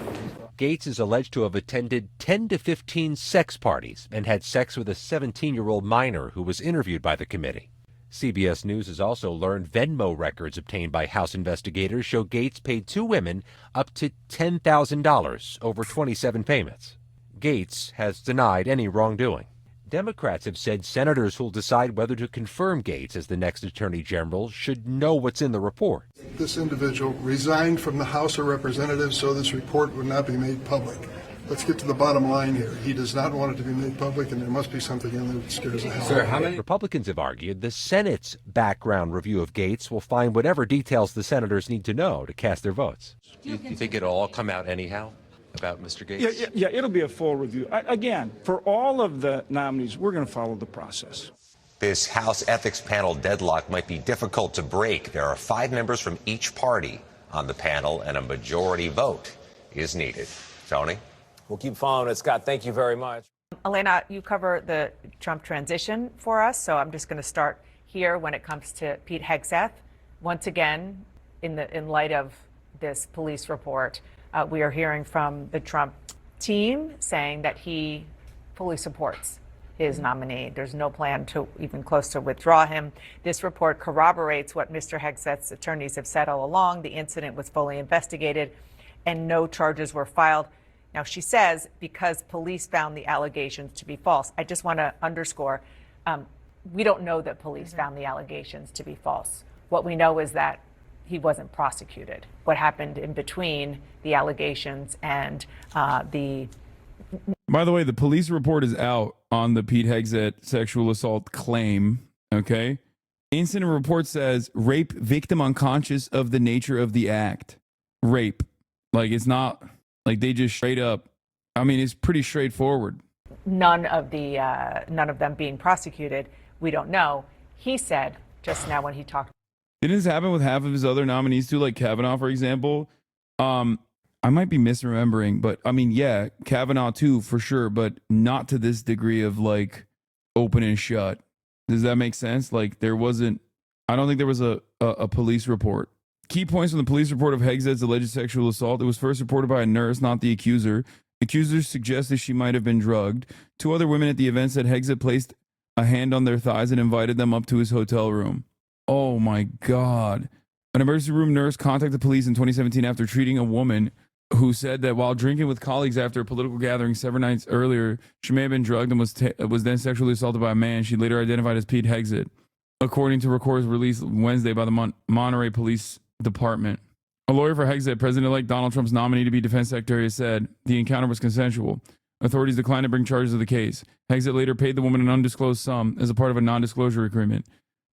[SPEAKER 6] Gaetz is alleged to have attended 10 to 15 sex parties and had sex with a 17-year-old minor who was interviewed by the committee. CBS News has also learned Venmo records obtained by House investigators show Gaetz paid 2 women up to $10,000 over 27 payments. Gaetz has denied any wrongdoing. Democrats have said senators who'll decide whether to confirm Gaetz as the next attorney general should know what's in the report.
[SPEAKER 22] This individual resigned from the House of Representatives so this report would not be made public. Let's get to the bottom line here. He does not want it to be made public, and there must be something in there that scares the hell out of him.
[SPEAKER 6] Republicans have argued the Senate's background review of Gaetz will find whatever details the senators need to know to cast their votes. You think it'll all come out anyhow about Mr. Gaetz?
[SPEAKER 23] Yeah, it'll be a full review. Again, for all of the nominees, we're going to follow the process.
[SPEAKER 6] This House ethics panel deadlock might be difficult to break. There are 5 members from each party on the panel, and a majority vote is needed. Tony?
[SPEAKER 16] We'll keep following it, Scott. Thank you very much.
[SPEAKER 15] Elena, you cover the Trump transition for us, so I'm just going to start here when it comes to Pete Hegseth. Once again, in light of this police report, we are hearing from the Trump team saying that he fully supports his nominee. There's no plan to even close to withdraw him. This report corroborates what Mr. Hegseth's attorneys have said all along. The incident was fully investigated and no charges were filed. Now, she says because police found the allegations to be false. I just want to underscore, we don't know that police found the allegations to be false. What we know is that he wasn't prosecuted. What happened in between the allegations and the...
[SPEAKER 2] By the way, the police report is out on the Pete Hegseth sexual assault claim, okay? Incident report says rape victim unconscious of the nature of the act. Rape. Like, it's not like they just straight up, I mean, it's pretty straightforward.
[SPEAKER 15] None of them being prosecuted, we don't know. He said just now when he talked.
[SPEAKER 2] Didn't this happen with half of his other nominees too, like Kavanaugh, for example? I might be misremembering, but I mean, yeah, Kavanaugh too, for sure, but not to this degree of like open and shut. Does that make sense? Like there wasn't, I don't think there was a police report. Key points from the police report of Hegseth's alleged sexual assault. It was first reported by a nurse, not the accuser. Accusers suggested she might have been drugged. 2 other women at the event said Hegseth placed a hand on their thighs and invited them up to his hotel room. Oh my God. An emergency room nurse contacted police in 2017 after treating a woman who said that while drinking with colleagues after a political gathering 7 nights earlier, she may have been drugged and was then sexually assaulted by a man she later identified as Pete Hegseth, according to records released Wednesday by the Monterey Police Department. A lawyer for Hegseth, President-elect Donald Trump's nominee to be defense secretary, has said the encounter was consensual. Authorities declined to bring charges of the case. Hegseth later paid the woman an undisclosed sum as a part of a non-disclosure agreement.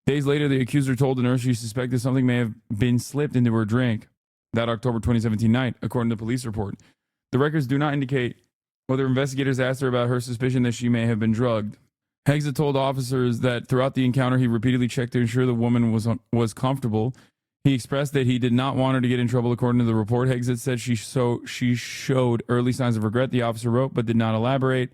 [SPEAKER 2] Days later, the accuser told the nurse she suspected something may have been slipped into her drink that October 2017 night, according to the police report. The records do not indicate whether investigators asked her about her suspicion that she may have been drugged. Hegseth told officers that throughout the encounter, he repeatedly checked to ensure the woman was comfortable. He expressed that he did not want her to get in trouble, according to the report. Hegseth said she showed early signs of regret, the officer wrote, but did not elaborate.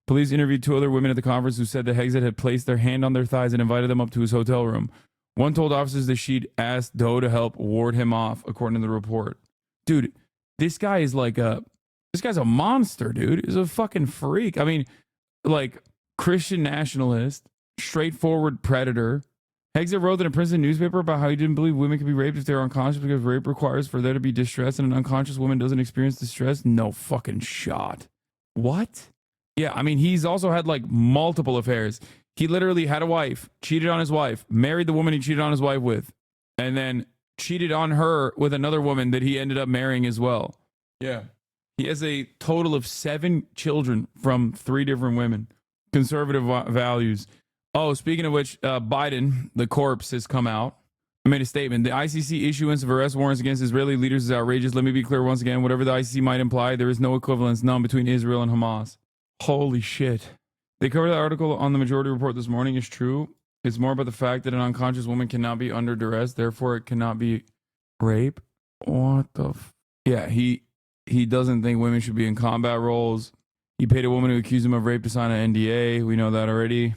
[SPEAKER 2] Police interviewed 2 other women at the conference who said that Hegseth had placed their hand on their thighs and invited them up to his hotel room. One told officers that she'd asked Doe to help ward him off, according to the report. Dude, this guy is this guy's a monster, dude. He's a fucking freak. I mean, like, Christian nationalist, straightforward predator. Hegseth wrote in a Princeton newspaper about how he didn't believe women could be raped if they're unconscious because rape requires for there to be distress and an unconscious woman doesn't experience distress. No fucking shot. What? Yeah, I mean, he's also had like multiple affairs. He literally had a wife, cheated on his wife, married the woman he cheated on his wife with, and then cheated on her with another woman that he ended up marrying as well. Yeah. He has a total of 7 children from 3 different women. Conservative values. Oh, speaking of which, Biden, the corpse, has come out. I made a statement. The ICC issuance of arrest warrants against Israeli leaders is outrageous. Let me be clear once again. Whatever the ICC might imply, there is no equivalence, none, between Israel and Hamas. Holy shit. They covered that article on the Majority Report this morning. It's true. It's more about the fact that an unconscious woman cannot be under duress. Therefore, it cannot be rape. What the Yeah, he doesn't think women should be in combat roles. He paid a woman who accused him of rape to sign an NDA. We know that already.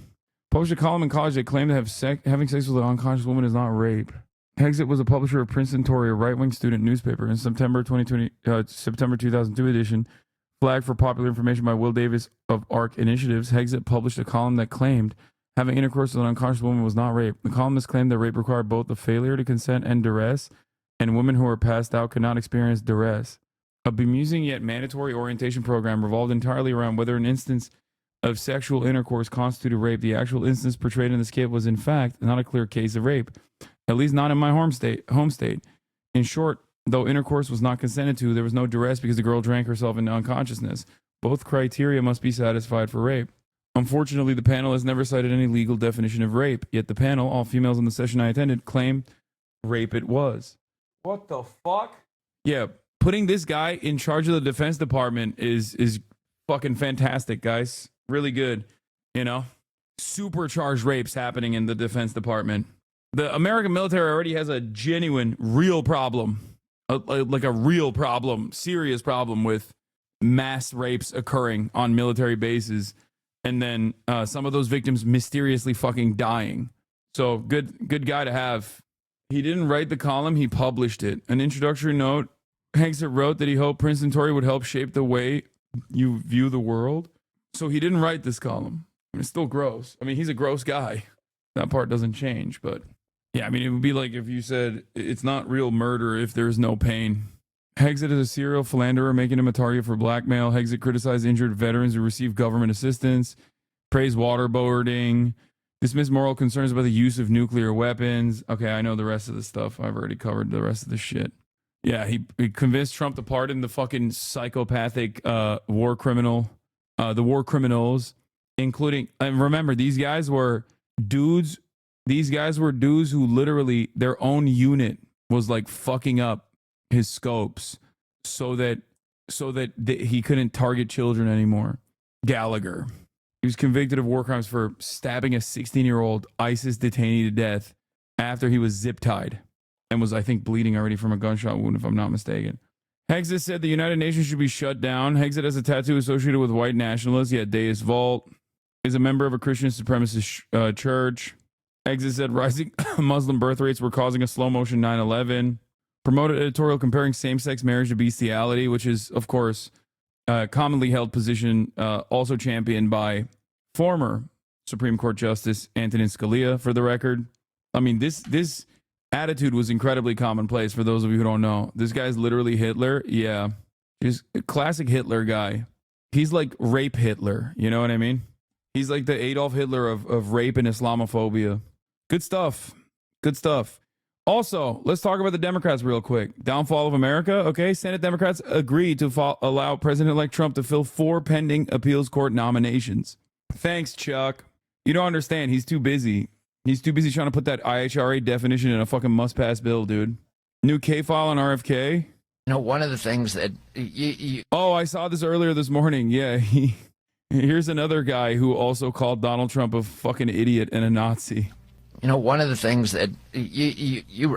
[SPEAKER 2] Published a column in college that claimed that having sex with an unconscious woman is not rape. Hegseth was a publisher of Princeton Tory, a right-wing student newspaper. In September 2002 edition, flagged for popular information by Will Davis of ARC Initiatives, Hegseth published a column that claimed having intercourse with an unconscious woman was not rape. The columnist claimed that rape required both the failure to consent and duress, and women who were passed out could not experience duress. A bemusing yet mandatory orientation program revolved entirely around whether an instance of sexual intercourse constituted rape. The actual instance portrayed in the skit was, in fact, not a clear case of rape, at least not in my home state. In short, though intercourse was not consented to, there was no duress because the girl drank herself into unconsciousness. Both criteria must be satisfied for rape. Unfortunately, the panel has never cited any legal definition of rape, yet the panel, all females in the session I attended, claimed rape it was. What the fuck? Yeah, putting this guy in charge of the Defense Department is fucking fantastic, guys. Really good, you know? Supercharged rapes happening in the Defense Department. The American military already has a genuine, real problem. Like a real problem, serious problem with mass rapes occurring on military bases. And then some of those victims mysteriously fucking dying. So good guy to have. He didn't write the column, he published it. An introductory note, Hegseth wrote that he hoped Princeton Tory would help shape the way you view the world. So he didn't write this column. I mean, it's still gross. I mean, he's a gross guy. That part doesn't change, but yeah, I mean, it would be like if you said it's not real murder if there's no pain. Hexit is a serial philanderer, making him a target for blackmail. Hexit criticized injured veterans who receive government assistance, praised waterboarding, dismissed moral concerns about the use of nuclear weapons. Okay, I know the rest of the stuff. I've already covered the rest of the shit. Yeah, he convinced Trump to pardon the fucking psychopathic war criminals, including, and remember, these guys were dudes who literally their own unit was like fucking up his scopes so that he couldn't target children anymore. Gallagher. He was convicted of war crimes for stabbing a 16-year-old ISIS detainee to death after he was zip-tied and was, I think, bleeding already from a gunshot wound, if I'm not mistaken. Hexit said the United Nations should be shut down. Hexit has a tattoo associated with white nationalists. He had Deus Vult. Is a member of a Christian supremacist church. Hexit said rising Muslim birth rates were causing a slow-motion 9/11. Promoted editorial comparing same-sex marriage to bestiality, which is, of course, commonly held position, also championed by former Supreme Court Justice Antonin Scalia, for the record. I mean, this attitude was incredibly commonplace for those of you who don't know. This guy's literally Hitler. Yeah. He's a classic Hitler guy. He's like rape Hitler. You know what I mean? He's like the Adolf Hitler of rape and Islamophobia. Good stuff. Good stuff. Also, let's talk about the Democrats real quick. Downfall of America. Okay, Senate Democrats agreed to allow President-elect Trump to fill 4 pending appeals court nominations. Thanks, Chuck. You don't understand. He's too busy. He's too busy trying to put that IHRA definition in a fucking must-pass bill, dude. New K-file on RFK.
[SPEAKER 3] You know, one of the things that
[SPEAKER 2] Oh, I saw this earlier this morning. Yeah, here's another guy who also called Donald Trump a fucking idiot and a Nazi.
[SPEAKER 3] You know, one of the things that you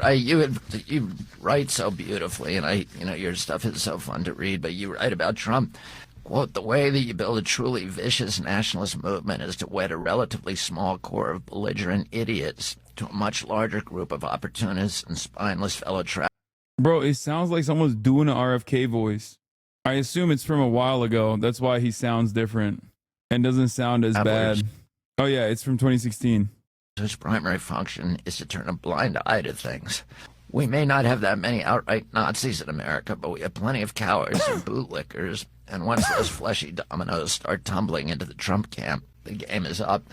[SPEAKER 3] write so beautifully, and your stuff is so fun to read, but you write about Trump. Quote, the way that you build a truly vicious nationalist movement is to wed a relatively small core of belligerent idiots to a much larger group of opportunists and spineless fellow travelers.
[SPEAKER 2] Bro, it sounds like someone's doing an RFK voice. I assume it's from a while ago. That's why he sounds different and doesn't sound as bad. Oh, yeah, it's from 2016.
[SPEAKER 3] Whose primary function is to turn a blind eye to things. We may not have that many outright Nazis in America, but we have plenty of cowards and bootlickers. And once those fleshy dominoes start tumbling into the Trump camp, the game is up.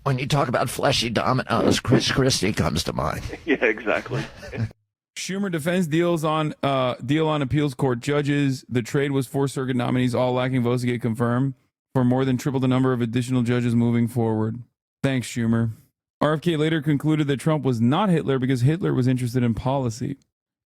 [SPEAKER 3] When you talk about fleshy dominoes, Chris Christie comes to mind.
[SPEAKER 7] Yeah, exactly.
[SPEAKER 2] Schumer defends deal on appeals court judges. The trade was 4 circuit nominees, all lacking votes to get confirmed, for more than triple the number of additional judges moving forward. Thanks, Schumer. RFK later concluded that Trump was not Hitler because Hitler was interested in policy.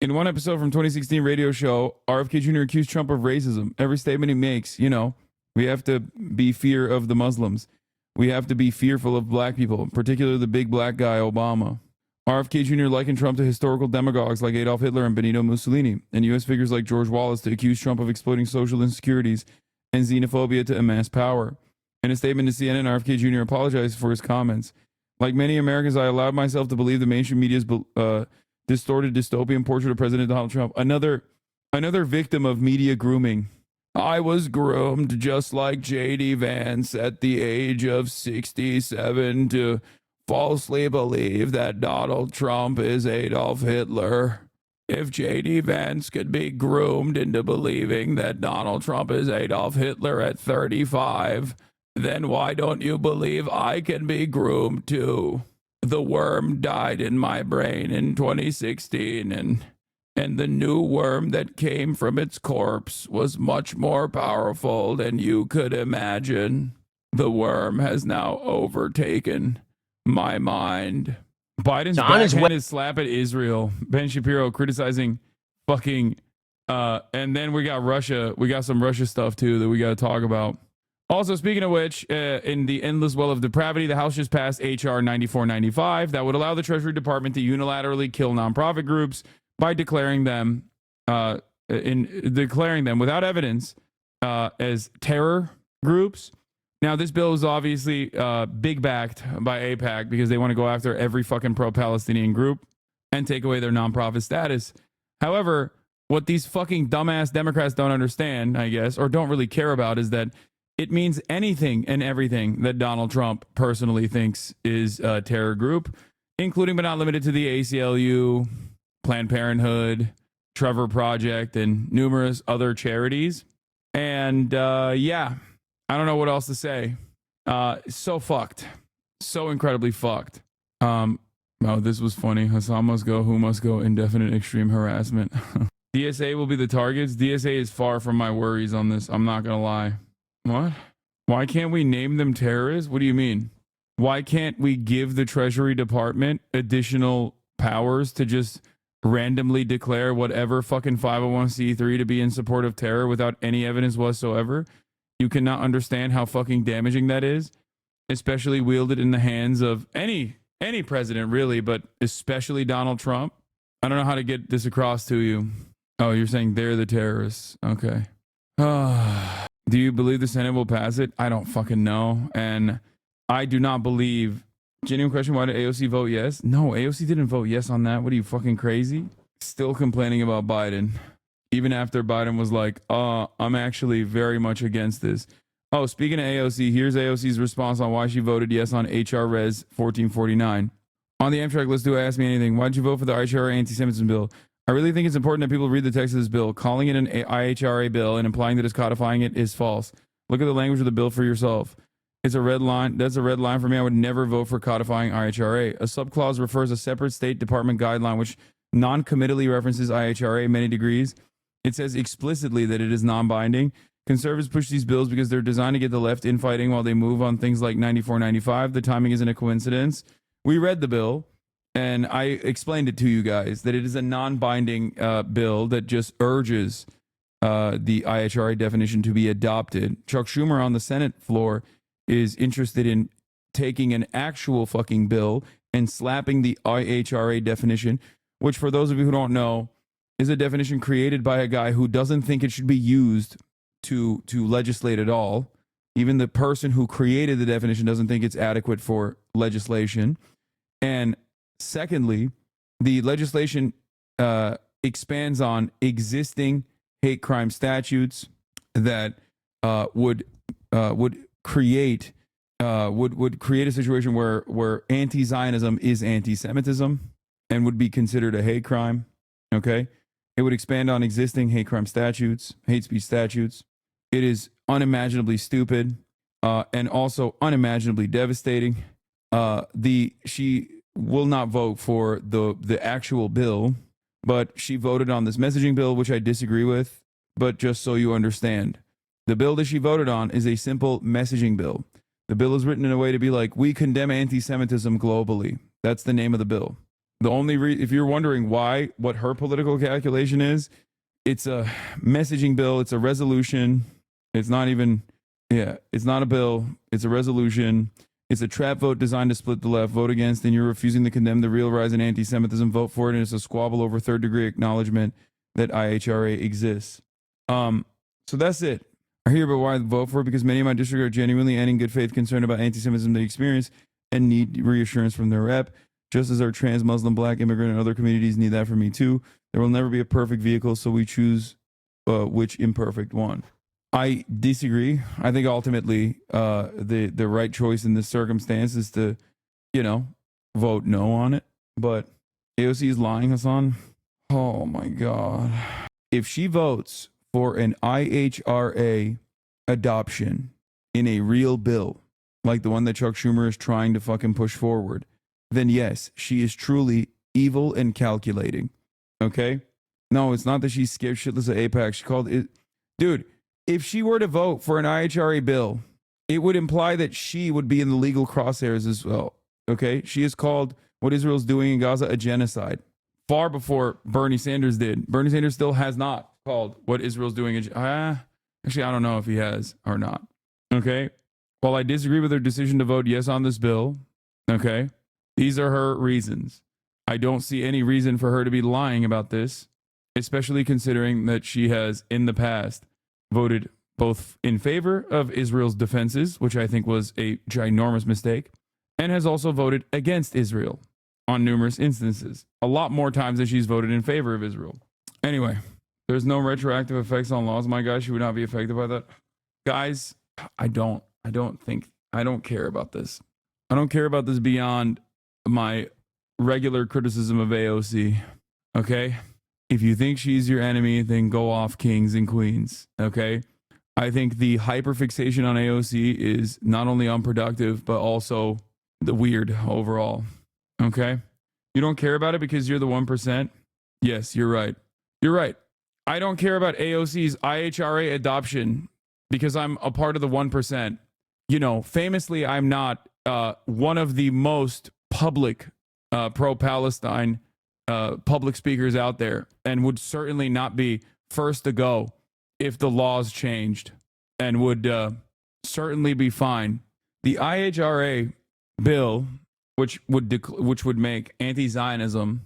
[SPEAKER 2] In one episode from 2016 radio show, RFK Jr. accused Trump of racism. Every statement he makes, we have to be fear of the Muslims. We have to be fearful of black people, particularly the big black guy, Obama. RFK Jr. likened Trump to historical demagogues like Adolf Hitler and Benito Mussolini, and U.S. figures like George Wallace to accuse Trump of exploiting social insecurities and xenophobia to amass power. In a statement to CNN, RFK Jr. apologized for his comments. Like many Americans, I allowed myself to believe the mainstream media's distorted dystopian portrait of President Donald Trump. Another victim of media grooming. I was groomed just like J.D. Vance at the age of 67 to falsely believe that Donald Trump is Adolf Hitler. If J.D. Vance could be groomed into believing that Donald Trump is Adolf Hitler at 35, then why don't you believe I can be groomed too? The worm died in my brain in 2016, and the new worm that came from its corpse was much more powerful than you could imagine. The worm has now overtaken my mind. Biden's backhanded slap at Israel. Ben Shapiro criticizing fucking, and then we got Russia. We got some Russia stuff too that we got to talk about. Also, speaking of which, in the endless well of depravity, the House just passed H.R. 9495 that would allow the Treasury Department to unilaterally kill nonprofit groups by declaring them without evidence as terror groups. Now, this bill is obviously big backed by AIPAC because they want to go after every fucking pro-Palestinian group and take away their nonprofit status. However, what these fucking dumbass Democrats don't understand, I guess, or don't really care about, is that it means anything and everything that Donald Trump personally thinks is a terror group, including but not limited to the ACLU, Planned Parenthood, Trevor Project, and numerous other charities. And yeah, I don't know what else to say. So fucked. So incredibly fucked. Oh, this was funny. Hasan must go. Who must go? Indefinite extreme harassment. DSA will be the targets. DSA is far from my worries on this. I'm not going to lie. What? Why can't we name them terrorists? What do you mean? Why can't we give the Treasury Department additional powers to just randomly declare whatever fucking 501c3 to be in support of terror without any evidence whatsoever? You cannot understand how fucking damaging that is, especially wielded in the hands of any president, really, but especially Donald Trump. I don't know how to get this across to you. Oh, you're saying they're the terrorists. Okay. Do you believe the Senate will pass it? I don't fucking know. And I do not believe. Genuine question, why did AOC vote yes? No, AOC didn't vote yes on that. What are you, fucking crazy? Still complaining about Biden. Even after Biden was like, I'm actually very much against this. Oh, speaking of AOC, here's AOC's response on why she voted yes on HR Res 1449. On the Amtrak list, do ask me anything. Why did you vote for the IHRA anti-Semitism bill? I really think it's important that people read the text of this bill. Calling it an IHRA bill and implying that it's codifying it is false. Look at the language of the bill for yourself. It's a red line. That's a red line for me. I would never vote for codifying IHRA. A subclause refers a separate State Department guideline which non-committally references IHRA many degrees. It says explicitly that it is non-binding. Conservatives push these bills because they're designed to get the left infighting while they move on things like 94-95. The timing isn't a coincidence. We read the bill, and I explained it to you guys, that it is a non-binding bill that just urges the IHRA definition to be adopted. Chuck Schumer on the Senate floor is interested in taking an actual fucking bill and slapping the IHRA definition, which, for those of you who don't know, is a definition created by a guy who doesn't think it should be used to legislate at all. Even the person who created the definition doesn't think it's adequate for legislation. And secondly, the legislation expands on existing hate crime statutes that would create a situation where anti-Zionism is anti-Semitism and would be considered a hate crime. Okay, it would expand on existing hate crime statutes, hate speech statutes. It is unimaginably stupid and also unimaginably devastating. She will not vote for the actual bill, but she voted on this messaging bill, which I disagree with. But just so you understand, the bill that she voted on is a simple messaging bill. The bill is written in a way to be like, we condemn anti-Semitism globally. That's the name of the bill. The only if you're wondering what her political calculation is, it's a messaging bill. It's a resolution. It's not even, it's not a bill. It's a resolution. It's a trap vote designed to split the left. Vote against, and you're refusing to condemn the real rise in anti-Semitism. Vote for it, and it's a squabble over third-degree acknowledgement that IHRA exists. So that's it. I hear about why I vote for it because many of my district are genuinely and in good faith concerned about anti-Semitism they experience and need reassurance from their rep, just as our trans, Muslim, Black, immigrant, and other communities need that from me too. There will never be a perfect vehicle, so we choose which imperfect one. I disagree. I think ultimately the right choice in this circumstance is to, vote no on it. But AOC is lying, Hasan. Oh my God. If she votes for an IHRA adoption in a real bill, like the one that Chuck Schumer is trying to fucking push forward, then yes, she is truly evil and calculating. Okay? No, it's not that she's scared shitless of AIPAC. She called it... Dude, if she were to vote for an IHRA bill, it would imply that she would be in the legal crosshairs as well. Okay? She has called what Israel's doing in Gaza a genocide far before Bernie Sanders did. Bernie Sanders still has not called what Israel's doing. Actually, I don't know if he has or not. Okay? While I disagree with her decision to vote yes on this bill, okay, these are her reasons. I don't see any reason for her to be lying about this, especially considering that she has, in the past, voted both in favor of Israel's defenses, which I think was a ginormous mistake, and has also voted against Israel on numerous instances. A lot more times than she's voted in favor of Israel. Anyway, there's no retroactive effects on laws. My God, she would not be affected by that. Guys, I don't care about this. I don't care about this beyond my regular criticism of AOC. Okay? If you think she's your enemy, then go off kings and queens. Okay? I think the hyperfixation on AOC is not only unproductive, but also the weird overall. Okay? You don't care about it because you're the 1%? Yes, you're right. You're right. I don't care about AOC's IHRA adoption because I'm a part of the 1%. You know, famously, I'm not one of the most public pro-Palestine public speakers out there, and would certainly not be first to go if the laws changed, and would certainly be fine. The IHRA bill, which would make anti-Zionism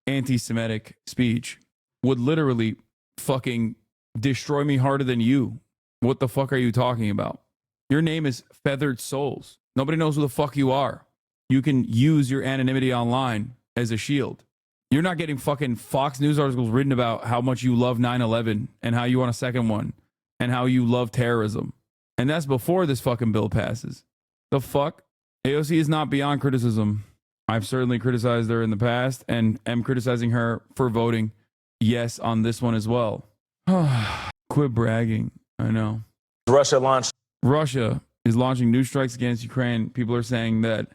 [SPEAKER 2] anti-Semitic speech, would literally fucking destroy me harder than you. What the fuck are you talking about? Your name is Feathered Souls. Nobody knows who the fuck you are. You can use your anonymity online as a shield. You're not getting fucking Fox News articles written about how much you love 9/11 and how you want a second one and how you love terrorism. And that's before this fucking bill passes. The fuck? AOC is not beyond criticism. I've certainly criticized her in the past and am criticizing her for voting yes on this one as well. Quit bragging. I know. Russia is launching new strikes against Ukraine. People are saying that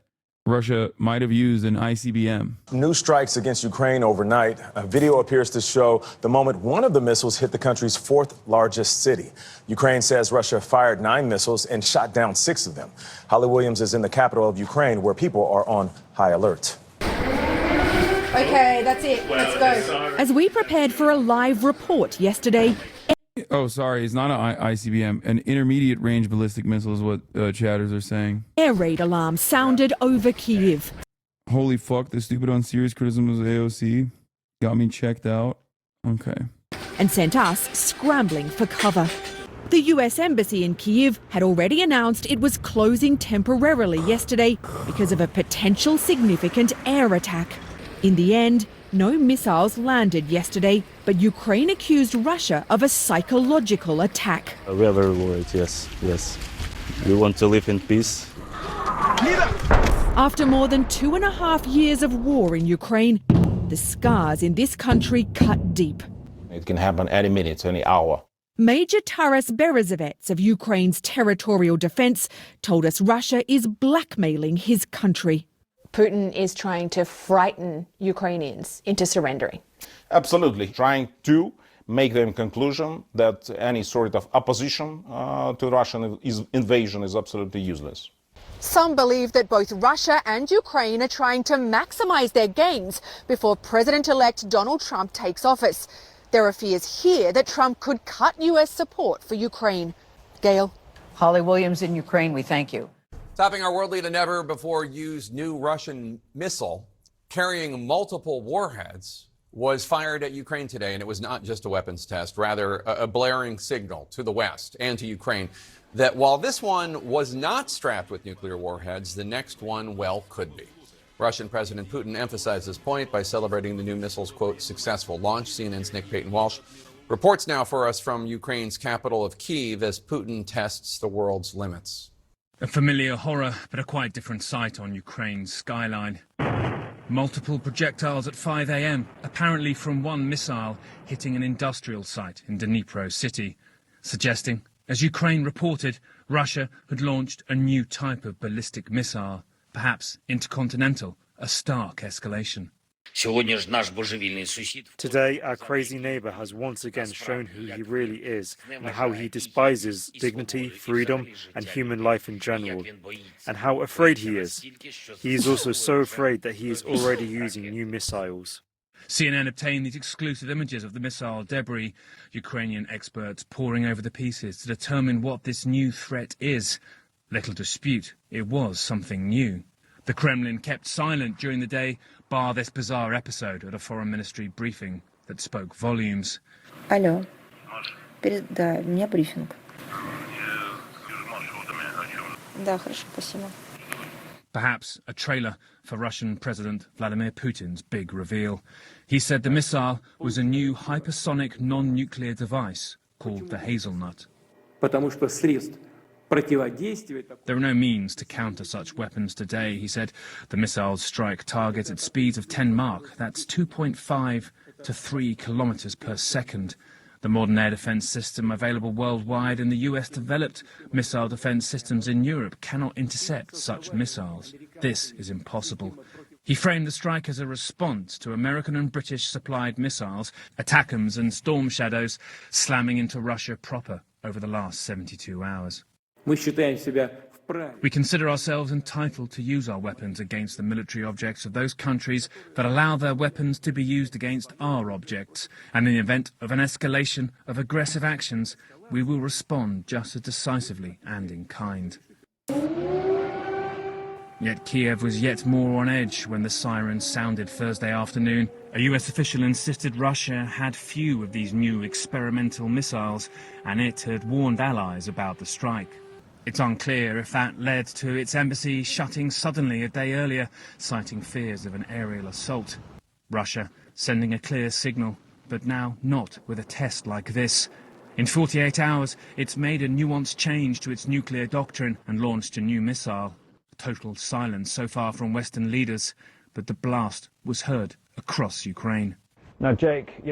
[SPEAKER 2] Russia might have used an ICBM.
[SPEAKER 7] New strikes against Ukraine overnight. A video appears to show the moment one of the missiles hit the country's fourth largest city. Ukraine says Russia fired 9 missiles and shot down 6 of them. Holly Williams is in the capital of Ukraine, where people are on high alert.
[SPEAKER 8] Okay, that's it. Let's go.
[SPEAKER 9] As we prepared for a live report yesterday.
[SPEAKER 2] Oh, sorry, it's not an ICBM. An intermediate range ballistic missile is what chatters are saying.
[SPEAKER 9] Air raid alarm sounded over Kyiv.
[SPEAKER 2] Holy fuck, the stupid unserious criticism of AOC got me checked out. Okay.
[SPEAKER 9] And sent us scrambling for cover. The US Embassy in Kyiv had already announced it was closing temporarily yesterday because of a potential significant air attack. In the end, no missiles landed yesterday, but Ukraine accused Russia of a psychological attack.
[SPEAKER 10] We are very worried, yes. We want to live in peace.
[SPEAKER 9] After more than 2.5 years of war in Ukraine, the scars in this country cut deep.
[SPEAKER 16] It can happen any minute, any hour.
[SPEAKER 9] Major Taras Berezovets of Ukraine's territorial defense told us Russia is blackmailing his country.
[SPEAKER 25] Putin is trying to frighten Ukrainians into surrendering.
[SPEAKER 16] Absolutely. Trying to make them conclusion that any sort of opposition to Russian invasion is absolutely useless.
[SPEAKER 8] Some believe that both Russia and Ukraine are trying to maximize their gains before President-elect Donald Trump takes office. There are fears here that Trump could cut US support for Ukraine. Gail.
[SPEAKER 5] Holly Williams in Ukraine, we thank you.
[SPEAKER 26] Topping our world lead, a never-before-used new Russian missile carrying multiple warheads was fired at Ukraine today, and it was not just a weapons test, rather a blaring signal to the West and to Ukraine that while this one was not strapped with nuclear warheads, the next one, well, could be. Russian President Putin emphasized this point by celebrating the new missile's, quote, successful launch. CNN's Nick Payton-Walsh reports now for us from Ukraine's capital of Kyiv as Putin tests the world's limits.
[SPEAKER 27] A familiar horror, but a quite different sight on Ukraine's skyline. Multiple projectiles at 5 a.m., apparently from one missile hitting an industrial site in Dnipro city, suggesting, as Ukraine reported, Russia had launched a new type of ballistic missile, perhaps intercontinental, a stark escalation.
[SPEAKER 28] Today, our crazy neighbor has once again shown who he really is and how he despises dignity, freedom, and human life in general, and how afraid he is. He is also so afraid that he is already using new missiles.
[SPEAKER 27] CNN obtained these exclusive images of the missile debris, Ukrainian experts poring over the pieces to determine what this new threat is. Little dispute, it was something new. The Kremlin kept silent during the day, bar this bizarre episode at a foreign ministry briefing that spoke volumes.
[SPEAKER 29] Алло, передай, у меня брифинг. Да, хорошо, спасибо.
[SPEAKER 27] Perhaps a trailer for Russian President Vladimir Putin's big reveal. He said the missile was a new hypersonic non-nuclear device called the Hazelnut.
[SPEAKER 21] потому что средств противодействия.
[SPEAKER 27] There are no means to counter such weapons today, he said. The missiles strike targets at speeds of 10 Mach. That's 2.5 to 3 kilometers per second. The modern air defense system available worldwide and the US-developed missile defense systems in Europe cannot intercept such missiles. This is impossible. He framed the strike as a response to American and British-supplied missiles, ATACMS and Storm Shadows, slamming into Russia proper over the last 72 hours.
[SPEAKER 21] Мы считаем себя вправе.
[SPEAKER 27] We consider ourselves entitled to use our weapons against the military objects of those countries that allow their weapons to be used against our objects. And in the event of an escalation of aggressive actions, we will respond just as decisively and in kind. Yet Kiev was yet more on edge when the sirens sounded Thursday afternoon. A US official insisted Russia had few of these new experimental missiles, and it had warned allies about the strike. It's unclear if that led to its embassy shutting suddenly a day earlier, citing fears of an aerial assault. Russia sending a clear signal, but now not with a test like this. In 48 hours, it's made a nuanced change to its nuclear doctrine and launched a new missile. Total silence so far from Western leaders, but the blast was heard across Ukraine.
[SPEAKER 1] Now, Jake,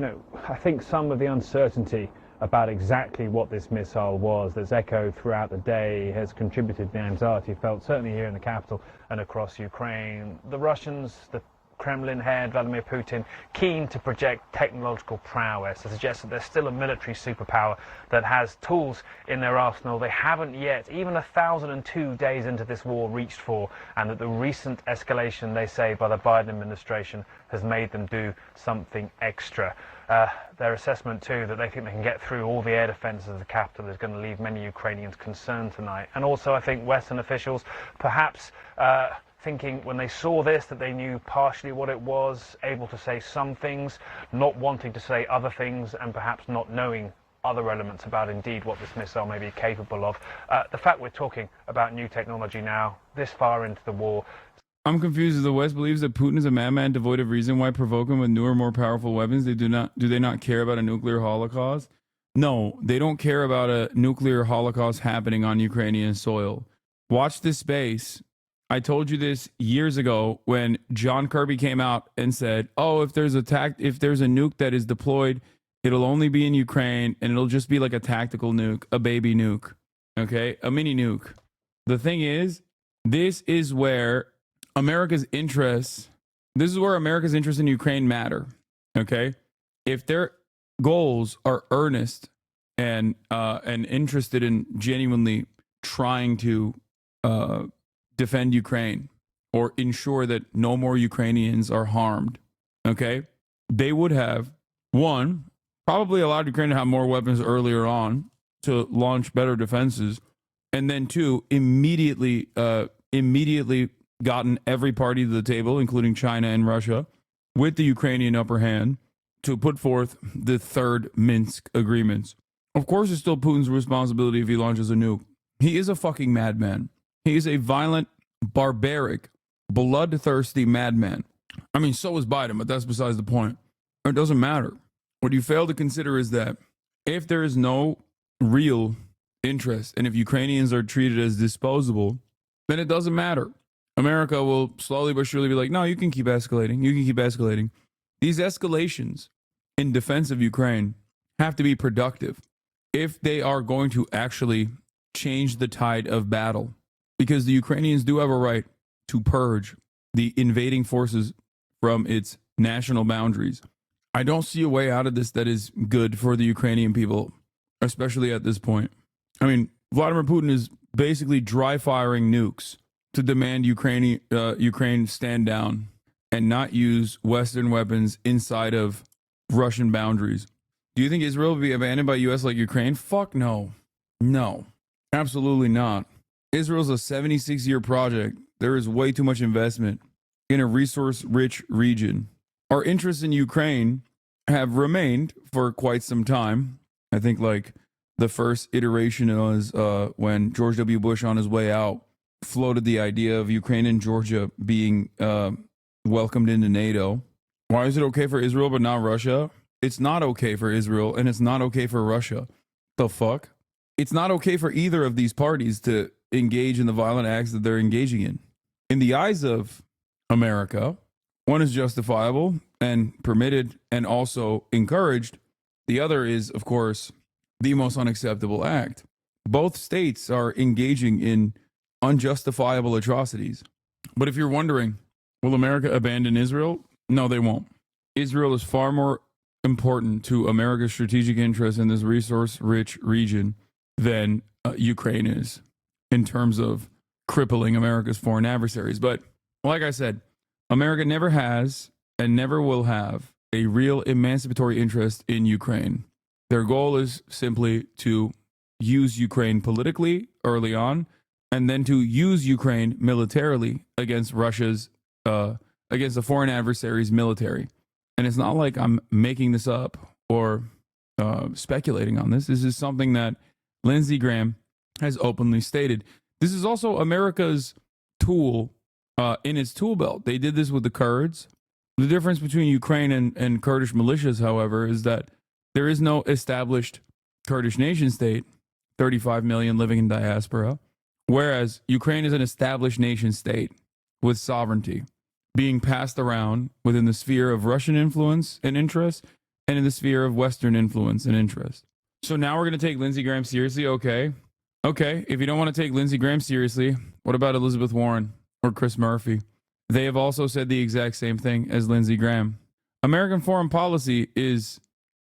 [SPEAKER 1] I think some of the uncertainty about exactly what this missile was that's echoed throughout the day has contributed to the anxiety felt certainly here in the capital and across Ukraine. The Russians, the Kremlin head, Vladimir Putin, keen to project technological prowess, to suggest that there's still a military superpower that has tools in their arsenal they haven't yet, even 1,002 days into this war, reached for, and that the recent escalation, they say, by the Biden administration has made them do something extra. Their assessment, too, that they think they can get through all the air defences of the capital is going to leave many Ukrainians concerned tonight. And also, I think Western officials perhaps thinking when they saw this that they knew partially what it was, able to say some things, not wanting to say other things, and perhaps not knowing other elements about indeed what this missile may be capable of. The fact we're talking about new technology now, this far into the war.
[SPEAKER 2] I'm confused. The West believes that Putin is a madman devoid of reason. Why provoke him with newer, more powerful weapons? Do they not care about a nuclear holocaust? No, they don't care about a nuclear holocaust happening on Ukrainian soil. Watch this space. I told you this years ago when John Kirby came out and said, "Oh, if there's a nuke that is deployed, it'll only be in Ukraine and it'll just be like a tactical nuke, a baby nuke, okay, a mini nuke." The thing is, this is where America's interests in Ukraine matter, okay? If their goals are earnest and interested in genuinely trying to defend Ukraine or ensure that no more Ukrainians are harmed, okay, they would have, one, probably allowed Ukraine to have more weapons earlier on to launch better defenses, and then two, immediately gotten every party to the table, including China and Russia, with the Ukrainian upper hand to put forth the third Minsk agreements. Of course, it's still Putin's responsibility if he launches a nuke. He is a fucking madman. He is a violent, barbaric, bloodthirsty madman. I mean, so is Biden, but that's besides the point. It doesn't matter. What you fail to consider is that if there is no real interest and if Ukrainians are treated as disposable, then it doesn't matter. America will slowly but surely be like, no, you can keep escalating. You can keep escalating. These escalations in defense of Ukraine have to be productive if they are going to actually change the tide of battle, because the Ukrainians do have a right to purge the invading forces from its national boundaries. I don't see a way out of this that is good for the Ukrainian people, especially at this point. I mean, Vladimir Putin is basically dry firing nukes to demand Ukraine stand down and not use Western weapons inside of Russian boundaries. Do you think Israel will be abandoned by U.S. like Ukraine? Fuck no. No, absolutely not. Israel's a 76-year project. There is way too much investment in a resource-rich region. Our interests in Ukraine have remained for quite some time. I think like the first iteration was when George W. Bush on his way out floated the idea of Ukraine and Georgia being welcomed into NATO. Why is it okay for Israel but not Russia? It's not okay for Israel and it's not okay for Russia. The fuck? it's not okay for either of these parties to engage in the violent acts that they're engaging in. In the eyes of America, one is justifiable and permitted and also encouraged. The other is, of course, the most unacceptable act. Both states are engaging in unjustifiable atrocities. But if you're wondering, will America abandon Israel? No, they won't. Israel is far more important to America's strategic interests in this resource-rich region than Ukraine is in terms of crippling America's foreign adversaries. But like I said, America never has and never will have a real emancipatory interest in Ukraine. Their goal is simply to use Ukraine politically early on, and then to use Ukraine militarily against Russia's, against the foreign adversary's military. And it's not like I'm making this up or speculating on this. This is something that Lindsey Graham has openly stated. This is also America's tool in its tool belt. They did this with the Kurds. The difference between Ukraine and Kurdish militias, however, is that there is no established Kurdish nation state, 35 million living in diaspora, whereas Ukraine is an established nation state with sovereignty being passed around within the sphere of Russian influence and interest and in the sphere of Western influence and interest. So now we're going to take Lindsey Graham seriously. Okay, if you don't want to take Lindsey Graham seriously, what about Elizabeth Warren or Chris Murphy? They have also said the exact same thing as Lindsey Graham. American foreign policy is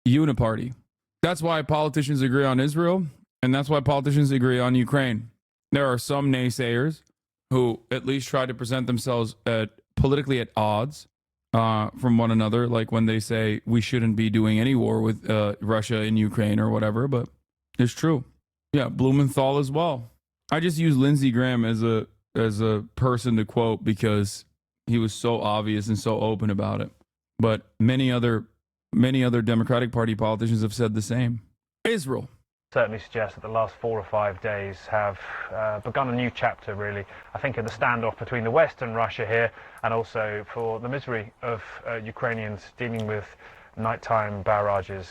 [SPEAKER 2] uniparty. That's why politicians agree on Israel, and that's why politicians agree on Ukraine. There are some naysayers who at least try to present themselves politically at odds from one another, like when they say we shouldn't be doing any war with Russia in Ukraine or whatever, but it's true. Yeah, Blumenthal as well. I just use Lindsey Graham as a person to quote because he was so obvious and so open about it. But many other Democratic Party politicians have said the same. Israel
[SPEAKER 1] certainly suggests that the last 4 or 5 days have begun a new chapter, really, I think, in the standoff between the West and Russia here, and also for the misery of Ukrainians dealing with nighttime barrages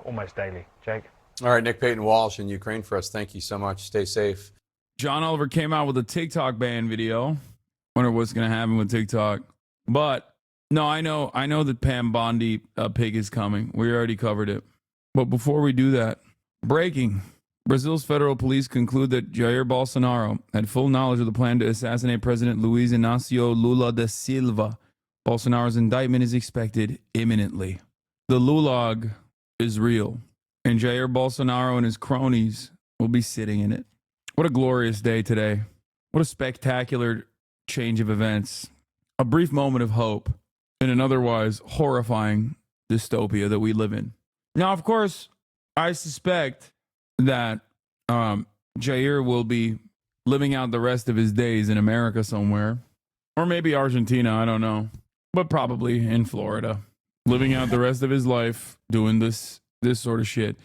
[SPEAKER 1] almost daily. Jake?
[SPEAKER 26] All right, Nick Payton-Walsh in Ukraine for us. Thank you so much. Stay safe.
[SPEAKER 2] John Oliver came out with a TikTok ban video. Wonder what's going to happen with TikTok. But no, I know that Pam Bondi pig is coming. We already covered it. But before we do that, breaking. Brazil's federal police conclude that Jair Bolsonaro had full knowledge of the plan to assassinate President Luiz Inácio Lula da Silva. Bolsonaro's indictment is expected imminently. The Lulag is real, and Jair Bolsonaro and his cronies will be sitting in it. What a glorious day today. What a spectacular change of events. A brief moment of hope in an otherwise horrifying dystopia that we live in. Now, of course, I suspect that Jair will be living out the rest of his days in America somewhere, or maybe Argentina, I don't know, but probably in Florida, living out the rest of his life doing this sort of shit.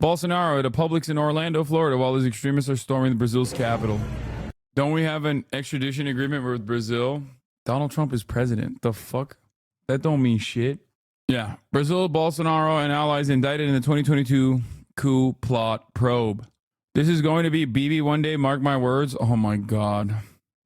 [SPEAKER 2] Bolsonaro at a Publix in Orlando, Florida, while his extremists are storming Brazil's capital. Don't we have an extradition agreement with Brazil? Donald Trump is president. The fuck? That don't mean shit. Yeah. Brazil, Bolsonaro, and allies indicted in the 2022 coup plot probe. This is going to be BB one day, mark my words. Oh my God.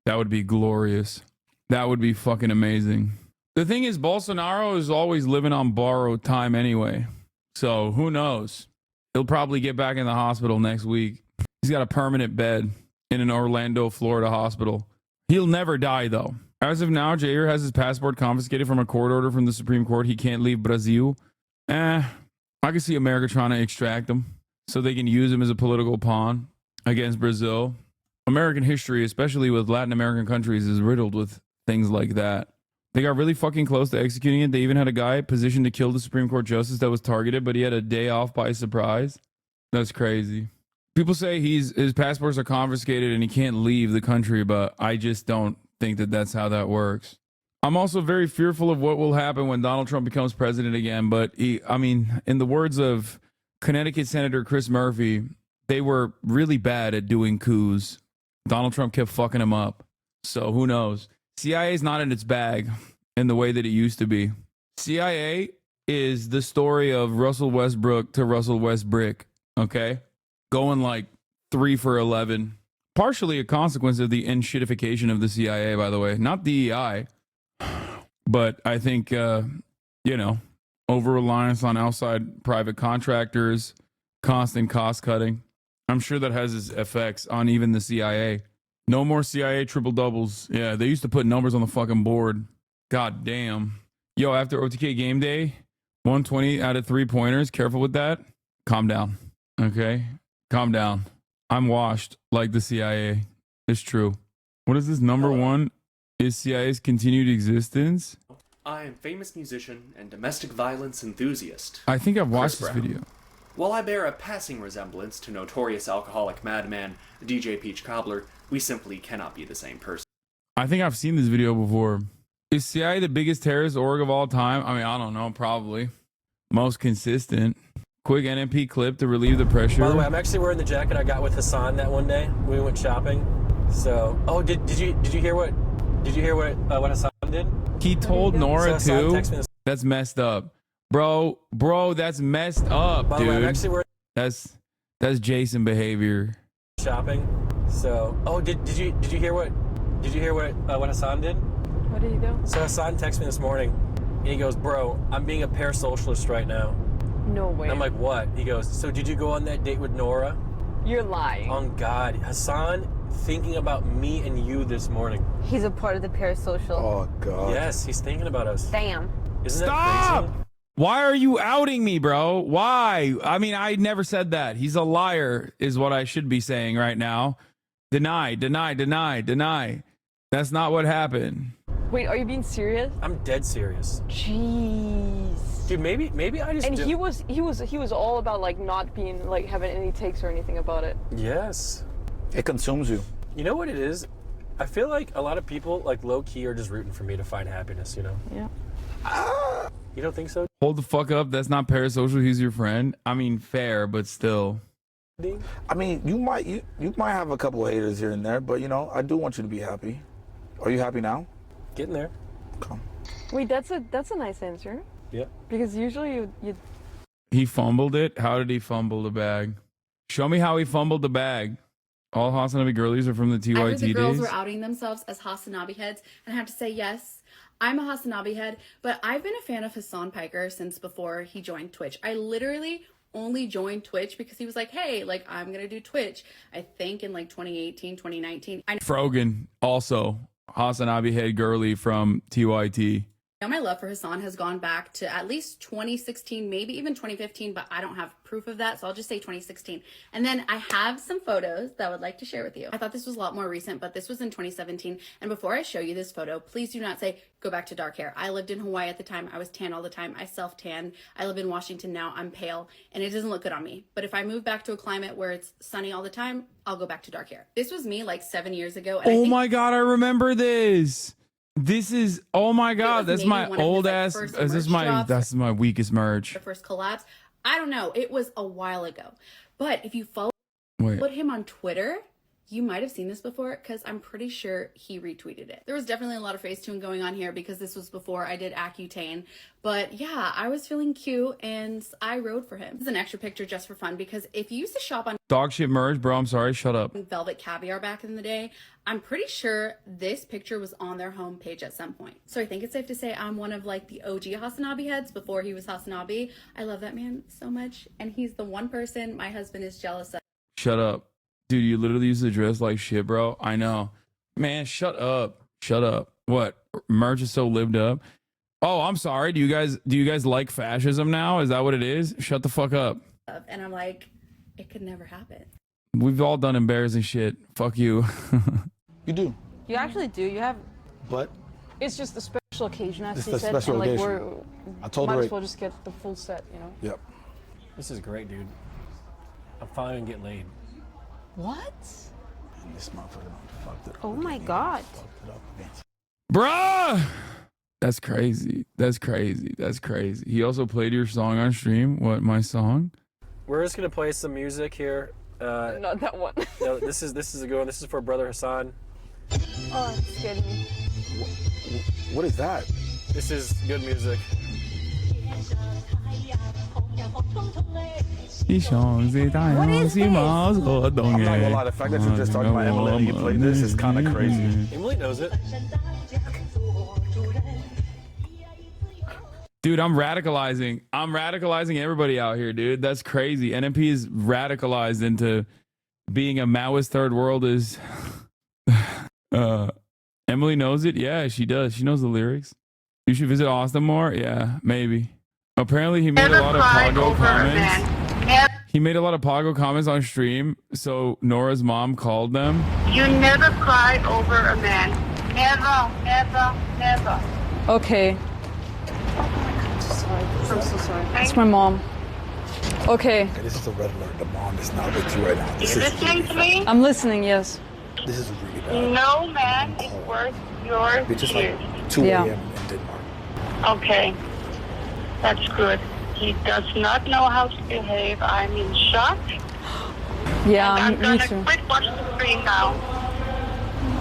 [SPEAKER 2] That would be glorious. That would be fucking amazing. The thing is, Bolsonaro is always living on borrowed time anyway. So who knows? He'll probably get back in the hospital next week. He's got a permanent bed in an Orlando, Florida hospital. He'll never die, though. As of now, Jair has his passport confiscated from a court order from the Supreme Court. He can't leave Brazil. I can see America trying to extract him so they can use him as a political pawn against Brazil. American history, especially with Latin American countries, is riddled with things like that. They got really fucking close to executing it. They even had a guy positioned to kill the Supreme Court justice that was targeted, but he had a day off by surprise. That's crazy. People say his passports are confiscated and he can't leave the country, but I just don't think that that's how that works. I'm also very fearful of what will happen when Donald Trump becomes president again, but in the words of Connecticut Senator Chris Murphy, they were really bad at doing coups. Donald Trump kept fucking him up. So who knows? CIA is not in its bag in the way that it used to be. CIA is the story of Russell Westbrook to Russell Westbrick, okay? Going like 3 for 11. Partially a consequence of the enshittification of the CIA, by the way. Not DEI. But I think, over-reliance on outside private contractors, constant cost-cutting. I'm sure that has its effects on even the CIA. No more CIA triple-doubles. Yeah, they used to put numbers on the fucking board. God damn. Yo, after OTK game day, 120 out of 3-pointers. Careful with that. Calm down. Okay? Calm down. I'm washed like the CIA. It's true. What is this? Number one is CIA's continued existence?
[SPEAKER 11] I am famous musician and domestic violence enthusiast.
[SPEAKER 2] I think I've watched this video.
[SPEAKER 11] While I bear a passing resemblance to notorious alcoholic madman DJ Peach Cobbler, we simply cannot be the same person.
[SPEAKER 2] I think I've seen this video before. Is CIA the biggest terrorist org of all time? I mean, I don't know, probably. Most consistent. Quick NMP clip to relieve the pressure.
[SPEAKER 12] By the way, I'm actually wearing the jacket I got with Hasan that one day when we went shopping. So, did you hear what Hasan did?
[SPEAKER 2] He told Nora too. That's messed up, bro. That's messed up,
[SPEAKER 12] By the
[SPEAKER 2] dude.
[SPEAKER 12] way, I'm actually wearing
[SPEAKER 2] That's Jason behavior.
[SPEAKER 12] Shopping. So, did you hear what Hasan did?
[SPEAKER 25] What did he do?
[SPEAKER 12] So Hasan texted me this morning, and he goes, "Bro, I'm being a parasocialist right now."
[SPEAKER 25] No way.
[SPEAKER 12] I'm like, "What?" He goes, "So did you go on that date with Nora?"
[SPEAKER 25] You're lying.
[SPEAKER 12] On God, Hasan thinking about me and you this morning.
[SPEAKER 25] He's a part of the parasocial.
[SPEAKER 12] Oh God. Yes, he's thinking about us.
[SPEAKER 25] Damn.
[SPEAKER 12] Isn't
[SPEAKER 2] Stop!
[SPEAKER 12] that crazy?
[SPEAKER 2] Why are you outing me, bro? Why? I mean, I never said that. He's a liar, is what I should be saying right now. Deny. That's not what happened.
[SPEAKER 25] Wait, are you being serious?
[SPEAKER 12] I'm dead serious.
[SPEAKER 25] Jeez.
[SPEAKER 12] Dude, maybe I just.
[SPEAKER 25] And he was all about like not being like having any takes or anything about it.
[SPEAKER 12] Yes.
[SPEAKER 13] It consumes you.
[SPEAKER 12] You know what it is? I feel like a lot of people like low key are just rooting for me to find happiness. You know?
[SPEAKER 25] Yeah.
[SPEAKER 12] You don't think so?
[SPEAKER 2] Hold the fuck up. That's not parasocial. He's your friend. I mean, fair, but still.
[SPEAKER 13] I mean, you might have a couple of haters here and there, but I do want you to be happy. Are you happy now?
[SPEAKER 12] Getting there.
[SPEAKER 13] Come.
[SPEAKER 25] Wait, that's a nice answer.
[SPEAKER 12] Yeah.
[SPEAKER 25] Because usually you.
[SPEAKER 2] He fumbled it. How did he fumble the bag? Show me how he fumbled the bag. All HasanAbi girlies are from the TYT
[SPEAKER 14] I heard the girls
[SPEAKER 2] days.
[SPEAKER 14] were outing themselves as HasanAbi heads, and I have to say, yes, I'm a HasanAbi head, but I've been a fan of Hasan Piker since before he joined Twitch. I literally only joined Twitch because he was like, hey, like, I'm going to do Twitch, I think in like 2018, 2019.
[SPEAKER 2] Frogan, also HasanAbi head girly from TYT.
[SPEAKER 14] Now my love for Hasan has gone back to at least 2016, maybe even 2015, but I don't have proof of that, so I'll just say 2016. And then I have some photos that I would like to share with you. I thought this was a lot more recent, but this was in 2017. And before I show you this photo, please do not say, go back to dark hair. I lived in Hawaii at the time. I was tan all the time. I self-tan. I live in Washington now. I'm pale, and it doesn't look good on me. But if I move back to a climate where it's sunny all the time, I'll go back to dark hair. This was me like 7 years ago. And
[SPEAKER 2] Oh my God, I remember this. This is, oh my God, that's my old ass, that's my weakest merch.
[SPEAKER 14] The first collapse. I don't know. It was a while ago. But if you follow him on Twitter, you might have seen this before because I'm pretty sure he retweeted it. There was definitely a lot of Facetune going on here because this was before I did Accutane. But yeah, I was feeling cute and I rode for him. This is an extra picture just for fun because if you used to shop on
[SPEAKER 2] Dog shit merch, bro, I'm sorry, shut up.
[SPEAKER 14] Velvet Caviar back in the day, I'm pretty sure this picture was on their homepage at some point. So I think it's safe to say I'm one of like the OG HasanAbi heads before he was HasanAbi. I love that man so much. And he's the one person my husband is jealous of.
[SPEAKER 2] Shut up. Dude, you literally used to dress like shit, bro. I know. Man, shut up. Shut up. What? Merch is so lived up. Oh, I'm sorry. Do you guys like fascism now? Is that what it is? Shut the fuck up.
[SPEAKER 14] And I'm like, it could never happen.
[SPEAKER 2] We've all done embarrassing shit. Fuck you.
[SPEAKER 13] You do.
[SPEAKER 25] You actually do. You have.
[SPEAKER 13] But
[SPEAKER 25] It's just a special occasion, as
[SPEAKER 13] It's
[SPEAKER 25] he
[SPEAKER 13] the
[SPEAKER 25] said.
[SPEAKER 13] special
[SPEAKER 25] and like
[SPEAKER 13] occasion. I told
[SPEAKER 25] might
[SPEAKER 13] her
[SPEAKER 25] as well just get the full set, you know.
[SPEAKER 13] Yep.
[SPEAKER 12] This is great, dude. I'm finally gonna get laid.
[SPEAKER 25] What?
[SPEAKER 13] And this motherfucker fucked it up.
[SPEAKER 25] Oh my God.
[SPEAKER 2] Bruh! That's crazy. That's crazy. That's crazy. He also played your song on stream. What, my song?
[SPEAKER 12] We're just gonna play some music here.
[SPEAKER 25] Not that one.
[SPEAKER 12] No, this is a good one. This is for brother Hasan.
[SPEAKER 25] Oh, it scared me.
[SPEAKER 13] What is that?
[SPEAKER 12] This is good music.
[SPEAKER 2] I'm not
[SPEAKER 13] gonna lie, the fact that you're just talking about Emily and you play this is kind of crazy.
[SPEAKER 12] Emily knows it.
[SPEAKER 2] Dude, I'm radicalizing. I'm radicalizing everybody out here, dude. That's crazy. NMP is radicalized into being a Maoist third world is Emily knows it. Yeah, she does. She knows the lyrics. You should visit Austin more. Yeah, maybe. Apparently he made a lot of Pago comments. He made a lot of Pago comments on stream, so Nora's mom called them.
[SPEAKER 4] You never cry over a man. Never, never, never.
[SPEAKER 6] Okay.
[SPEAKER 4] I'm so sorry.
[SPEAKER 6] It's my mom. Okay.
[SPEAKER 13] This is a red alert. The mom is not with you right now.
[SPEAKER 4] You listening to me?
[SPEAKER 6] I'm listening, yes.
[SPEAKER 13] This is really bad.
[SPEAKER 4] No man is worth your
[SPEAKER 13] It's just
[SPEAKER 4] tears.
[SPEAKER 13] like 2 a.m. in Denmark.
[SPEAKER 4] Okay. That's good. He does not know how to behave. I'm in shock.
[SPEAKER 6] Yeah,
[SPEAKER 4] and I'm
[SPEAKER 6] me
[SPEAKER 4] gonna
[SPEAKER 6] too.
[SPEAKER 4] quit watching the stream now.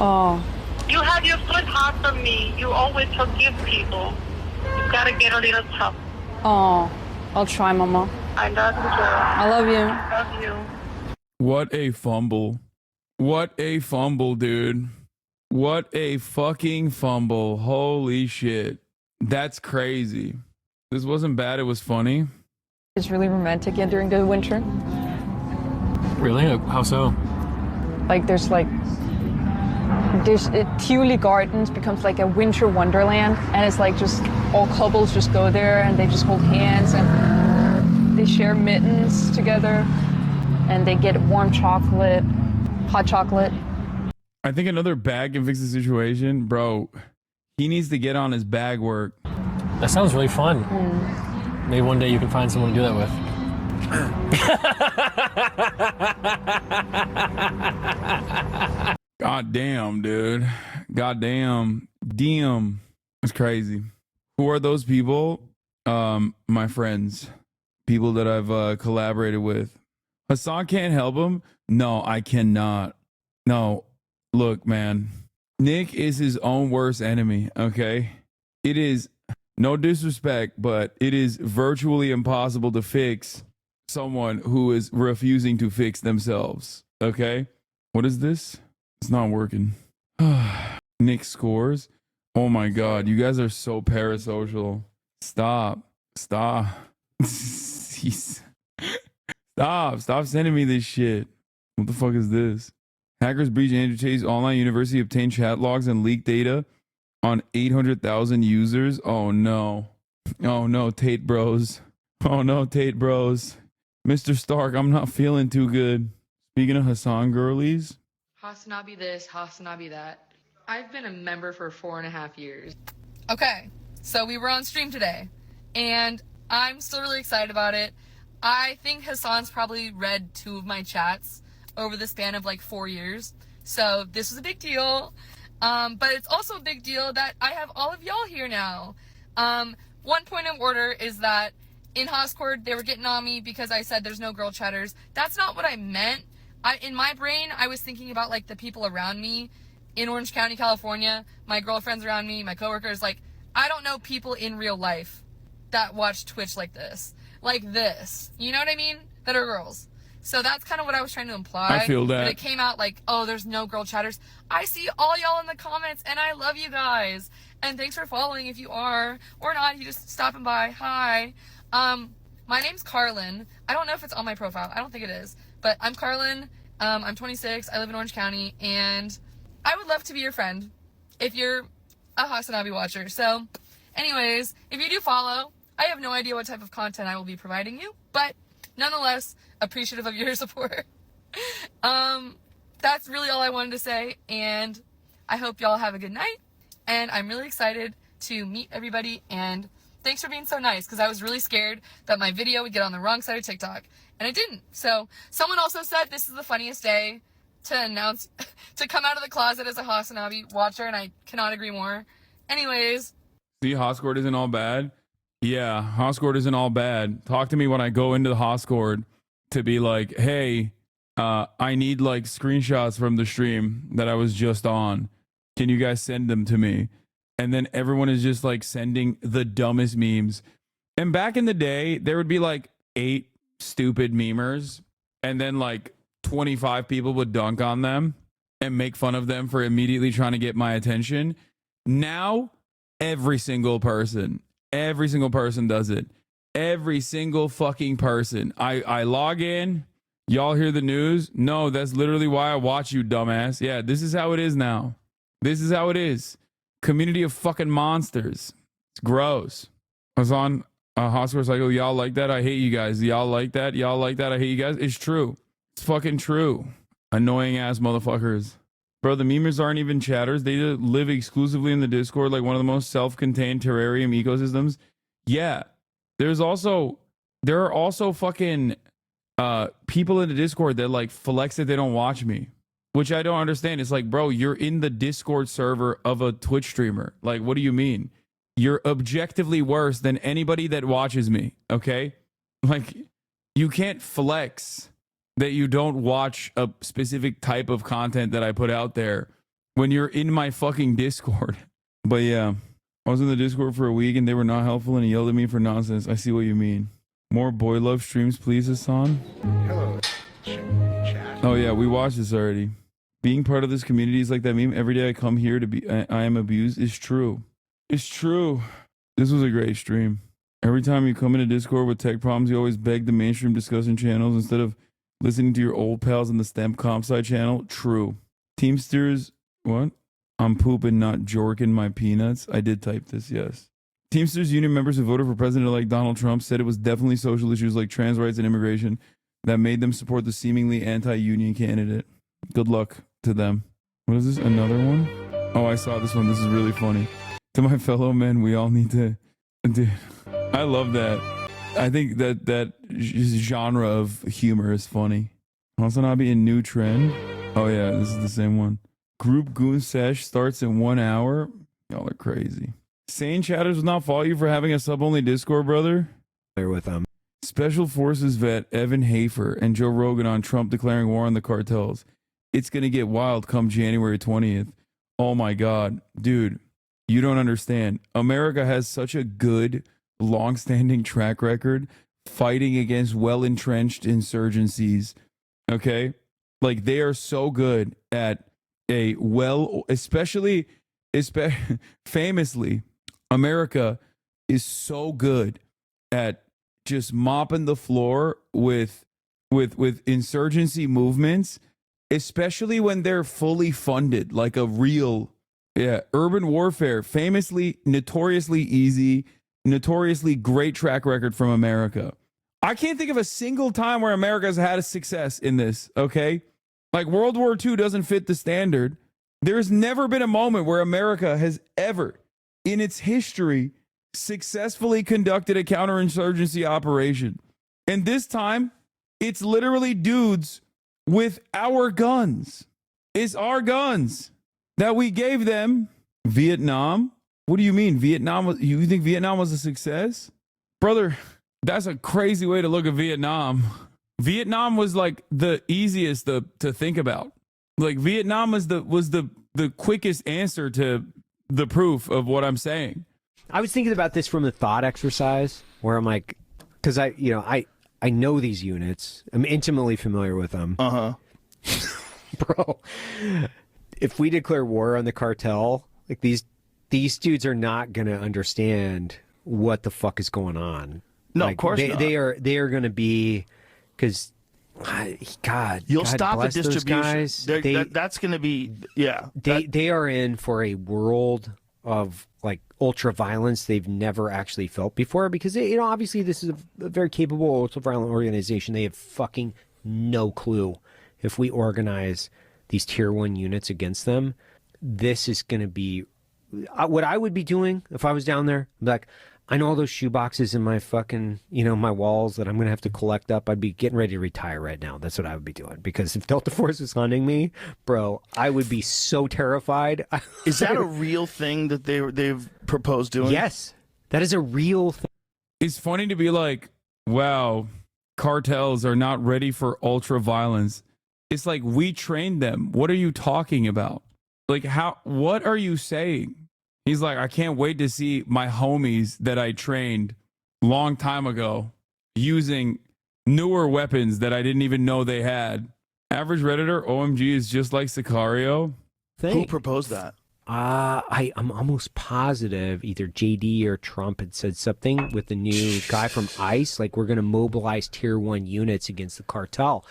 [SPEAKER 6] Oh.
[SPEAKER 4] You have your good heart for me. You always forgive people. You gotta get a little tough.
[SPEAKER 6] Oh. I'll try, Mama.
[SPEAKER 4] I love you, girl.
[SPEAKER 6] I love you.
[SPEAKER 4] I love you.
[SPEAKER 2] What a fumble. What a fumble, dude. What a fucking fumble. Holy shit. That's crazy. This wasn't bad. It was funny.
[SPEAKER 6] It's really romantic during the winter.
[SPEAKER 12] Really? How so?
[SPEAKER 6] Like there's Tuley Gardens becomes like a winter wonderland, and it's like just all couples just go there and they just hold hands and they share mittens together and they get warm chocolate, hot chocolate.
[SPEAKER 2] I think another bag can fix the situation. Bro, he needs to get on his bag work.
[SPEAKER 12] That sounds really fun. Maybe one day you can find someone to do that with.
[SPEAKER 2] God damn, dude. God damn. Damn. It's crazy. Who are those people? My friends. People that I've collaborated with. Hasan can't help him? No, I cannot. No. Look, man. Nick is his own worst enemy, okay? It is, no disrespect, but it is virtually impossible to fix someone who is refusing to fix themselves, okay? What is this? It's not working. Nick scores. Oh my God, you guys are so parasocial. Stop. Stop. Stop sending me this shit. What the fuck is this? Hackers breach Andrew Tate's online university, obtain chat logs and leak data on 800,000 users. Oh no. Oh no, Tate bros. Oh no, Tate bros. Mr. Stark, I'm not feeling too good. Speaking of Hasan girlies.
[SPEAKER 6] HasanAbi this, HasanAbi that. I've been a member for 4.5 years.
[SPEAKER 17] Okay, so we were on stream today, and I'm still really excited about it. I think Hasan's probably read 2 of my chats over the span of like 4 years, so this was a big deal. But it's also a big deal that I have all of y'all here now. One point of order is that in Hoscord, they were getting on me because I said there's no girl chatters. That's not what I meant. In my brain, I was thinking about like the people around me in Orange County, California, my girlfriends around me, my coworkers. Like, I don't know people in real life that watch Twitch like this. Like this. You know what I mean? That are girls. So that's kind of what I was trying to imply.
[SPEAKER 2] I feel that.
[SPEAKER 17] But it came out like, oh, there's no girl chatters. I see all y'all in the comments, and I love you guys. And thanks for following if you are. Or not, you just stopping by. Hi. My name's Carlin. I don't know if it's on my profile. I don't think it is. But I'm Carlin. I'm 26. I live in Orange County. And I would love to be your friend if you're a HasanAbi watcher. So, anyways, if you do follow, I have no idea what type of content I will be providing you. But nonetheless, appreciative of your support. That's really all I wanted to say, and I hope y'all have a good night, and I'm really excited to meet everybody, and thanks for being so nice, because I was really scared that my video would get on the wrong side of TikTok, and it didn't. So, someone also said this is the funniest day to announce, to come out of the closet as a HasanAbi watcher, and I cannot agree more. Anyways.
[SPEAKER 2] See, Hoscord isn't all bad? Yeah, Hoscord isn't all bad. Talk to me when I go into the Hoscord to be like, hey, I need like screenshots from the stream that I was just on. Can you guys send them to me? And then everyone is just like sending the dumbest memes. And back in the day, there would be like 8 stupid memers, and then like 25 people would dunk on them and make fun of them for immediately trying to get my attention. Now, every single person does it. Every single fucking person. I log in. Y'all hear the news? No, that's literally why I watch you, dumbass. Yeah, this is how it is now. This is how it is. Community of fucking monsters. It's gross. I was on Hospital Cycle. Y'all like that? I hate you guys. Y'all like that? Y'all like that? I hate you guys. It's true. It's fucking true. Annoying ass motherfuckers. Bro, the memers aren't even chatters. They live exclusively in the Discord, like one of the most self-contained terrarium ecosystems. Yeah. There are also fucking people in the Discord that like flex that they don't watch me, which I don't understand. It's like, bro, you're in the Discord server of a Twitch streamer. Like, what do you mean? You're objectively worse than anybody that watches me, okay? Like, you can't flex that you don't watch a specific type of content that I put out there when you're in my fucking Discord. But yeah, I was in the Discord for a week and they were not helpful and he yelled at me for nonsense. I see what you mean. More boy love streams, please, Hasan.
[SPEAKER 13] Hello, chat.
[SPEAKER 2] Oh yeah, we watched this already. Being part of this community is like that meme. Every day I come here to be, I am abused. It's true. It's true. This was a great stream. Every time you come into Discord with tech problems, you always beg the mainstream discussion channels instead of listening to your old pals on the STEM Comp Sci channel. True. Teamsters, what? I'm pooping, not jorking my peanuts. I did type this, yes. Teamsters union members who voted for president-elect Donald Trump said it was definitely social issues like trans rights and immigration that made them support the seemingly anti-union candidate. Good luck to them. What is this? Another one? Oh, I saw this one. This is really funny. To my fellow men, we all need to... Dude, I love that. I think that genre of humor is funny. HasanAbi in new trend. Oh yeah, this is the same one. Group Goon Sesh starts in 1 hour. Y'all are crazy. Sane Chatters will not fault you for having a sub-only Discord, brother.
[SPEAKER 3] There with them.
[SPEAKER 2] Special Forces vet Evan Hafer and Joe Rogan on Trump declaring war on the cartels. It's going to get wild come January 20th. Oh my God. Dude, you don't understand. America has such a good, long-standing track record fighting against well-entrenched insurgencies. Okay? Like, they are so good at a famously, America is so good at just mopping the floor with insurgency movements, especially when they're fully funded, like a real, urban warfare, famously, notoriously easy, notoriously great track record from America. I can't think of a single time where America's had a success in this, okay? Like World War II doesn't fit the standard. There's never been a moment where America has ever, in its history, successfully conducted a counterinsurgency operation. And this time, it's literally dudes with our guns. It's our guns that we gave them. Vietnam? What do you mean? You think Vietnam was a success? Brother, that's a crazy way to look at Vietnam. Vietnam was like the easiest to think about. Like Vietnam was the quickest answer to the proof of what I'm saying.
[SPEAKER 3] I was thinking about this from the thought exercise where I'm like, because I know these units. I'm intimately familiar with them. Bro, if we declare war on the cartel, like these dudes are not going to understand what the fuck is going on.
[SPEAKER 7] No,
[SPEAKER 3] like,
[SPEAKER 7] of course not.
[SPEAKER 3] They are going to be, because God,
[SPEAKER 7] you'll
[SPEAKER 3] God
[SPEAKER 7] stop the
[SPEAKER 3] bless those
[SPEAKER 7] distribution.
[SPEAKER 3] guys.
[SPEAKER 7] That's going to be, yeah.
[SPEAKER 3] They are in for a world of like ultra violence they've never actually felt before, because they, obviously this is a very capable ultra violent organization. They have fucking no clue. If we organize these tier 1 units against them, this is going to be what I would be doing if I was down there. I'd be like, I know all those shoe boxes in my fucking, my walls that I'm going to have to collect up. I'd be getting ready to retire right now. That's what I would be doing. Because if Delta Force is hunting me, bro, I would be so terrified.
[SPEAKER 7] Is that a real thing that they've proposed doing?
[SPEAKER 3] Yes, that is a real thing.
[SPEAKER 2] It's funny to be like, wow, cartels are not ready for ultra violence. It's like, we trained them. What are you talking about? Like, what are you saying? He's like, I can't wait to see my homies that I trained long time ago using newer weapons that I didn't even know they had. Average Redditor, OMG is just like Sicario.
[SPEAKER 7] Who proposed that?
[SPEAKER 3] I'm almost positive either JD or Trump had said something with the new guy from ICE, like we're going to mobilize tier 1 units against the cartel.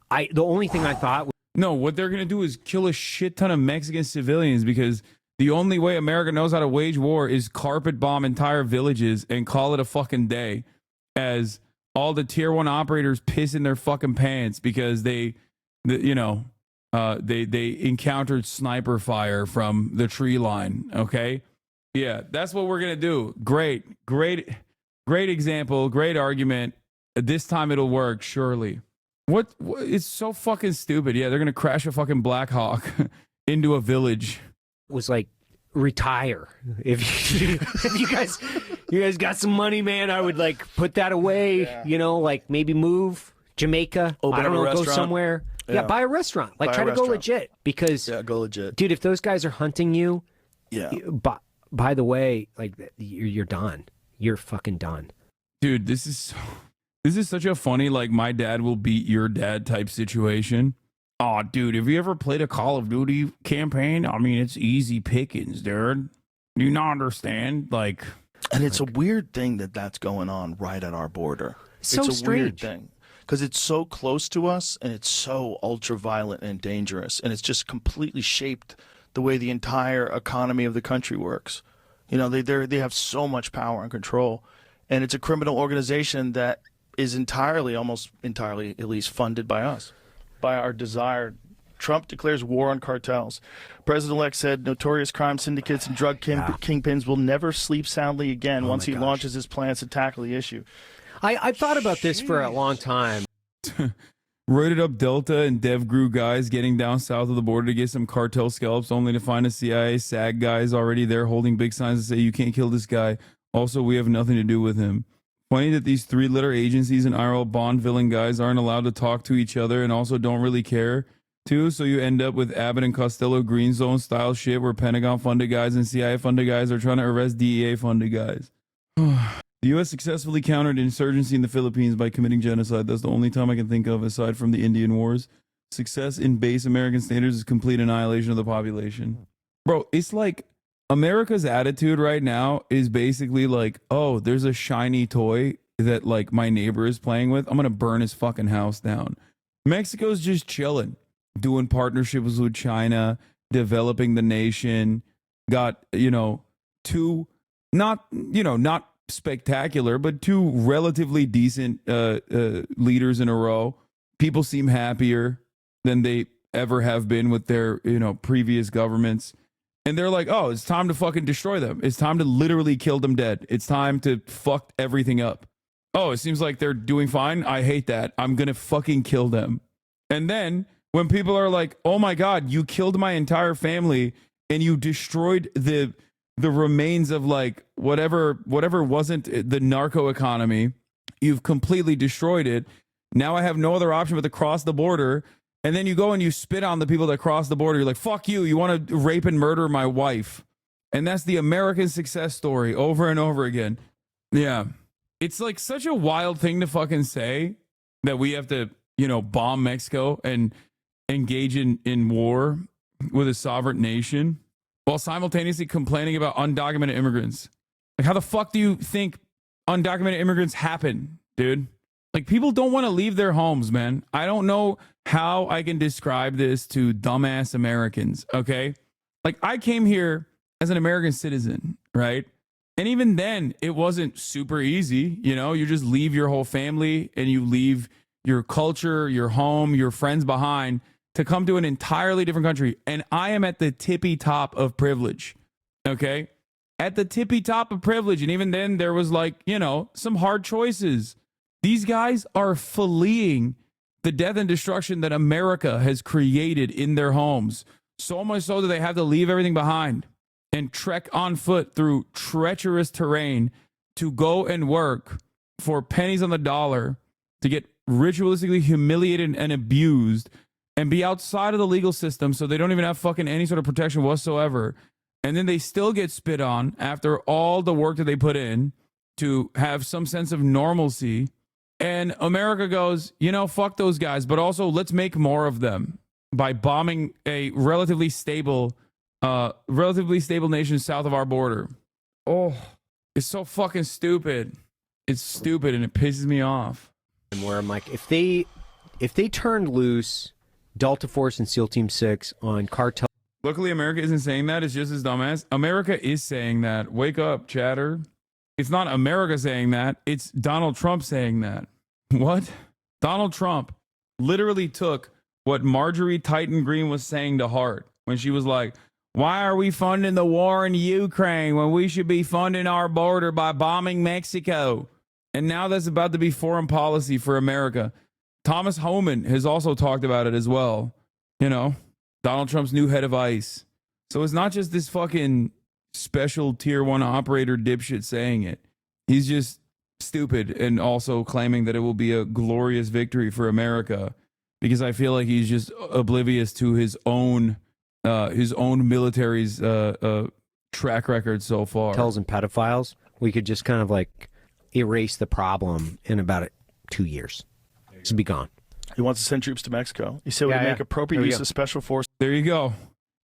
[SPEAKER 3] The only thing I thought was,
[SPEAKER 2] no, what they're going to do is kill a shit ton of Mexican civilians, because the only way America knows how to wage war is carpet bomb entire villages and call it a fucking day, as all the tier 1 operators piss in their fucking pants because they encountered sniper fire from the tree line. Okay. Yeah. That's what we're going to do. Great example. Great argument. This time it'll work. Surely. What? It's so fucking stupid. Yeah. They're going to crash a fucking Black Hawk into a village.
[SPEAKER 3] Was like, retire. If you guys got some money, man, I would like put that away, like maybe move Jamaica.
[SPEAKER 7] Open
[SPEAKER 3] I don't
[SPEAKER 7] up a
[SPEAKER 3] know, go
[SPEAKER 7] restaurant.
[SPEAKER 3] somewhere. Yeah, buy a restaurant. Like, try to go legit, because
[SPEAKER 7] go legit,
[SPEAKER 3] dude. If those guys are hunting you,
[SPEAKER 7] yeah.
[SPEAKER 3] By the way, like you're done. You're fucking done,
[SPEAKER 2] dude. This is such a funny, like, my dad will beat your dad type situation. Oh, dude, have you ever played a Call of Duty campaign? I mean, it's easy pickings, dude. Do you not understand? Like,
[SPEAKER 7] and it's a weird thing that's going on right at our border.
[SPEAKER 3] So
[SPEAKER 7] it's a
[SPEAKER 3] strange.
[SPEAKER 7] Weird thing. Because it's so close to us, and it's so ultra-violent and dangerous, and it's just completely shaped the way the entire economy of the country works. You know, they have so much power and control, and it's a criminal organization that is almost entirely, at least, funded by us, by our desire. Trump declares war on cartels. President-elect said notorious crime syndicates and drug kingpins will never sleep soundly again once he launches his plans to tackle the issue.
[SPEAKER 3] I've thought about this for a long time.
[SPEAKER 2] Roided up Delta and DevGru guys getting down south of the border to get some cartel scalps, only to find a CIA SAG guys already there holding big signs that say, "You can't kill this guy. Also, we have nothing to do with him." Funny that these 3-letter agencies and IRL Bond villain guys aren't allowed to talk to each other and also don't really care to, so you end up with Abbott and Costello Green Zone style shit where Pentagon funded guys and CIA funded guys are trying to arrest DEA funded guys. The U.S. successfully countered insurgency in the Philippines by committing genocide. That's the only time I can think of, aside from the Indian Wars. Success in base American standards is complete annihilation of the population. Bro, it's like America's attitude right now is basically like, oh, there's a shiny toy that like my neighbor is playing with. I'm going to burn his fucking house down. Mexico's just chilling, doing partnerships with China, developing the nation, got, two, not spectacular, but 2 relatively decent leaders in a row. People seem happier than they ever have been with their previous governments, and they're like, oh, it's time to fucking destroy them. It's time to literally kill them dead. It's time to fuck everything up. Oh, it seems like they're doing fine. I hate that. I'm gonna fucking kill them. And then when people are like, oh my god, you killed my entire family and you destroyed the remains of like whatever wasn't the narco economy, you've completely destroyed it. Now I have no other option but to cross the border. And then you go and you spit on the people that cross the border. You're like, fuck you. You want to rape and murder my wife. And that's the American success story over and over again. Yeah. It's like such a wild thing to fucking say that we have to, bomb Mexico and engage in war with a sovereign nation, while simultaneously complaining about undocumented immigrants. Like, how the fuck do you think undocumented immigrants happen, dude? Like, people don't want to leave their homes, man. I don't know how I can describe this to dumbass Americans, okay? Like, I came here as an American citizen, right? And even then, it wasn't super easy, You just leave your whole family and you leave your culture, your home, your friends behind to come to an entirely different country. And I am at the tippy top of privilege, okay? At the tippy top of privilege. And even then there was like, some hard choices. These guys are fleeing the death and destruction that America has created in their homes. So much so that they have to leave everything behind and trek on foot through treacherous terrain to go and work for pennies on the dollar to get ritualistically humiliated and abused and be outside of the legal system, so they don't even have fucking any sort of protection whatsoever. And then they still get spit on after all the work that they put in to have some sense of normalcy And America goes, you know, fuck those guys, but also let's make more of them by bombing a relatively stable nation south of our border. Oh, it's so fucking stupid. It's stupid and it pisses me off.
[SPEAKER 3] And where I'm like, if they turned loose Delta Force and SEAL Team 6 on cartel.
[SPEAKER 2] Luckily, America isn't saying that. It's just as dumbass. America is saying that. Wake up, chatter. It's not America saying that. It's Donald Trump saying that. What? Donald Trump literally took what Marjorie Titan Green was saying to heart when she was like, why are we funding the war in Ukraine when we should be funding our border by bombing Mexico? And now that's about to be foreign policy for America. Thomas Homan has also talked about it as well. You know, Donald Trump's new head of ICE. So it's not just this fucking special tier 1 operator dipshit saying it. He's just stupid and also claiming that it will be a glorious victory for America, because I feel like he's just oblivious to his own military's track record so far.
[SPEAKER 3] Cartels and pedophiles, we could just kind of like erase the problem in about 2 years. It's be gone.
[SPEAKER 7] He wants to send troops to Mexico. He said we make appropriate use of special forces.
[SPEAKER 2] There you go.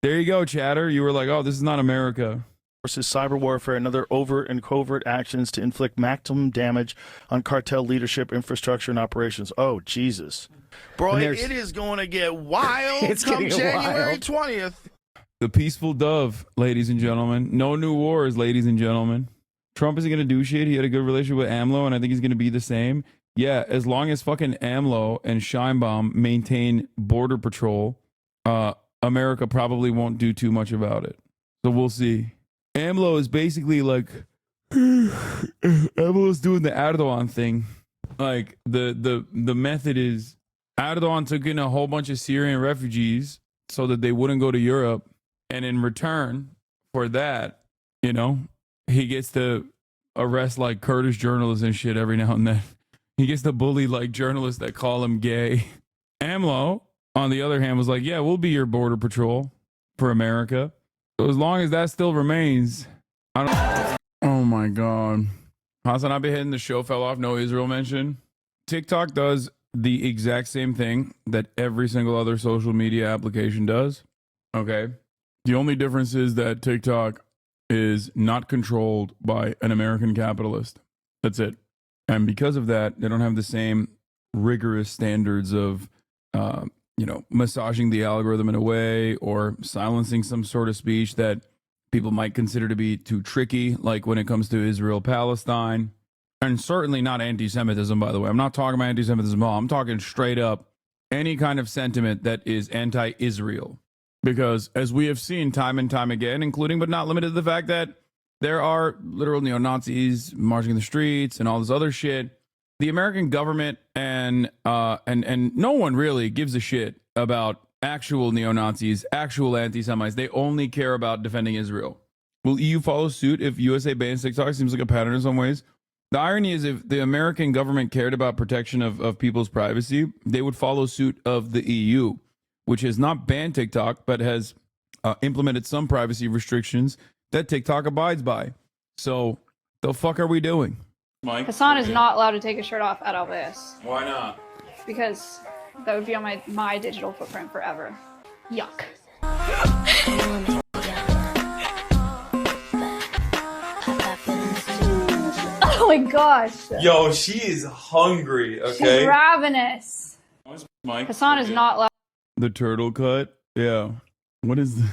[SPEAKER 2] There you go, chatter. You were like, oh, this is not America.
[SPEAKER 7] Forces, cyber warfare, and other overt and covert actions to inflict maximum damage on cartel leadership, infrastructure, and operations. Oh, Jesus. Bro, it is going to get wild come January 20th.
[SPEAKER 2] The peaceful dove, ladies and gentlemen. No new wars, ladies and gentlemen. Trump isn't going to do shit. He had a good relationship with AMLO, and I think he's going to be the same. Yeah, as long as fucking AMLO and Scheinbaum maintain border patrol, America probably won't do too much about it. So we'll see. AMLO is basically like, AMLO's doing the Erdogan thing. Like, the method is, Erdogan took in a whole bunch of Syrian refugees so that they wouldn't go to Europe. And in return for that, you know, he gets to arrest like Kurdish journalists and shit every now and then. He gets to bully like journalists that call him gay. AMLO, on the other hand, was like, yeah, we'll be your border patrol for America. So as long as that still remains, I don't. Oh my God. HasanAbi hitting the show fell off. No Israel mention. TikTok does the exact same thing that every single other social media application does. Okay. The only difference is that TikTok is not controlled by an American capitalist. That's it. And because of that, they don't have the same rigorous standards of, you know, massaging the algorithm in a way or silencing some sort of speech that people might consider to be too tricky, like when it comes to Israel-Palestine. And certainly not anti-Semitism, by the way. I'm not talking about anti-Semitism at all. I'm talking straight up any kind of sentiment that is anti-Israel. Because as we have seen time and time again, including but not limited to the fact that there are literal neo-Nazis marching in the streets and all this other shit, the American government and no one really gives a shit about actual neo-Nazis, actual anti-Semites. They only care about defending Israel. Will EU follow suit if USA bans TikTok? Seems like a pattern in some ways. The irony is if the American government cared about protection of people's privacy, they would follow suit of the EU, which has not banned TikTok, but has implemented some privacy restrictions that TikTok abides by. So the fuck are we doing?
[SPEAKER 6] Mike? Hasan is not allowed to take his shirt off at all this.
[SPEAKER 2] Why not?
[SPEAKER 6] Because that would be on my digital footprint forever. Yuck. Oh my gosh.
[SPEAKER 2] Yo, she is hungry, okay?
[SPEAKER 6] She's ravenous.
[SPEAKER 2] Mike?
[SPEAKER 6] Hasan is not allowed.
[SPEAKER 2] The turtle cut? Yeah. What is this?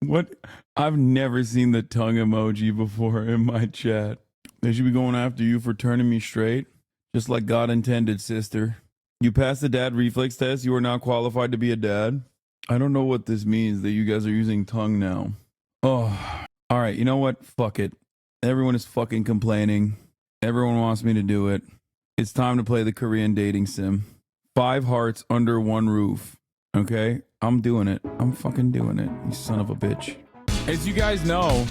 [SPEAKER 2] What? I've never seen the tongue emoji before in my chat. They should be going after you for turning me straight, just like God intended, sister. You passed the dad reflex test. You are now qualified to be a dad. I don't know what this means that you guys are using tongue now. Oh, all right. You know what? Fuck it. Everyone is fucking complaining. Everyone wants me to do it. It's time to play the Korean dating sim. 5 hearts under 1 roof. Okay? I'm doing it. I'm fucking doing it, you son of a bitch. As you guys know,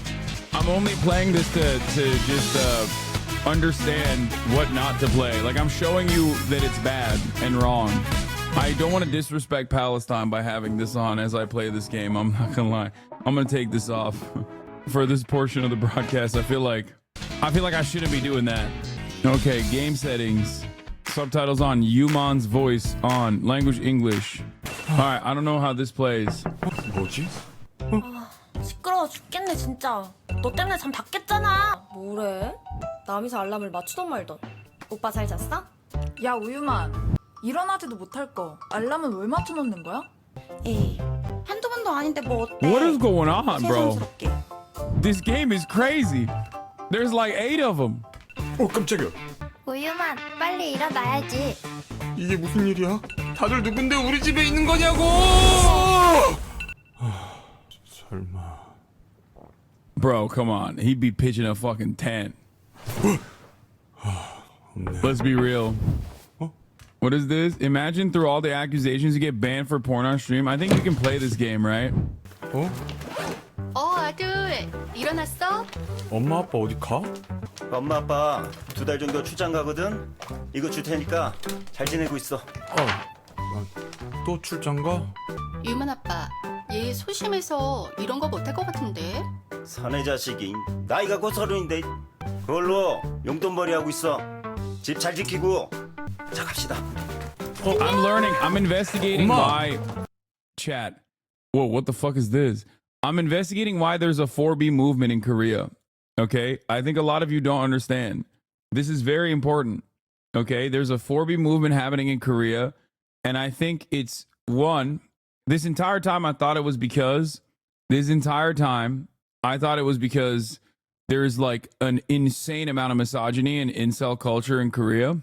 [SPEAKER 2] I'm only playing this to just understand what not to play. Like, I'm showing you that it's bad and wrong. I don't want to disrespect Palestine by having this on as I play this game. I'm not gonna lie. I'm gonna take this off for this portion of the broadcast. I feel like I shouldn't be doing that. Okay, game settings. subtitles on. Yuman's voice on. Language English. All right, I don't know how this plays.
[SPEAKER 9] 뭐지? 시끄러워 죽겠네 진짜. 너 때문에 잠 다 깼잖아. 뭐래? 남이서 알람을 맞추던 말던. 오빠 잘 잤어?
[SPEAKER 10] 야 우유만, 일어나지도 못할 거 알람은 왜 맞춰놓는 거야?
[SPEAKER 9] 에이, 한두 번도 아닌데 뭐 어때?
[SPEAKER 2] What is going on, bro?
[SPEAKER 9] 새삼스럽게.
[SPEAKER 2] This game is crazy. There's like 8 of them.
[SPEAKER 9] 깜짝이야. 우유만, 빨리 일어나야지.
[SPEAKER 15] 이게 무슨 일이야? 다들 누군데 우리 집에 있는 거냐고! 설마.
[SPEAKER 2] Bro, come on. He'd be pitching a fucking tent. Let's be real. What is this? Imagine through all the accusations you get banned for porn on stream. I think you can play this game, right?
[SPEAKER 9] 아들, 일어났어?
[SPEAKER 15] 엄마 아빠 어디 가?
[SPEAKER 18] 엄마 아빠 2달 정도 출장 가거든. 이거 줄 테니까 잘 지내고 있어.
[SPEAKER 15] 또 출장 가?
[SPEAKER 9] 유만 아빠, 얘 소심해서 이런 거 못할 것 같은데?
[SPEAKER 18] 사내 자식이 나이가 곧 30인데 그걸로 용돈벌이 하고 있어. 집 잘 지키고. 자 갑시다.
[SPEAKER 2] I'm learning. I'm investigating why. Chat. Whoa, what the fuck is this? I'm investigating why there's a 4B movement in Korea. Okay? I think a lot of you don't understand. This is very important. Okay? There's a 4B movement happening in Korea. And I think it's one, this entire time I thought it was because there's like an insane amount of misogyny and incel culture in Korea.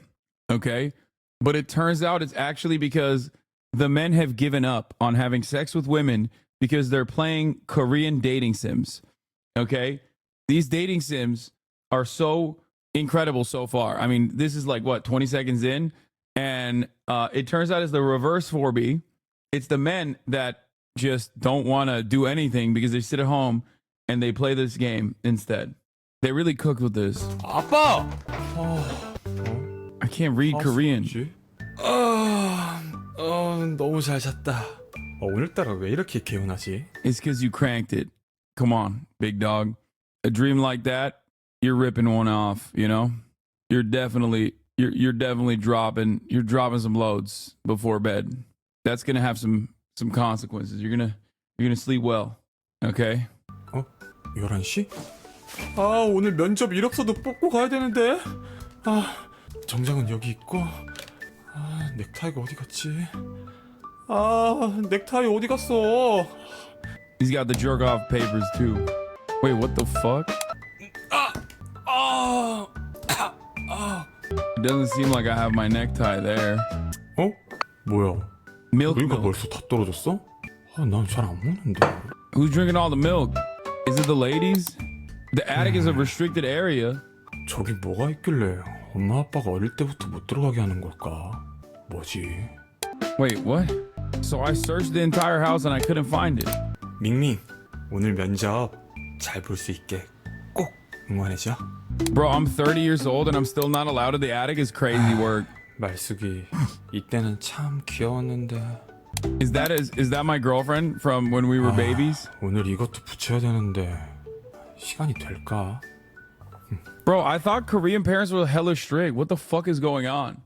[SPEAKER 2] Okay? But it turns out it's actually because the men have given up on having sex with women because they're playing Korean dating sims. Okay? These dating sims are so incredible so far. I mean, this is like, what, 20 seconds in? And it turns out it's the reverse 4B. It's the men that just don't want to do anything because they sit at home and they play this game instead. They really cooked with this.
[SPEAKER 15] 아빠!
[SPEAKER 2] I can't read Korean.
[SPEAKER 15] 너무 잘 잤다. 오늘따라 왜 이렇게 개운하지?
[SPEAKER 2] It's because you cranked it. Come on, big dog. A dream like that, you're ripping one off, you know? You're definitely dropping some loads before bed. That's gonna have some consequences. You're gonna sleep well. Okay?
[SPEAKER 15] 11시? 오늘 면접 이력서도 뽑고 가야 되는데. 정장은 여기 있고. 넥타이가 어디 갔지? 넥타이 어디 갔어?
[SPEAKER 2] He's got the jerk off papers too. Wait, what the fuck? It doesn't seem like I have my necktie there.
[SPEAKER 15] 뭐야?
[SPEAKER 2] Milk.
[SPEAKER 15] 우유가 벌써 다 떨어졌어? 난 잘 안 먹는데.
[SPEAKER 2] Who's drinking all the milk? Is it the ladies? The attic is a restricted area.
[SPEAKER 15] 저기 뭐가 있길래 엄마 아빠가 어릴 때부터 못 들어가게 하는 걸까? 뭐지?
[SPEAKER 2] Wait, what? So I searched the entire house and I couldn't find it.
[SPEAKER 15] 밍밍, 오늘 면접 잘 볼 수 있게 꼭 응원해줘.
[SPEAKER 2] Bro, I'm 30 years old and I'm still not allowed in the attic is crazy work.
[SPEAKER 15] 말숙이, 이때는 참 귀여웠는데.
[SPEAKER 2] Is that my girlfriend from when we were babies?
[SPEAKER 15] 오늘 이것도 붙여야 되는데 시간이 될까?
[SPEAKER 2] Bro, I thought Korean parents were hella strict. What the fuck is going on?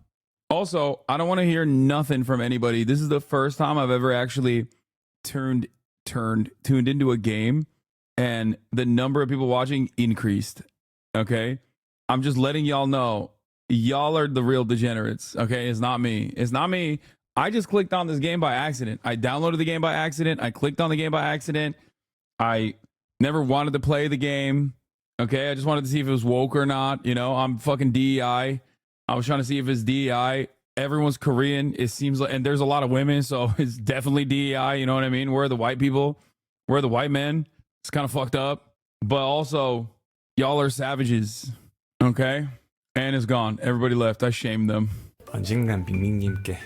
[SPEAKER 2] Also, I don't want to hear nothing from anybody. This is the first time I've ever actually tuned into a game and the number of people watching increased. Okay? I'm just letting y'all know. Y'all are the real degenerates. Okay? It's not me. It's not me. I just clicked on this game by accident. I downloaded the game by accident. I clicked on the game by accident. I never wanted to play the game. Okay? I just wanted to see if it was woke or not. You know, I'm fucking DEI. I was trying to see if it's DEI. Everyone's Korean. It seems like, and there's a lot of women, so it's definitely DEI. You know what I mean? We're the white people. We're the white men. It's kind of fucked up. But also, y'all are savages. Okay? And it's gone. Everybody left. I shamed them.
[SPEAKER 15] 언젠간 밍밍님께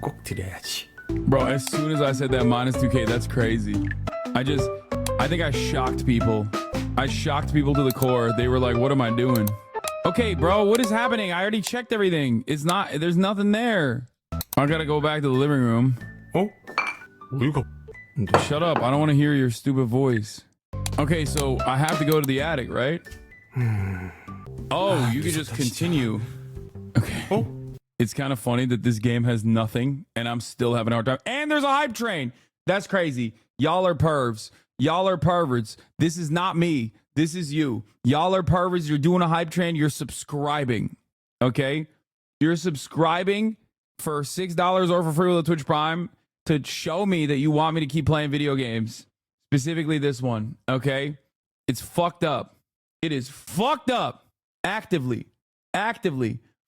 [SPEAKER 15] 꼭 드려야지.
[SPEAKER 2] Bro, as soon as I said that minus 2K, that's crazy. I think I shocked people. I shocked people to the core. They were like, what am I doing? Okay, bro, what is happening? I already checked everything. There's nothing there. I gotta go back to the living room. Shut up. I don't want to hear your stupid voice. Okay, so I have to go to the attic, right? Oh, you can just continue. Okay. It's kind of funny that this game has nothing and I'm still having a hard time. And there's a hype train. That's crazy. Y'all are pervs. Y'all are perverts. This is not me. This is you. Y'all are perverts. You're doing a hype train. You're subscribing. Okay? You're subscribing for $6 or for free with a Twitch Prime to show me that you want me to keep playing video games. Specifically this one. Okay? It's fucked up. It is fucked up. Actively.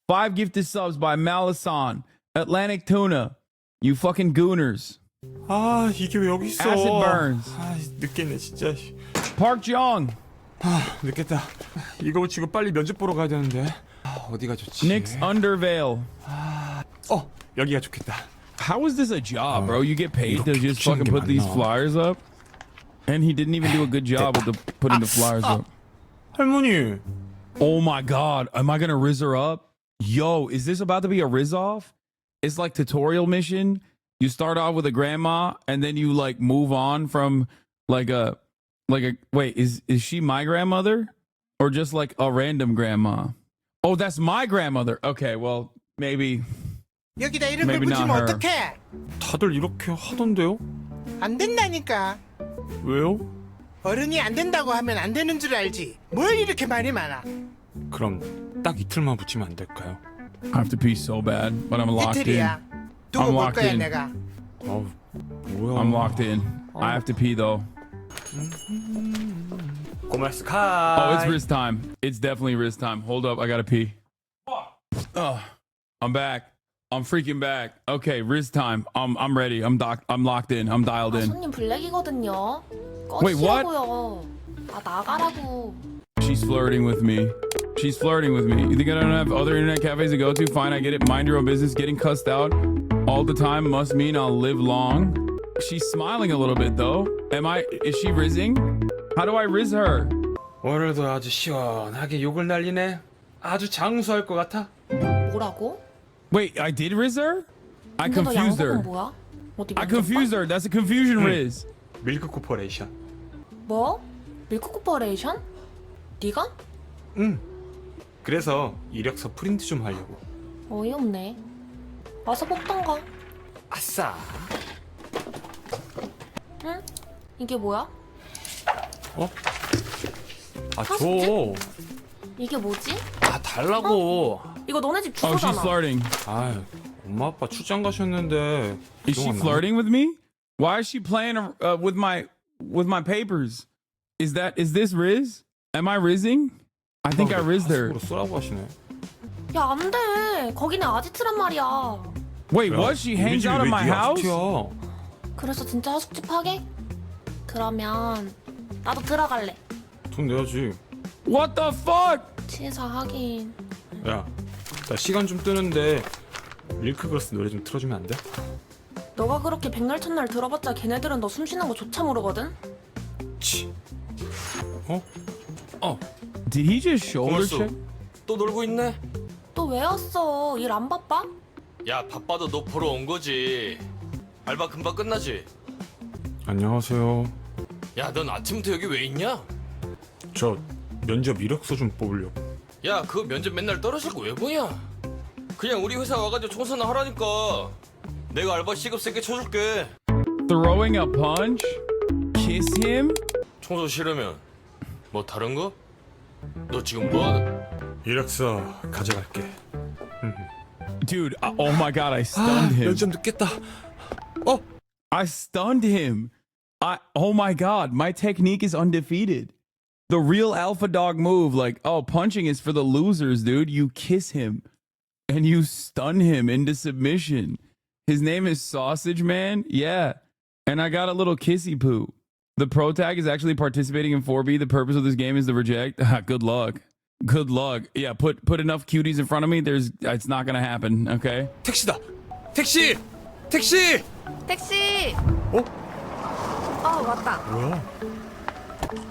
[SPEAKER 2] 5 gifted subs by Malisan, Atlantic Tuna. You fucking gooners.
[SPEAKER 15] 아, 이게 왜 여기 있어?
[SPEAKER 2] Acid Burns.
[SPEAKER 15] 아, 늦겠네 진짜.
[SPEAKER 2] Park Jong.
[SPEAKER 15] 아, 늦겠다. 이거 치고 빨리 면접 보러 가야 되는데. 어디가 좋지?
[SPEAKER 2] Nick's Undervale.
[SPEAKER 15] 여기가 좋겠다.
[SPEAKER 2] How is this a job, bro? You get paid to just fucking put these flyers up? And he didn't even do a good job with putting the flyers up.
[SPEAKER 15] 할머니.
[SPEAKER 2] Oh my god, am I gonna Riz her up? Yo, is this about to be a Riz off? It's like tutorial mission. You start off with a grandma and then you like move on from like a wait, is she my grandmother? Or just like a random grandma? Oh, that's my grandmother. Okay, well, maybe
[SPEAKER 5] 여기다 이런 걸
[SPEAKER 2] maybe not
[SPEAKER 5] 붙이면
[SPEAKER 2] her.
[SPEAKER 5] 어떡해?
[SPEAKER 15] 다들 이렇게 하던데요?
[SPEAKER 5] 안 된다니까.
[SPEAKER 15] 왜요?
[SPEAKER 5] 어른이 안 된다고 하면 안 되는 줄 알지. 뭘 이렇게 말이 많아?
[SPEAKER 15] 그럼 딱 이틀만 붙이면 안 될까요?
[SPEAKER 2] I have to pee so bad, but I'm locked in.
[SPEAKER 5] 이틀이야. 두고
[SPEAKER 2] I'm
[SPEAKER 5] 볼
[SPEAKER 2] locked
[SPEAKER 5] 거야
[SPEAKER 2] in.
[SPEAKER 5] 내가.
[SPEAKER 15] 뭐야?
[SPEAKER 2] I'm locked in. I have to pee though.
[SPEAKER 15] 고맙습니다.
[SPEAKER 2] Oh, it's Riz time. It's definitely Riz time. Hold up, I gotta pee. Oh, I'm back. I'm freaking back. Okay, Riz time. I'm ready. I'm locked in. I'm dialed in.
[SPEAKER 9] 손님 블랙이거든요.
[SPEAKER 2] Wait, what?
[SPEAKER 9] 꺼지라고요. 아 나가라고.
[SPEAKER 2] She's flirting with me. She's flirting with me. You think I don't have other internet cafes to go to? Fine, I get it. Mind your own business. Getting cussed out all the time must mean I'll live long. She's smiling a little bit though. Is she rizzing? How do I riz her?
[SPEAKER 12] 오늘도 아주 시원하게 욕을 날리네. 아주 장수할 것 같아.
[SPEAKER 9] 뭐라고?
[SPEAKER 2] Wait, I did riz her? I
[SPEAKER 9] 근데 너
[SPEAKER 2] confused her.
[SPEAKER 9] 양복은 뭐야? 어디
[SPEAKER 2] I
[SPEAKER 9] 면접
[SPEAKER 2] confused her. That's a confusion riz.
[SPEAKER 15] 밀크 코퍼레이션.
[SPEAKER 9] 뭐? 밀크 코퍼레이션? 네가?
[SPEAKER 15] 그래서 이력서 프린트 좀 하려고.
[SPEAKER 9] 어이없네. 와서 뽑던가.
[SPEAKER 12] 아싸.
[SPEAKER 9] 응? 이게 뭐야?
[SPEAKER 15] 아, 줘.
[SPEAKER 9] 이게 뭐지?
[SPEAKER 12] 아, 달라고.
[SPEAKER 9] 이거 너네 집
[SPEAKER 2] Oh,
[SPEAKER 9] 주소잖아.
[SPEAKER 2] she's flirting.
[SPEAKER 15] 아, 엄마 아빠 출장 가셨는데.
[SPEAKER 2] Is she flirting with me? Why is she playing with my papers? Is this Riz? Am I rizzing? I think I rizzed her.
[SPEAKER 15] 쓰라고 하시네.
[SPEAKER 9] 야, 안 돼. 거기는 아지트란 말이야.
[SPEAKER 2] Wait, what? She hangs out in my house?
[SPEAKER 9] 그래서 진짜 하숙집 하게? 그러면 나도 들어갈래.
[SPEAKER 15] 돈 내야지.
[SPEAKER 2] What the fuck?
[SPEAKER 9] 치사하긴.
[SPEAKER 15] 야, 나 시간 좀 뜨는데 밀크걸스 노래 좀 틀어주면 안 돼?
[SPEAKER 9] 너가 그렇게 백날 첫날 들어봤자 걔네들은 너 숨 쉬는 거 조차 모르거든?
[SPEAKER 2] Did he just shoulder check?
[SPEAKER 12] 또 놀고 있네.
[SPEAKER 9] 또 왜 왔어? 일 안 바빠?
[SPEAKER 12] 야, 바빠도 너 보러 온 거지. 알바 금방 끝나지?
[SPEAKER 15] 안녕하세요.
[SPEAKER 12] 야, 넌 아침부터 여기 왜 있냐?
[SPEAKER 15] 저 면접 이력서 좀 뽑으려고.
[SPEAKER 12] 야, 그거 면접 맨날 떨어지고 왜 보냐? 그냥 우리 회사 와가지고 청소나 하라니까. 내가 알바 시급 세게 쳐줄게.
[SPEAKER 2] Throwing a punch? Kiss him?
[SPEAKER 12] 청소 싫으면 뭐 다른 거? 너 지금 뭐 하는?
[SPEAKER 15] 이력서 가져갈게.
[SPEAKER 2] Dude, oh my god, I stunned him.
[SPEAKER 15] 면접 늦겠다.
[SPEAKER 2] I stunned him. Oh my god, my technique is undefeated. The real alpha dog move, like, oh, punching is for the losers, dude. You kiss him and you stun him into submission. His name is Sausage Man. Yeah. And I got a little kissy poo. The pro tag is actually participating in 4B. The purpose of this game is to reject. Good luck. Good luck. Yeah, put enough cuties in front of me. It's not gonna happen. Okay.
[SPEAKER 12] 택시다. 택시. 택시.
[SPEAKER 10] 택시. 맞다.
[SPEAKER 15] 뭐야?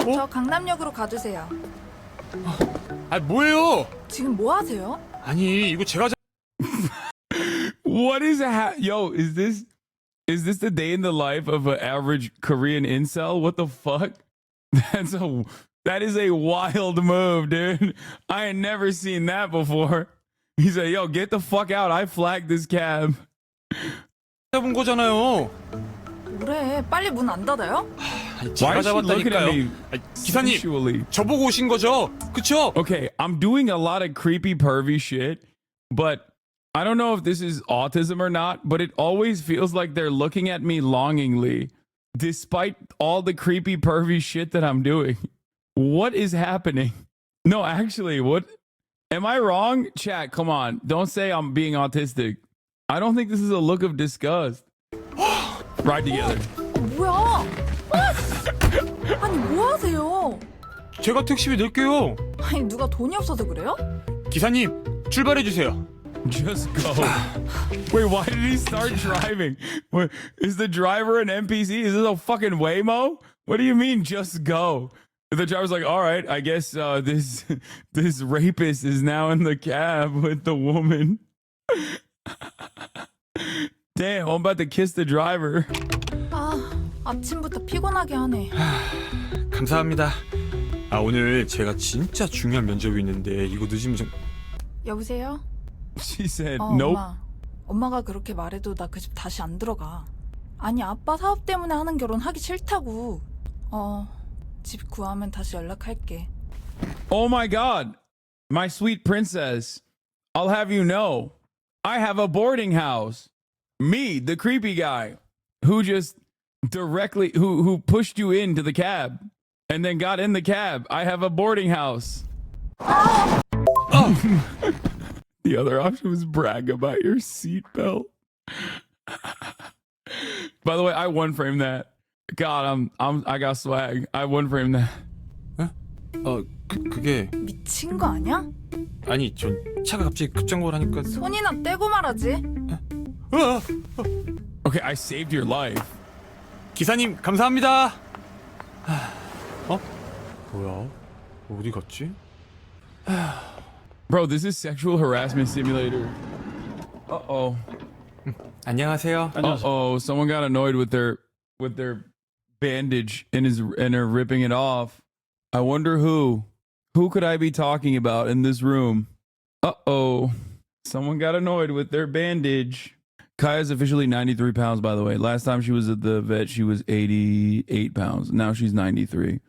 [SPEAKER 10] 저 강남역으로 가주세요.
[SPEAKER 12] 아, 뭐예요?
[SPEAKER 10] 지금 뭐 하세요?
[SPEAKER 15] 아니, 이거 제가
[SPEAKER 2] What is yo, is this the day in the life of an average Korean incel? What the fuck? That is a wild move, dude. I ain't never seen that before. He said, yo, get the fuck out. I flagged this cab.
[SPEAKER 15] 잡은 거잖아요.
[SPEAKER 10] 뭐래? 빨리 문 안 닫아요?
[SPEAKER 15] 제가 잡았다니까요. 기사님, 저보고 오신 거죠? 그쵸?
[SPEAKER 2] Okay, I'm doing a lot of creepy, pervy shit, but I don't know if this is autism or not, but it always feels like they're looking at me longingly, despite all the creepy, pervy shit that I'm doing. What is happening? No, actually, what? Am I wrong? Chat, come on. Don't say I'm being autistic. I don't think this is a look of disgust. Ride together.
[SPEAKER 10] 뭐야? 아니 뭐 하세요?
[SPEAKER 15] 제가 택시비 낼게요.
[SPEAKER 10] 아니 누가 돈이 없어서 그래요?
[SPEAKER 15] 기사님, 출발해 주세요.
[SPEAKER 2] Just go. Wait, why did he start driving? Wait, is the driver an NPC? Is this a fucking Waymo? What do you mean, just go? The driver's like, all right, I guess this rapist is now in the cab with the woman. Damn, I'm about to kiss the driver.
[SPEAKER 10] 아침부터 피곤하게 하네.
[SPEAKER 15] 감사합니다. 오늘 제가 진짜 중요한 면접이 있는데 이거 늦으면 좀...
[SPEAKER 10] 여보세요?
[SPEAKER 2] She said, nope.
[SPEAKER 10] 엄마가 그렇게 말해도 나 그 집 다시 안 들어가. 아니 아빠 사업 때문에 하는 결혼 하기 싫다고. 집 구하면 다시 연락할게.
[SPEAKER 2] Oh my god. My sweet princess. I'll have you know. I have a boarding house. Me, the creepy guy who just directly who pushed you into the cab and then got in the cab. I have a boarding house. The other option was brag about your seatbelt. By the way, I one framed that. God, I got swag. I one framed that.
[SPEAKER 15] 그게
[SPEAKER 10] 미친 거 아니야?
[SPEAKER 15] 아니, 전 차가 갑자기 급정거를 하니까
[SPEAKER 10] 손이나 떼고 말하지.
[SPEAKER 2] Okay, I saved your life.
[SPEAKER 15] 기사님, 감사합니다. 뭐야? 어디 갔지?
[SPEAKER 2] Bro, this is sexual harassment simulator. Uh-oh.
[SPEAKER 15] 안녕하세요.
[SPEAKER 2] Uh-oh, someone got annoyed with their bandage and are ripping it off. I wonder who. Who could I be talking about in this room? Uh-oh. Someone got annoyed with their bandage. Kaya's officially 93 pounds, by the way. Last time she was at the vet, she was 88 pounds. Now she's 93.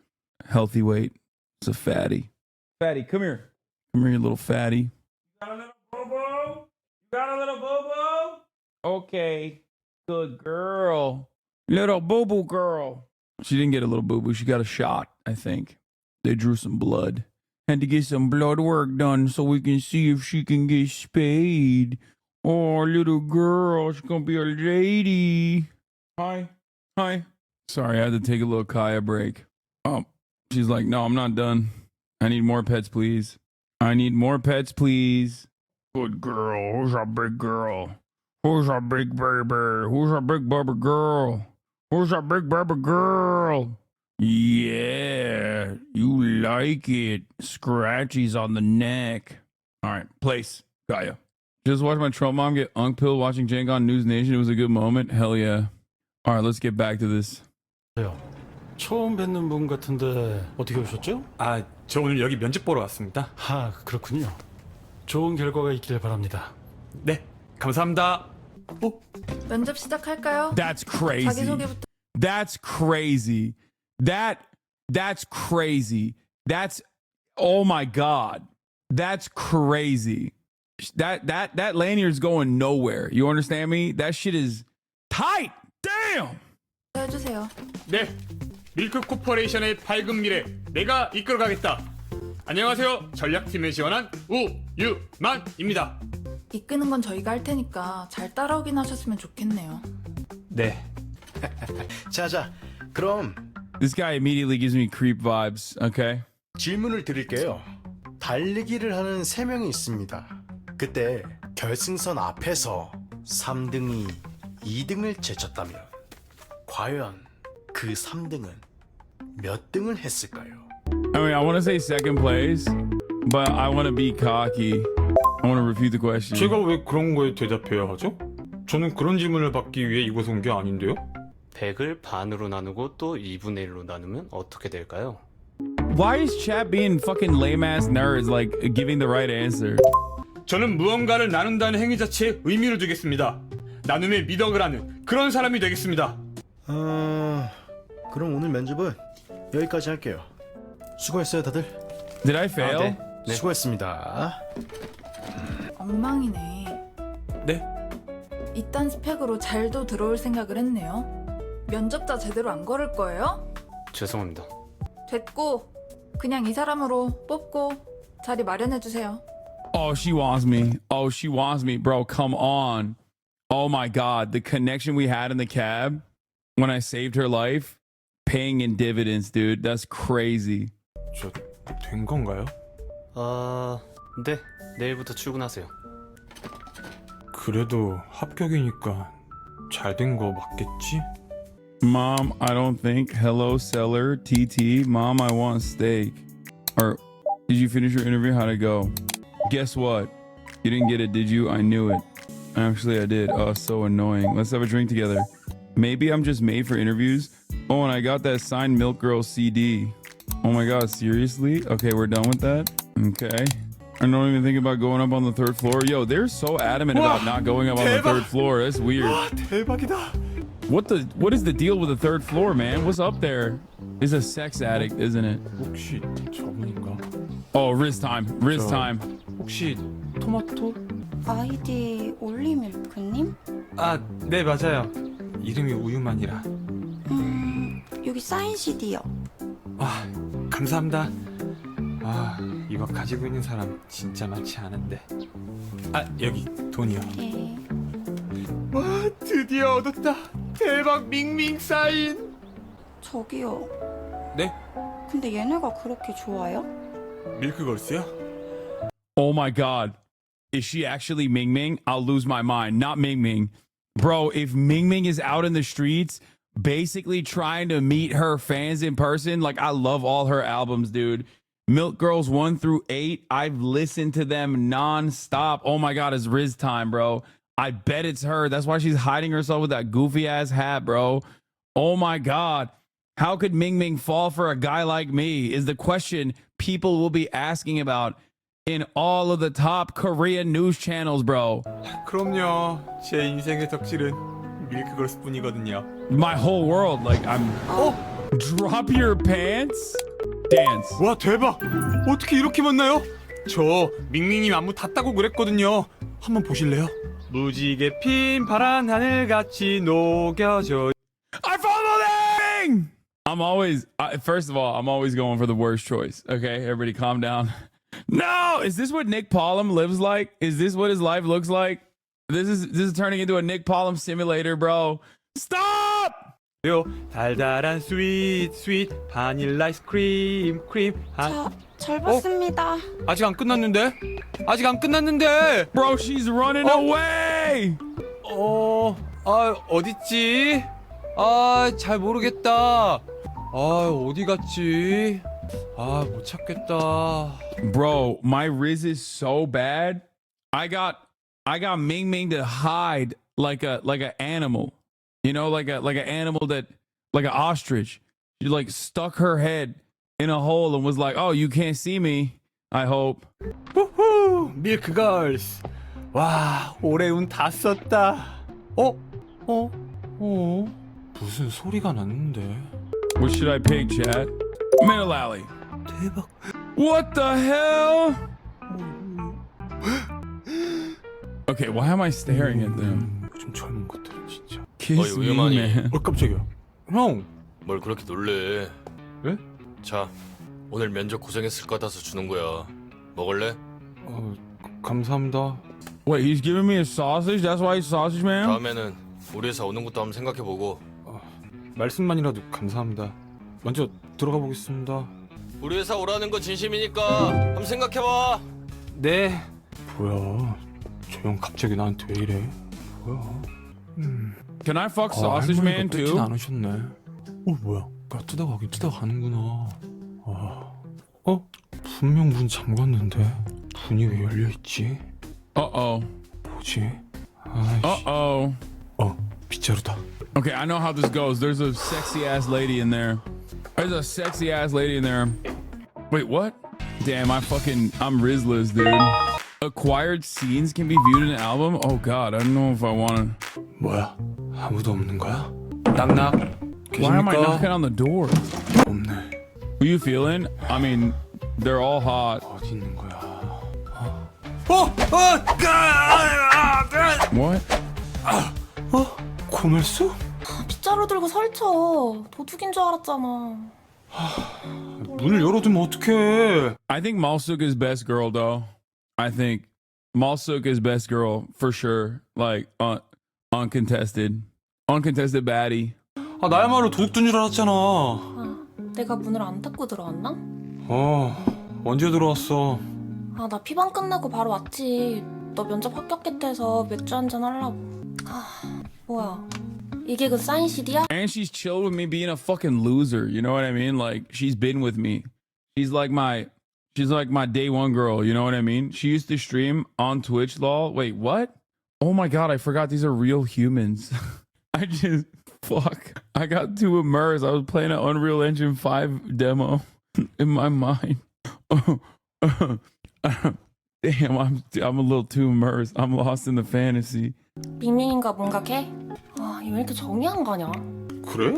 [SPEAKER 2] Healthy weight. It's a fatty. Fatty, come here. Come here, you little fatty. You got a little boo-boo? You got a little boo-boo? Okay. Good girl. Little boo-boo girl. She didn't get a little boo-boo. She got a shot, I think. They drew some blood. Had to get some blood work done so we can see if she can get spayed. Oh, little girl. She's gonna be a lady. Hi. Hi. Sorry, I had to take a little Kaya break. She's like, no, I'm not done. I need more pets, please. I need more pets, please. Good girl. Who's a big girl? Who's a big baby? Who's a big baby girl? Who's a big baby girl? Yeah, you like it. Scratchies on the neck. All right, place. Kaya. Just watched my Trump mom get unk pill watching Cenk on News Nation. It was a good moment. Hell yeah. All right, let's get back to this.
[SPEAKER 8] 처음 뵙는 분 같은데 어떻게 오셨죠?
[SPEAKER 15] 저 오늘 여기 면접 보러 왔습니다.
[SPEAKER 8] 그렇군요. 좋은 결과가 있길 바랍니다.
[SPEAKER 15] 네, 감사합니다.
[SPEAKER 10] 면접 시작할까요?
[SPEAKER 2] That's crazy.
[SPEAKER 10] 자기소개부터.
[SPEAKER 2] That's crazy. That's crazy. That's, oh my God. That's crazy. That lanyard's going nowhere. You understand me? That shit is tight. Damn.
[SPEAKER 10] 해주세요.
[SPEAKER 15] 네, 밀크 코퍼레이션의 밝은 미래 내가 이끌어가겠다. 안녕하세요. 전략팀에 지원한 우유만입니다.
[SPEAKER 10] 이끄는 건 저희가 할 테니까 잘 따라오긴 하셨으면 좋겠네요.
[SPEAKER 8] 네.
[SPEAKER 16] 자, 그럼
[SPEAKER 2] This guy immediately gives me creep vibes. Okay.
[SPEAKER 16] 질문을 드릴게요. 달리기를 하는 3명이 있습니다. 그때 결승선 앞에서 3등이 2등을 제쳤다면 과연 그 3등은 몇 등을 했을까요?
[SPEAKER 2] I mean, I want to say second place, but I want to be cocky. I want to refute the question.
[SPEAKER 15] 제가 왜 그런 거에 대답해야 하죠? 저는 그런 질문을 받기 위해 이곳에 온 게 아닌데요?
[SPEAKER 19] 100을 반으로 나누고 또 2분의 1로 나누면 어떻게 될까요?
[SPEAKER 2] Why is chat being fucking lame ass nerds like giving the right answer?
[SPEAKER 15] 저는 무언가를 나눈다는 행위 자체에 의미를 두겠습니다. 나눔에 미덕을 하는 그런 사람이 되겠습니다.
[SPEAKER 16] 그럼 오늘 면접은 여기까지 할게요. 수고했어요, 다들.
[SPEAKER 2] Did I fail?
[SPEAKER 16] 네. 수고했습니다.
[SPEAKER 10] 엉망이네.
[SPEAKER 15] 네?
[SPEAKER 10] 이딴 스펙으로 잘도 들어올 생각을 했네요. 면접자 제대로 안 걸을 거예요?
[SPEAKER 19] 죄송합니다.
[SPEAKER 10] 됐고 그냥 이 사람으로 뽑고 자리 마련해 주세요.
[SPEAKER 2] Oh, she wants me. Oh, she wants me, bro. Come on. Oh my God, the connection we had in the cab when I saved her life, paying in dividends, dude. That's crazy.
[SPEAKER 15] 저 된 건가요?
[SPEAKER 19] 네. 내일부터 출근하세요.
[SPEAKER 15] 그래도 합격이니까 잘 된 거 맞겠지?
[SPEAKER 2] Mom, I don't think. Hello, seller. TT. Mom, I want steak. Or did you finish your interview? How'd it go? Guess what? You didn't get it, did you? I knew it. Actually, I did. Oh, so annoying. Let's have a drink together. Maybe I'm just made for interviews. Oh, and I got that signed Milk Girl CD. Oh my God, seriously? Okay, we're done with that? Okay. I don't even think about going up on the 3rd floor. Yo, they're so adamant about not going up on the 3rd floor. That's weird.
[SPEAKER 15] 대박이다.
[SPEAKER 2] What is the deal with the 3rd floor, man? What's up there? Is a sex addict, isn't it?
[SPEAKER 15] 혹시 저분인가?
[SPEAKER 2] Oh, Riz time. Riz time.
[SPEAKER 15] 혹시 토마토?
[SPEAKER 9] 아이디 올리밀크님?
[SPEAKER 15] 네 맞아요. 이름이 우유만이라.
[SPEAKER 9] 여기 사인 CD요.
[SPEAKER 15] 감사합니다. 이거 가지고 있는 사람 진짜 많지 않은데. 여기 돈이요.
[SPEAKER 9] 예.
[SPEAKER 15] 와, 드디어 얻었다. 대박 밍밍 사인.
[SPEAKER 9] 저기요.
[SPEAKER 15] 네?
[SPEAKER 9] 근데 얘네가 그렇게 좋아요?
[SPEAKER 15] 밀크걸스요?
[SPEAKER 2] Oh my God. Is she actually Ming Ming? I'll lose my mind. Not Ming Ming. Bro, if Ming Ming is out in the streets basically trying to meet her fans in person, like I love all her albums, dude. Milk Girls 1 through 8, I've listened to them non-stop. Oh my God, it's Riz time, bro. I bet it's her. That's why she's hiding herself with that goofy ass hat, bro. Oh my God. How could Ming Ming fall for a guy like me is the question people will be asking about in all of the top Korean news channels, bro.
[SPEAKER 15] 그럼요. 제 인생의 덕질은 밀크걸스뿐이거든요.
[SPEAKER 2] My whole world, like I'm. Drop your pants? Dance.
[SPEAKER 15] 와 대박. 어떻게 이렇게 만나요? 저 밍밍님 안무 다 따고 그랬거든요. 한번 보실래요? 무지개 핀 파란 하늘같이 녹여져.
[SPEAKER 2] I'm following! I'm always, first of all, I'm always going for the worst choice. Okay, everybody calm down. No! Is this what Nick Pollum lives like? Is this what his life looks like? This is turning into a Nick Pollum simulator, bro. Stop!
[SPEAKER 15] 요 달달한 스윗 바닐라 아이스크림
[SPEAKER 9] 잘 봤습니다.
[SPEAKER 15] 아직 안 끝났는데? 아직 안 끝났는데?
[SPEAKER 2] Bro, she's running away!
[SPEAKER 15] 어딨지? 잘 모르겠다. 어디 갔지? 못 찾겠다.
[SPEAKER 2] Bro, my Riz is so bad. I got Ming Ming to hide like an animal. You know, like an animal that, like an ostrich. She like stuck her head in a hole and was like, "Oh, you can't see me. I hope."
[SPEAKER 15] 후후, 밀크걸스. 와, 올해 운 다 썼다. 무슨 소리가 났는데?
[SPEAKER 2] What should I pick, Chad? Middle alley.
[SPEAKER 15] 대박.
[SPEAKER 2] What the hell? Okay, why am I staring at them?
[SPEAKER 15] 좀 젊은 것들은 진짜.
[SPEAKER 2] Kiss me, man.
[SPEAKER 15] 깜짝이야. 형.
[SPEAKER 1] 뭘 그렇게 놀래?
[SPEAKER 15] 왜?
[SPEAKER 1] 자, 오늘 면접 고생했을 것 같아서 주는 거야. 먹을래?
[SPEAKER 15] 감사합니다.
[SPEAKER 2] Wait, he's giving me a sausage? That's why he's sausage man?
[SPEAKER 1] 다음에는 우리 회사 오는 것도 한번 생각해보고.
[SPEAKER 15] 말씀만이라도 감사합니다. 먼저 들어가 보겠습니다.
[SPEAKER 1] 우리 회사 오라는 건 진심이니까 한번 생각해봐.
[SPEAKER 15] 네. 뭐야? 저 형 갑자기 나한테 왜 이래? 뭐야?
[SPEAKER 2] Can I fuck sausage man too?
[SPEAKER 15] 않으셨네. 뭐야? 뜯어가 가는구나. 분명 문 잠갔는데 문이 왜 열려 있지?
[SPEAKER 2] Uh-oh.
[SPEAKER 15] 뭐지?
[SPEAKER 2] Uh-oh.
[SPEAKER 15] 빗자루다.
[SPEAKER 2] Okay, I know how this goes. There's a sexy ass lady in there. There's a sexy ass lady in there. Wait, what? Damn, I'm Rizless, dude. acquired scenes can be viewed in an album? Oh god, I don't know if I want to.
[SPEAKER 15] 뭐야? 아무도 없는 거야? 낙낙.
[SPEAKER 2] Why am I
[SPEAKER 15] 계십니까?
[SPEAKER 2] knocking on the door?
[SPEAKER 15] 없네.
[SPEAKER 2] Who you feeling? I mean, they're all hot.
[SPEAKER 15] 어디 있는 거야?
[SPEAKER 2] What?
[SPEAKER 15] 고말수?
[SPEAKER 9] 빗자루 들고 설쳐. 도둑인 줄 알았잖아.
[SPEAKER 15] 문을 열어두면 어떡해?
[SPEAKER 2] I think Malsuk is best girl though. I think Malsuk is best girl for sure. Like uncontested baddie.
[SPEAKER 15] 아 나야말로 도둑인 줄 알았잖아.
[SPEAKER 9] 내가 문을 안 닫고 들어왔나?
[SPEAKER 15] 언제 들어왔어?
[SPEAKER 9] 나 피방 끝나고 바로 왔지. 너 면접 합격했대서 맥주 한잔 하려고. 뭐야? 이게 그 사인 CD야?
[SPEAKER 2] And she's chill with me being a fucking loser. You know what I mean? Like she's been with me. She's like my day one girl. You know what I mean? She used to stream on Twitch. Lol. Wait, what? Oh my god, I forgot these are real humans. Fuck. I got too immersed. I was playing an Unreal Engine 5 demo in my mind. Damn, I'm a little too immersed. I'm lost in the fantasy.
[SPEAKER 9] 밍밍인가 뭔가 걔? 얘 왜 이렇게 정이 안 가냐?
[SPEAKER 15] 그래?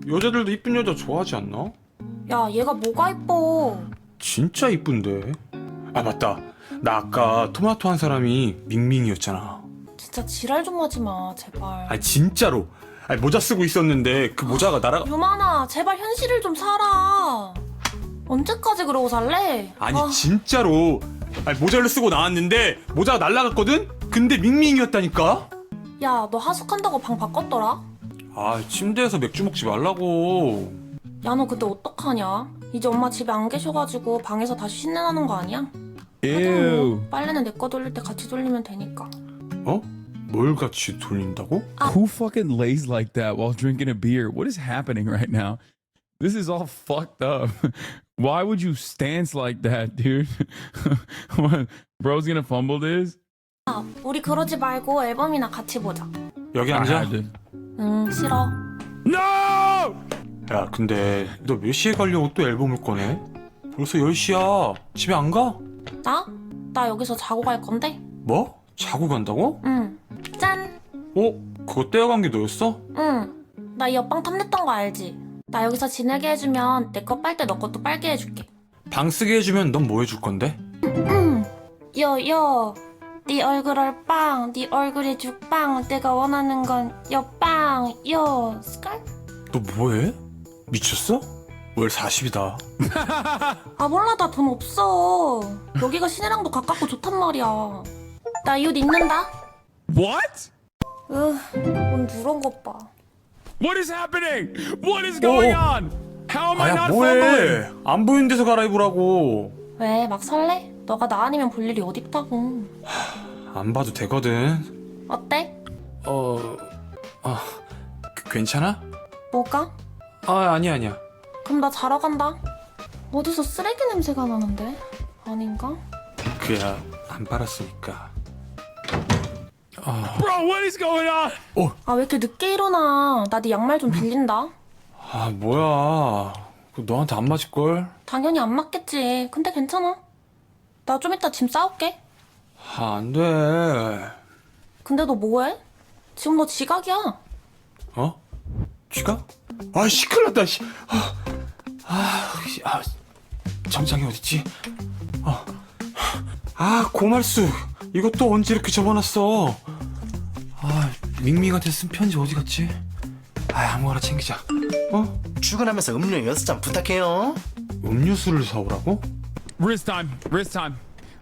[SPEAKER 15] 여자들도 이쁜 여자 좋아하지 않나?
[SPEAKER 9] 야, 얘가 뭐가 이뻐?
[SPEAKER 15] 진짜 이쁜데. 아 맞다. 나 아까 토마토 한 사람이 밍밍이었잖아.
[SPEAKER 9] 진짜 지랄 좀 하지 마, 제발.
[SPEAKER 15] 아 진짜로. 아 모자 쓰고 있었는데 그 모자가 날아가.
[SPEAKER 9] 유만아, 제발 현실을 좀 살아. 언제까지 그러고 살래?
[SPEAKER 15] 아니 진짜로. 아니 모자를 쓰고 나왔는데 모자가 날아갔거든? 근데 밍밍이었다니까?
[SPEAKER 9] 야, 너 하숙한다고 방 바꿨더라?
[SPEAKER 15] 아 침대에서 맥주 먹지 말라고.
[SPEAKER 9] 야, 너 근데 어떡하냐? 이제 엄마 집에 안 계셔가지고 방에서 다시 신내 나는 거 아니야?
[SPEAKER 2] Ew.
[SPEAKER 9] 빨래는 내 거 돌릴 때 같이 돌리면 되니까.
[SPEAKER 15] 어? 뭘 같이 돌린다고?
[SPEAKER 2] Who fucking lays like that while drinking a beer? What is happening right now? This is all fucked up. Why would you stance like that, dude? What? Bro's gonna fumble this?
[SPEAKER 9] 우리 그러지 말고 앨범이나 같이 보자.
[SPEAKER 15] 여기 앉아.
[SPEAKER 9] 싫어.
[SPEAKER 2] No!
[SPEAKER 15] 야 근데 너 몇 시에 가려고 또 앨범을 꺼내? 벌써 10시야. 집에 안 가?
[SPEAKER 9] 나 여기서 자고 갈 건데?
[SPEAKER 15] 뭐? 자고 간다고?
[SPEAKER 9] 응. 짠!
[SPEAKER 15] 그거 떼어간 게 너였어?
[SPEAKER 9] 응. 나 이 옆방 탐냈던 거 알지? 나 여기서 지내게 해주면 내 거 빨 때 너 것도 빨게 해줄게.
[SPEAKER 15] 방 쓰게 해주면 넌 뭐 해줄 건데?
[SPEAKER 9] 여. 네 얼굴 얼빵, 네 얼굴이 죽빵. 내가 원하는 건 여빵, 여. 스컬?
[SPEAKER 15] 너 뭐해? 미쳤어? 월 40이다.
[SPEAKER 9] 몰라, 나 돈 없어. 여기가 시내랑도 가깝고 좋단 말이야. 나 이 옷 입는다.
[SPEAKER 2] What?
[SPEAKER 9] 옷 누런 것 봐.
[SPEAKER 2] What is happening? What is going on? How am I
[SPEAKER 15] 아야
[SPEAKER 2] not
[SPEAKER 15] 뭐해?
[SPEAKER 2] fumbling?
[SPEAKER 15] 안 보이는 데서 갈아입으라고.
[SPEAKER 9] 왜, 막 설레? 너가 나 아니면 볼 일이 어딨다고.
[SPEAKER 15] 안 봐도 되거든.
[SPEAKER 9] 어때?
[SPEAKER 15] 괜찮아?
[SPEAKER 9] 뭐가?
[SPEAKER 15] 아니야.
[SPEAKER 9] 그럼 나 자러 간다. 어디서 쓰레기 냄새가 나는데? 아닌가?
[SPEAKER 15] 그야 안 빨았으니까.
[SPEAKER 2] Bro, what is going on?
[SPEAKER 9] 왜 이렇게 늦게 일어나? 나 네 양말 좀 빌린다.
[SPEAKER 15] 뭐야. 그거 너한테 안 맞을걸?
[SPEAKER 9] 당연히 안 맞겠지. 근데 괜찮아. 나 좀 이따 짐 싸올게.
[SPEAKER 15] 안 돼.
[SPEAKER 9] 근데 너 뭐해? 지금 너 지각이야.
[SPEAKER 15] 쥐가? 큰일 났다. 점장이 어딨지? 고말수. 이거 또 언제 이렇게 접어놨어? 밍밍한테 쓴 편지 어디 갔지? 아무거나 챙기자.
[SPEAKER 16] 출근하면서 음료 6잔 부탁해요.
[SPEAKER 15] 음료수를 사오라고?
[SPEAKER 2] Wrist time.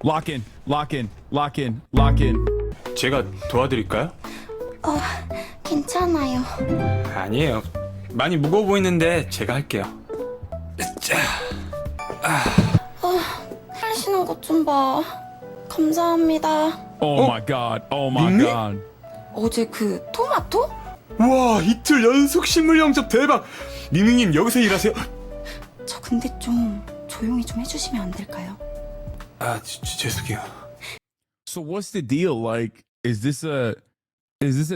[SPEAKER 2] Lock in.
[SPEAKER 15] 제가 도와드릴까요?
[SPEAKER 9] 괜찮아요.
[SPEAKER 15] 아니에요. 많이 무거워 보이는데 제가 할게요.
[SPEAKER 9] 하시는 것 좀 봐. 감사합니다.
[SPEAKER 2] Oh my god.
[SPEAKER 9] 어제 그 토마토?
[SPEAKER 15] 우와, 이틀 연속 실물 영접 대박. 밍밍님 여기서 일하세요?
[SPEAKER 9] 저 근데 좀 조용히 좀 해주시면 안 될까요?
[SPEAKER 15] 죄송해요.
[SPEAKER 2] So what's the deal? Like, is this a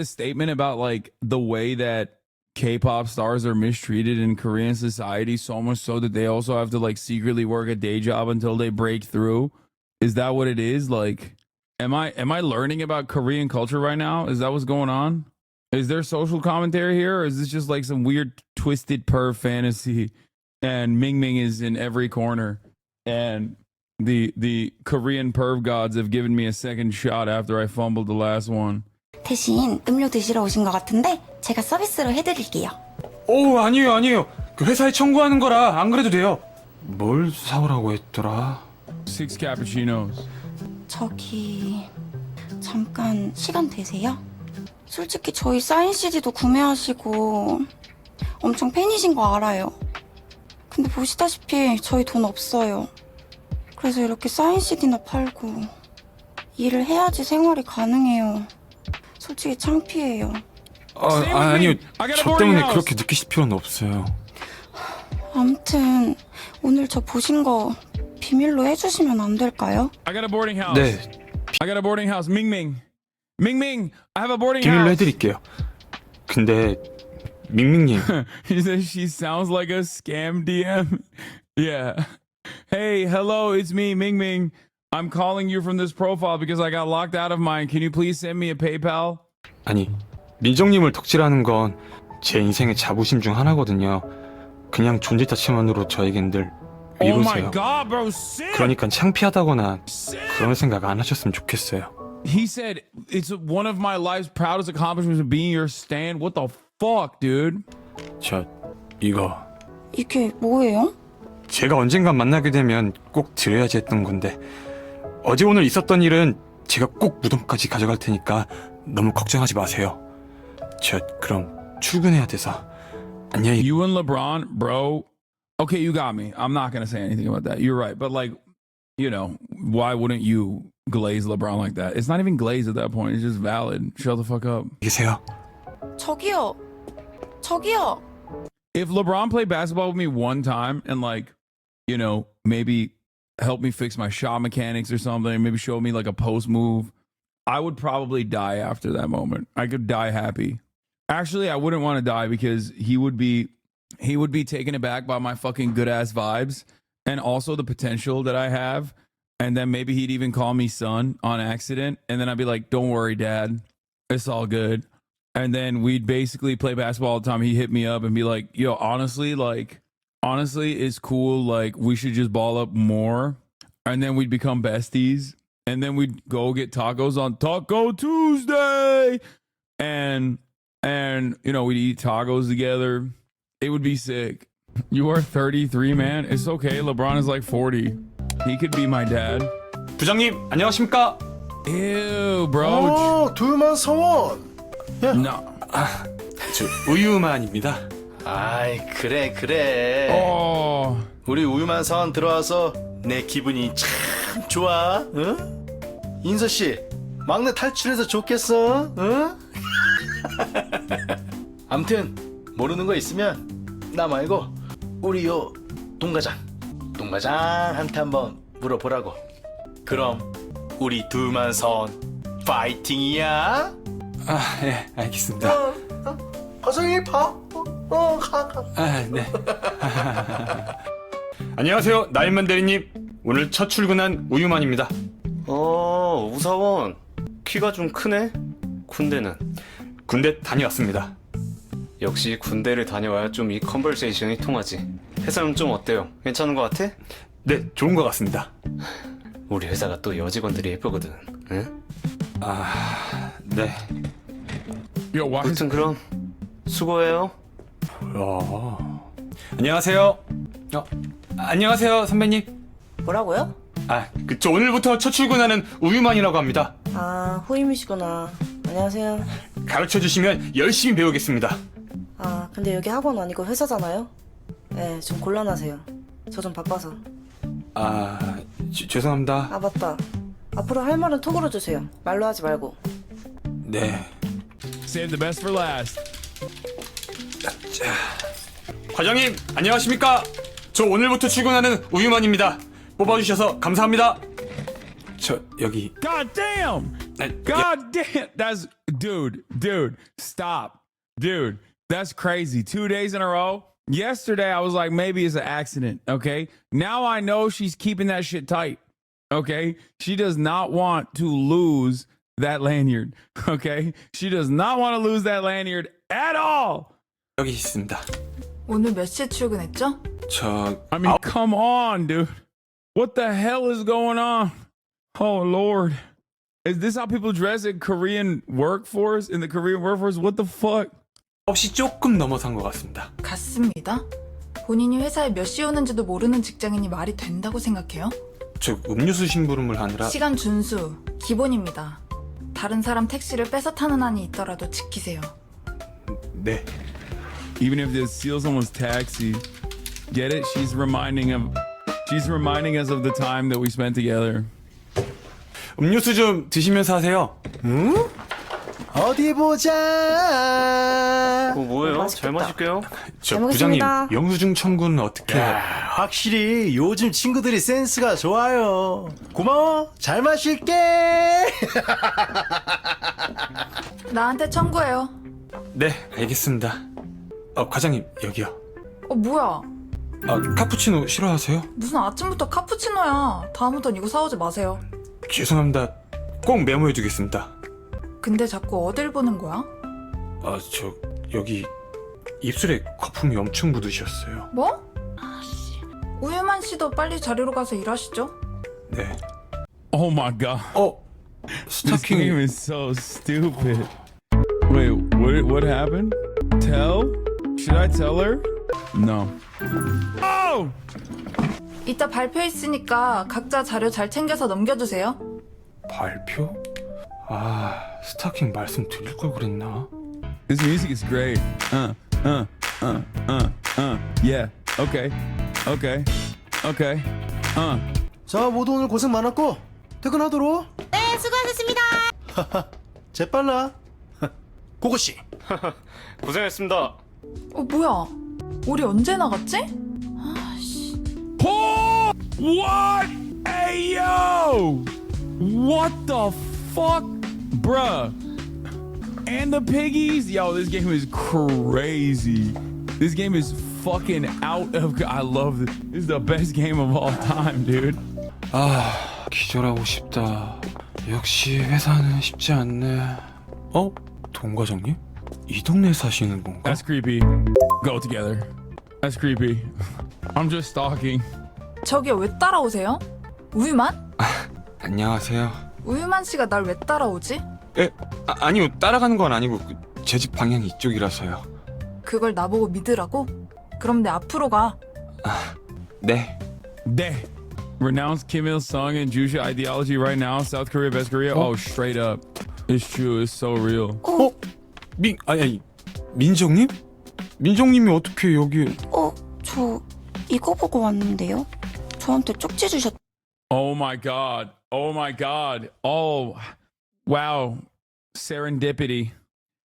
[SPEAKER 2] statement about like the way that K-pop stars are mistreated in Korean society, so much so that they also have to like secretly work a day job until they break through? Is that what it is? Like, Am I learning about Korean culture right now? Is that what's going on? Is there social commentary here, or is this just like some weird twisted perv fantasy? And Ming Ming is in every corner, and the Korean perv gods have given me a second shot after I fumbled the last one.
[SPEAKER 9] 대신 음료 드시러 오신 것 같은데 제가 서비스로 해드릴게요.
[SPEAKER 15] 오, 아니에요. 그 회사에 청구하는 거라 안 그래도 돼요. 뭘 사오라고 했더라?
[SPEAKER 2] 6 cappuccinos.
[SPEAKER 9] 저기 잠깐 시간 되세요? 솔직히 저희 사인 CD도 구매하시고 엄청 팬이신 거 알아요. 근데 보시다시피 저희 돈 없어요. 그래서 이렇게 사인 CD나 팔고 일을 해야지 생활이 가능해요. 솔직히 창피해요.
[SPEAKER 15] 아니요. 저 때문에 그렇게 느끼실 필요는 없어요.
[SPEAKER 9] 아무튼 오늘 저 보신 거 비밀로 해주시면 안 될까요?
[SPEAKER 2] I got a boarding house.
[SPEAKER 15] 네.
[SPEAKER 2] I got a boarding house. Ming, I have a boarding
[SPEAKER 15] 비밀로
[SPEAKER 2] house.
[SPEAKER 15] 해드릴게요. 근데 밍밍님.
[SPEAKER 2] He says she sounds like a scam DM. Yeah. Hey, hello, it's me, Ming. I'm calling you from this profile because I got locked out of mine. Can you please send me a PayPal?
[SPEAKER 15] 아니, 민정님을 덕질하는 건 제 인생의 자부심 중 하나거든요. 그냥 존재 자체만으로 저에겐 늘
[SPEAKER 2] Oh my
[SPEAKER 15] 위로세요.
[SPEAKER 2] God, bro, sick.
[SPEAKER 15] 그러니까 창피하다거나 그런 생각 안 하셨으면 좋겠어요.
[SPEAKER 2] He said it's one of my life's proudest accomplishments of being your stand. What the fuck, dude?
[SPEAKER 15] 이거
[SPEAKER 9] 이게 뭐예요?
[SPEAKER 15] 제가 언젠간 만나게 되면 꼭 드려야지 했던 건데 어제 오늘 있었던 일은 제가 꼭 무덤까지 가져갈 테니까 너무 걱정하지 마세요. 그럼 출근해야 돼서 안녕히.
[SPEAKER 2] You and LeBron, bro. Okay, you got me. I'm not gonna say anything about that. You're right, but like, you know, why wouldn't you glaze LeBron like that? It's not even glaze at that point. It's just valid. Shut the fuck up.
[SPEAKER 15] 계세요.
[SPEAKER 9] 저기요.
[SPEAKER 2] If LeBron played basketball with me one time and like, you know, maybe help me fix my shot mechanics or something, maybe show me like a post move, I would probably die after that moment. I could die happy. Actually, I wouldn't want to die because he would be taken aback by my fucking good ass vibes and also the potential that I have. And then maybe he'd even call me son on accident. And then I'd be like, don't worry, dad. It's all good. And then we'd basically play basketball all the time. He'd hit me up and be like, yo, honestly, it's cool. Like, we should just ball up more. And then we'd become besties. And then we'd go get tacos on Taco Tuesday. And you know, we'd eat tacos together. It would be sick. You are 33, man. It's okay. LeBron is like 40. He could be my dad.
[SPEAKER 15] 부장님, 안녕하십니까?
[SPEAKER 2] Ew, bro.
[SPEAKER 16] 둘만 서원.
[SPEAKER 2] No.
[SPEAKER 15] 저 우유만입니다.
[SPEAKER 16] 아이, 그래. 우리 우유만 사원 들어와서 내 기분이 참 좋아. 응? 인서 씨, 막내 탈출해서 좋겠어. 응? 암튼 모르는 거 있으면 나 말고 우리 요 동과장한테 한번 물어보라고. 그럼 우리 둘만 선 파이팅이야.
[SPEAKER 15] 예, 알겠습니다.
[SPEAKER 16] 가서 일 봐. 가.
[SPEAKER 15] 네. 안녕하세요, 나인만 대리님. 오늘 첫 출근한 우유만입니다.
[SPEAKER 19] 우사원 키가 좀 크네. 군대는?
[SPEAKER 15] 군대 다녀왔습니다.
[SPEAKER 19] 역시 군대를 다녀와야 좀 이 컨버세이션이 통하지. 회사는 좀 어때요? 괜찮은 것 같아?
[SPEAKER 15] 네, 좋은 것 같습니다.
[SPEAKER 19] 우리 회사가 또 여직원들이 예쁘거든. 응?
[SPEAKER 15] 네.
[SPEAKER 19] 아무튼 그럼 수고해요.
[SPEAKER 15] 안녕하세요. 안녕하세요, 선배님.
[SPEAKER 20] 뭐라고요?
[SPEAKER 15] 저 오늘부터 첫 출근하는 우유만이라고 합니다.
[SPEAKER 20] 후임이시구나. 안녕하세요.
[SPEAKER 15] 가르쳐 주시면 열심히 배우겠습니다.
[SPEAKER 20] 근데 여기 학원 아니고 회사잖아요? 네, 좀 곤란하세요. 저 좀 바빠서.
[SPEAKER 15] 죄송합니다.
[SPEAKER 20] 맞다. 앞으로 할 말은 톡으로 주세요. 말로 하지 말고.
[SPEAKER 15] 네.
[SPEAKER 2] Save the best for last.
[SPEAKER 15] 과장님, 안녕하십니까? 저 오늘부터 출근하는 우유만입니다. 뽑아주셔서 감사합니다. 여기.
[SPEAKER 2] God damn! God damn! That's dude, stop. Dude, that's crazy. 2 days in a row. Yesterday I was like, maybe it's an accident, okay? Now I know she's keeping that shit tight. Okay? She does not want to lose that lanyard. Okay? She does not want to lose that lanyard at all.
[SPEAKER 15] 여기 있습니다.
[SPEAKER 10] 오늘 몇 시에 출근했죠?
[SPEAKER 2] I mean, come on, dude. What the hell is going on? Oh, Lord. Is this how people dress in Korean workforce? In the Korean workforce? What the fuck?
[SPEAKER 15] 9시 조금 넘어선 것 같습니다.
[SPEAKER 10] 같습니다. 본인이 회사에 몇 시에 오는지도 모르는 직장인이 말이 된다고 생각해요?
[SPEAKER 15] 저 음료수 심부름을 하느라
[SPEAKER 10] 시간 준수, 기본입니다. 다른 사람 택시를 뺏어 타는 한이 있더라도 지키세요.
[SPEAKER 15] 네.
[SPEAKER 2] Even if they steal someone's taxi, get it? She's reminding us of the time that we spent together.
[SPEAKER 15] 음료수 좀 드시면서 하세요.
[SPEAKER 16] 응? 어디 보자.
[SPEAKER 19] 뭐예요? 잘 마실게요.
[SPEAKER 15] 저 부장님 영수증 청구는 어떻게?
[SPEAKER 16] 확실히 요즘 친구들이 센스가 좋아요. 고마워. 잘 마실게.
[SPEAKER 10] 나한테 청구해요.
[SPEAKER 15] 네, 알겠습니다. 과장님 여기요.
[SPEAKER 10] 뭐야?
[SPEAKER 15] 카푸치노 싫어하세요?
[SPEAKER 10] 무슨 아침부터 카푸치노야. 다음부턴 이거 사오지 마세요.
[SPEAKER 15] 죄송합니다. 꼭 메모해두겠습니다.
[SPEAKER 10] 근데 자꾸 어딜 보는 거야?
[SPEAKER 15] 저 여기 입술에 거품이 엄청 묻으셨어요.
[SPEAKER 10] 뭐? 우유만 씨도 빨리 자리로 가서 일하시죠.
[SPEAKER 15] 네.
[SPEAKER 2] Oh my god. This
[SPEAKER 15] 스타킹.
[SPEAKER 2] game is so stupid. Wait, what happened? Tell? Should I tell her? No. Oh!
[SPEAKER 10] 이따 발표 있으니까 각자 자료 잘 챙겨서 넘겨주세요.
[SPEAKER 15] 발표? 스타킹 말씀 드릴 걸 그랬나?
[SPEAKER 2] This music is great. Yeah. Okay.
[SPEAKER 16] 자, 모두 오늘 고생 많았고 퇴근하도록.
[SPEAKER 9] 네, 수고하셨습니다.
[SPEAKER 16] 재빨라. 고고씨.
[SPEAKER 19] 고생했습니다.
[SPEAKER 10] 뭐야? 우리 언제 나갔지?
[SPEAKER 2] What? Hey, yo! What the fuck? Bruh. And the piggies? Yo, this game is crazy. This game is fucking out of... I love this. This is the best game of all time, dude.
[SPEAKER 15] 기절하고 싶다. 역시 회사는 쉽지 않네. 동과장님? 이 동네 사시는 건가?
[SPEAKER 2] That's creepy. Go together. That's creepy. I'm just stalking.
[SPEAKER 10] 저기요, 왜 따라오세요? 우유만?
[SPEAKER 15] 안녕하세요.
[SPEAKER 10] 우유만 씨가 날 왜 따라오지?
[SPEAKER 15] 아니요, 따라가는 건 아니고 제 집 방향이 이쪽이라서요.
[SPEAKER 10] 그걸 나보고 믿으라고? 그럼 내 앞으로 가.
[SPEAKER 15] 네.
[SPEAKER 2] 네. Renounce Kim Il-sung and Jusha ideology right now. South Korea, best Korea. Oh, straight up. It's true. It's so real.
[SPEAKER 15] 민정님? 민정님이 어떻게 여기?
[SPEAKER 11] 저 이거 보고 왔는데요. 저한테 쪽지 주셨.
[SPEAKER 2] Oh my god. Oh my god. Oh, wow. Serendipity.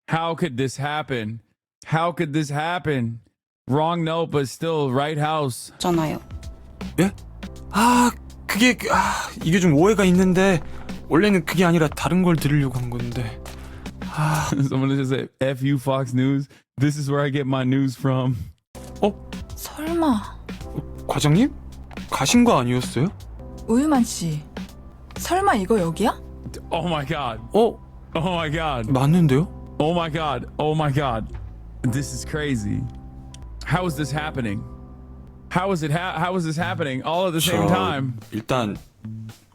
[SPEAKER 2] How could this happen? How could this happen? Wrong note, but still right house.
[SPEAKER 11] 잖아요.
[SPEAKER 15] 예? 이게 좀 오해가 있는데 원래는 그게 아니라 다른 걸 들으려고 한 건데.
[SPEAKER 2] Someone just said, F you, Fox News. This is where I get my news from.
[SPEAKER 10] 설마.
[SPEAKER 15] 과장님? 가신 거 아니었어요?
[SPEAKER 10] 우유만 씨. 설마 이거 여기야?
[SPEAKER 2] Oh my god. Oh my god.
[SPEAKER 15] 맞는데요?
[SPEAKER 2] Oh my god. Oh my god. This is crazy. How is this happening? How is this happening all at the same time?
[SPEAKER 15] 일단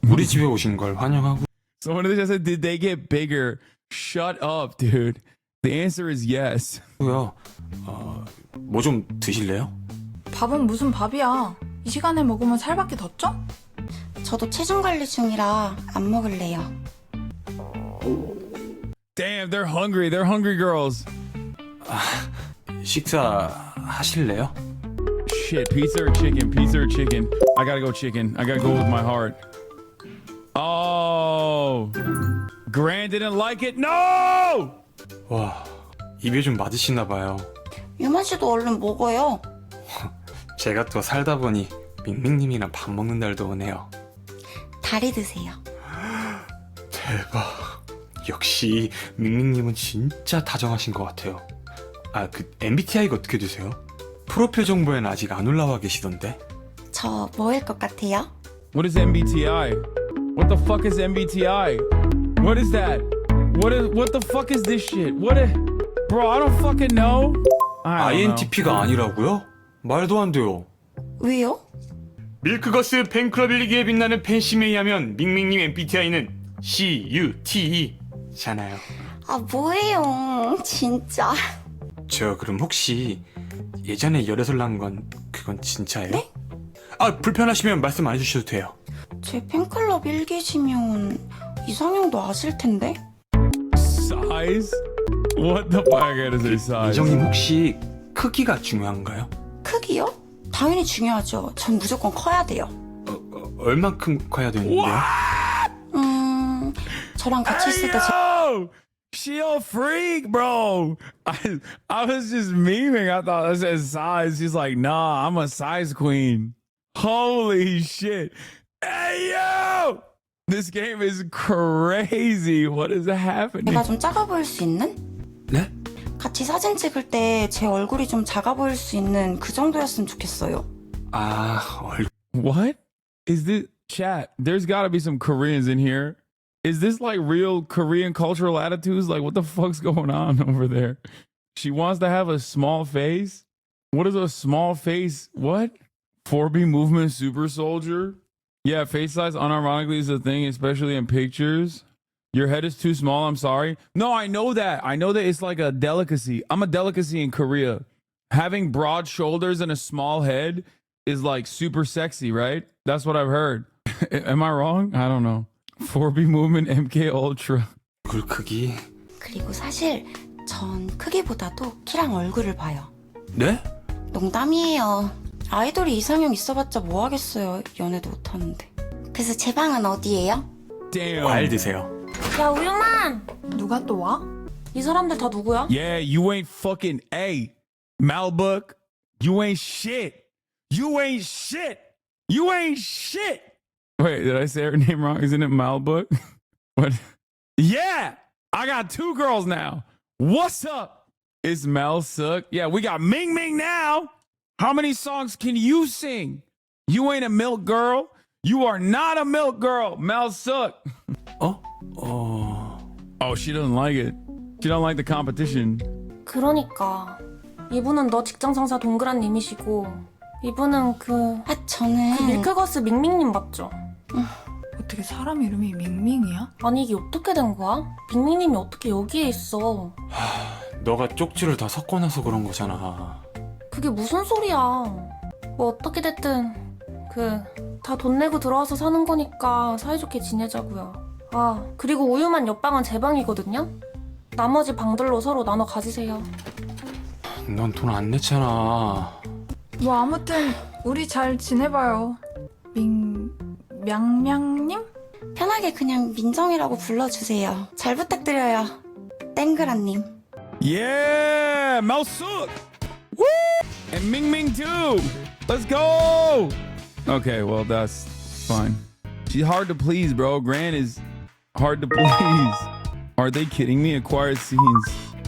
[SPEAKER 15] 우리 집에 오신 걸 환영하고.
[SPEAKER 2] Someone just said, did they get bigger? Shut up, dude. The answer is yes.
[SPEAKER 15] 뭐 좀 드실래요?
[SPEAKER 10] 밥은 무슨 밥이야. 이 시간에 먹으면 살밖에 더 쪄?
[SPEAKER 11] 저도 체중 관리 중이라 안 먹을래요.
[SPEAKER 2] Damn, they're hungry. They're hungry girls.
[SPEAKER 15] 식사 하실래요?
[SPEAKER 2] Shit, pizza or chicken? Pizza or chicken? I gotta go chicken. I gotta go with my heart. Oh, Grant didn't like it. No!
[SPEAKER 15] 와, 입에 좀 맞으시나 봐요.
[SPEAKER 11] 유만 씨도 얼른 먹어요.
[SPEAKER 15] 제가 또 살다 보니 밍밍님이랑 밥 먹는 날도 오네요.
[SPEAKER 11] 다리 드세요.
[SPEAKER 15] 대박. 역시 밍밍님은 진짜 다정하신 것 같아요. MBTI가 어떻게 되세요? 프로필 정보에는 아직 안 올라와 계시던데.
[SPEAKER 11] 저 뭐일 것 같아요?
[SPEAKER 2] What is MBTI? What the fuck is MBTI? What is that? What the fuck is this shit? Bro, I don't fucking know.
[SPEAKER 15] INTP가 아니라고요? 말도 안 돼요.
[SPEAKER 11] 왜요?
[SPEAKER 15] 밀크거스 팬클럽 일기에 빛나는 팬심에 의하면 밍밍님 MBTI는 CUTE잖아요.
[SPEAKER 11] 아, 뭐예요. 진짜.
[SPEAKER 15] 저 그럼 혹시 예전에 열애설 난 건 그건 진짜예요?
[SPEAKER 11] 네?
[SPEAKER 15] 아, 불편하시면 말씀 안 해주셔도 돼요.
[SPEAKER 11] 제 팬클럽 일기시면 이상형도 아실 텐데.
[SPEAKER 2] Size? What the fuck? I gotta say size.
[SPEAKER 15] 이정님 혹시 크기가 중요한가요?
[SPEAKER 11] 크기요? 당연히 중요하죠. 전 무조건 커야 돼요.
[SPEAKER 15] 얼만큼 커야 되는데요?
[SPEAKER 11] 저랑 같이 있을 때
[SPEAKER 2] She a freak, bro. I was just memeing. I thought I said size. She's like, nah, I'm a size queen. Holy shit. Hey, yo! This game is crazy. What is happening?
[SPEAKER 11] 내가 좀 작아 보일 수 있는?
[SPEAKER 15] 네?
[SPEAKER 11] 같이 사진 찍을 때 제 얼굴이 좀 작아 보일 수 있는 그 정도였으면 좋겠어요.
[SPEAKER 2] What? Is this chat? There's got to be some Koreans in here. Is this like real Korean cultural attitudes? Like, what the fuck's going on over there? She wants to have a small face? What is a small face? What? 4B movement super soldier? Yeah, face size unironically is a thing, especially in pictures. Your head is too small, I'm sorry. No, I know that. I know that it's like a delicacy. I'm a delicacy in Korea. Having broad shoulders and a small head is like super sexy, right? That's what I've heard. Am I wrong? I don't know. 4B movement MK Ultra.
[SPEAKER 15] 그 크기.
[SPEAKER 11] 그리고 사실 전 크기보다도 키랑 얼굴을 봐요.
[SPEAKER 15] 네?
[SPEAKER 11] 농담이에요. 아이돌이 이상형 있어봤자 뭐 하겠어요. 연애도 못하는데. 그래서 제 방은 어디예요?
[SPEAKER 2] Damn.
[SPEAKER 15] 과일 드세요.
[SPEAKER 9] 야, 우유만!
[SPEAKER 10] 누가 또 와?
[SPEAKER 9] 이 사람들 다 누구야?
[SPEAKER 2] Yeah, you ain't fucking A. Malbuck, you ain't shit. You ain't shit. You ain't shit. Wait, did I say her name wrong? Isn't it Malbuck? What? Yeah, I got 2 girls now. What's up? It's Mel Sook. Yeah, we got Ming Ming now. How many songs can you sing? You ain't a milk girl. You are not a milk girl, Mel Sook. Oh, she doesn't like it. She don't like the competition.
[SPEAKER 9] 그러니까 이분은 너 직장 상사 동그란 님이시고 이분은
[SPEAKER 11] 저는
[SPEAKER 9] 그 밀크거스 밍밍님 맞죠?
[SPEAKER 10] 어떻게 사람 이름이 밍밍이야?
[SPEAKER 9] 아니 이게 어떻게 된 거야? 밍밍님이 어떻게 여기에 있어?
[SPEAKER 15] 너가 쪽지를 다 섞어놔서 그런 거잖아.
[SPEAKER 9] 그게 무슨 소리야? 뭐 어떻게 됐든 다 돈 내고 들어와서 사는 거니까 사이좋게 지내자고요. 아, 그리고 우유만 옆방은 제 방이거든요? 나머지 방들로 서로 나눠 가지세요.
[SPEAKER 15] 넌 돈 안 냈잖아.
[SPEAKER 10] 뭐 아무튼 우리 잘 지내봐요. 명명님?
[SPEAKER 11] 편하게 그냥 민정이라고 불러주세요. 잘 부탁드려요. 땡그라님.
[SPEAKER 2] Yeah, Mel Sook. Woo! And Ming Ming too. Let's go. Okay, well, that's fine. She's hard to please, bro. Gran is hard to please. Are they kidding me? Acquired scenes.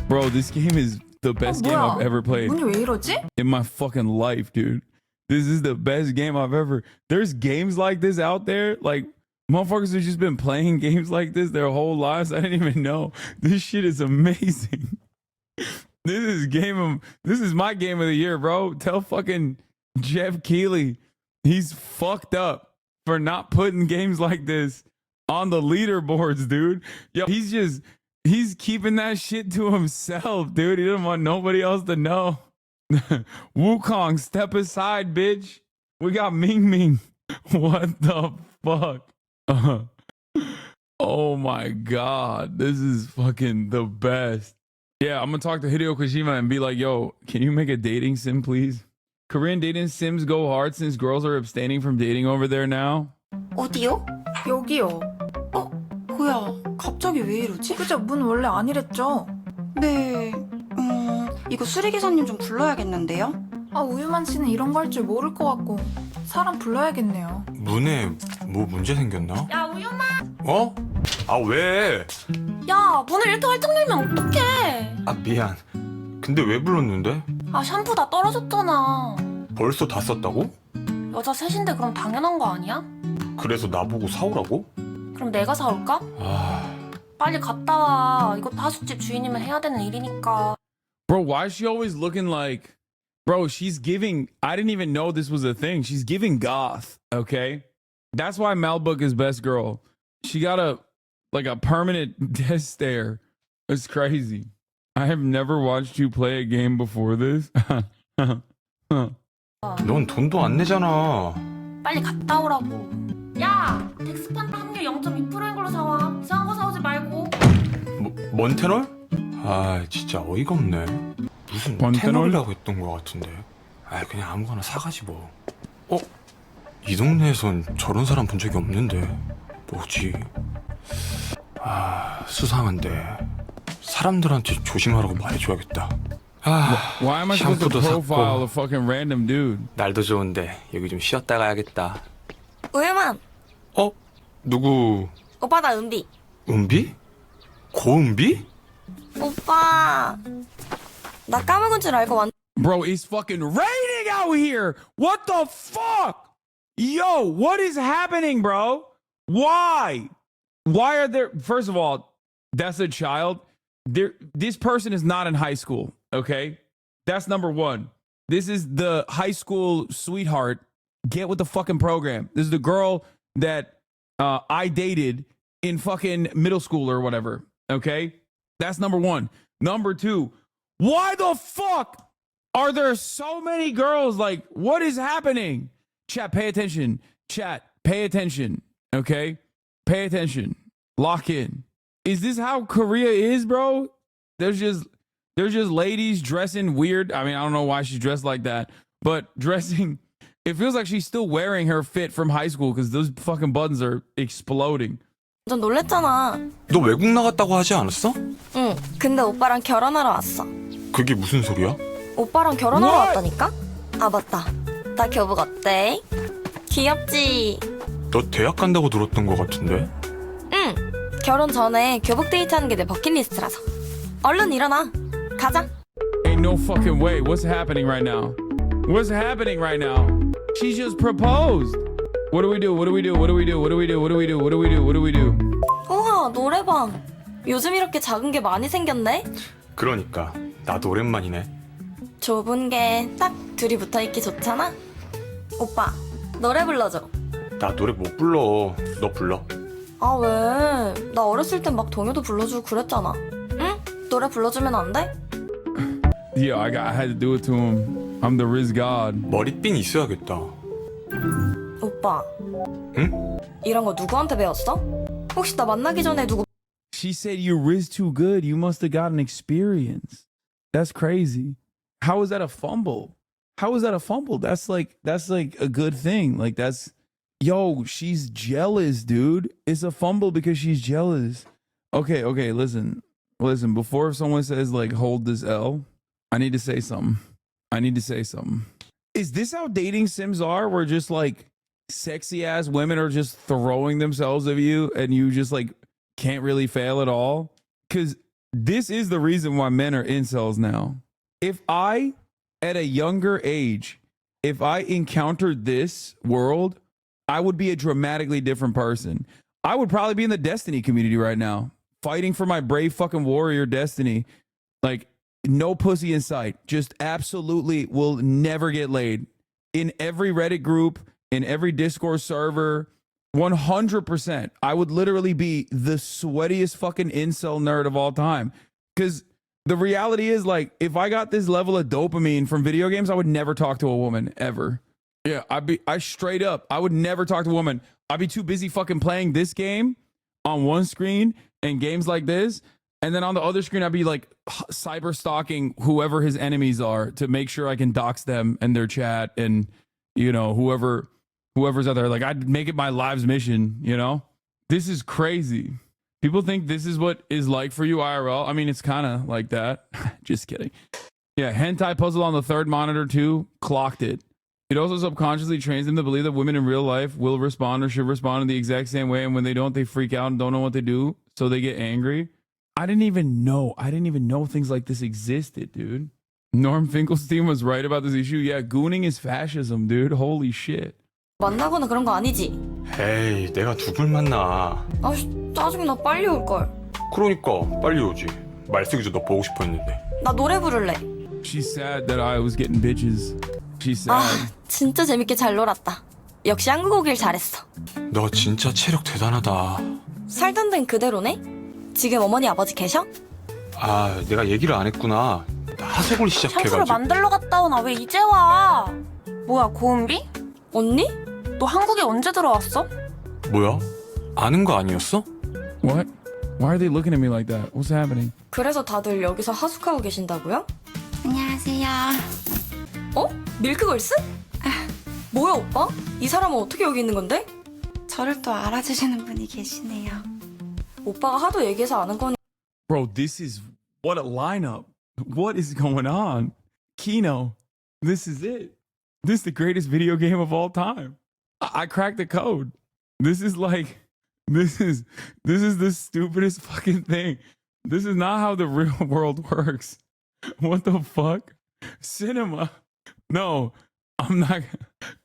[SPEAKER 2] Bro, this game is the best game I've ever played.
[SPEAKER 10] 문이 왜 이러지?
[SPEAKER 2] In my fucking life, dude. This is the best game I've ever. There's games like this out there. Like, motherfuckers have just been playing games like this their whole lives. I didn't even know. This shit is amazing. This is my game of the year, bro. Tell fucking Jeff Keighley he's fucked up for not putting games like this on the leaderboards, dude. Yo, he's keeping that shit to himself, dude. He doesn't want nobody else to know. Wukong, step aside, bitch. We got Ming Ming. What the fuck? Oh my god. This is fucking the best. Yeah, I'm gonna talk to Hideo Kojima and be like, yo, can you make a dating sim, please? Korean dating sims go hard since girls are abstaining from dating over there now.
[SPEAKER 11] 어디요?
[SPEAKER 10] 여기요.
[SPEAKER 11] 뭐야, 갑자기 왜 이러지?
[SPEAKER 10] 그죠, 문 원래 아니랬죠?
[SPEAKER 11] 네, 이거 수리기사님 좀 불러야겠는데요?
[SPEAKER 10] 아, 우유만 씨는 이런 거 할 줄 모를 것 같고 사람 불러야겠네요.
[SPEAKER 15] 문에 뭐 문제 생겼나?
[SPEAKER 9] 야, 우유만!
[SPEAKER 15] 어? 아, 왜?
[SPEAKER 9] 야, 문을 이렇게 활짝 열면 어떡해?
[SPEAKER 15] 아, 미안. 근데 왜 불렀는데?
[SPEAKER 9] 아, 샴푸 다 떨어졌잖아.
[SPEAKER 15] 벌써 다 썼다고?
[SPEAKER 9] 여자 셋인데 그럼 당연한 거 아니야?
[SPEAKER 15] 그래서 나보고 사오라고?
[SPEAKER 9] 그럼 내가 사올까? 빨리 갔다 와. 이거 하숙집 주인이면 해야 되는 일이니까.
[SPEAKER 2] Bro, why is she always looking like... Bro, she's giving... I didn't even know this was a thing. She's giving goth, okay? That's why Malbook is best girl. She got a permanent death stare. It's crazy. I have never watched you play a game before this.
[SPEAKER 15] 넌 돈도 안 내잖아.
[SPEAKER 9] 빨리 갔다 오라고. 야! 덱스판 확률 0.2%인 걸로 사와. 이상한 거 사오지 말고.
[SPEAKER 15] 몬테놀? 아 진짜 어이가 없네. 무슨 테놀이라고 했던 것 같은데. 아 그냥 아무거나 사가지 뭐. 이 동네에선 저런 사람 본 적이 없는데. 뭐지? 아 수상한데. 사람들한테 조심하라고 말해줘야겠다.
[SPEAKER 2] Why am I supposed to profile a fucking random dude?
[SPEAKER 15] 날도 좋은데 여기 좀 쉬었다 가야겠다.
[SPEAKER 11] 우유만.
[SPEAKER 15] 누구?
[SPEAKER 11] 오빠 나 은비.
[SPEAKER 15] 은비? 고은비?
[SPEAKER 11] 오빠. 나 까먹은 줄 알고 왔.
[SPEAKER 2] Bro, it's fucking raining out here. What the fuck? Yo, what is happening, bro? Why? Why are there... First of all, that's a child. This person is not in high school, okay? That's number one. This is the high school sweetheart. Get with the fucking program. This is the girl that I dated in fucking middle school or whatever, okay? That's number one. Number two, why the fuck are there so many girls? Like, what is happening? Chat, pay attention. Chat, pay attention, okay? Pay attention. Lock in. Is this how Korea is, bro? There's just ladies dressing weird. I mean, I don't know why she's dressed like that, but dressing, it feels like she's still wearing her fit from high school because those fucking buttons are exploding.
[SPEAKER 11] 넌 놀랬잖아.
[SPEAKER 15] 너 외국 나갔다고 하지 않았어?
[SPEAKER 11] 응. 근데 오빠랑 결혼하러 왔어.
[SPEAKER 15] 그게 무슨 소리야?
[SPEAKER 11] 오빠랑 결혼하러 왔다니까? 아 맞다. 나 교복 어때? 귀엽지?
[SPEAKER 15] 너 대학 간다고 들었던 것 같은데?
[SPEAKER 11] 응. 결혼 전에 교복 데이트하는 게 내 버킷리스트라서. 얼른 일어나. 가자.
[SPEAKER 2] Ain't no fucking way. What's happening right now? What's happening right now? She just proposed. What do we do? What do we do? What do we do? What do we do? What do we do? What do we do? What do we do?
[SPEAKER 11] 우와, 노래방. 요즘 이렇게 작은 게 많이 생겼네.
[SPEAKER 15] 그러니까 나도 오랜만이네.
[SPEAKER 11] 좁은 게 딱 둘이 붙어있기 좋잖아. 오빠, 노래 불러줘.
[SPEAKER 15] 나 노래 못 불러. 너 불러.
[SPEAKER 11] 아 왜? 나 어렸을 땐 막 동요도 불러주고 그랬잖아. 응? 노래 불러주면 안 돼?
[SPEAKER 2] Yeah, I had to do it to him. I'm the Riz God.
[SPEAKER 15] 머리핀 있어야겠다.
[SPEAKER 11] 오빠.
[SPEAKER 15] 응?
[SPEAKER 11] 이런 거 누구한테 배웠어? 혹시 나 만나기 전에 누구?
[SPEAKER 2] She said you Riz too good. You must have gotten experience. That's crazy. How is that a fumble? How is that a fumble? That's like a good thing. Like that's, yo, she's jealous, dude. It's a fumble because she's jealous. Okay, listen. Before someone says like hold this L, I need to say something. Is this how dating sims are? Where just like sexy ass women are just throwing themselves at you and you just like can't really fail at all? Because this is the reason why men are incels now. If I, at a younger age, if I encountered this world, I would be a dramatically different person. I would probably be in the Destiny community right now, fighting for my brave fucking warrior Destiny. Like, no pussy in sight. Just absolutely will never get laid. In every Reddit group, in every Discord server, 100%. I would literally be the sweatiest fucking incel nerd of all time. Because the reality is, like, if I got this level of dopamine from video games, I would never talk to a woman, ever. Yeah, I straight up, I would never talk to a woman. I'd be too busy fucking playing this game on one screen and games like this. And then on the other screen, I'd be like cyber stalking whoever his enemies are to make sure I can dox them and their chat and, you know, whoever's out there. Like, I'd make it my life's mission, you know? This is crazy. People think this is what is like for you IRL. I mean, it's kind of like that. Just kidding. Yeah, hentai puzzle on the third monitor too. Clocked it. It also subconsciously trains them to believe that women in real life will respond or should respond in the exact same way. And when they don't, they freak out and don't know what to do. So they get angry. I didn't even know things like this existed, dude. Norm Finkelstein was right about this issue. Yeah, gooning is fascism, dude. Holy shit.
[SPEAKER 11] 만나거나 그런 거 아니지?
[SPEAKER 15] 에이, 내가 누굴 만나.
[SPEAKER 11] 아, 짜증나. 빨리 올걸.
[SPEAKER 15] 그러니까 빨리 오지. 말쓰기도 너 보고 싶어 했는데.
[SPEAKER 11] 나 노래 부를래.
[SPEAKER 2] She's sad that I was getting bitches. She's sad.
[SPEAKER 11] 아, 진짜 재밌게 잘 놀았다. 역시 한국 오길 잘했어.
[SPEAKER 15] 너 진짜 체력 대단하다.
[SPEAKER 11] 살던 데는 그대로네? 지금 어머니 아버지 계셔?
[SPEAKER 15] 아, 내가 얘기를 안 했구나. 나 하색을 시작해가지고.
[SPEAKER 9] 향수를 만들러 갔다 오나 왜 이제 와? 뭐야 고은비?
[SPEAKER 11] 언니?
[SPEAKER 9] 너 한국에 언제 들어왔어?
[SPEAKER 15] 뭐야? 아는 거 아니었어?
[SPEAKER 2] What? Why are they looking at me like that? What's happening?
[SPEAKER 11] 그래서 다들 여기서 하숙하고 계신다고요?
[SPEAKER 14] 안녕하세요.
[SPEAKER 11] 어? 밀크걸스? 뭐야 오빠? 이 사람은 어떻게 여기 있는 건데?
[SPEAKER 14] 저를 또 알아주시는 분이 계시네요.
[SPEAKER 11] 오빠가 하도 얘기해서 아는 거니.
[SPEAKER 2] Bro, this is what a lineup. What is going on? Kino, this is it. This is the greatest video game of all time. I cracked the code. This is like, this is the stupidest fucking thing. This is not how the real world works. What the fuck? Cinema. No, I'm not.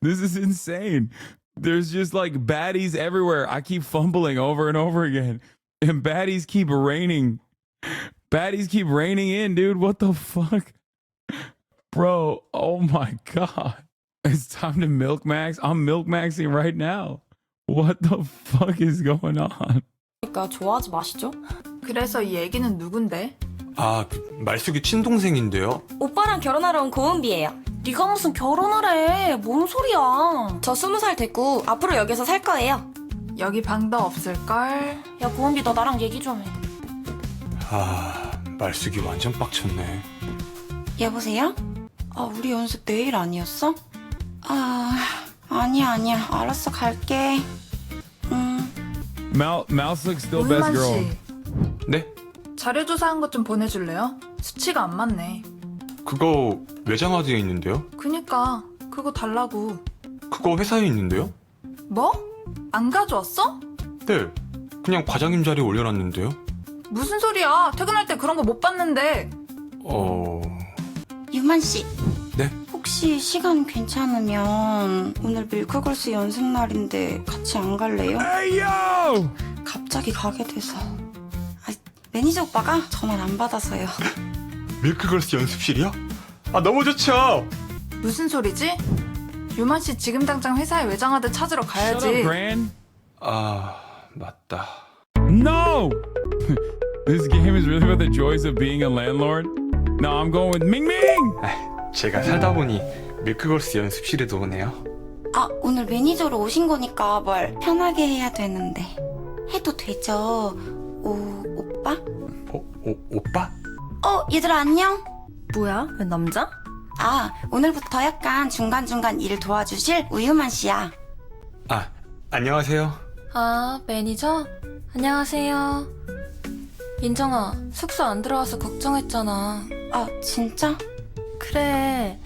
[SPEAKER 2] This is insane. There's just like baddies everywhere. I keep fumbling over and over again. And baddies keep raining. Baddies keep raining in, dude. What the fuck? Bro, oh my God. It's time to milk max. I'm milk maxing right now. What the fuck is going on?
[SPEAKER 11] 그러니까 좋아하지 마시죠.
[SPEAKER 10] 그래서 이 애기는 누군데?
[SPEAKER 15] 아, 그 말숙이 친동생인데요.
[SPEAKER 11] 오빠랑 결혼하러 온 고은비예요.
[SPEAKER 9] 네가 무슨 결혼을 해? 뭔 소리야?
[SPEAKER 11] 저 20살 됐고 앞으로 여기서 살 거예요.
[SPEAKER 10] 여기 방도 없을걸?
[SPEAKER 9] 야 고은비 너 나랑 얘기 좀 해.
[SPEAKER 15] 아, 말숙이 완전 빡쳤네.
[SPEAKER 14] 여보세요? 아, 우리 연습 내일 아니었어? 아, 아니야. 알았어, 갈게.
[SPEAKER 2] Mouse looks still best
[SPEAKER 10] 오유만
[SPEAKER 2] girl.
[SPEAKER 10] 씨,
[SPEAKER 15] 네?
[SPEAKER 10] 자료 조사한 것 좀 보내줄래요? 수치가 안 맞네.
[SPEAKER 15] 그거 외장하드에 있는데요?
[SPEAKER 10] 그니까 그거 달라고.
[SPEAKER 15] 그거 회사에 있는데요?
[SPEAKER 10] 뭐? 안 가져왔어?
[SPEAKER 15] 네, 그냥 과장님 자리에 올려놨는데요.
[SPEAKER 10] 무슨 소리야? 퇴근할 때 그런 거 못 봤는데.
[SPEAKER 14] 유만 씨.
[SPEAKER 15] 네?
[SPEAKER 14] 혹시 시간 괜찮으면 오늘 밀크걸스 연습 날인데 같이 안 갈래요?
[SPEAKER 2] Hey yo!
[SPEAKER 14] 갑자기 가게 돼서. 아, 매니저 오빠가 전화를 안 받아서요.
[SPEAKER 15] 밀크걸스 연습실이요? 아, 너무 좋죠.
[SPEAKER 10] 무슨 소리지? 유만 씨 지금 당장 회사에 외장하드 찾으러 가야지.
[SPEAKER 2] Shut up, Gran.
[SPEAKER 15] 아, 맞다.
[SPEAKER 2] No! This game is really about the joys of being a landlord. No, I'm going with Ming.
[SPEAKER 15] 제가 살다 보니 밀크걸스 연습실에도 오네요.
[SPEAKER 14] 아, 오늘 매니저로 오신 거니까 말 편하게 해야 되는데. 해도 되죠? 오빠?
[SPEAKER 15] 오빠?
[SPEAKER 14] 얘들아 안녕?
[SPEAKER 11] 뭐야? 왜 남자?
[SPEAKER 14] 아, 오늘부터 약간 중간중간 일 도와주실 우유만 씨야.
[SPEAKER 15] 아, 안녕하세요.
[SPEAKER 9] 아 매니저? 안녕하세요. 민정아 숙소 안 들어와서 걱정했잖아.
[SPEAKER 14] 아 진짜?
[SPEAKER 9] 그래.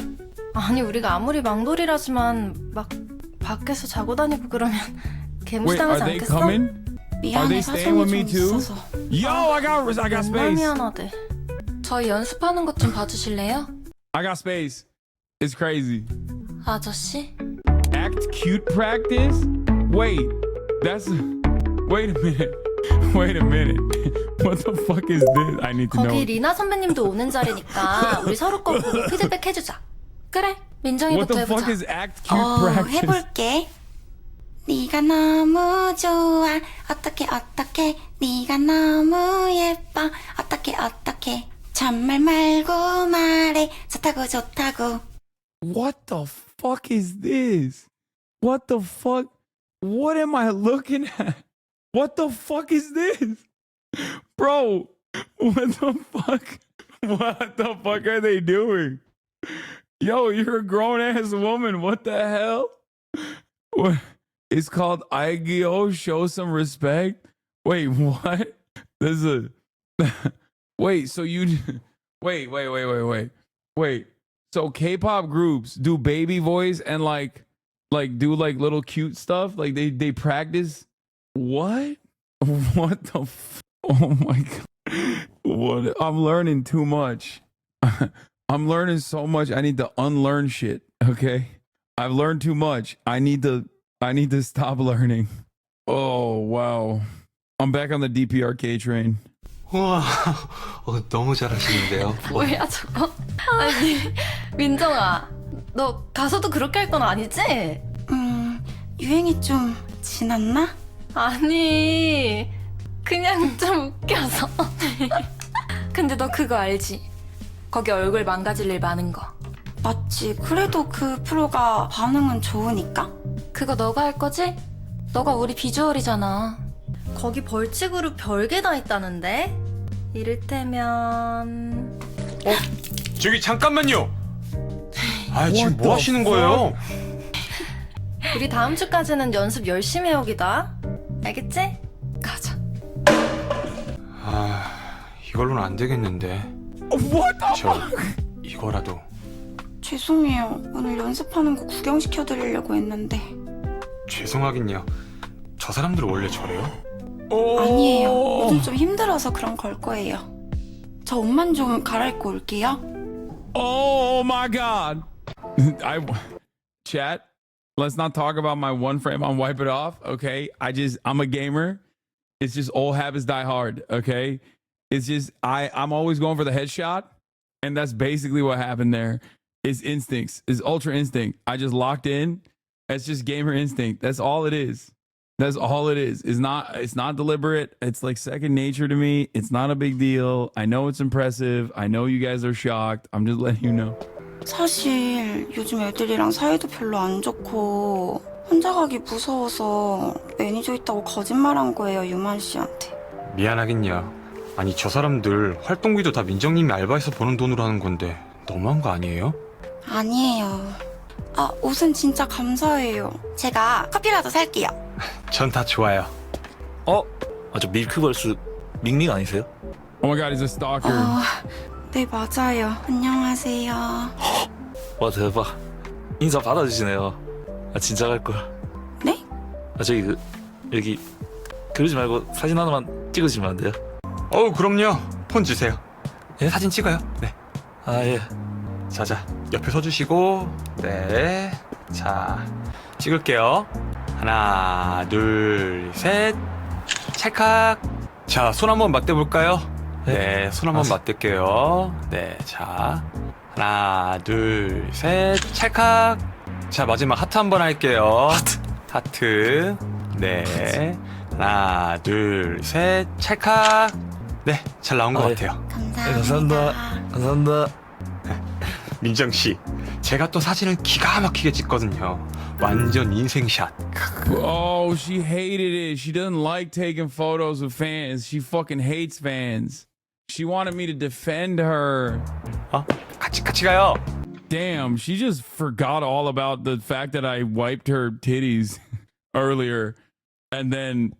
[SPEAKER 9] 아니 우리가 아무리 망돌이라지만 막 밖에서 자고 다니고 그러면
[SPEAKER 2] Wait, are
[SPEAKER 9] 개무시당하지
[SPEAKER 2] they
[SPEAKER 9] 않겠어?
[SPEAKER 2] coming? Are they staying with me too? Yo, I got
[SPEAKER 9] 정말
[SPEAKER 2] space.
[SPEAKER 9] 미안하대. 저희 연습하는 것 좀 봐주실래요?
[SPEAKER 2] I got space. It's crazy.
[SPEAKER 9] 아저씨?
[SPEAKER 2] Act cute practice? Wait, that's. Wait a minute. Wait a minute. What the fuck is this? I need to know.
[SPEAKER 9] 거기 리나 선배님도 오는 자리니까 우리 서로 거 보고 피드백 해주자. 그래,
[SPEAKER 2] What
[SPEAKER 9] 민정이부터
[SPEAKER 2] the fuck
[SPEAKER 9] 해보자.
[SPEAKER 2] is act cute practice?
[SPEAKER 14] 해볼게. 네가 너무 좋아. 어떻게 네가 너무 예뻐. 어떻게 잔말 말고 말해. 좋다고.
[SPEAKER 2] What the fuck is this? What the fuck? What am I looking at? What the fuck is this? Bro, what the fuck? What the fuck are they doing? Yo, you're a grown ass woman. What the hell? What? It's called Aigyo, show some respect. Wait, what? There's a. Wait, so you. Wait. So K-pop groups do baby voice and like do like little cute stuff. Like they practice. What? What the? Oh my god! What? I'm learning too much. I'm learning so much. I need to unlearn shit. Okay, I've learned too much. I need to I need to stop learning. Oh, wow. I'm back on the DPRK train.
[SPEAKER 15] 우와, 너무 잘하시는데요.
[SPEAKER 9] 뭐야 저거? 아니 민정아, 너 가서도 그렇게 할 건 아니지?
[SPEAKER 14] 유행이 좀 지났나?
[SPEAKER 9] 아니 그냥 좀 웃겨서. 근데 너 그거 알지? 거기 얼굴 망가질 일 많은 거.
[SPEAKER 14] 맞지. 그래도 그 프로가 반응은 좋으니까.
[SPEAKER 9] 그거 너가 할 거지? 너가 우리 비주얼이잖아. 거기 벌칙으로 별게 다 있다는데? 이를테면...
[SPEAKER 15] 저기 잠깐만요. 아, 지금 뭐 하시는 거예요?
[SPEAKER 9] 우리 다음 주까지는 연습 열심히 해오기다. 알겠지? 가자.
[SPEAKER 15] 아, 이걸로는 안 되겠는데. 저 이거라도.
[SPEAKER 14] 죄송해요. 오늘 연습하는 거 구경시켜드리려고 했는데.
[SPEAKER 15] 죄송하긴요. 저 사람들 원래 저래요?
[SPEAKER 14] 아니에요. 요즘 좀 힘들어서 그런 걸 거예요. 저 옷만 좀 갈아입고 올게요.
[SPEAKER 2] Oh my god. Chat, let's not talk about my one frame on Wipe It Off, okay? I'm a gamer. It's just old habits die hard, okay? It's just I'm always going for the headshot, and that's basically what happened there. It's instincts. It's ultra instinct. I just locked in. It's just gamer instinct. That's all it is. That's all it is. It's not deliberate. It's like second nature to me. It's not a big deal. I know it's impressive. I know you guys are shocked. I'm just letting you know.
[SPEAKER 14] 사실 요즘 애들이랑 사이도 별로 안 좋고 혼자 가기 무서워서 매니저 있다고 거짓말한 거예요, 유만 씨한테.
[SPEAKER 15] 미안하긴요. 아니, 저 사람들 활동비도 다 민정님이 알바해서 버는 돈으로 하는 건데 너무한 거 아니에요?
[SPEAKER 14] 아니에요. 아, 옷은 진짜 감사해요. 제가 커피라도 살게요.
[SPEAKER 15] 전 다 좋아요.
[SPEAKER 21] 저 밀크걸스 밍밍 아니세요?
[SPEAKER 2] Oh my god, he's a stalker.
[SPEAKER 14] 네, 맞아요. 안녕하세요.
[SPEAKER 21] 와, 대박. 인사 받아주시네요. 진짜 갈걸.
[SPEAKER 14] 네?
[SPEAKER 21] 저기 여기 그러지 말고 사진 하나만 찍으시면 안 돼요?
[SPEAKER 15] 그럼요. 폰 주세요.
[SPEAKER 21] 예?
[SPEAKER 15] 사진 찍어요. 네.
[SPEAKER 21] 예.
[SPEAKER 15] 자, 옆에 서주시고, 네. 자, 찍을게요. 하나, 둘, 셋. 찰칵. 자, 손 한번 맞대볼까요? 네, 손 한번 맞댈게요. 네, 자. 하나, 둘, 셋. 찰칵. 자, 마지막 하트 한번 할게요. 하트. 네. 하나, 둘, 셋. 찰칵. 네, 잘 나온 것 같아요.
[SPEAKER 21] 감사합니다. 감사합니다.
[SPEAKER 15] 민정씨, 제가 또 사진을 기가 막히게 찍거든요. 완전 인생샷.
[SPEAKER 2] Oh, she hated it. She doesn't like taking photos of fans. She fucking hates fans. She wanted me to defend her.
[SPEAKER 15] 같이 가요.
[SPEAKER 2] Damn, she just forgot all about the fact that I wiped her titties earlier and then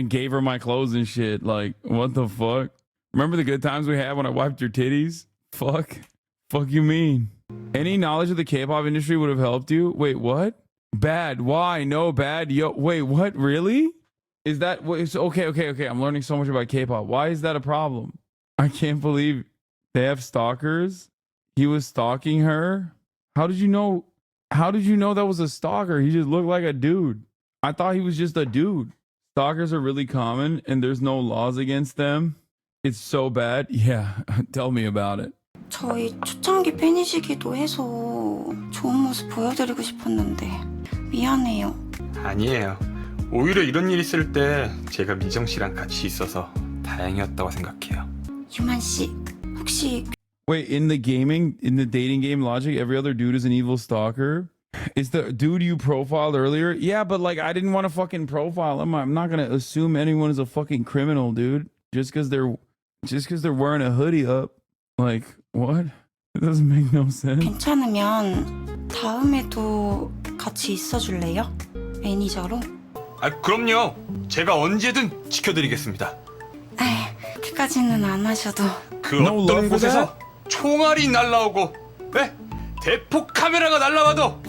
[SPEAKER 2] gave her my clothes and shit. Like, what the fuck? Remember the good times we had when I wiped your titties? Fuck you mean? Any knowledge of the K-pop industry would have helped you? Wait, what? Bad. Why? No, bad. Yo, wait, what? Really? Is that okay? I'm learning so much about K-pop. Why is that a problem? I can't believe they have stalkers. He was stalking her. How did you know that was a stalker? He just looked like a dude. I thought he was just a dude. Stalkers are really common and there's no laws against them. It's so bad. Yeah, tell me about it.
[SPEAKER 14] 저희 초창기 팬이시기도 해서 좋은 모습 보여드리고 싶었는데 미안해요.
[SPEAKER 15] 아니에요. 오히려 이런 일 있을 때 제가 민정 씨랑 같이 있어서 다행이었다고 생각해요.
[SPEAKER 14] 유만 씨, 혹시
[SPEAKER 2] Wait, in the dating game logic, every other dude is an evil stalker? Is the dude you profiled earlier? Yeah, but like I didn't want to fucking profile him. I'm not gonna assume anyone is a fucking criminal, dude. Just because they're wearing a hoodie up. Like, what? It doesn't make no sense.
[SPEAKER 14] 괜찮으면 다음에도 같이 있어줄래요? 매니저로?
[SPEAKER 15] 그럼요. 제가 언제든 지켜드리겠습니다.
[SPEAKER 14] 그까지는 안 하셔도.
[SPEAKER 15] 그 어떤 곳에서 총알이 날라오고, 대폭 카메라가 날라와도,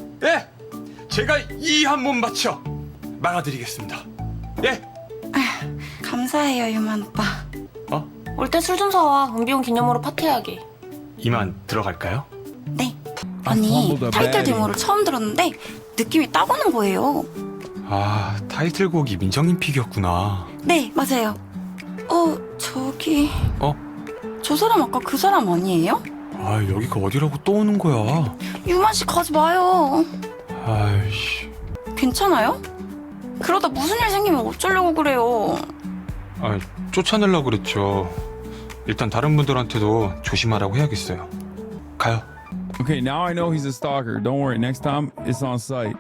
[SPEAKER 15] 제가 이 한 몸 바쳐 막아드리겠습니다.
[SPEAKER 14] 감사해요, 유만 오빠.
[SPEAKER 9] 올 때 술 좀 사와. 은비용 기념으로 파티하게.
[SPEAKER 15] 이만 들어갈까요?
[SPEAKER 14] 네. 아니, 타이틀 데모를 처음 들었는데 느낌이 딱 오는 거예요.
[SPEAKER 15] 아, 타이틀곡이 민정님 픽이었구나.
[SPEAKER 14] 네, 맞아요. 저기...
[SPEAKER 15] 어?
[SPEAKER 14] 저 사람 아까 그 사람 아니에요?
[SPEAKER 15] 아, 여기가 어디라고 또 오는 거야?
[SPEAKER 14] 유만 씨 가지 마요.
[SPEAKER 15] 아이씨.
[SPEAKER 14] 괜찮아요? 그러다 무슨 일 생기면 어쩌려고 그래요.
[SPEAKER 15] 아, 쫓아내려고 그랬죠. 일단 다른 분들한테도 조심하라고 해야겠어요. 가요.
[SPEAKER 2] Okay, now I know he's a stalker. Don't worry, next time it's on site.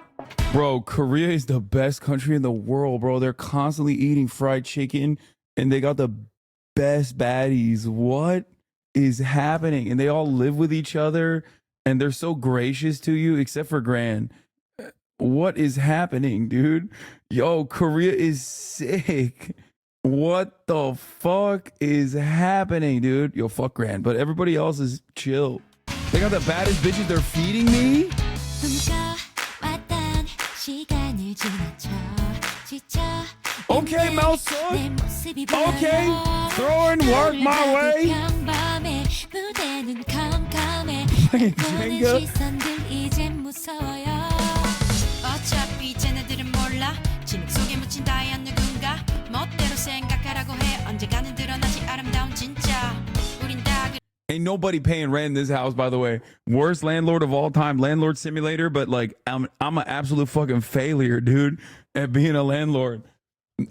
[SPEAKER 2] Bro, Korea is the best country in the world, bro. They're constantly eating fried chicken and they got the best baddies. What is happening? And they all live with each other and they're so gracious to you, except for Gran. What is happening, dude? Yo, Korea is sick. What the fuck is happening, dude? Yo, fuck Gran. But everybody else is chill. They got the baddest bitches. They're feeding me? Okay, Melson. Okay, throwing work my way. Playing Jenga.
[SPEAKER 4] 어차피 쟤네들은 몰라 진흙 속에 묻힌 다이아 누군가 멋대로 생각하라고 해 언젠가는 드러나지 아름다운 진짜 우린 다
[SPEAKER 2] Ain't nobody paying rent in this house, by the way. Worst landlord of all time, landlord simulator, but like I'm an absolute fucking failure, dude, at being a landlord.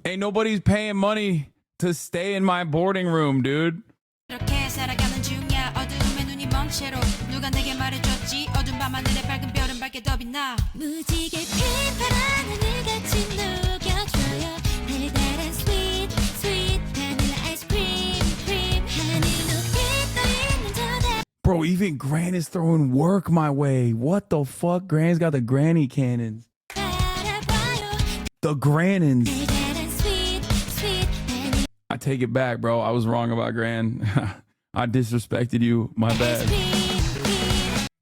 [SPEAKER 2] Ain't nobody's paying money to stay in my boarding room, dude.
[SPEAKER 4] 이렇게 살아가는 중이야 어두움에 눈이 먼 채로 누가 내게 말해줬지 어두운 밤 하늘에 밝은 별은 밝게 더 빛나 무지개 핀 파란 하늘같이 녹여줘요 달달한 sweet sweet 바닐라 아이스크림 크림 하늘 높이 떠있는 저
[SPEAKER 2] Bro, even Gran is throwing work my way. What the fuck? Gran's got the granny cannons. The Grannons. I take it back, bro. I was wrong about Gran. I disrespected you. My bad.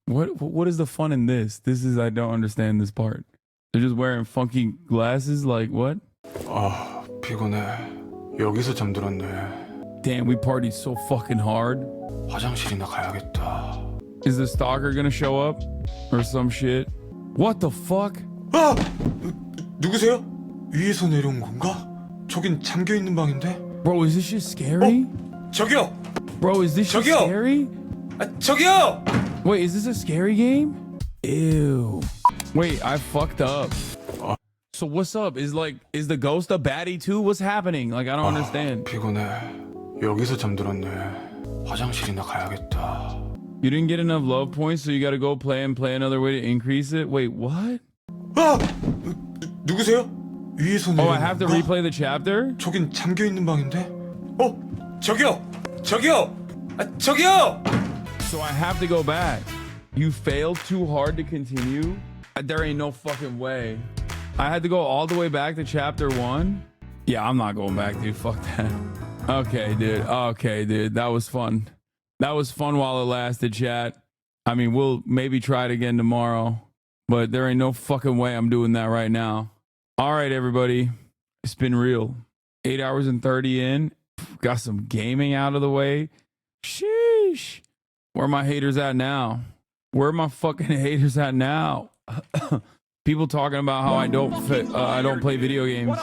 [SPEAKER 2] What is the fun in this? This is, I don't understand this part. They're just wearing funky glasses? Like, what?
[SPEAKER 15] 아, 피곤해. 여기서 잠들었네.
[SPEAKER 2] Damn, we partied so fucking hard.
[SPEAKER 15] 화장실이나 가야겠다.
[SPEAKER 2] Is the stalker gonna show up? Or some shit? What the fuck?
[SPEAKER 15] 아! 누구세요? 위에서 내려온 건가? 저긴 잠겨있는 방인데?
[SPEAKER 2] Bro, is this shit scary?
[SPEAKER 15] 저기요!
[SPEAKER 2] Bro, is this shit
[SPEAKER 15] 저기요!
[SPEAKER 2] scary?
[SPEAKER 15] 저기요!
[SPEAKER 2] Wait, is this a scary game? Ew. Wait, I fucked up. So what's up? Is the ghost a baddie too? What's happening? Like, I don't understand.
[SPEAKER 15] 피곤해. 여기서 잠들었네. 화장실이나 가야겠다.
[SPEAKER 2] You didn't get enough love points, so you gotta go play another way to increase it? Wait, what?
[SPEAKER 15] 아! 누구세요? 위에서 내려온
[SPEAKER 2] Oh, I have to replay the chapter?
[SPEAKER 15] 저긴 잠겨있는 방인데? 저기요! 저기요! 저기요!
[SPEAKER 2] So I have to go back. You failed too hard to continue? There ain't no fucking way. I had to go all the way back to chapter 1? Yeah, I'm not going back, dude. Fuck that. Okay, dude. That was fun. That was fun while it lasted, chat. I mean, we'll maybe try it again tomorrow, but there ain't no fucking way I'm doing that right now. All right, everybody. It's been real. 8 hours and 30 in. Got some gaming out of the way. Sheesh. Where are my haters at now? Where are my fucking haters at now? People talking about how I don't play video games.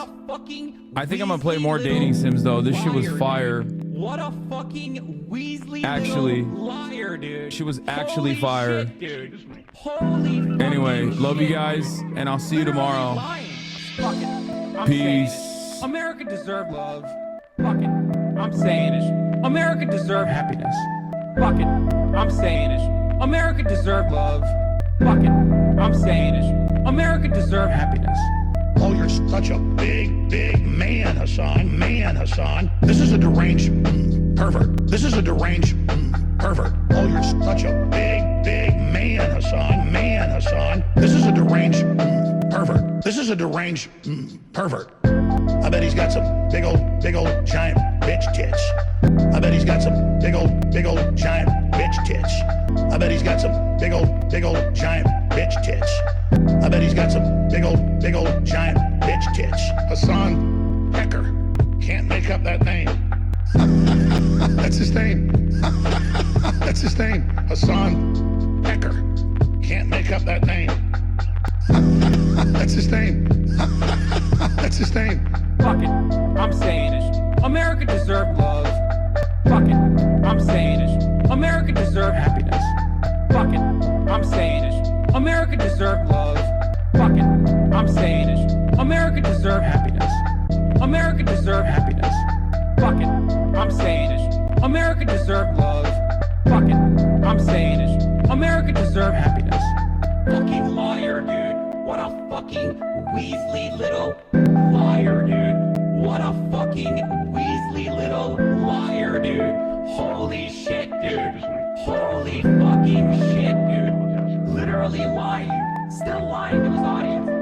[SPEAKER 2] I think I'm gonna play more dating sims though. This shit was fire.
[SPEAKER 22] What a fucking Weasley
[SPEAKER 2] Actually,
[SPEAKER 22] liar, dude.
[SPEAKER 2] she was actually fire.
[SPEAKER 22] Dude. Holy
[SPEAKER 2] Anyway, love you guys, and I'll see you tomorrow.
[SPEAKER 22] Fuck it. I'm
[SPEAKER 2] Peace.
[SPEAKER 22] saying it. America deserves love. Fuck it. I'm saying it. America deserves happiness. Fuck it. I'm saying it. America deserves love. Fuck it. I'm saying it. America deserves happiness.
[SPEAKER 23] Oh, you're such a big, big man, Hasan. Man, Hasan. This is a deranged pervert. This is a deranged pervert. Oh, you're such a big, big man, Hasan. Man, Hasan. This is a deranged pervert. This is a deranged pervert. I bet he's got some big old, giant bitch tits. I bet he's got some big old, giant bitch tits. I bet he's got some big old, giant bitch tits. I bet he's got some big old, giant bitch tits. Hasan Pecker. Can't make up that name. That's his name. That's his name. Hasan Pecker. Can't make up that name. That's his name. That's his name.
[SPEAKER 22] Fuck it, I'm saying it. America deserves love. Fuck it, I'm saying it. America deserves happiness. Fuck it, I'm saying it. America deserves love. Fuck it, I'm saying it. America deserves happiness. America deserves happiness. Fuck it, I'm saying it. America deserves love. Fuck it, I'm saying it. America deserves happiness.
[SPEAKER 3] Fucking liar, dude. What a fucking Weasley little liar, dude. What a fucking Weasley little liar, dude. Holy shit, dude. Holy fucking shit, dude. Literally lying. Still lying to his audience.